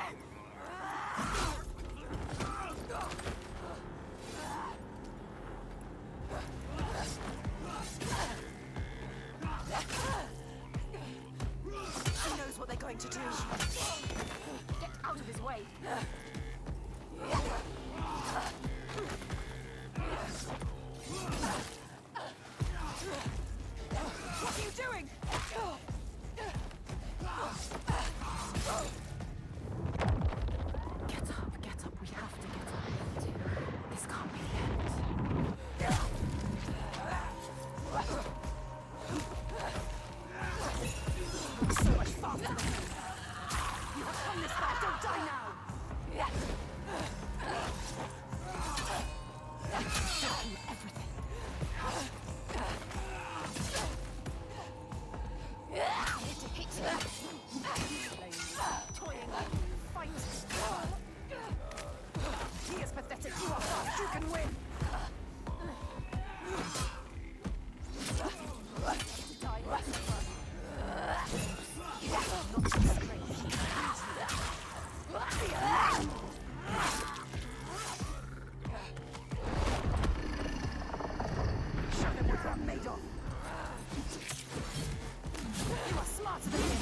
C: She knows what they're going to do. Get out of his way. What are you doing?
B: Get up. We have to get up. This can't be the end.
C: So much faster than me. You have come this far. Don't die now. Show you everything. Here to hit you. Toying. Fight. He is pathetic. You are fast. You can win. To die. Not so strange. Show them what you're made of. You are smarter than him.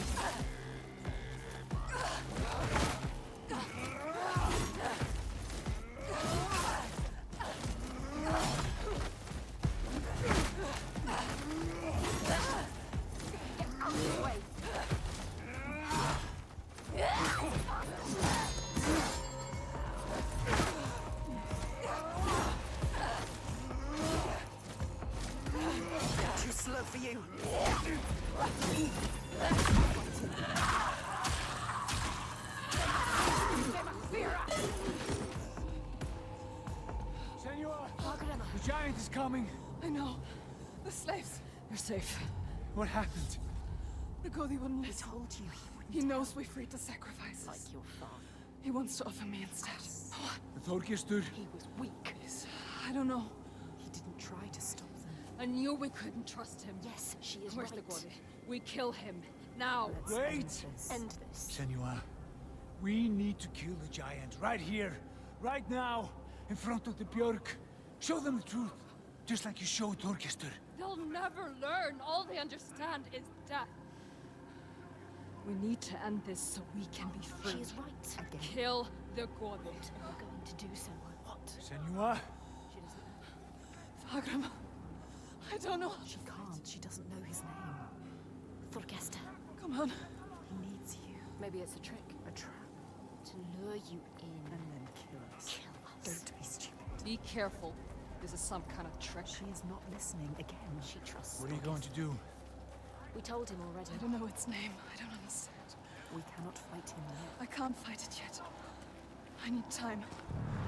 C: Get out of the way. Too slow for you.
G: Senua! The giant is coming!
E: I know. The slaves.
G: You're safe.
E: What happened? The Godi wouldn't
C: He
E: listen.
C: told you he wouldn't.
E: He knows we freed the sacrifices.
C: Like your father.
E: He wants to offer me instead. What?
G: The Þorgestur.
C: He was weak.
E: I don't know.
B: He didn't try to stop them.
L: I knew we couldn't trust him.
C: Yes, she is
L: Where's
C: right.
L: the Godi? We kill him. Now!
G: Wait!
C: End this.
G: Senua, we need to kill the giant right here, right now, in front of the Björk. Show them the truth, just like you showed Þorgestur.
L: They'll never learn. All they understand is death. We need to end this so we can be free.
C: She is right. Again.
L: Kill the Godi.
C: What are you going to do, Senua? What?
G: Senua?
C: She doesn't know.
E: Fagram. I don't know.
B: She can't. She doesn't know his name.
C: Thorgesta.
E: Come on.
B: He needs you.
C: Maybe it's a trick.
B: A trap.
C: To lure you in.
B: And then kill us.
C: Kill us.
B: Don't be stupid.
L: Be careful. this is some kind of trick.
B: She is not listening again. She trusts.
G: What are you going to do?
F: We told him already.
E: I don't know its name. I don't understand.
B: We cannot fight him yet.
E: I can't fight it yet. I need time.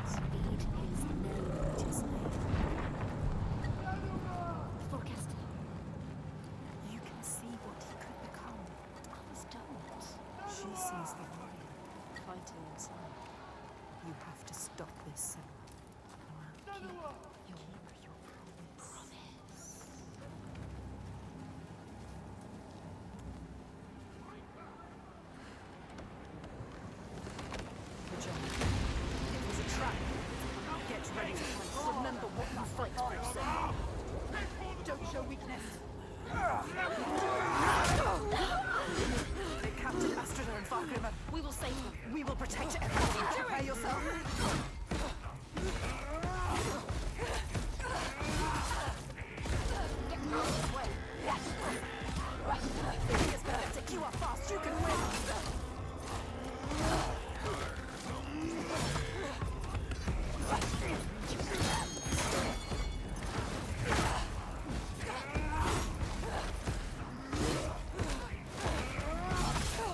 F: Speed is known to slay. Forecasted.
B: You can see what he could become.
F: Others don't.
B: She sees the warrior.
F: Fighting inside.
B: You have to stop this, Senua. Keep your promise.
C: Good job. It was a trap. Get ready to fight. Remember what you fight for, Senua. Don't show weakness. They captured Astrida and Fargrimmer. We will save them. We will protect everyone. Prepare yourself. Get out of the way. He is pathetic. You are fast. You can win.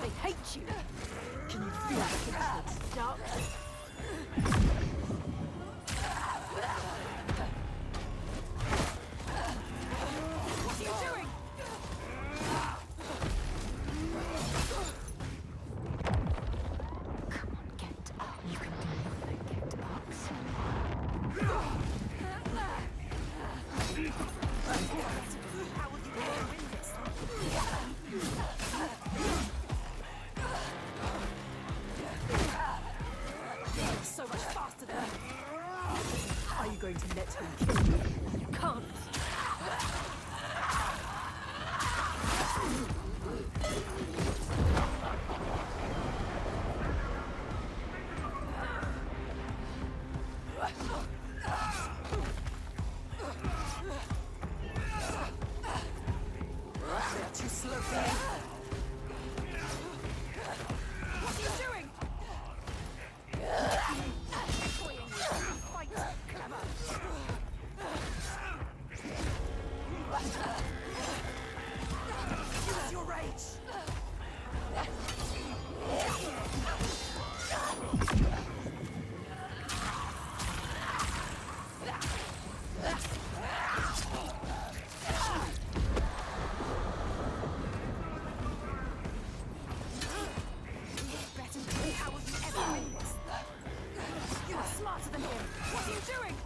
C: They hate you. Can you feel the hatred start? What are you doing?
B: Come on, get up. You can do nothing. Get up, Senua.
C: How will you ever win this? So much faster than me. Are you going to let him kill you? You can't. They're too slow for me. What are you doing? Fight, clever. Use your rage. How will you ever win this? You are smarter than him. What are you doing?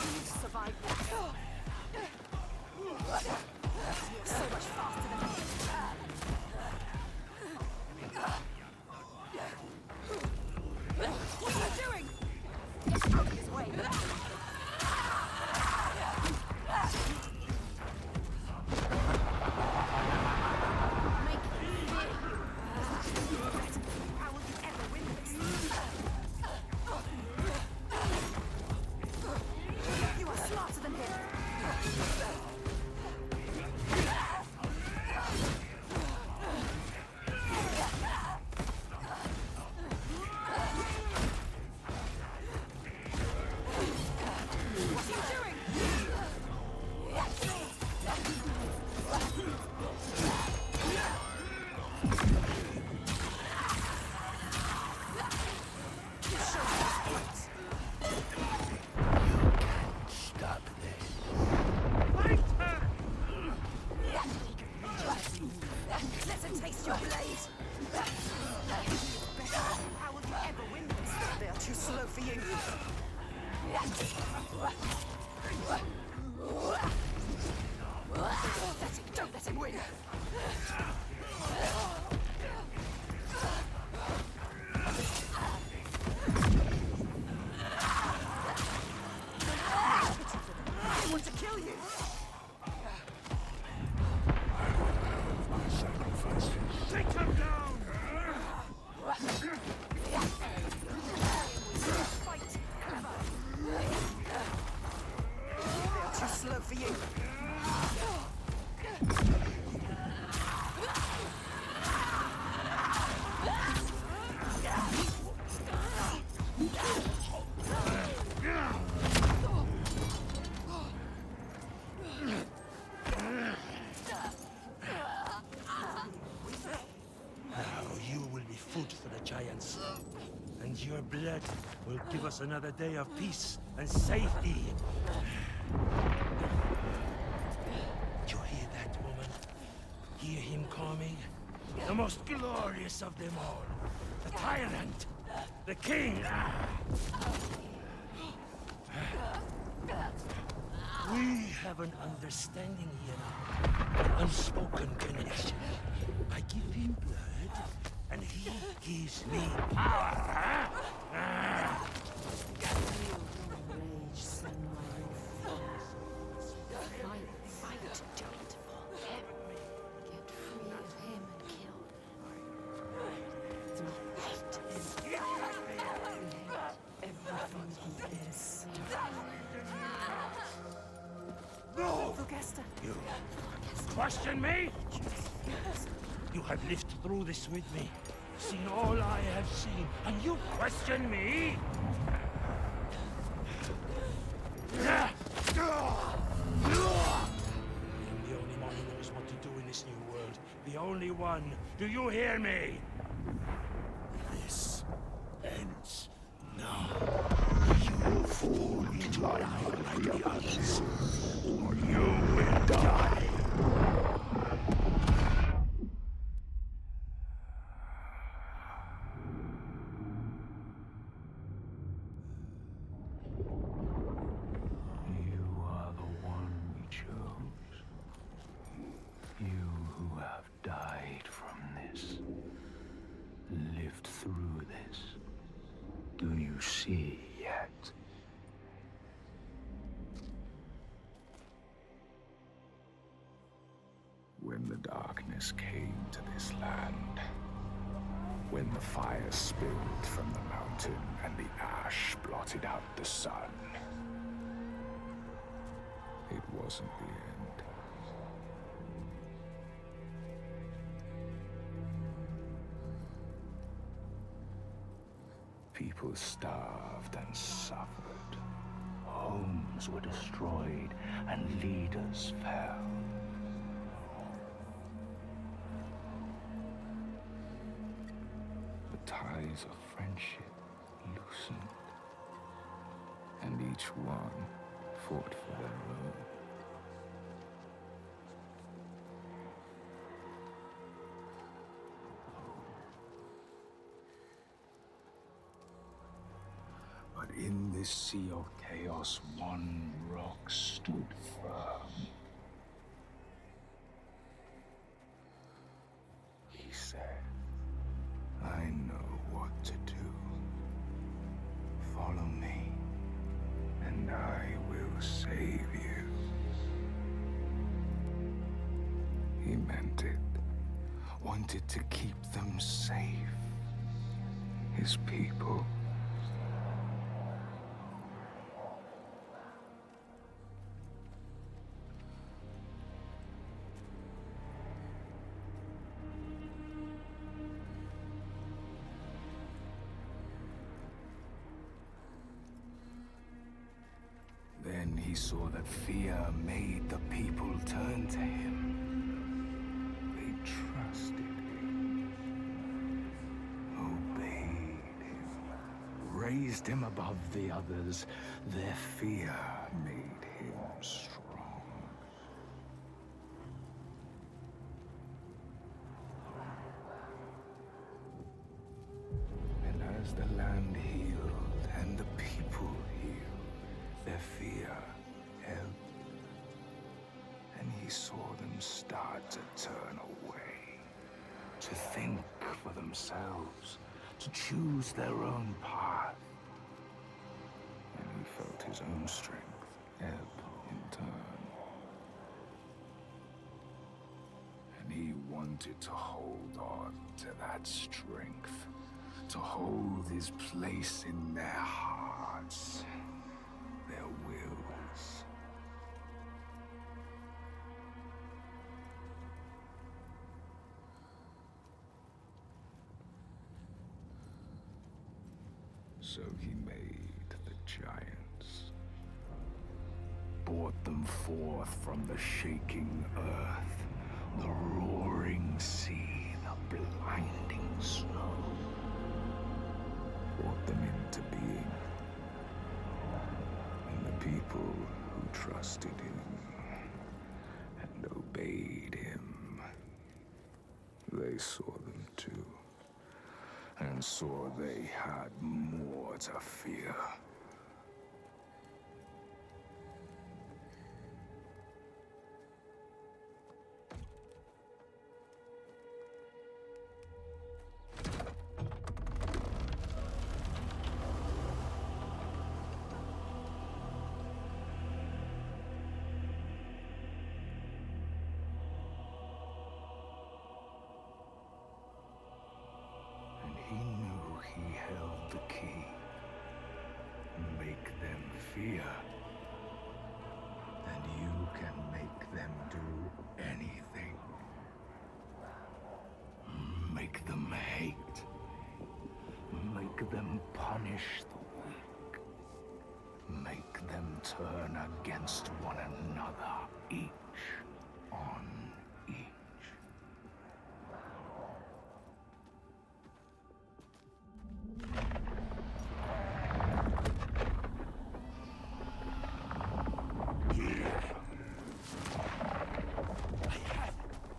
C: You need to survive this. So much faster than me. What are you doing? Get out of his way. Make me fear you. How will you ever win this? You are smarter than him. What are you doing? You show me fight.
M: Stop this.
C: Let him taste your blade. How will you ever win this? They are too slow for you. Pathetic. Don't let him win. They want to kill you.
M: Take them down! blood will give us another day of peace and safety. You hear that, woman? Hear him coming? The most glorious of them all. The tyrant. The king. We have an understanding here now. An unspoken connection. I give him blood, and he gives me power.
B: Rage, Senua, fight, don't fall him. Get free of him and kill. Do not hate him. We hate everything he is.
M: No!
B: Floresta.
M: You question me? You have lived through this with me, seen all I have seen, and you question me? I am the only one who knows what to do in this new world. The only one. Do you hear me? This ends now. You fall into line like the others, or you will die.
H: You are the one we chose. You who have died from this, lived through this. Do you see yet? When the darkness came to this land, when the fire spilled from the mountain and the ash blotted out the sun, it wasn't the end. People starved and suffered. Homes were destroyed and leaders fell. The ties of friendship loosened, and each one fought for their own. But in this sea of chaos, one rock stood firm. He said, I know what to do. Follow me, and I will save you. He meant it. Wanted to keep them safe. His people. Then he saw that fear made the people turn to him. They trusted him, obeyed him, raised him above the others. Their fear made him strong. And as the land healed and the people healed, their fear ebbed, and he saw them start to turn away, to think for themselves, to choose their own path. And he felt his own strength ebb in turn. And he wanted to hold on to that strength, to hold his place in their hearts, their wills. So he made the giants, brought them forth from the shaking earth, the roaring sea, the blinding snow. brought them into being. And the people who trusted him and obeyed him, they saw them too, and saw they had more to fear. He knew he held the key. Make them fear. And you can make them do anything. Make them hate. Make them punish the weak. Make them turn against one another, each on each.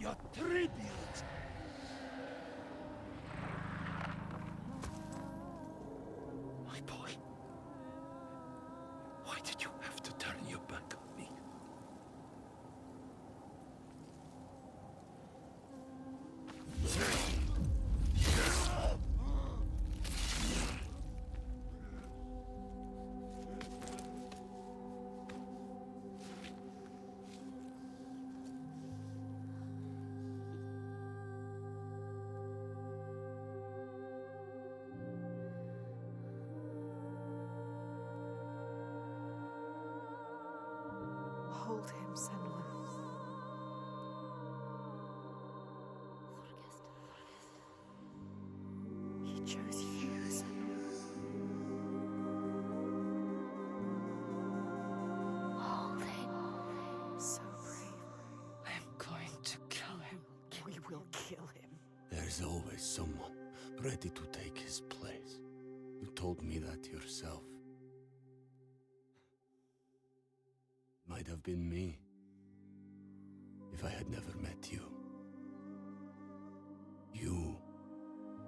M: Your tribute! My boy, why did you have to turn your back on me?
B: Hold him, Senua. He chose you, Senua.
F: Hold him.
B: So brave.
M: I am going to kill him.
B: We will kill him.
J: There's always someone ready to take his place. You told me that yourself. Might have been me if I had never met you. You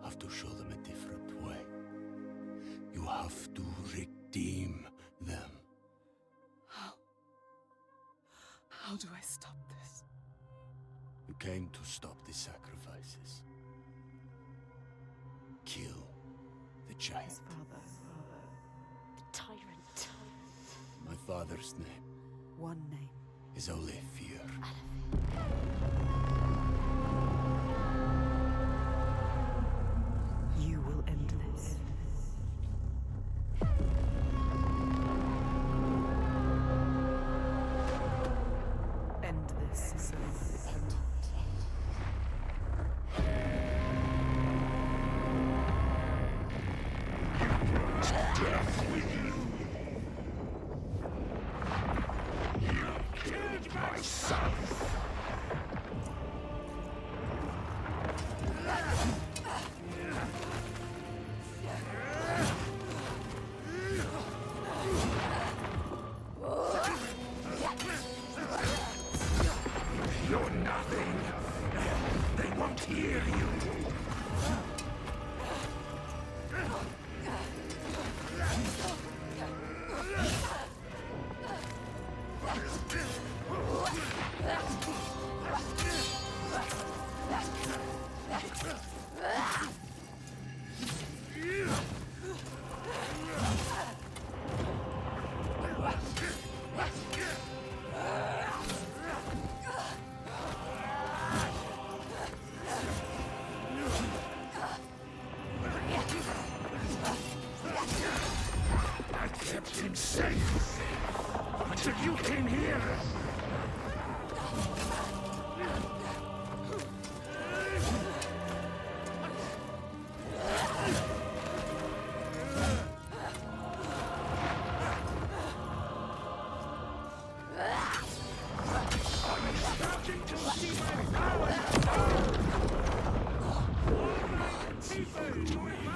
J: have to show them a different way. You have to redeem them.
E: How do I stop this?
J: You came to stop the sacrifices. Kill the giant.
B: His father.
F: The tyrant.
J: My father's name
B: One name.
J: is only fear.
B: You will end this. End this, Senua.
F: End it.
H: My son! You're nothing. They won't hear you. I kept him safe until you came here.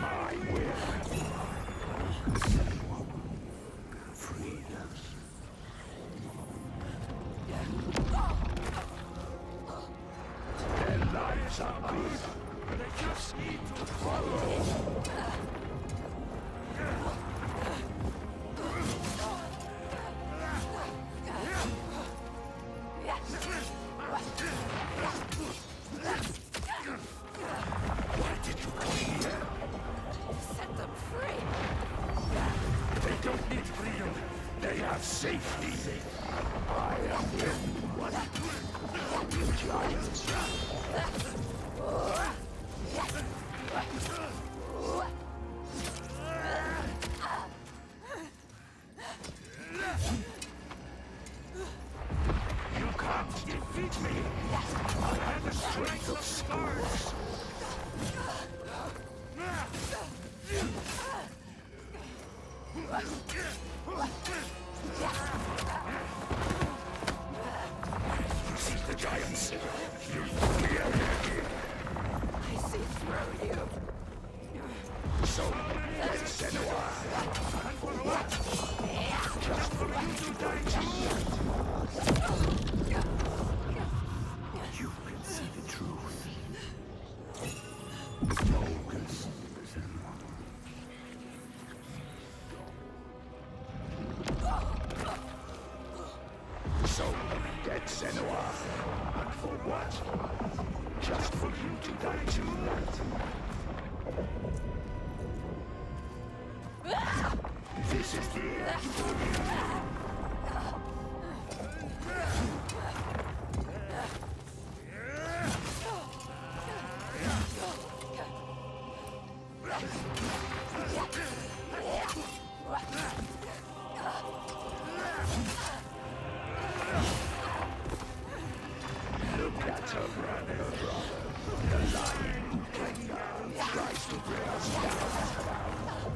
H: My will.
M: don't need freedom.
D: They have safety. I am one. Giants. You can't defeat me. I have the strength of scores. See the giants. You fear me.
E: I see through you.
D: So, get Senua. For what? Just for you to die You can see the truth. Focus, Senua. So, get Senua. And for what? Just for you to die too. This is the end for you. Look at her brother. The lion tries to bring us down.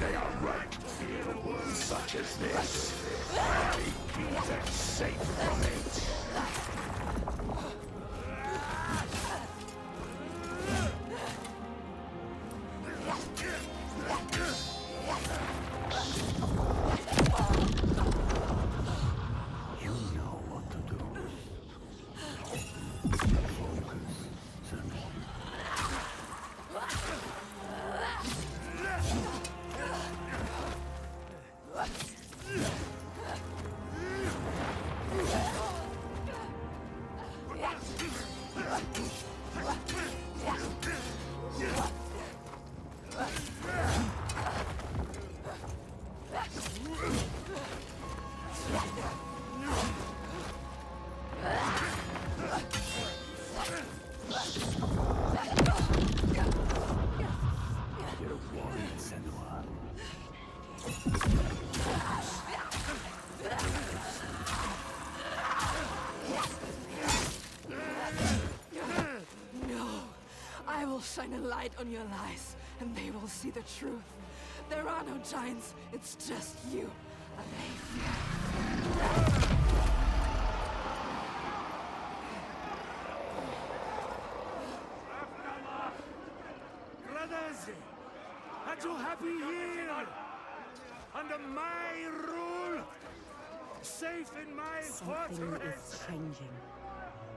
D: They are right to fear a world such as this. I keep them safe from it. You know what to do. Focus, Senua. You're a warrior, Senua.
E: No. I will shine a light on your lies, and they will see the truth. There are no giants, it's just you. And they fear.
M: Brothers, are you happy here? Under my rule? Safe in my
B: Something
M: fortress?
B: is changing.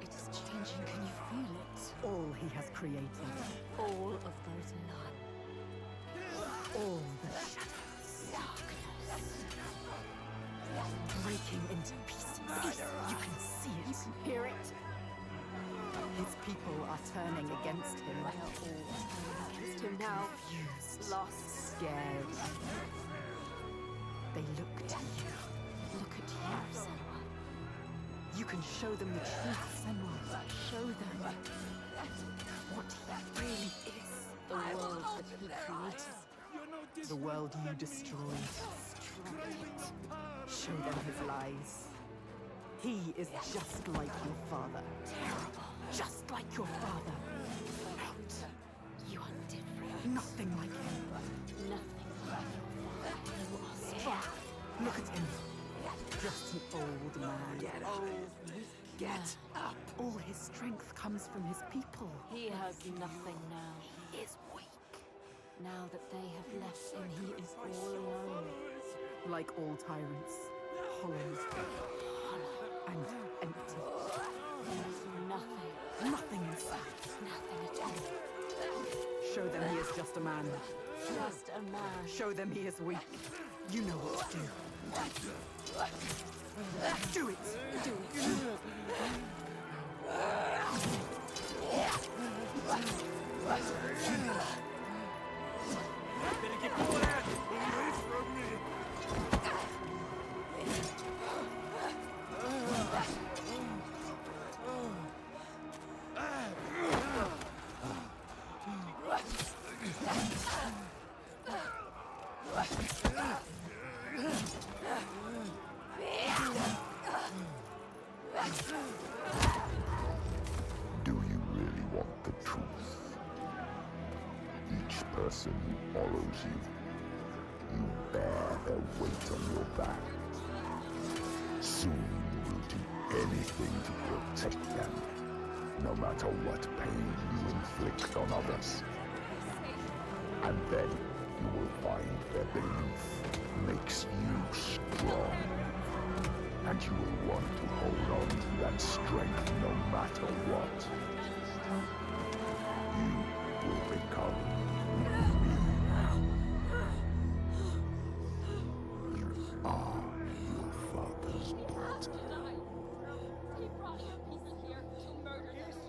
C: It is changing. Can you feel it?
B: All he has created.
C: All of those lies.
B: All the shadows. Breaking into pieces. You can see it. You can hear it. His people are turning against him.
C: They are all turning against him now.
B: Confused.
C: Lost.
B: Scared. They look to you.
C: Look at you, Senua.
B: You can show them the truth, Senua.
C: Show them
B: What he really is.
C: the world that he created.
B: The world you destroyed. Show them his lies. He is just like your father.
C: Terrible.
B: Just like your father. Not.
C: You are different.
B: Nothing like him.
C: Nothing like your father. You are strong.
B: Look at him. Just an old man.
C: Get up.
B: Get up. All his strength comes from his people.
C: He has nothing now.
B: He is weak.
C: Now that they have left him, he is all alone.
B: Like all tyrants. Hollow. just a man.
C: Just a man.
B: Show them he is weak. You know what to do. Do it! Do it!
M: Better get pulled out away from me.
D: Do you really want the truth? Each person who follows you, you bear their weight on your back. Soon you will do anything to protect them, no matter what pain you inflict on others. And then you will find their belief makes you strong. And you will want to hold on to that strength no matter what. You will become me. You are your father's daughter.
F: He brought you people here to murder them.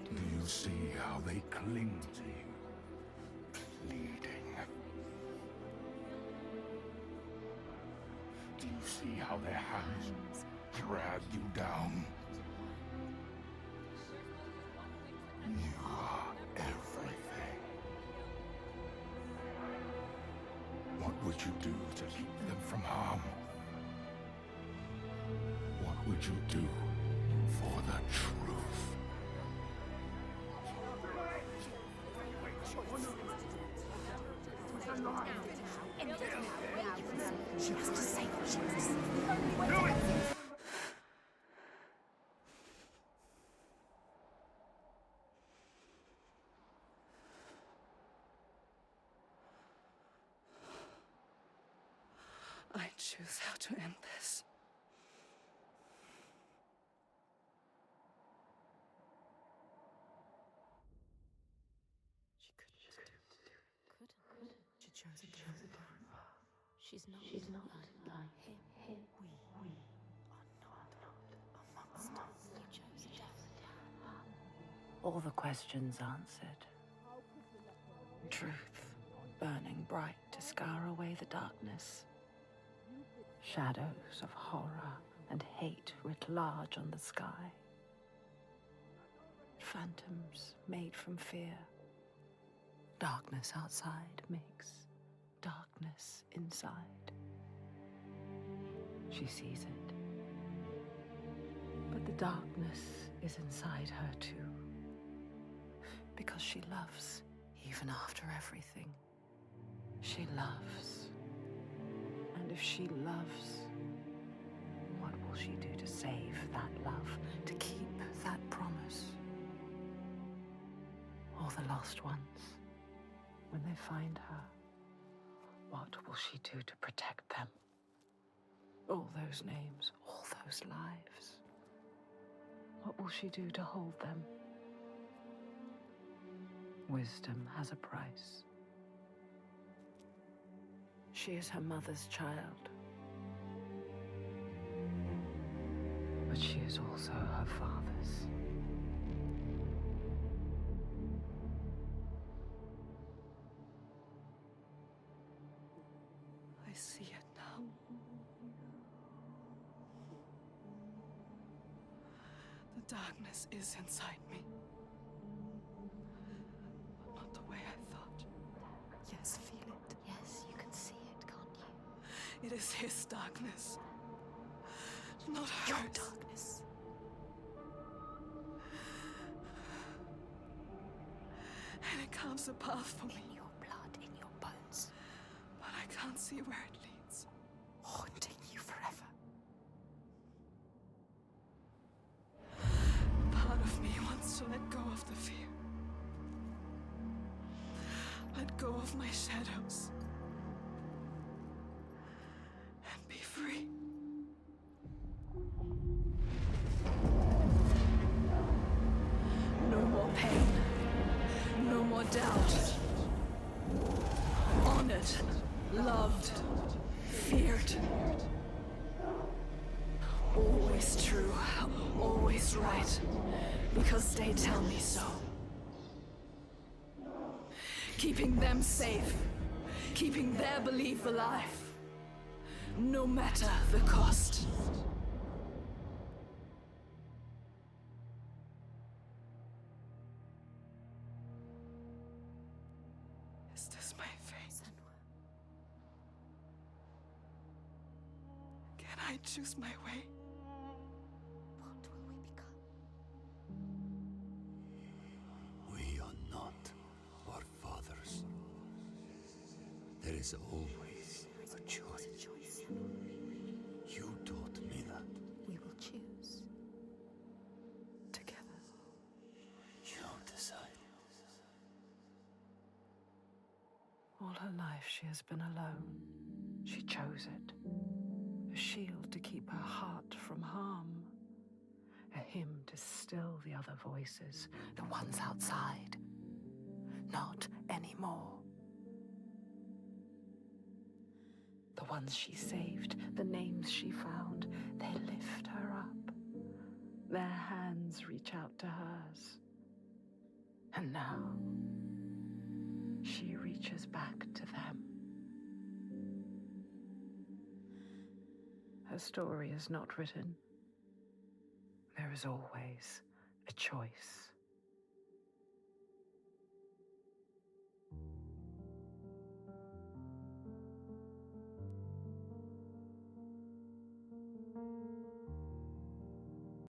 H: Do you see how they cling to you, pleading? Do you see how their hands drag you down? You are everything. What would you do to keep them from harm? What would you do for the truth?
C: She has to say what she has to say.
B: I choose how to end this. She couldn't just do it.
F: Couldn't.
B: She chose a different path.
F: She's not like him.
B: We are not a monster.
F: You chose a different path.
B: All the questions answered. Truth, burning bright to scour away the darkness. Shadows of horror and hate writ large on the sky. Phantoms made from fear. Darkness outside makes darkness inside. She sees it. But the darkness is inside her too. Because she loves, even after everything. She loves. And if she loves, what will she do to save that love, to keep that promise? All the lost ones, when they find her, what will she do to protect them? All those names, all those lives. What will she do to hold them? Wisdom has a price. She is her mother's child. But she is also her father's. I see it now. The darkness is inside me. But not the way I thought. Yes, feel it.
F: Yes, you can see it, can't you?
B: It is his darkness. Not hers.
C: Your darkness.
B: And it carves a path for me.
C: In your blood, in your bones.
B: But I can't see where it leads.
C: Haunting you forever.
B: Part of me wants to let go of the fear. Let go of my shadows. And be free. No more pain.
E: Loved, feared. Always true, always right, because they tell me so. Keeping them safe, keeping their belief alive, no matter the cost. Is this my fate? Can I choose my way?
F: What will we become?
J: We are not our fathers. There is always a choice. You taught me that.
F: We will choose.
B: Together.
J: You decide.
B: All her life she has been alone. She chose it. A shield to keep her heart from harm. A hymn to still the other voices, the ones outside. Not anymore. The ones she saved, the names she found, they lift her up. Their hands reach out to hers. And now, she reaches back to them. Her story is not written. There is always a choice.